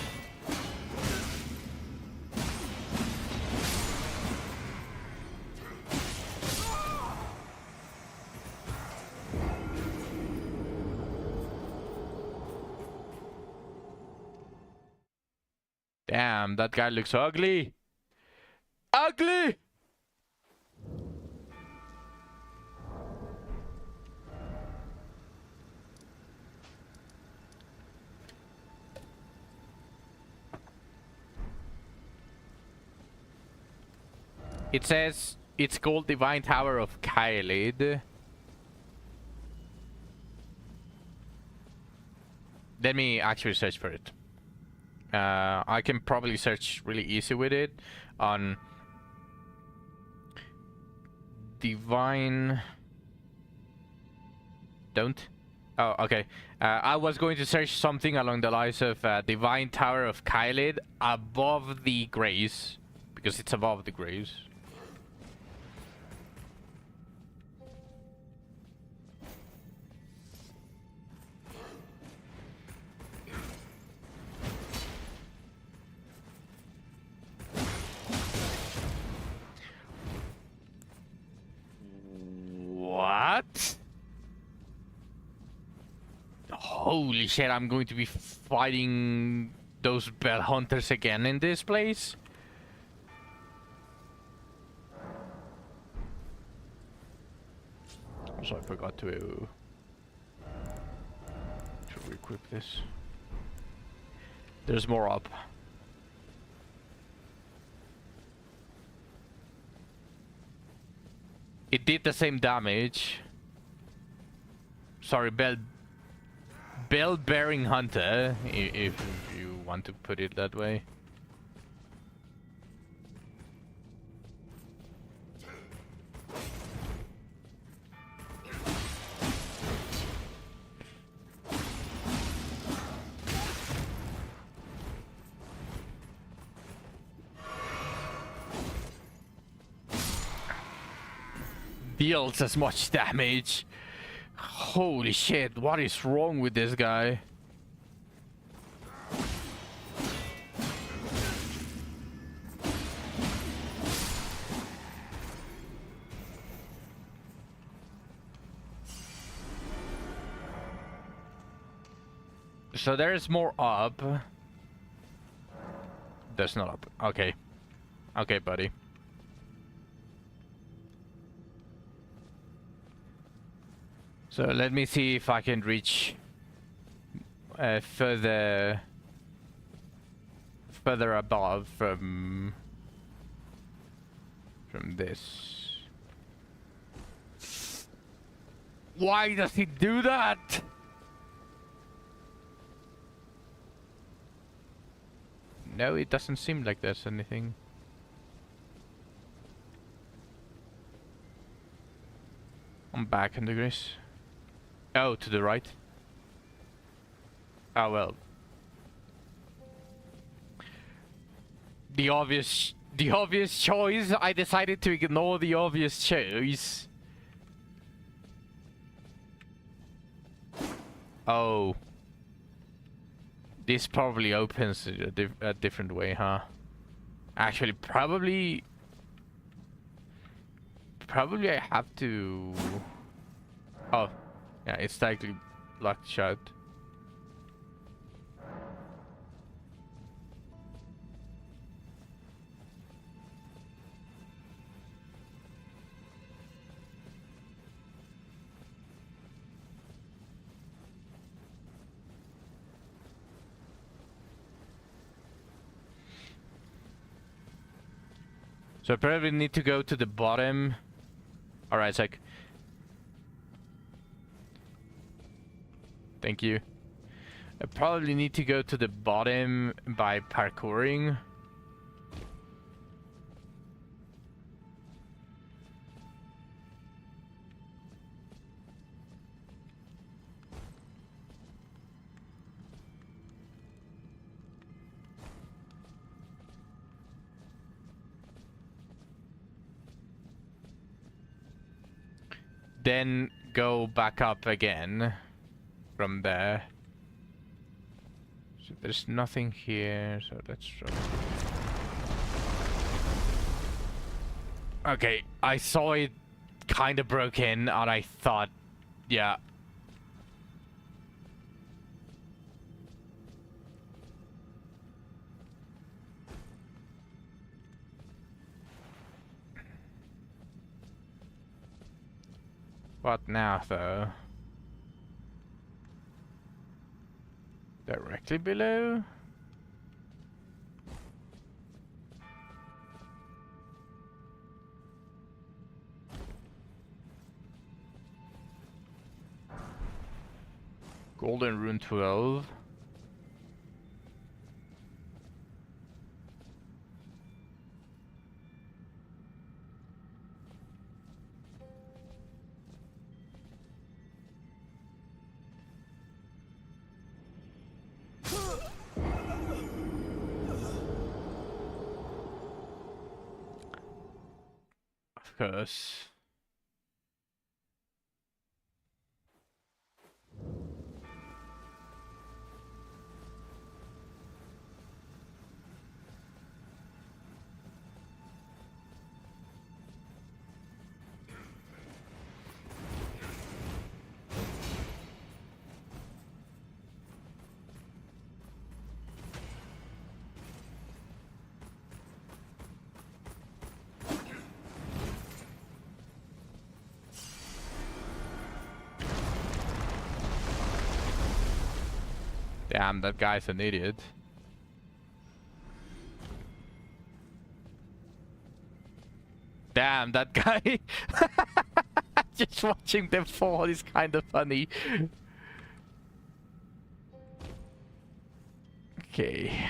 Damn, that guy looks ugly. Ugly! It says it's called Divine Tower of Caelid. Let me actually search for it. I can probably search really easy with it on Divine. Don't. Oh, okay. I was going to search something along the lines of Divine Tower of Caelid above the graves, because it's above the graves. What? Holy shit, I'm going to be fighting those bell hunters again in this place? Also, I forgot to equip this. There's more up. It did the same damage. Sorry, bell-bearing hunter, if you want to put it that way. Deals as much damage. Holy shit, what is wrong with this guy? So there's more up. There's not up. Okay. Okay, buddy. So let me see if I can reach further above from this. Why does he do that? No, it doesn't seem like there's anything. I'm back in the grace. Oh, to the right. Oh well. The obvious choice. I decided to ignore the obvious choice. Oh. This probably opens a different way, huh? Actually, probably I have to... Oh. Yeah, it's tightly locked shut. So I probably need to go to the bottom. Alright, sec. Thank you. I probably need to go to the bottom by parkouring. then go back up again from there. So there's nothing here, so let's try. Okay, I saw it kind of broken, and I thought, yeah. What now, though? Directly below? Golden Rune 12. Of course. Damn, that guy's an idiot. Damn, that guy. Just watching them fall is kind of funny. Okay.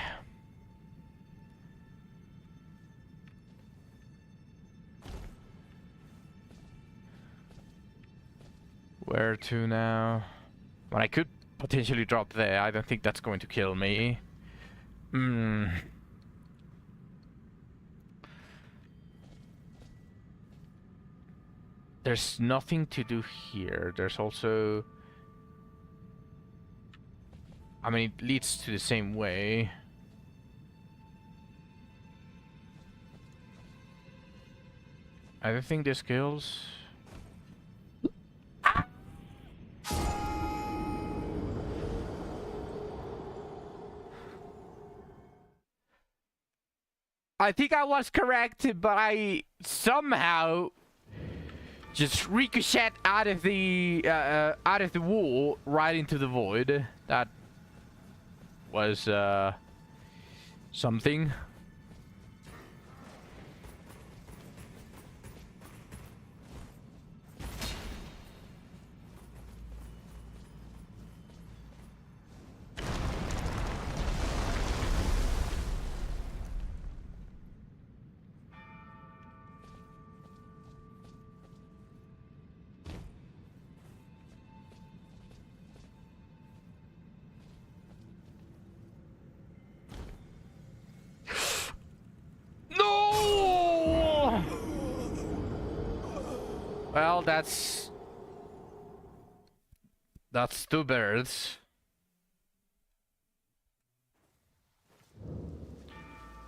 Where to now? Well, I could potentially drop there. I don't think that's going to kill me. There's nothing to do here. There's also... I mean, it leads to the same way. I don't think this kills. I think I was correct, but I somehow just ricochet out of the wall right into the void. That was something. Well, that's two birds.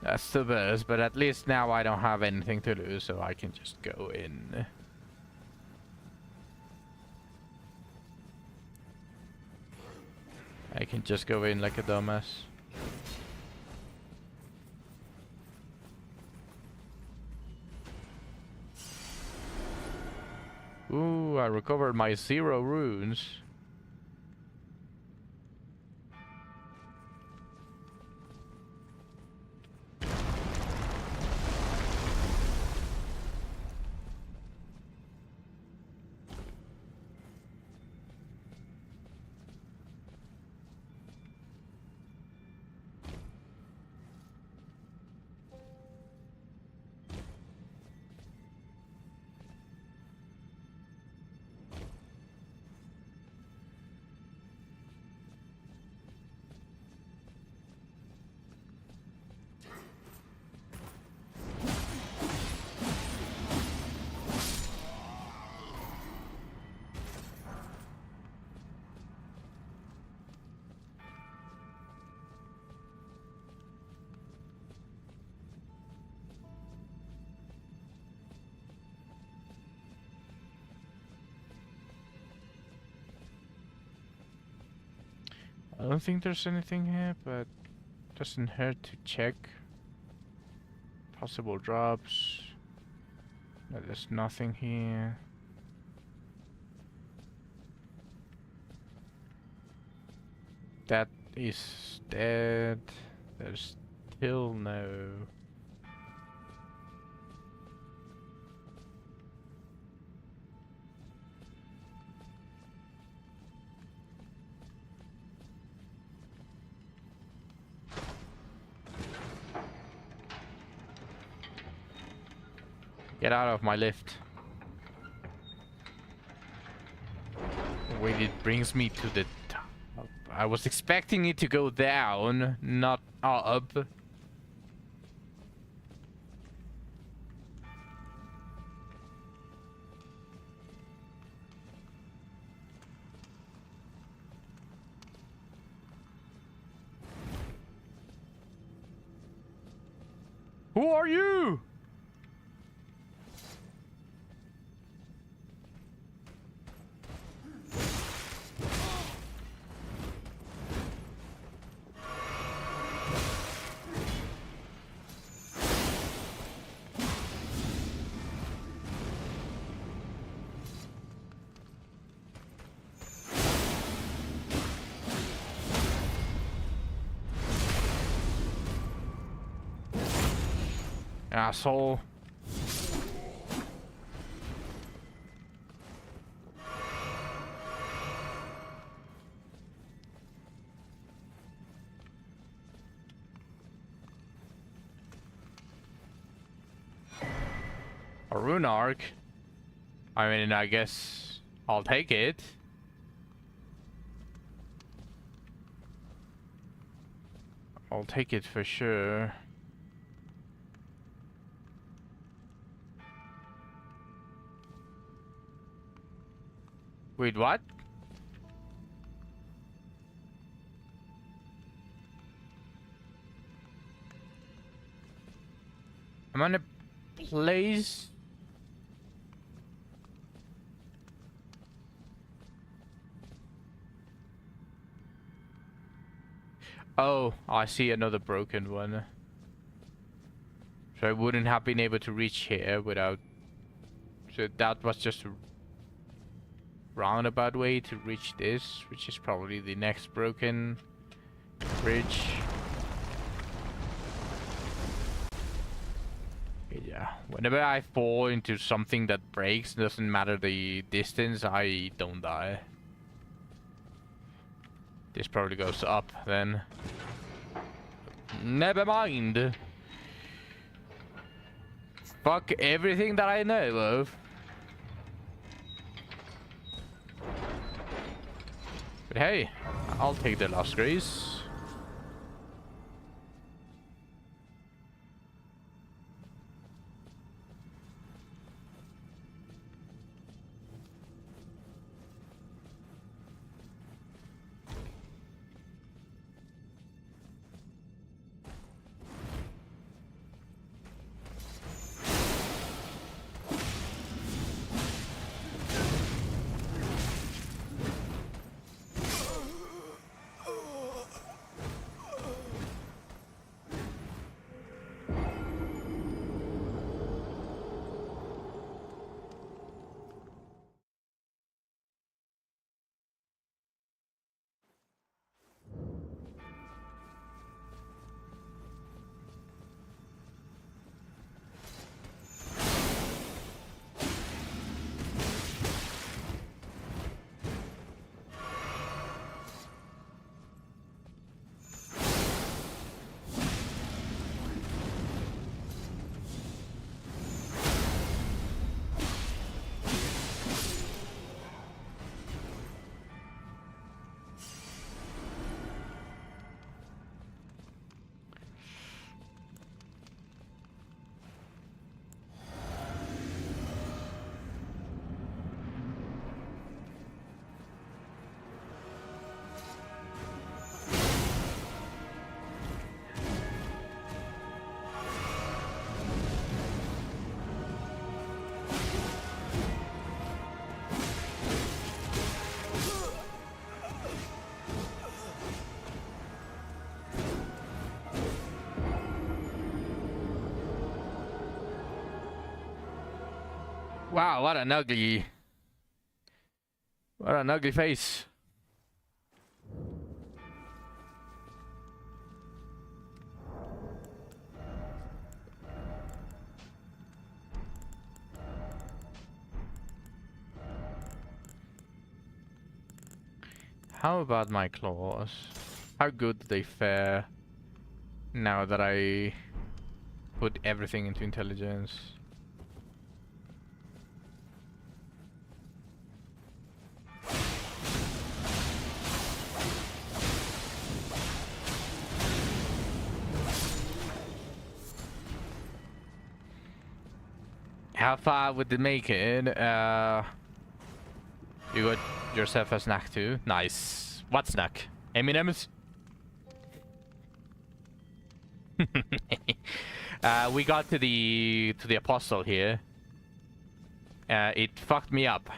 That's two birds, but at least now I don't have anything to lose, so I can just go in. I can just go in like a dumbass. Ooh, I recovered my 0 runes. I don't think there's anything here, but doesn't hurt to check. Possible drops. No, there's nothing here. That is dead. There's still no... Get out of my lift. Wait, it brings me to the top. I was expecting it to go down, not up. Who are you? Asshole. A rune arc? I mean, I guess I'll take it. I'll take it for sure. Wait, what? I'm on a place. Oh, I see another broken one. So I wouldn't have been able to reach here without... So that was just a roundabout way to reach this, which is probably the next broken bridge. Yeah, whenever I fall into something that breaks, doesn't matter the distance, I don't die. This probably goes up then. Never mind. Fuck everything that I know of. But hey, I'll take the Lost Grace. Wow, what an ugly face. How about my claws? How good do they fare now that I put everything into intelligence? How far would it make it? You got yourself a snack too. Nice. What snack? M&M's? We got to the apostle here. It fucked me up.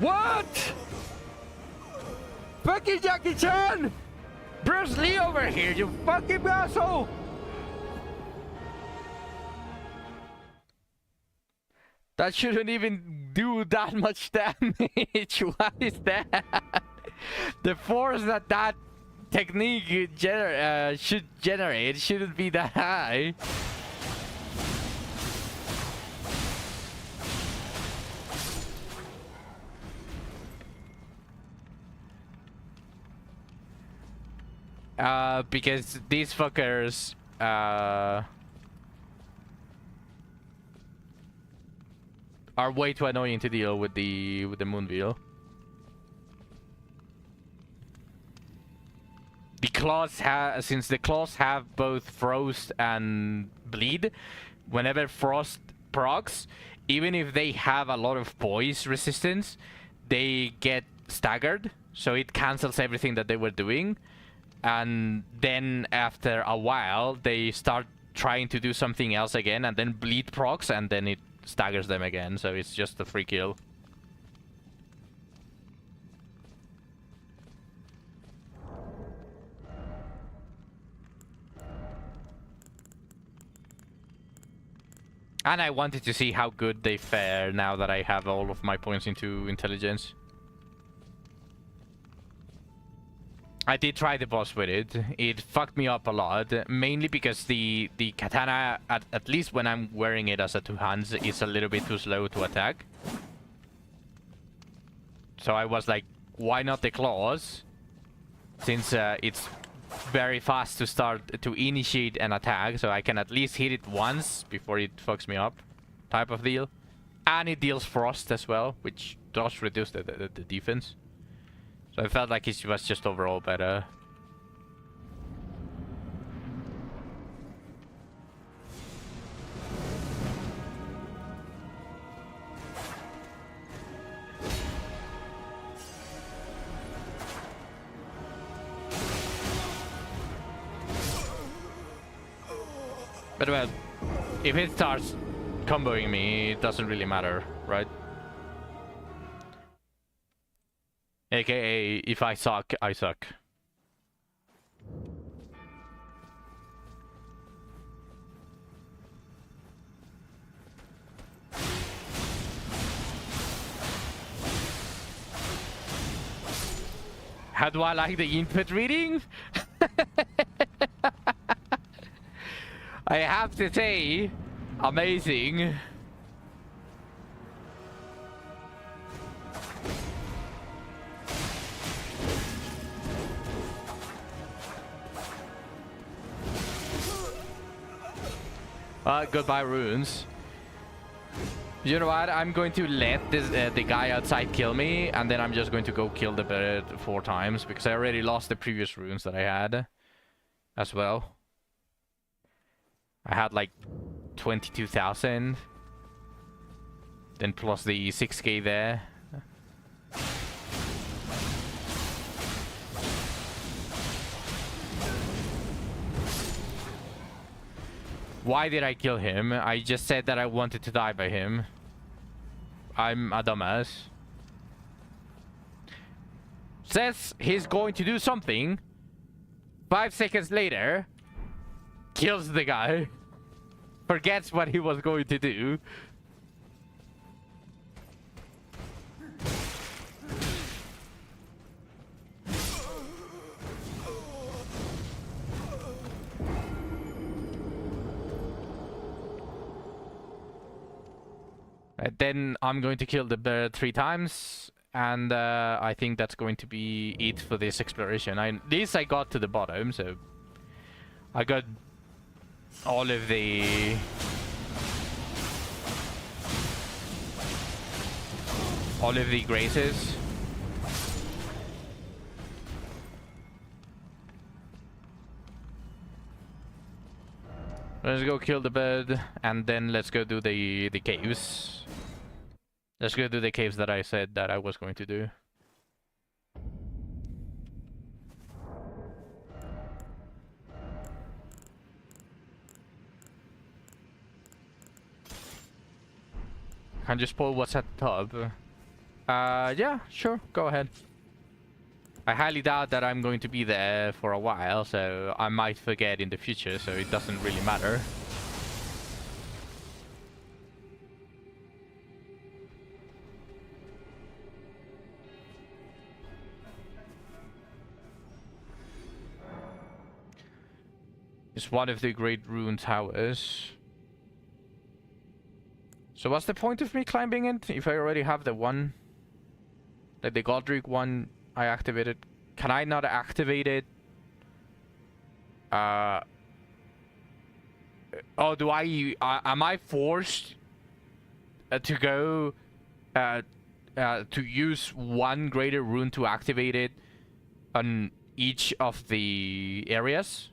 What? Fucking Jackie Chan! Bruce Lee over here, you fucking asshole! That shouldn't even do that much damage. What is that? The force that technique should generate shouldn't be that high. Because these fuckers are way too annoying to deal with the moonwheel. The claws since the claws have both frost and bleed, whenever frost procs, even if they have a lot of poise resistance, they get staggered, so it cancels everything that they were doing. And then after a while, they start trying to do something else again, and then bleed procs, and then it staggers them again. So it's just a free kill. And I wanted to see how good they fare now that I have all of my points into intelligence. I did try the boss with it. It fucked me up a lot, mainly because the katana, at least when I'm wearing it as a two hands, is a little bit too slow to attack. So I was like, why not the claws? Since it's very fast to start to initiate an attack, so I can at least hit it once before it fucks me up, type of deal. And it deals frost as well, which does reduce the defense. So I felt like it was just overall better. But well, if it starts comboing me, it doesn't really matter, right? AKA, if I suck, I suck. How do I like the input reading? I have to say, amazing. Goodbye runes. You know what? I'm going to let this the guy outside kill me, and then I'm just going to go kill the bird 4 times, because I already lost the previous runes that I had as well. I had like 22,000, then plus the 6k there. Why did I kill him? I just said that I wanted to die by him. I'm a dumbass. Says he's going to do something. 5 seconds later, kills the guy. Forgets what he was going to do. Then I'm going to kill the bear 3 times, and I think that's going to be it for this exploration. This I got to the bottom, so I got all of the graces. Let's go kill the bird, and then let's go do the caves. Let's go do the caves that I said that I was going to do. Can you spoil what's at the top? Yeah, sure, go ahead. I highly doubt that I'm going to be there for a while, so I might forget in the future, so it doesn't really matter. It's one of the great rune towers. So what's the point of me climbing it if I already have the one? Like the Godric one I activated. Can I not activate it? Oh, do I... am I forced to go... to use one greater rune to activate it on each of the areas?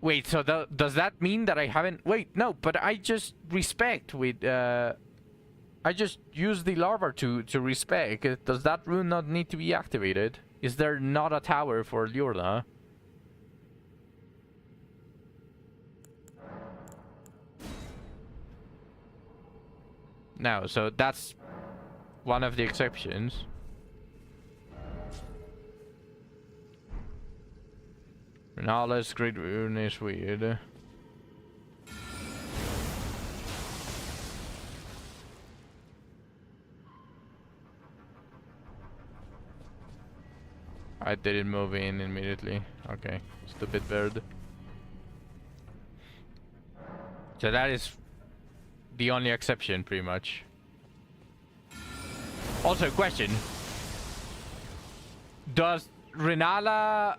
Wait, so does that mean that I haven't... Wait, no, but I just respect with... I just used the larva to respec. Does that rune not need to be activated? Is there not a tower for Liurna? No, so that's one of the exceptions. Renala's great rune is weird. I didn't move in immediately. Okay, stupid bird. So that is the only exception, pretty much. Also, question. Does Renala...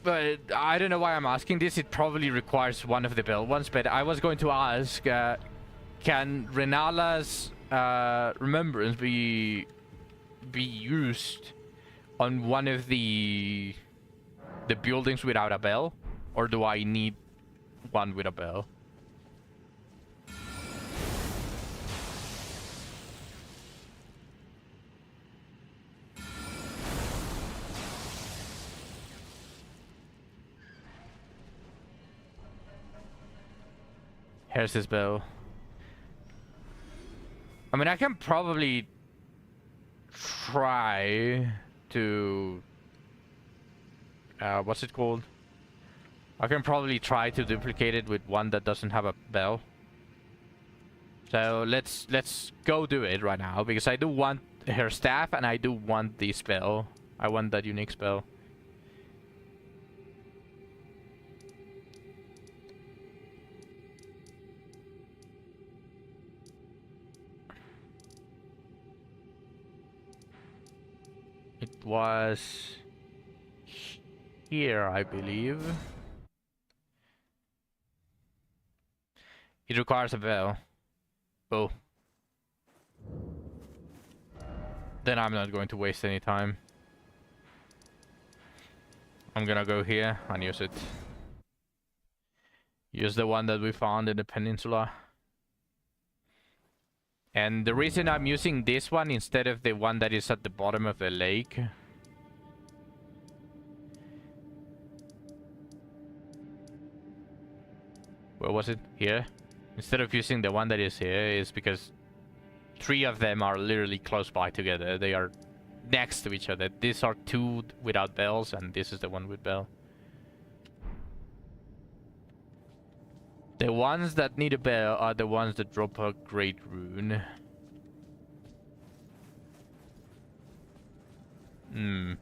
But I don't know why I'm asking this. It probably requires one of the bell ones, but I was going to ask, can Renala's remembrance be used on one of the buildings without a bell, or do I need one with a bell? Here's his bell. I mean, I can probably try to... what's it called? I can probably try to duplicate it with one that doesn't have a bell. So let's go do it right now, because I do want her staff and I do want the spell. I want that unique spell. It was here, I believe. It requires a bell. Oh. Then I'm not going to waste any time. I'm gonna go here and use it. Use the one that we found in the peninsula. And the reason I'm using this one instead of the one that is at the bottom of the lake... Where was it? Here? Instead of using the one that is here is because 3 of them are literally close by together. They are next to each other. These are 2 without bells and this is the one with bell. The ones that need a bell are the ones that drop a great rune. Hmm.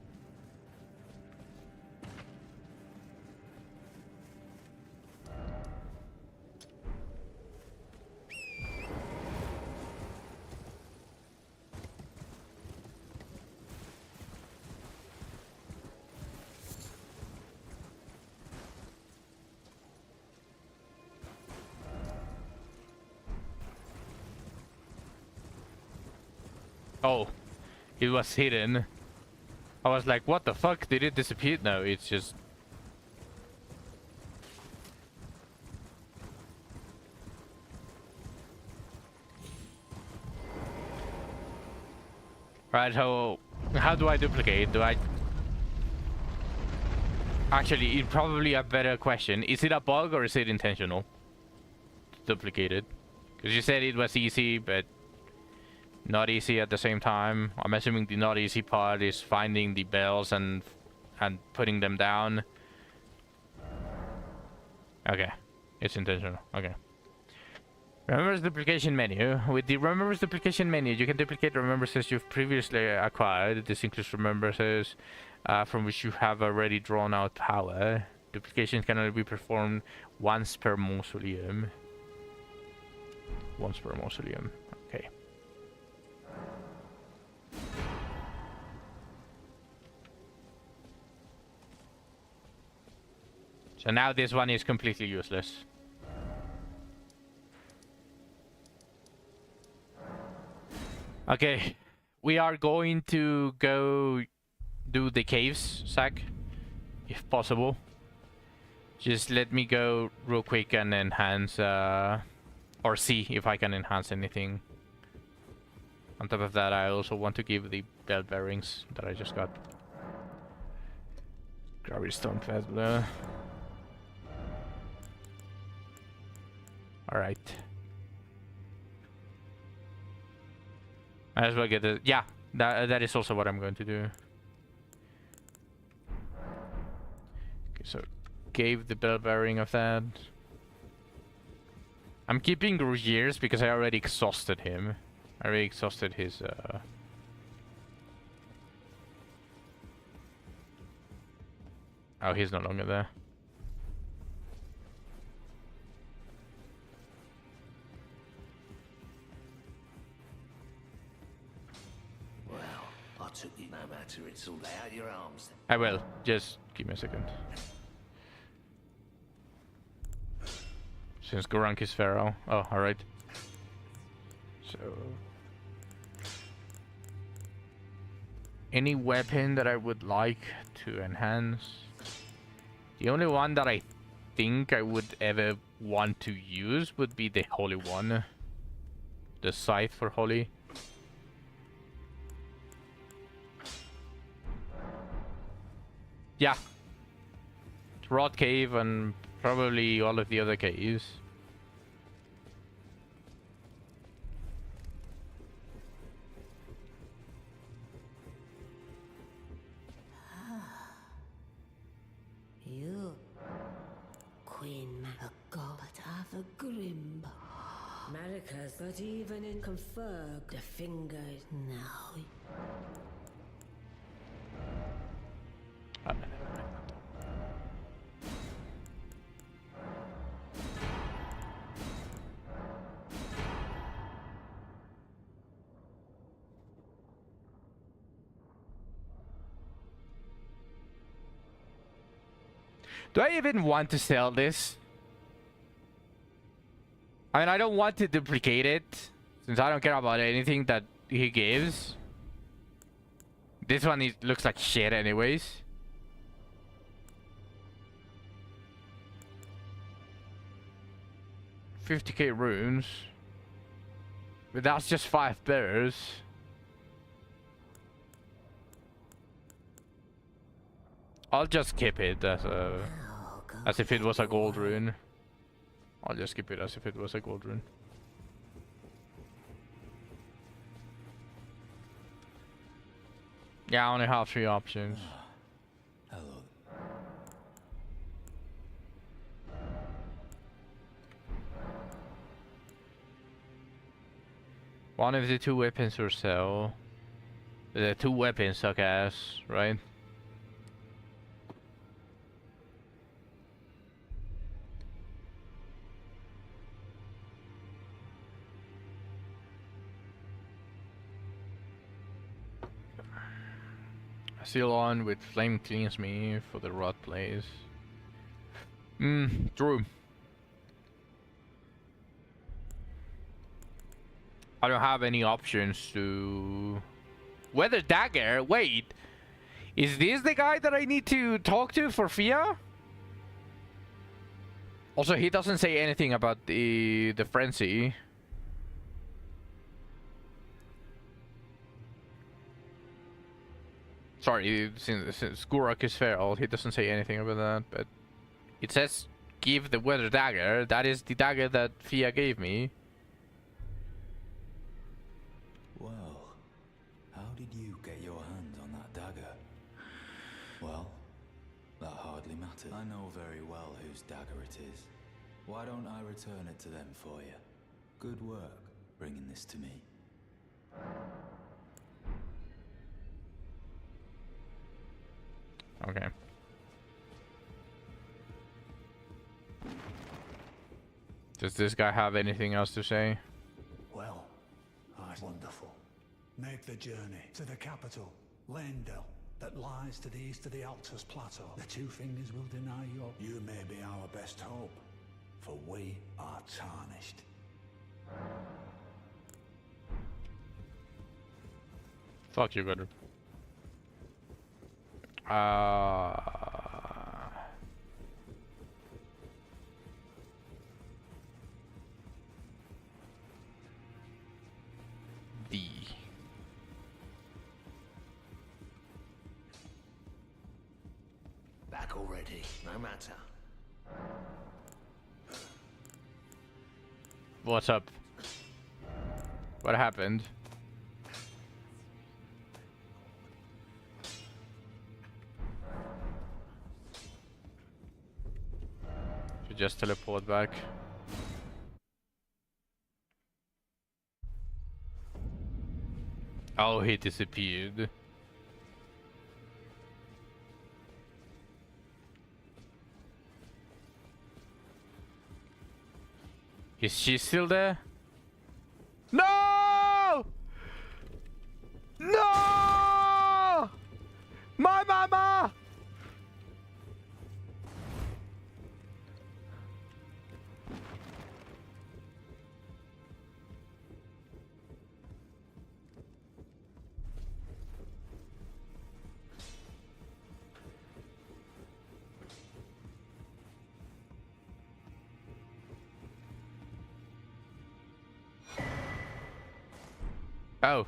Oh, it was hidden. I was like, what the fuck? Did it disappear? No, it's just... Right, how do I duplicate? Do I... Actually, it's probably a better question. Is it a bug or is it intentional? Duplicated. Because you said it was easy, but... not easy at the same time. I'm assuming the not easy part is finding the bells and putting them down. Okay, it's intentional. Okay. Remembers duplication menu. With the remembers duplication menu, you can duplicate remembrances you've previously acquired. This includes remembrances from which you have already drawn out power. Duplication can only be performed once per mausoleum. Once per mausoleum. Okay. So now this one is completely useless. Okay, we are going to go do the caves, Zach, if possible. Just let me go real quick and enhance, or see if I can enhance anything. On top of that, I also want to give the bell bearings that I just got. Gravity stone feather. Alright. Might as well get it. Yeah, that is also what I'm going to do. Okay, so gave the bell bearing of that. I'm keeping years because I already exhausted him. I already exhausted his Oh, he's no longer there. Took you no matter, it's all lay out your arms. I will. Just give me a second. Since Gorank is Pharaoh. Oh, alright. So... any weapon that I would like to enhance? The only one that I think I would ever want to use would be the Holy One. The Scythe for Holy. Yeah. Rod Cave and probably all of the other caves. You, Queen, a god of a grim. Maricas, but even in confer, the fingers now. Do I even want to sell this? I mean, I don't want to duplicate it, since I don't care about anything that he gives. This one looks like shit anyways. $50k runes. But that's just 5 bears. I'll just skip it as if it was a gold rune. I'll just skip it as if it was a gold rune. Yeah, I only have 3 options. Hello. One of the 2 weapons or so. The 2 weapons, I guess, right? Seal on with flame cleans me for the rot place. True. I don't have any options to... Weather Dagger? Wait. Is this the guy that I need to talk to for Fia? Also, he doesn't say anything about the frenzy. Sorry, since Skurak is feral, he doesn't say anything about that, but it says give the Weather Dagger. That is the dagger that Fia gave me. Well, how did you get your hands on that dagger? Well, that hardly matters. I know very well whose dagger it is. Why don't I return it to them for you? Good work bringing this to me. Okay. Does this guy have anything else to say? Well, that's wonderful. Make the journey to the capital, Leyndell, that lies to the east of the Altus Plateau. The Two Fingers will deny your... You may be our best hope, for we are tarnished. Fuck you, Godric. D. Back already, no matter. What's up? What happened? Should just teleport back. Oh, he disappeared. Is she still there? No! No! My mama! Oh.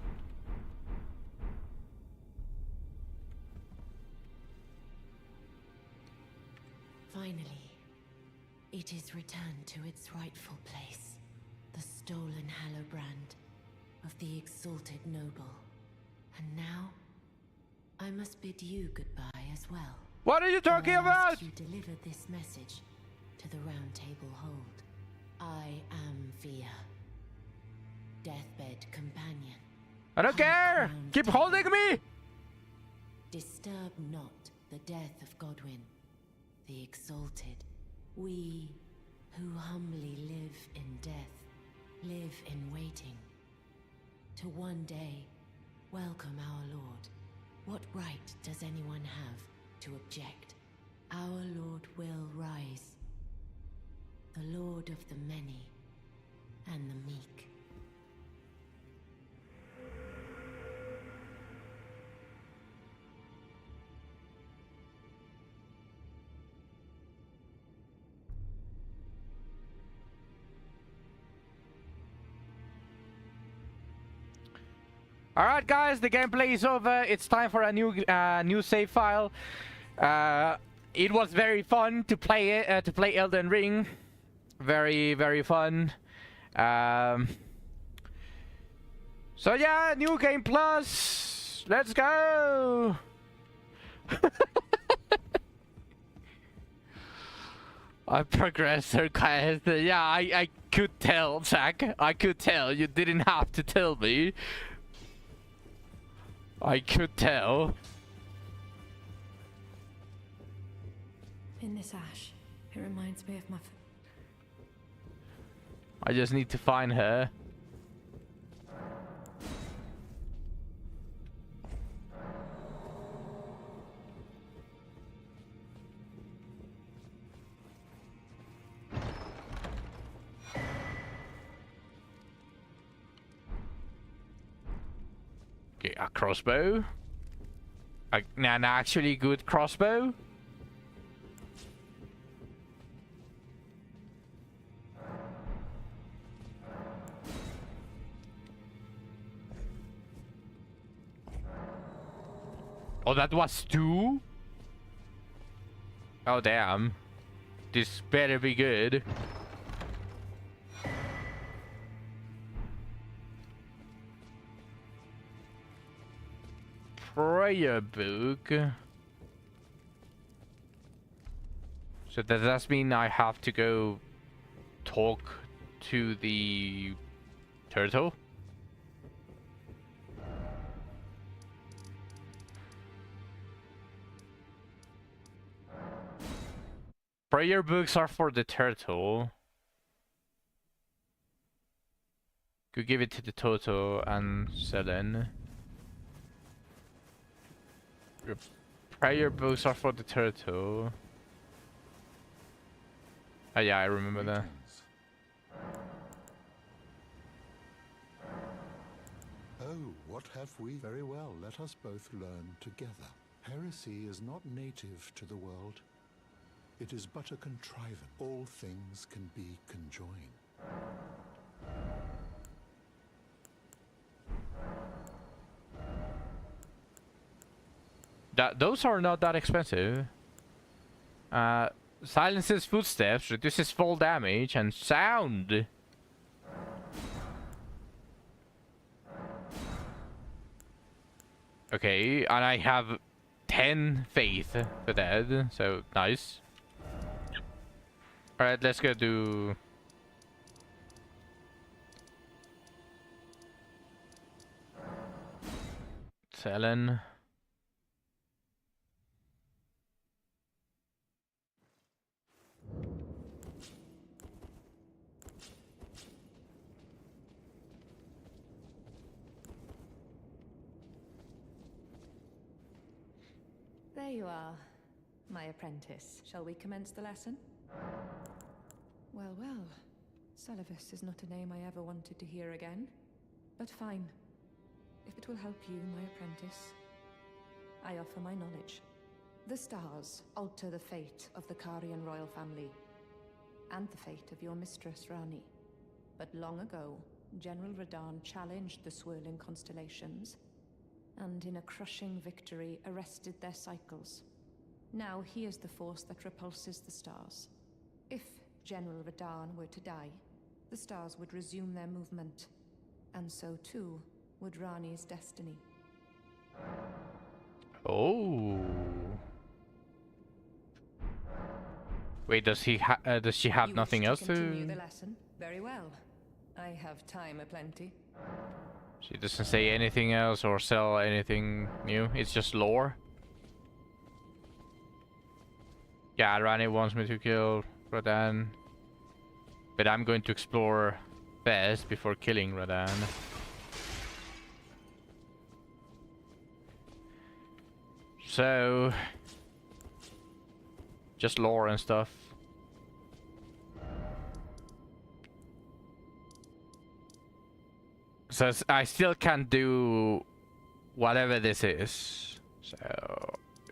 Finally, it is returned to its rightful place. The stolen Hallowbrand of the exalted noble. And now, I must bid you goodbye as well. What are you talking about? You deliver this message to the Round Table Hold. I am Fia, deathbed companion. I don't care! Keep holding me! Disturb not the death of Godwyn, the exalted. We who humbly live in death, live in waiting. To one day, welcome our Lord. What right does anyone have to object? Our Lord will rise. The Lord of the many, and the meek. Alright guys, the gameplay is over. It's time for a new save file. It was very fun to play it, to play Elden Ring. Very, very fun. So yeah, New Game Plus. Let's go. I progressed her quest. Yeah, I could tell, Zach. I could tell. You didn't have to tell me. I could tell. In this ash, it reminds me of my... I just need to find her. Okay, a crossbow. An actually good crossbow. Oh, that was 2? Oh, damn. This better be good. Prayer book. So does that mean I have to go talk to the turtle? Prayer books are for the turtle. Could give it to the turtle and Selen. Prayer books are for the turtle. Oh yeah, I remember that. Oh, what have we? Very well, let us both learn together. Heresy is not native to the world. It is but a contrivance. All things can be conjoined. Those are not that expensive. Silences footsteps, reduces fall damage and sound. Okay, and I have 10 faith for that, so nice. Alright, let's go do... Selen. There you are, my apprentice. Shall we commence the lesson? Well, well. Salivus is not a name I ever wanted to hear again. But fine. If it will help you, my apprentice, I offer my knowledge. The stars alter the fate of the Carian royal family, and the fate of your mistress, Rani. But long ago, General Radahn challenged the swirling constellations, and in a crushing victory arrested their cycles. Now he is the force that repulses the stars. If General Radahn were to die, the stars would resume their movement, and so too would Rani's destiny. Oh. Wait, does she have nothing else to continue the lesson? Very well. I have time aplenty. She doesn't say anything else or sell anything new. It's just lore. Yeah, Rani wants me to kill Radahn, but I'm going to explore first before killing Radahn. So, just lore and stuff. so I still can't do whatever this is. So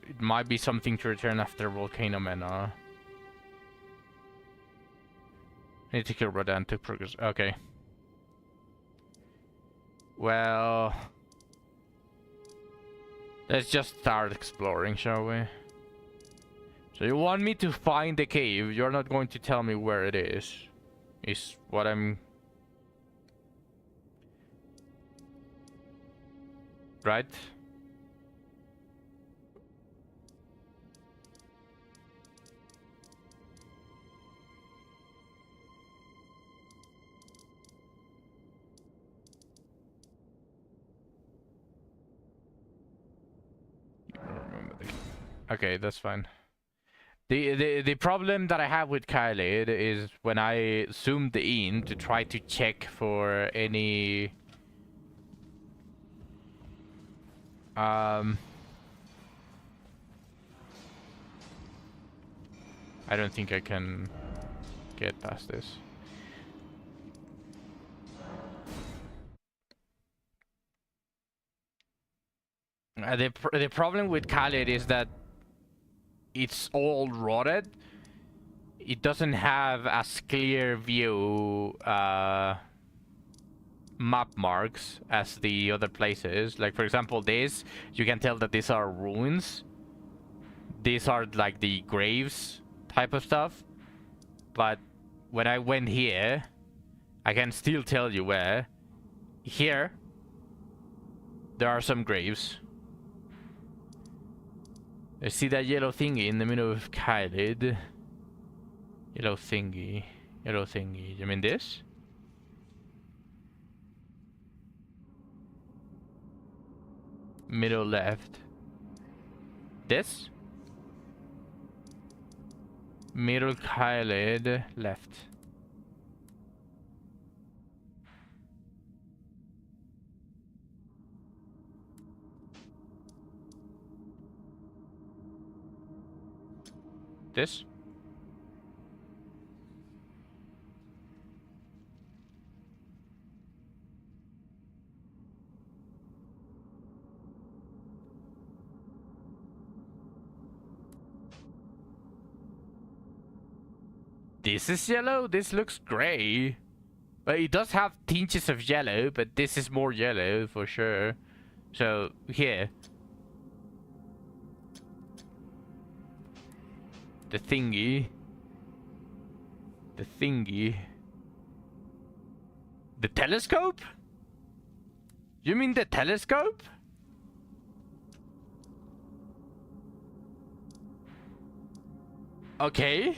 it might be something to return after Volcano Manor. I need to kill Rodan to progress. Okay. Well, let's just start exploring, shall we? So you want me to find the cave? You're not going to tell me where it is what I'm... Right? Okay, that's fine. The problem that I have with Caelid is when I zoomed in to try to check for any I don't think I can get past this. The problem with Caelid is that it's all rotted. It doesn't have as clear view map marks as the other places. Like for example this, you can tell that these are ruins. These are like the graves type of stuff. But when I went here, I can still tell you where. Here, there are some graves. I see that yellow thingy in the middle of Caelid. Yellow thingy. Yellow thingy. You mean this? Middle left. This? Middle Caelid left. This? This is yellow? This looks grey. But it does have tinges of yellow, but this is more yellow for sure. So, here. The thingy. The thingy. The telescope? You mean the telescope? Okay.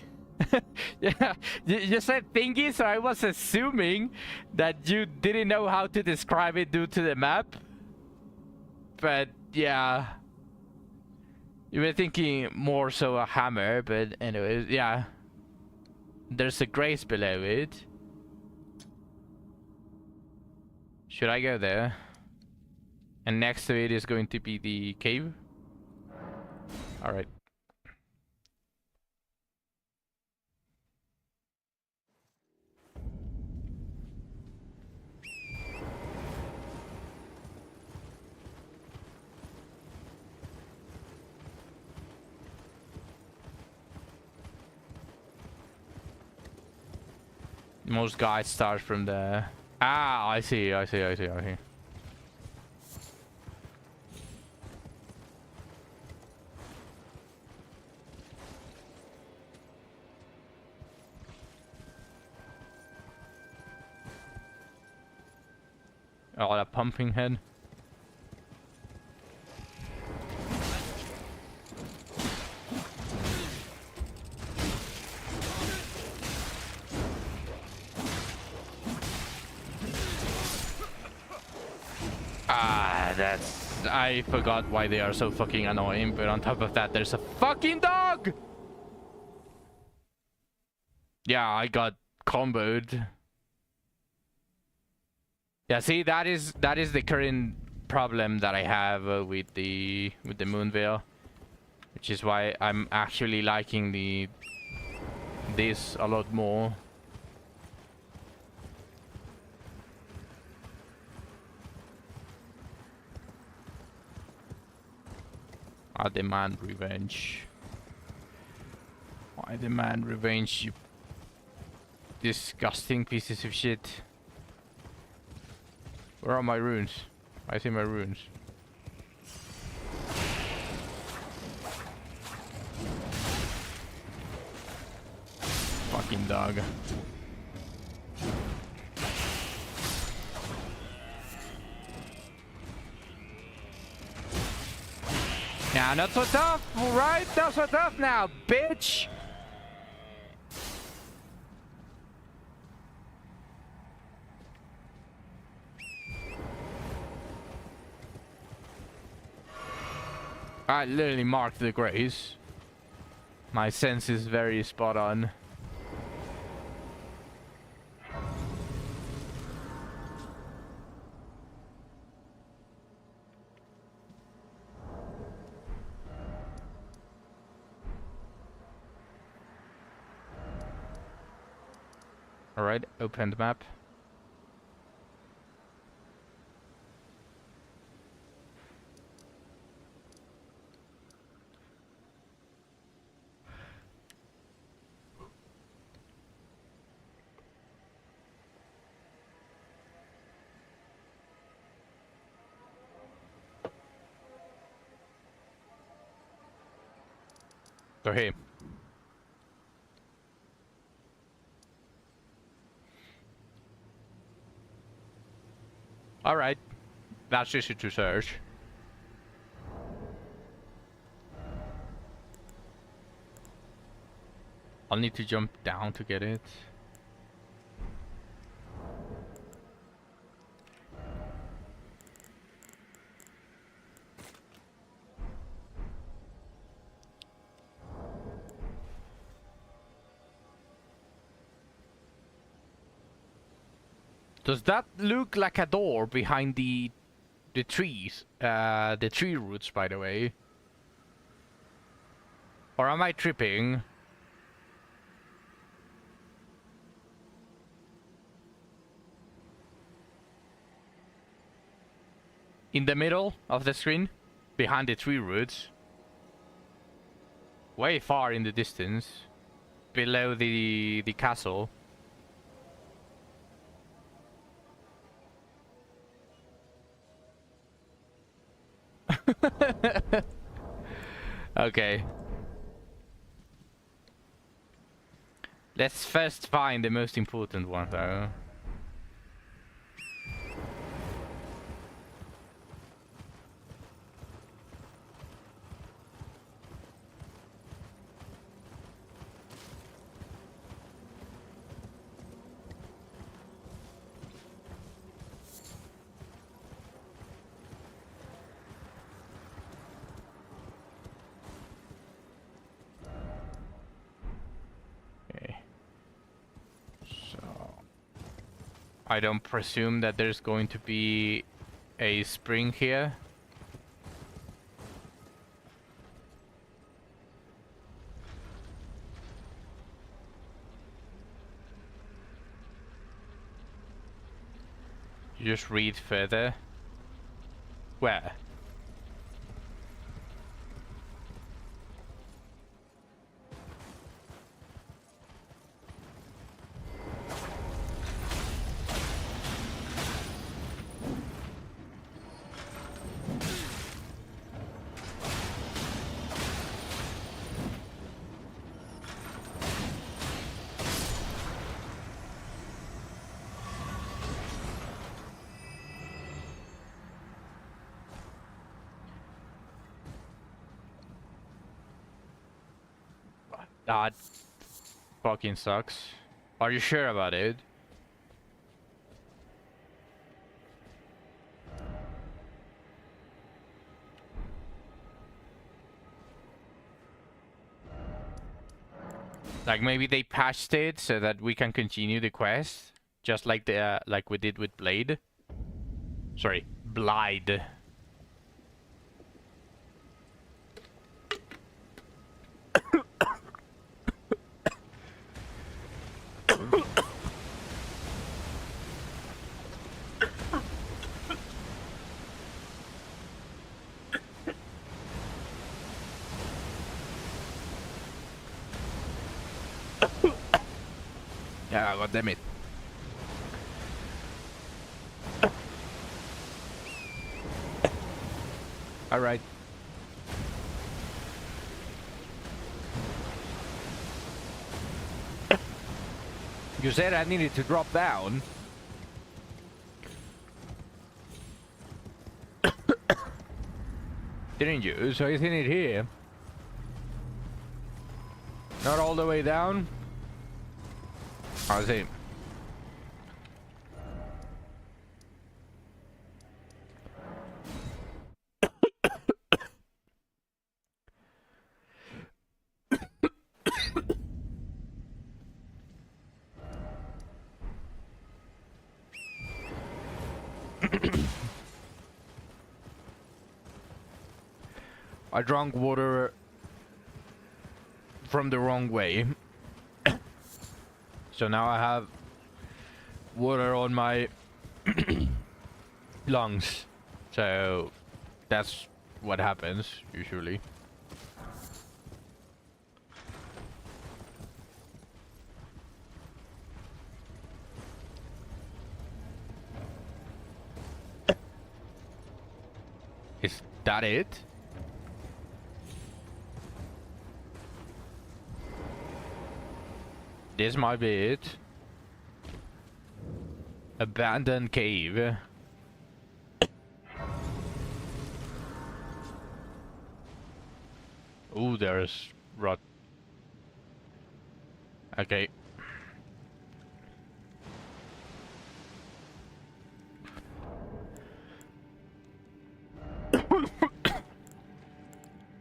Yeah, you said thingy, so I was assuming that you didn't know how to describe it due to the map. But yeah. You were thinking more so a hammer, but anyways, yeah. There's a grace below it. Should I go there? And next to it is going to be the cave? Alright. Most guys start from there. Ah, I see. Oh, that pumping head. I forgot why they are so fucking annoying, but on top of that, there's a fucking dog! Yeah, I got comboed. Yeah, see, that is the current problem that I have with the Moonveil, which is why I'm actually liking this a lot more. I demand revenge. I demand revenge, you disgusting pieces of shit. Where are my runes? I see my runes. Fucking dog. Yeah, not so tough, right? Not so tough now, bitch! I literally marked the graves. My sense is very spot on. Alright, open the map. So here. Alright. That's easy to search. I'll need to jump down to get it. Does that look like a door behind the trees? The tree roots, by the way. Or am I tripping? In the middle of the screen, behind the tree roots. Way far in the distance, below the castle. Okay. Let's first find the most important one, though. I don't presume that there's going to be a spring here. You just read further. Where? That fucking sucks. Are you sure about it? Like maybe they patched it so that we can continue the quest, just like the like we did with Blade. Sorry, Blide. Yeah, god damn it. Alright. You said I needed to drop down. Didn't you? So isn't it here? Not all the way down? I see. I drank water from the wrong way. So now I have water on my lungs. So that's what happens usually. Is that it? This might be it. Abandoned cave. Ooh, there's rot. Okay.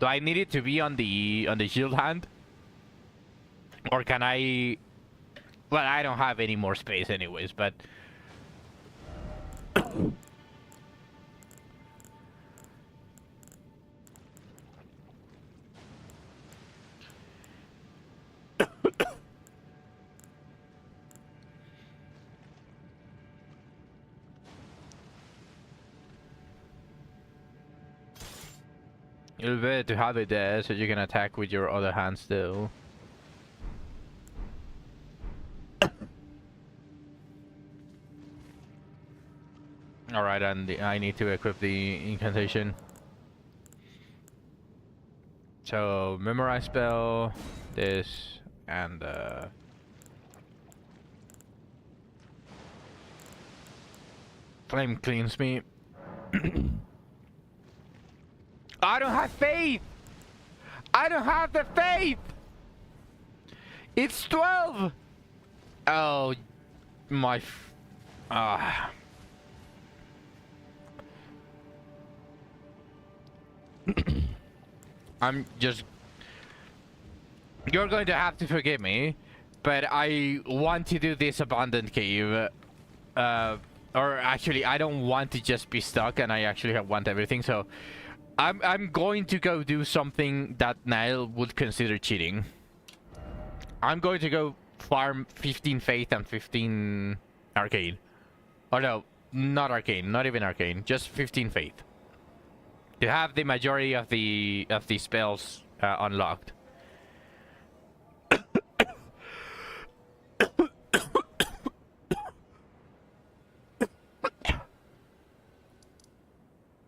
Do I need it to be on the shield hand? Or can I... Well, I don't have any more space anyways, but... It'll be better to have it there so you can attack with your other hand still. Alright, and I need to equip the incantation. So, memorize spell, this, and flame cleans me. I don't have faith! I don't have the faith! It's 12! Oh, my... I'm just... You're going to have to forgive me, but I want to do this abandoned cave. Or actually, I don't want to just be stuck, and I actually want everything, so... I'm going to go do something that Niall would consider cheating. I'm going to go farm 15 Faith and 15 Arcane. Oh no, not Arcane, not even Arcane, just 15 Faith. To have the majority of the spells unlocked.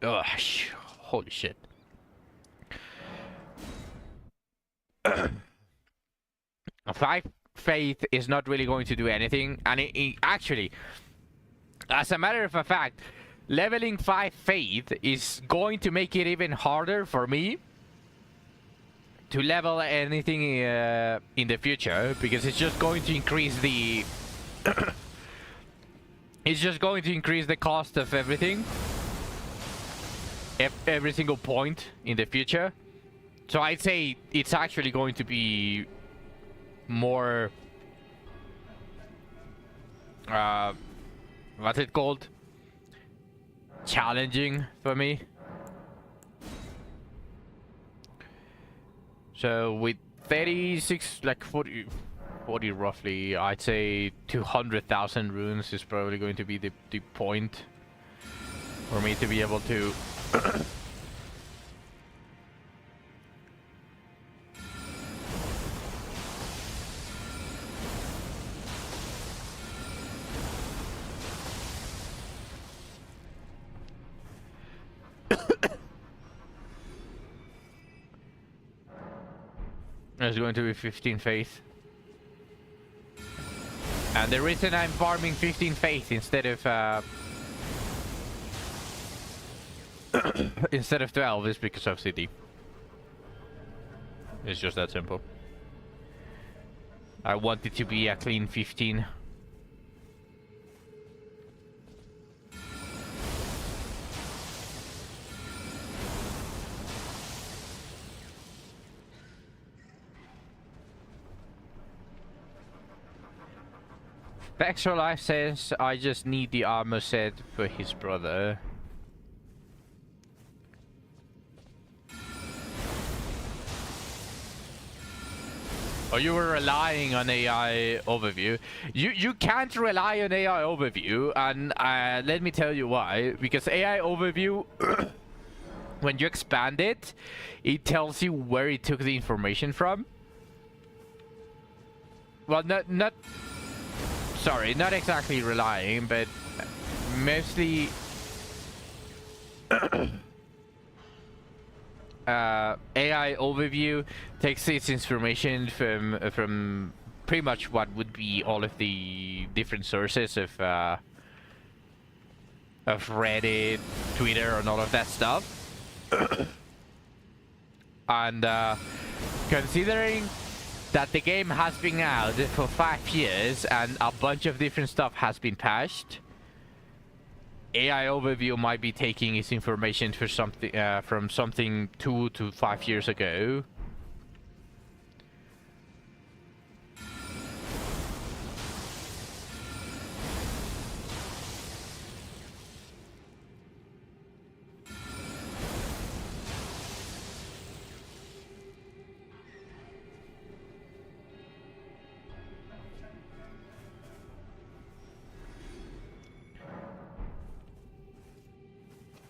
Ugh, holy shit. Five faith is not really going to do anything, and it actually, as a matter of fact, leveling 5 faith is going to make it even harder for me to level anything in the future, because it's just going to increase the it's just going to increase the cost of everything, every single point in the future. So I'd say it's actually going to be more what's it called, challenging for me. So with 36, like 40 roughly, I'd say 200,000 runes is probably going to be the point for me to be able to It's going to be 15 faith. And the reason I'm farming 15 faith instead of instead of 12 is because of city. It's just that simple. I want it to be a clean 15. Extra Life says I just need the armor set for his brother. Oh, you were relying on AI overview. You can't rely on AI overview, and let me tell you why. Because AI overview, when you expand it, it tells you where it took the information from. Well, not sorry, not exactly relying, but mostly AI overview takes its information from pretty much what would be all of the different sources of Reddit, Twitter, and all of that stuff. And considering that the game has been out for 5 years and a bunch of different stuff has been patched, AI overview might be taking its information for something from something 2 to 5 years ago.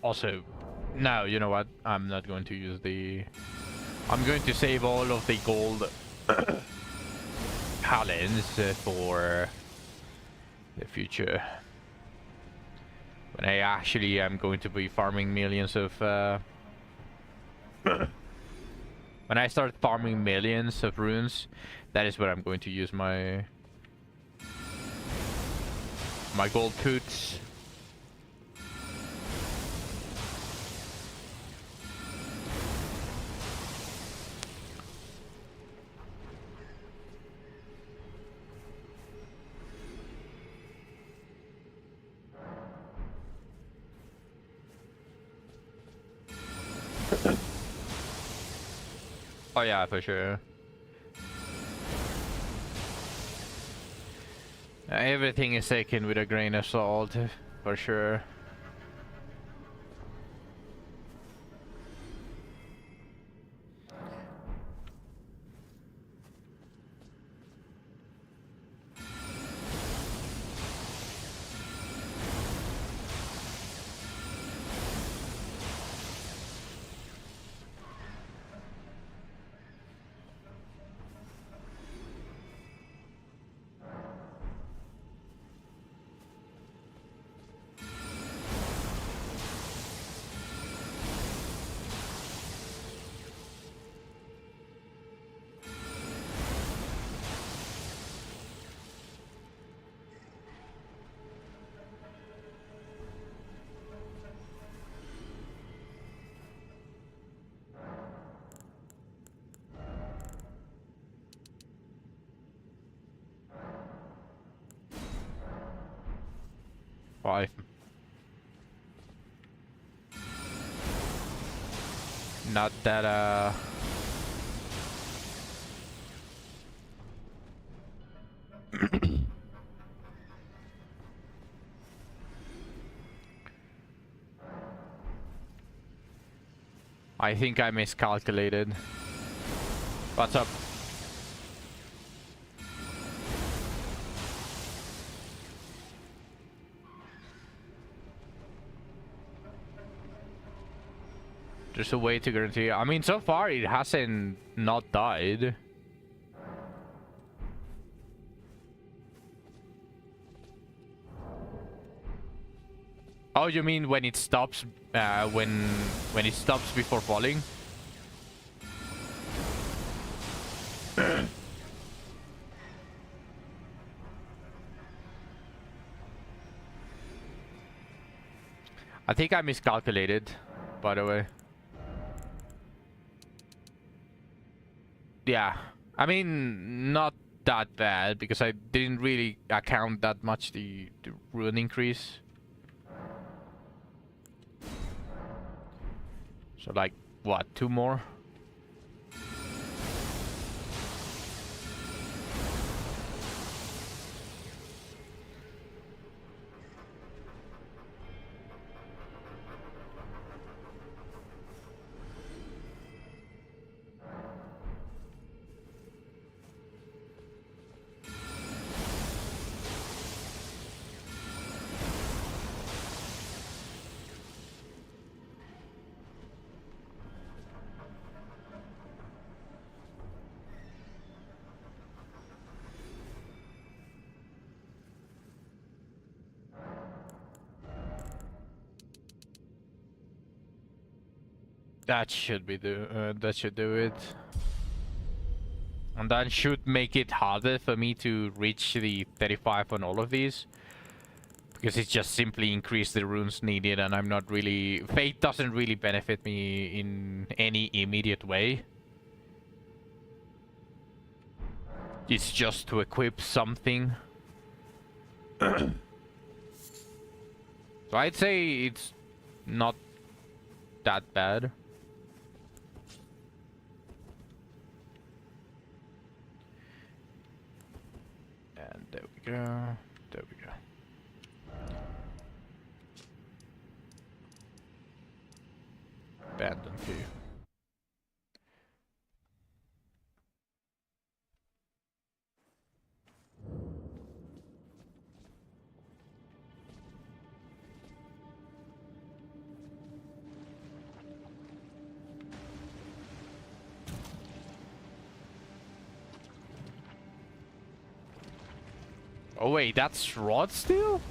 Also, no, you know what? I'm not going to use the... I'm going to save all of the gold talents for the future. When I actually am going to be farming millions of... when I start farming millions of runes, that is where I'm going to use my gold poots. Oh yeah, for sure. Everything is taken with a grain of salt, for sure. Why? Not that, I think I miscalculated. What's up? There's a way to guarantee. I mean, so far it hasn't not died. Oh, you mean when it stops? When it stops before falling? I think I miscalculated, by the way. Yeah, I mean, not that bad, because I didn't really account that much the rune increase. So like, what, 2 more? That should be that should do it. And that should make it harder for me to reach the 35 on all of these. Because it's just simply increase the runes needed, and I'm not really... Fate doesn't really benefit me in any immediate way. It's just to equip something. So I'd say it's not that bad. And there we go. There we go. Abandon queue. Oh wait, that's Rod Steel?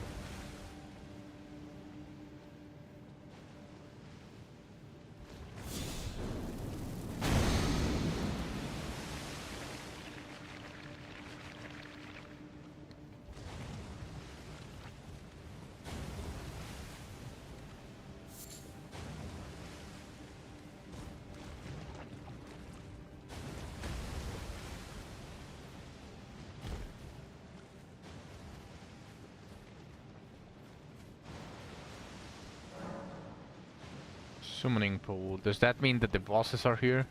Summoning pool. Does that mean that the bosses are here?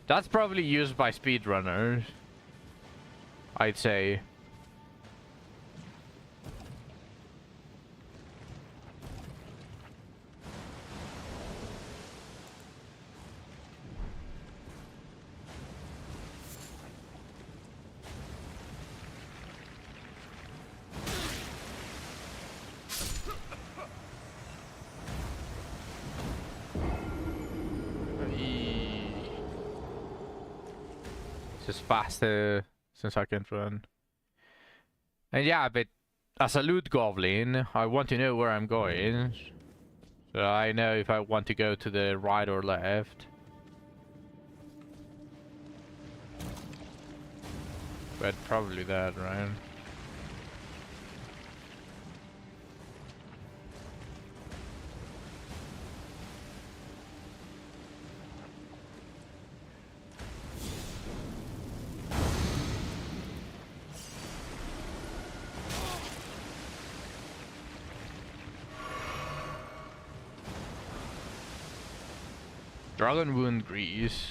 That's probably used by speedrunners, I'd say. Just faster since I can run. And yeah, but as a loot goblin, I want to know where I'm going. So I know if I want to go to the right or left. But probably that, right? Dragon Wound Grease.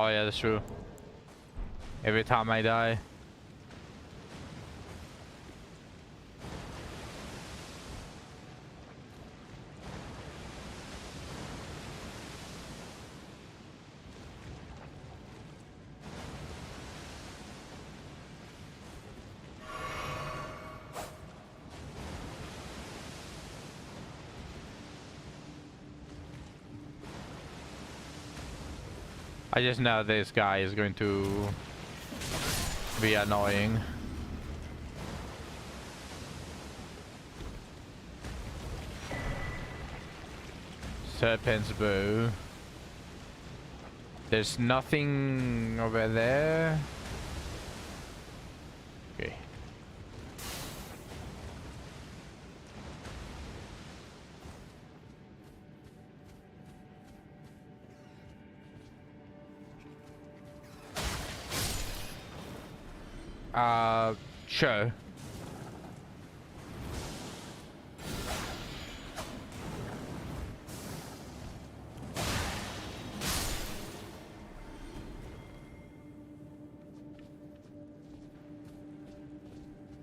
Oh yeah, that's true. Every time I die. I just know this guy is going to be annoying. Serpent's bow. There's nothing over there. Okay. Sure.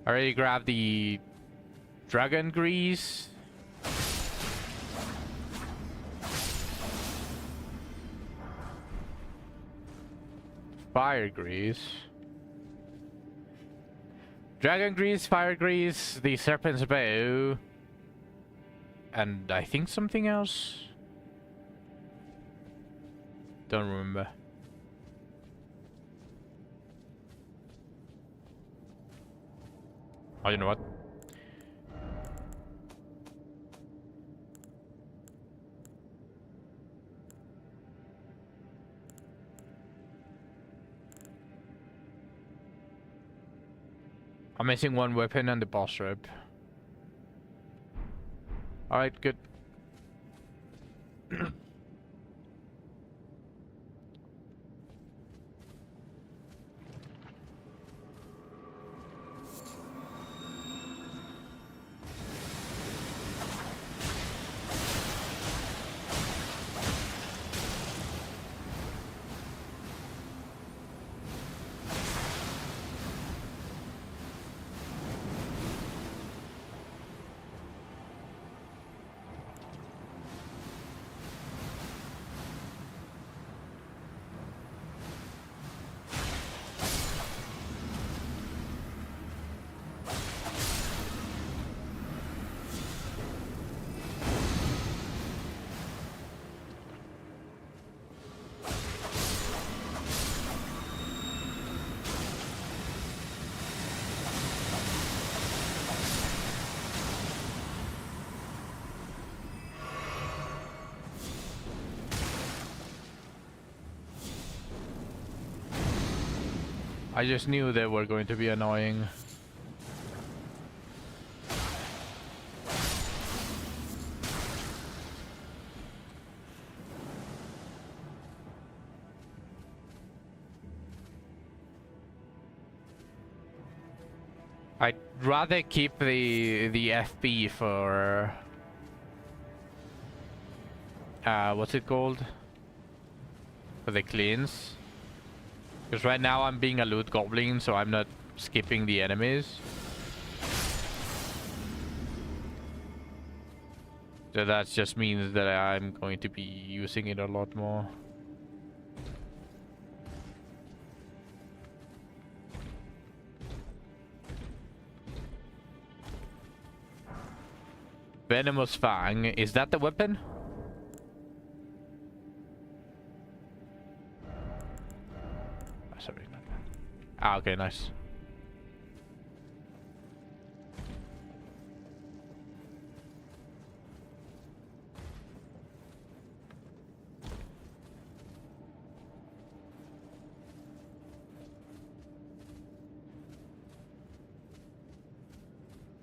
I already grabbed the dragon grease. Fire grease. Dragon grease, fire grease, the serpent's bow, and I think something else. Don't remember. Oh, you know what? I'm missing one weapon and the boss robe. Alright, good. I just knew they were going to be annoying. I'd rather keep the FB for what's it called? For the cleans. Because right now I'm being a loot goblin, so I'm not skipping the enemies. So that just means that I'm going to be using it a lot more. Venomous Fang, is that the weapon? Sorry, not that. Ah, okay, nice.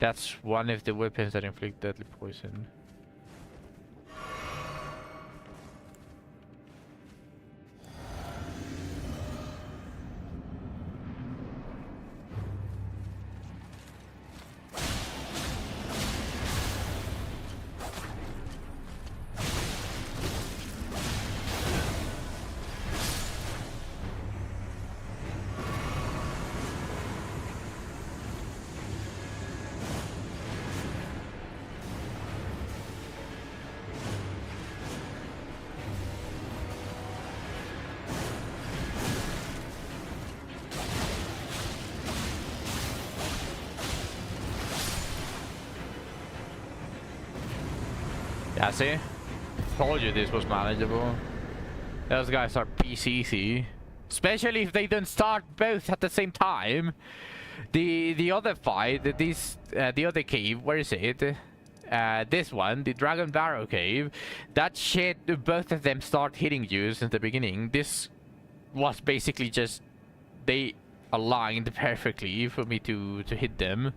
That's one of the weapons that inflict deadly poison. Yeah, see? Told you this was manageable. Those guys are PCC. Especially if they don't start both at the same time. The other fight, the other cave, where is it? This one, the Dragon Barrow cave. That shit, both of them start hitting you since the beginning. This was basically just... They aligned perfectly for me to hit them.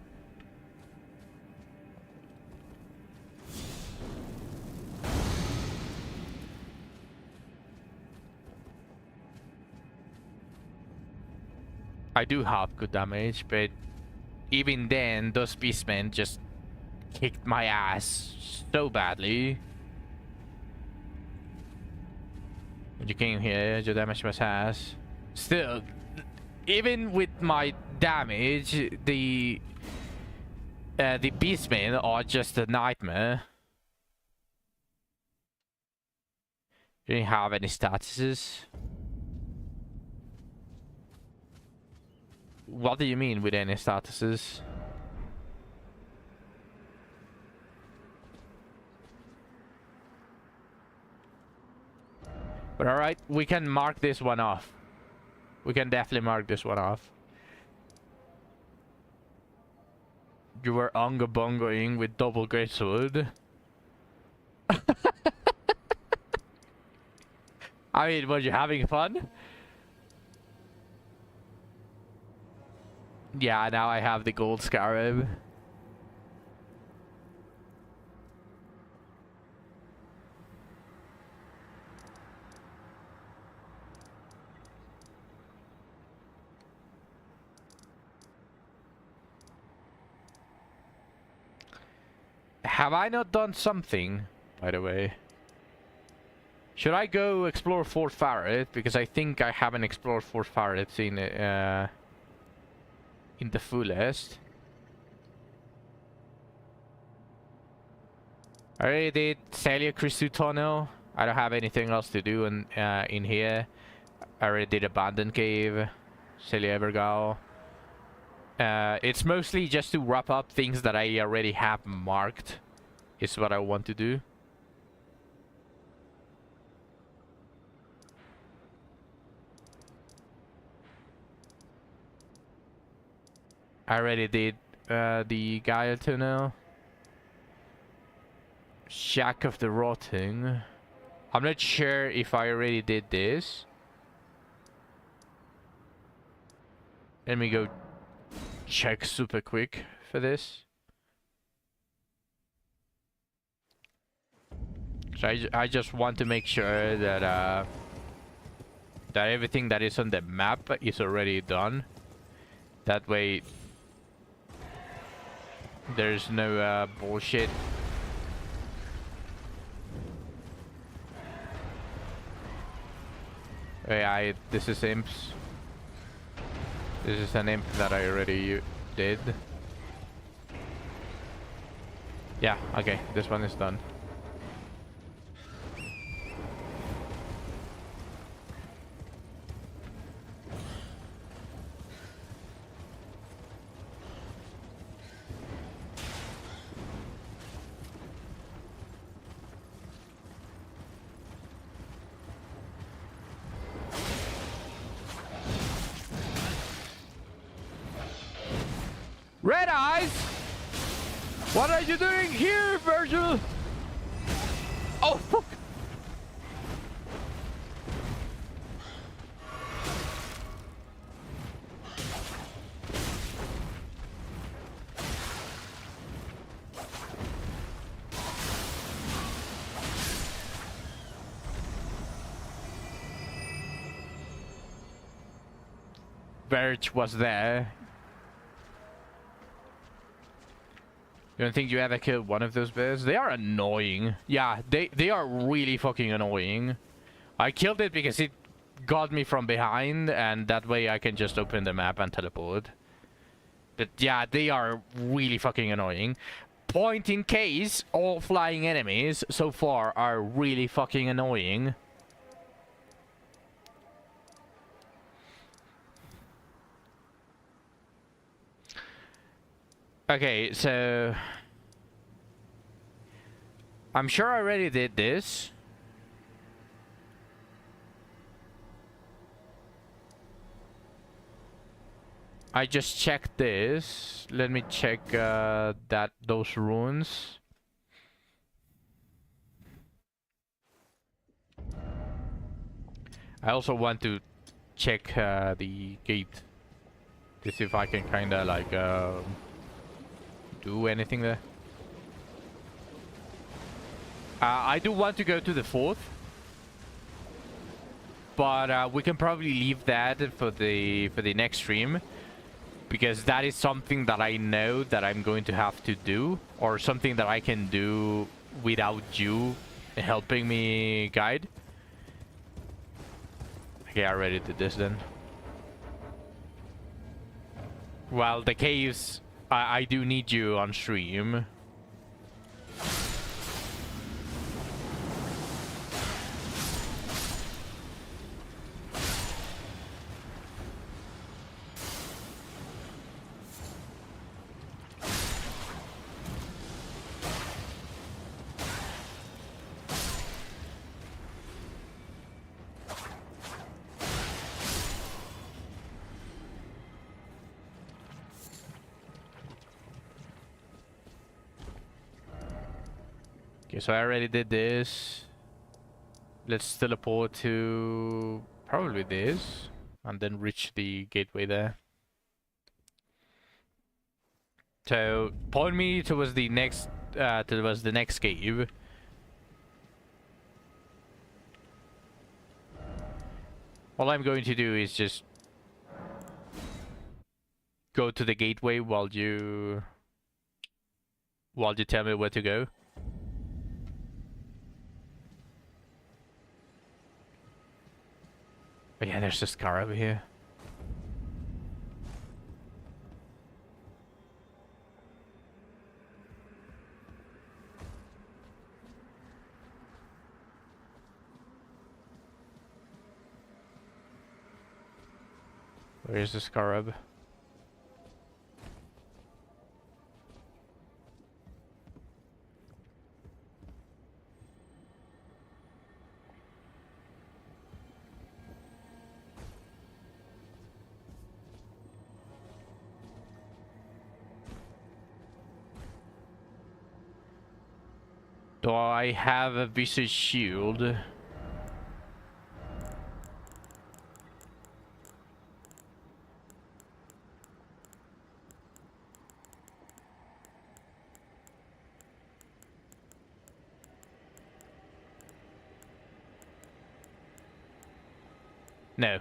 I do have good damage, but even then, those beastmen just kicked my ass so badly. When you came here, you damaged my ass. Still, even with my damage, the beastmen are just a nightmare. You didn't have any statuses. What do you mean with any statuses? But alright, we can mark this one off. We can definitely mark this one off. You were onga bongoing with double greatsword. I mean, were you having fun? Yeah, now I have the gold scarab. Have I not done something, by the way? Should I go explore Fort Farret? Because I think I haven't explored Fort Farret in the fullest. I already did Celia Christu Tunnel. I don't have anything else to do in here. I already did Abandoned Cave, Celia Evergal. It's mostly just to wrap up things that I already have marked, is what I want to do. I already did the Gaia Tunnel. Shack of the Rotting. I'm not sure if I already did this. Let me go check super quick for this. So I just want to make sure that that everything that is on the map is already done. That way there's no bullshit. Yeah, this is imps. This is an imp that I already did. Yeah, okay, this one is done. Red Eyes! What are you doing here, Virgil? Oh, fuck! Verge was there. You don't think you ever killed one of those bears? They are annoying. Yeah, they are really fucking annoying. I killed it because it got me from behind, and that way I can just open the map and teleport. But yeah, they are really fucking annoying. Point in case, all flying enemies so far are really fucking annoying. Okay, so I'm sure I already did this. I just checked this. Let me check those runes. I also want to check the gate to see if I can kind of like do anything there. I do want to go to the 4th, but we can probably leave that for the next stream, because that is something that I know that I'm going to have to do, or something that I can do without you helping me guide. Okay, I already did this then. Well, the caves, I do need you on stream. Okay, so I already did this. Let's teleport to probably this, and then reach the gateway there. So point me towards the next cave. All I'm going to do is just go to the gateway while you tell me where to go. Oh yeah, there's a Scar over here. Where's the Scarab? Do I have a visage shield? No.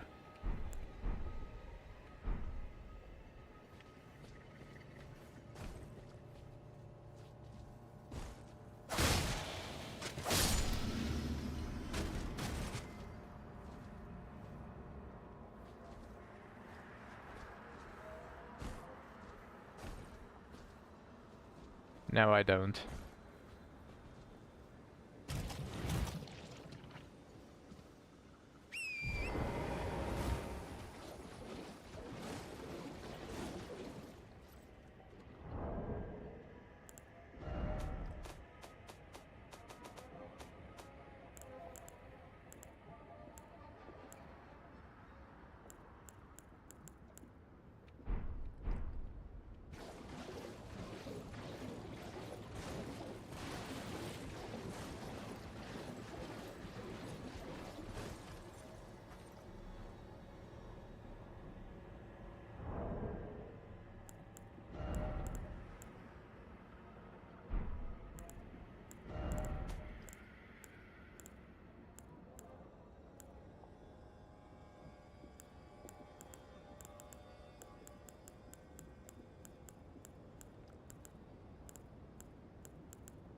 No, I don't.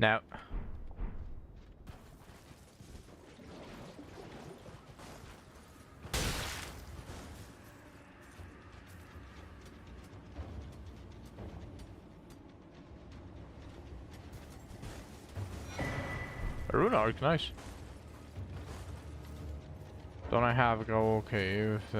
No. A rune arc, nice. Don't I have go okay with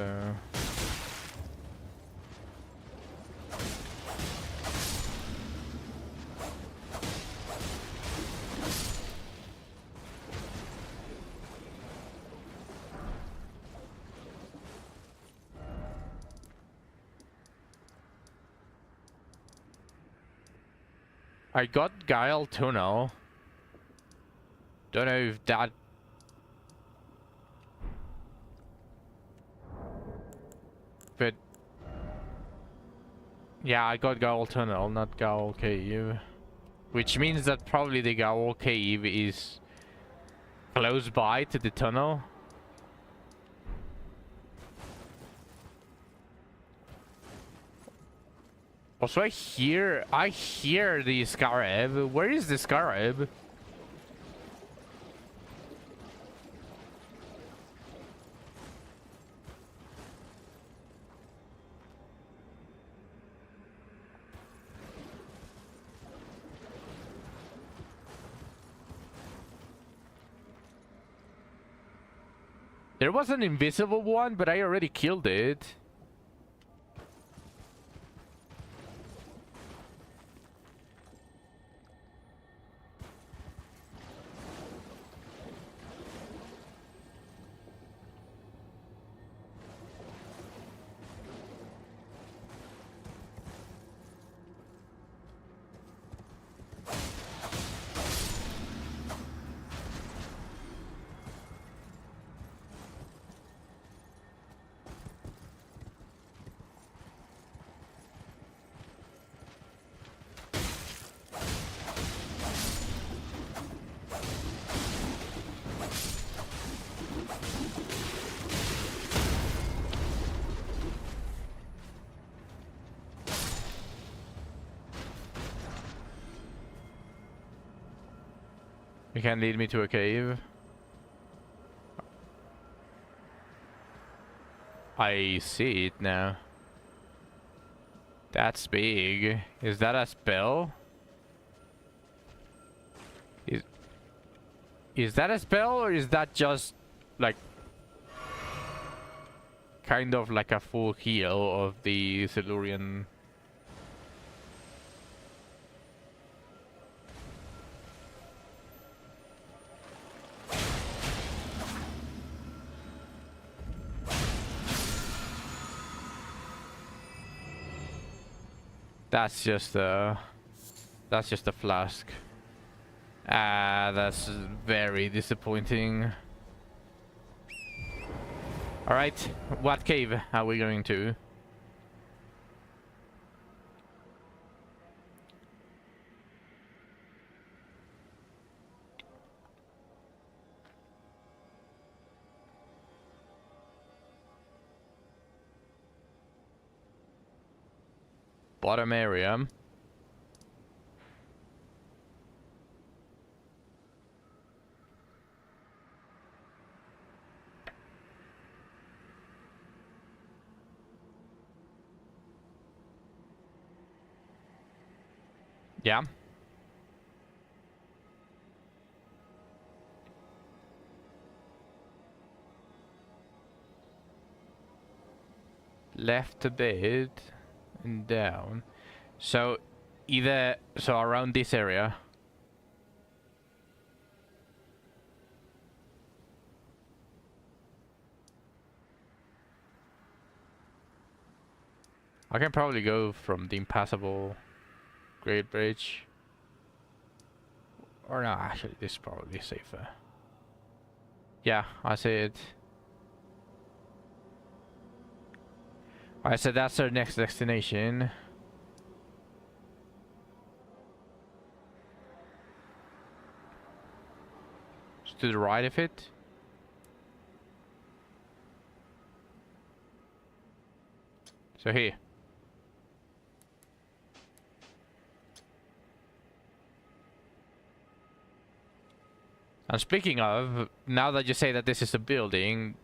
I got Guile Tunnel. Don't know if that... But... Yeah, I got Guile Tunnel, not Guile Cave. Which means that probably the Guile Cave is close by to the tunnel. Also, I hear the Scarlet. Where is the Scarlet? There was an invisible one, but I already killed it. You can lead me to a cave. I see it now. That's big. Is that a spell? Is that a spell, or is that just like kind of like a full heal of the Silurian? That's just a flask. Ah, that's very disappointing. All right, what cave are we going to? Bottom area. Yeah. Left a bit and down. So around this area. I can probably go from the impassable Great Bridge. Or no, actually this is probably safer. Yeah, I see it. Alright, so that's our next destination. Just to the right of it. So here. And speaking of, now that you say that this is a building,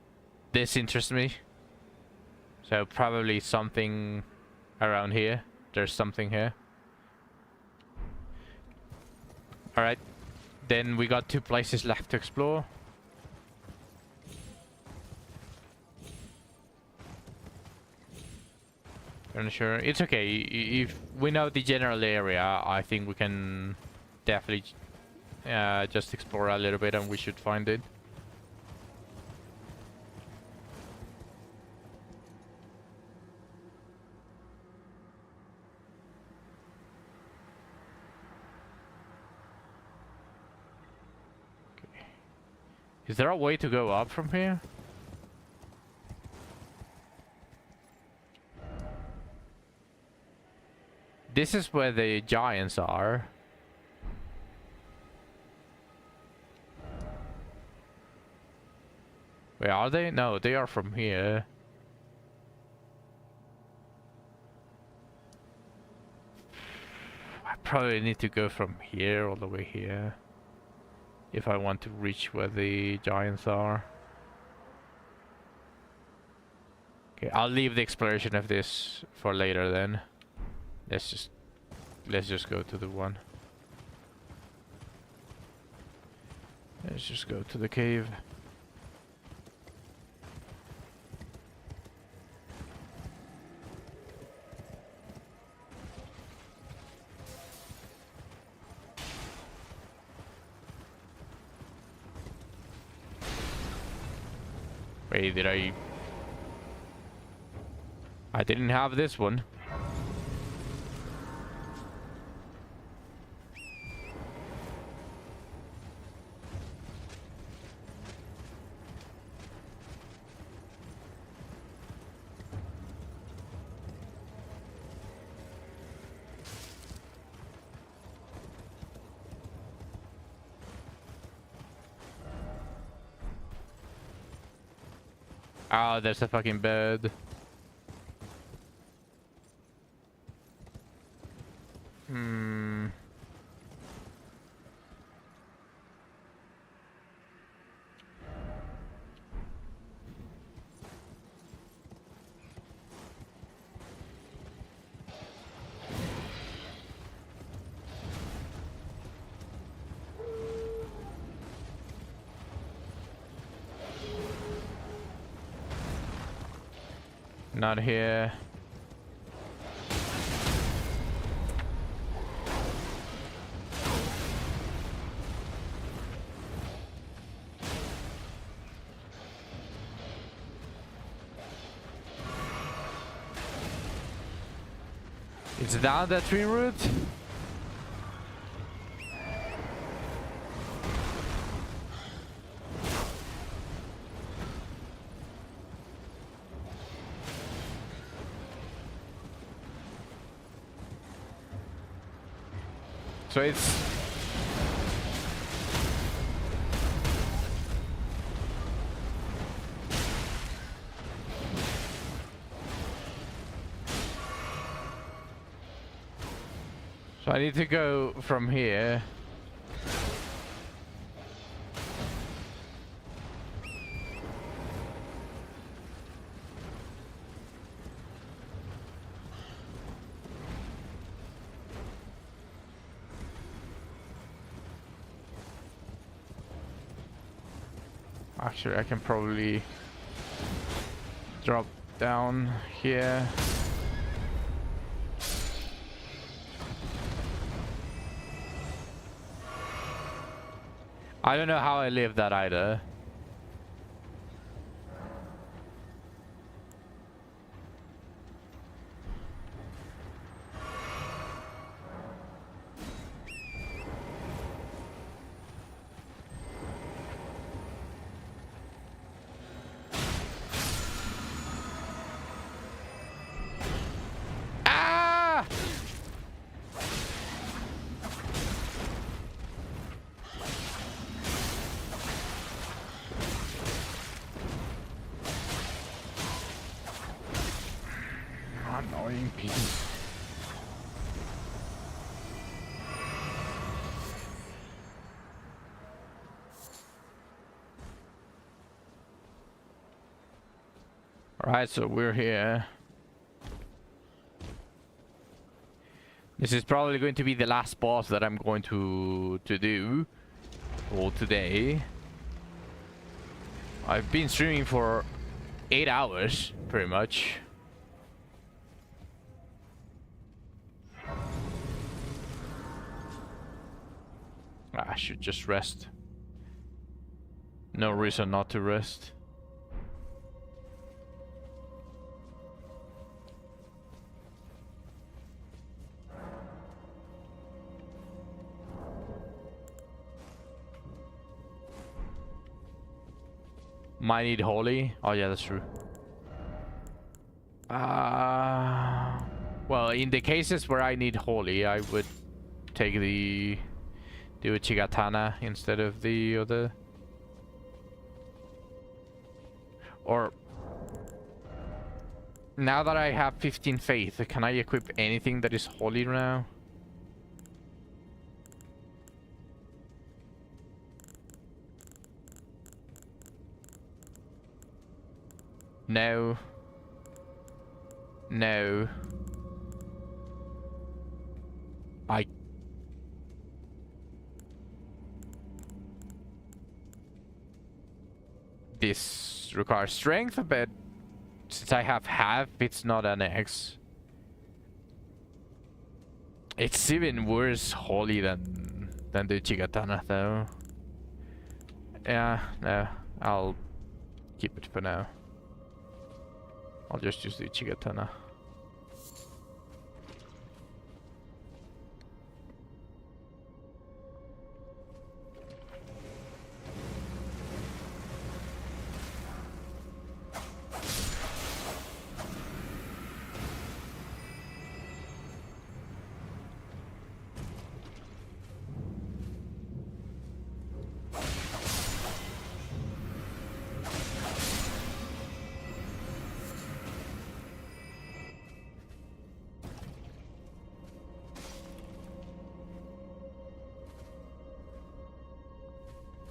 this interests me. So probably something around here. There's something here. Alright. Then we got 2 places left to explore. I'm not sure. It's okay. If we know the general area, I think we can definitely just explore a little bit and we should find it. Is there a way to go up from here? This is where the giants are. Where are they? No, they are from here. I probably need to go from here all the way here if I want to reach where the giants are. Okay, I'll leave the exploration of this for later then. Let's just go to the one. Let's just go to the cave. Wait, did I didn't have this one. Oh, there's a fucking bed. Not here. It's down that tree root. So it's so I need to go from here. Actually, I can probably drop down here. I don't know how I lived that either. Annoying piece. Alright, so we're here. This is probably going to be the last boss that I'm going to do for today. I've been streaming for 8 hours, pretty much. I should just rest. No reason not to rest. Might need holy. Oh yeah, that's true. Well, in the cases where I need holy, I would take the Uchigatana instead of the other. Or now that I have 15 faith, can I equip anything that is holy now? No. No. This requires strength, but since I have half, it's not an X. It's even worse holy than the Uchigatana though. Yeah, no, I'll keep it for now. I'll just use the Uchigatana.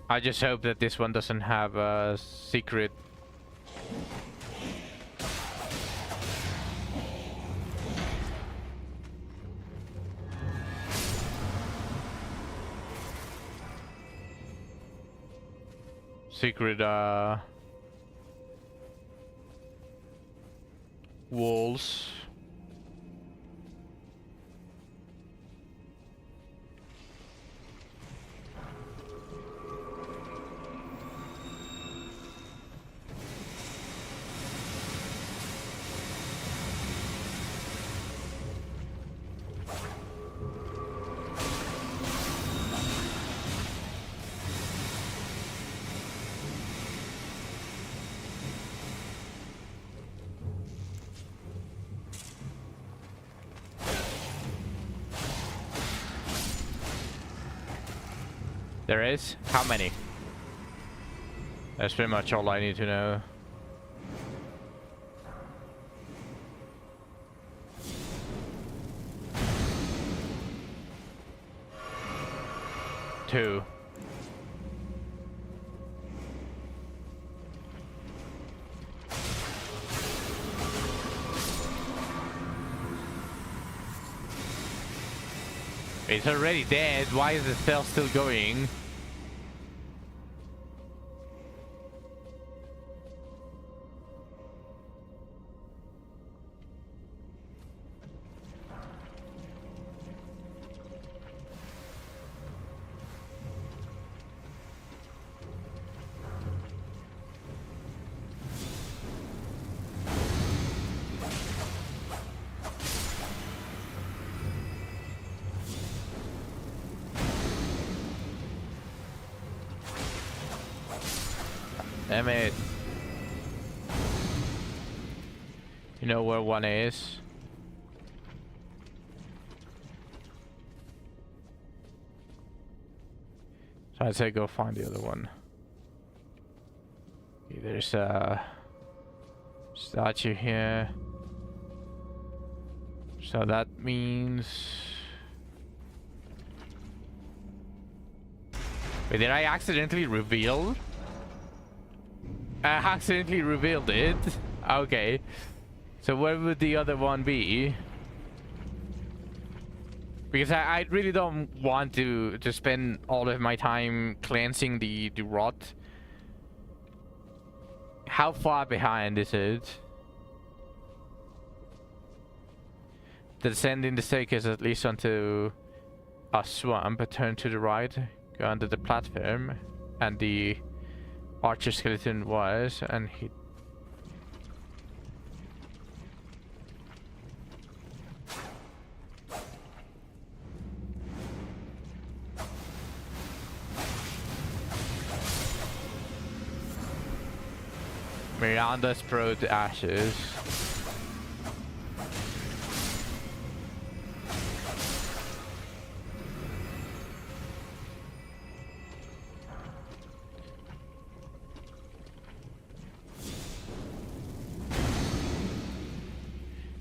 I just hope that this one doesn't have a secret. Secret walls. There is? How many? That's pretty much all I need to know. Two. It's already dead. Why is the spell still going? Damn it. You know where one is? So I'd say go find the other one. Okay, there's a statue here. So that means... Wait, did I accidentally reveal? I accidentally revealed it. Okay. So where would the other one be? Because I really don't want to spend all of my time cleansing the rot. How far behind is it? The descent in the staircase at least onto a swamp. Turn to the right. Go under the platform. And the archer skeleton was, and he... Miranda's pro to ashes.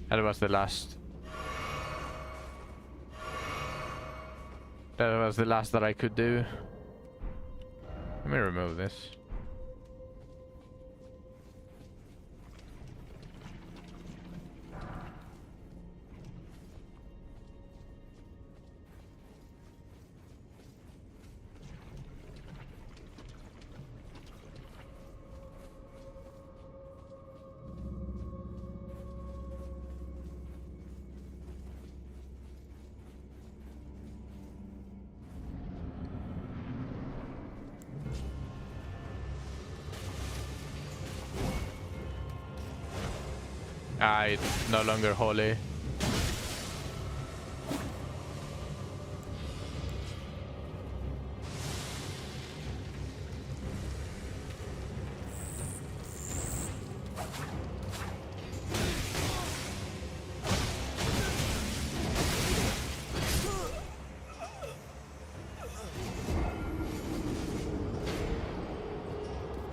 That was the last. That was the last that I could do. Let me remove this. Ah, it's no longer holy.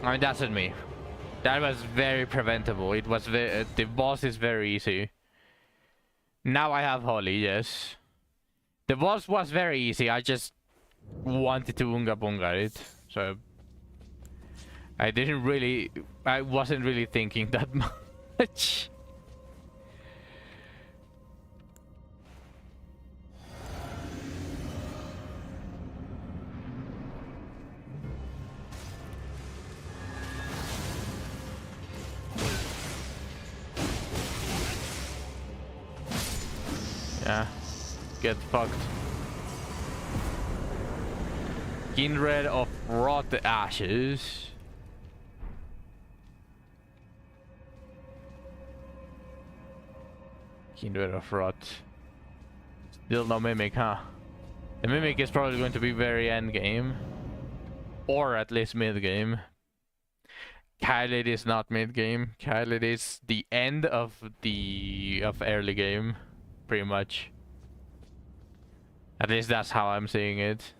I mean, that's on me. That was very preventable. It was the boss is very easy. Now I have holy, yes. The boss was very easy. I just wanted to unga bunga it, so I wasn't really thinking that much. Yeah, get fucked. Kindred of Rot Ashes. Kindred of Rot. Still no Mimic, huh? The Mimic is probably going to be very end game. Or at least mid game. Caelid is not mid game. Caelid is the end of early game. Pretty much. At least that's how I'm seeing it.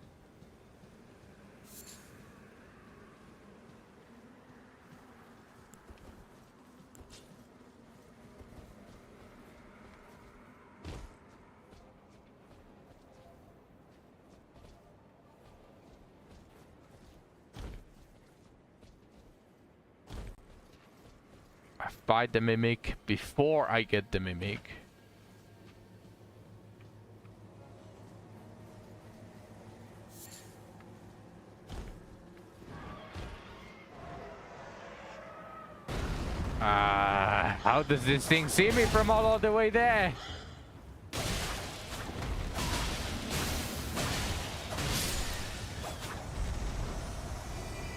I fight the Mimic before I get the Mimic. How does this thing see me from all the way there?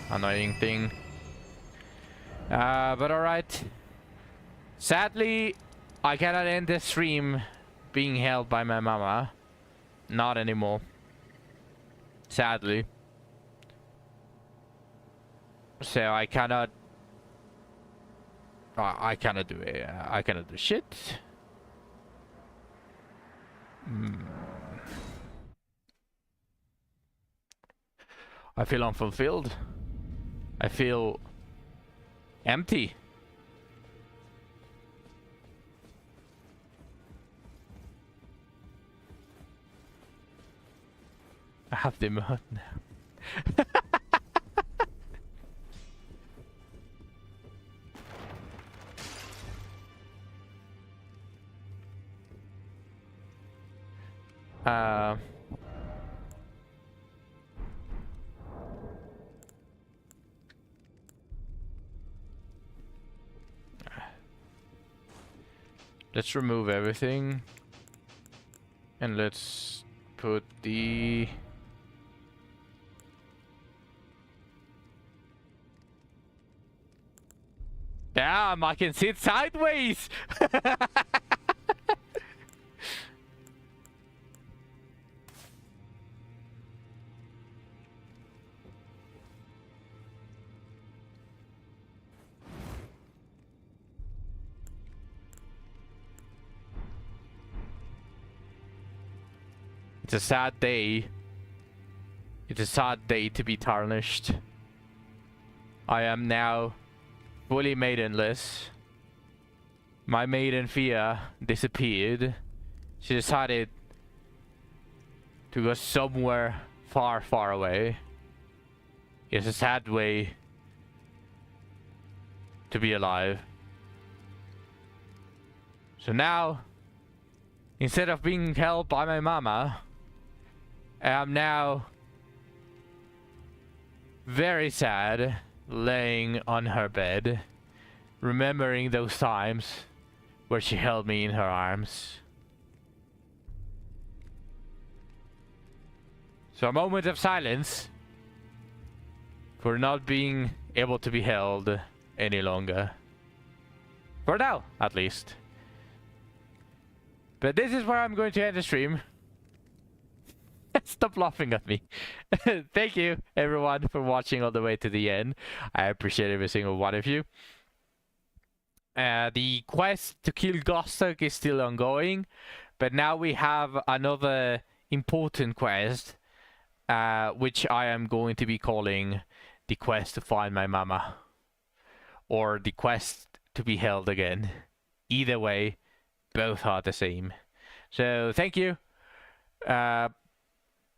Annoying thing. But alright. Sadly, I cannot end the stream being held by my mama. Not anymore. Sadly. So I cannot... I cannot do it. I cannot do shit. I feel unfulfilled. I feel empty. I have the emote now. Let's remove everything. And let's put the... Damn, I can sit sideways! It's a sad day. It's a sad day to be tarnished. I am now fully maidenless. My maiden Fia disappeared. She decided to go somewhere far, far away. It's a sad way to be alive. So now, instead of being held by my mama, I am now very sad, laying on her bed, remembering those times where she held me in her arms. So a moment of silence for not being able to be held any longer. For now, at least. But this is where I'm going to end the stream. Stop laughing at me. Thank you, everyone, for watching all the way to the end. I appreciate every single one of you. The quest to kill Gostok is still ongoing, but now we have another important quest, which I am going to be calling the quest to find my mama, or the quest to be held again. Either way, both are the same. So thank you.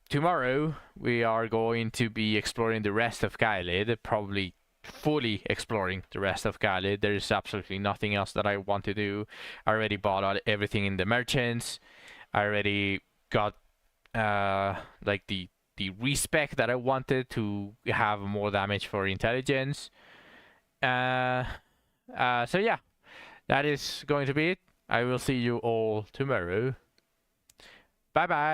Tomorrow we are going to be exploring the rest of Caelid, probably fully exploring the rest of Caelid. There is absolutely nothing else that I want to do. I already bought out everything in the merchants. I already got like the respec that I wanted to have more damage for intelligence. So yeah, that is going to be it. I will see you all tomorrow. Bye bye.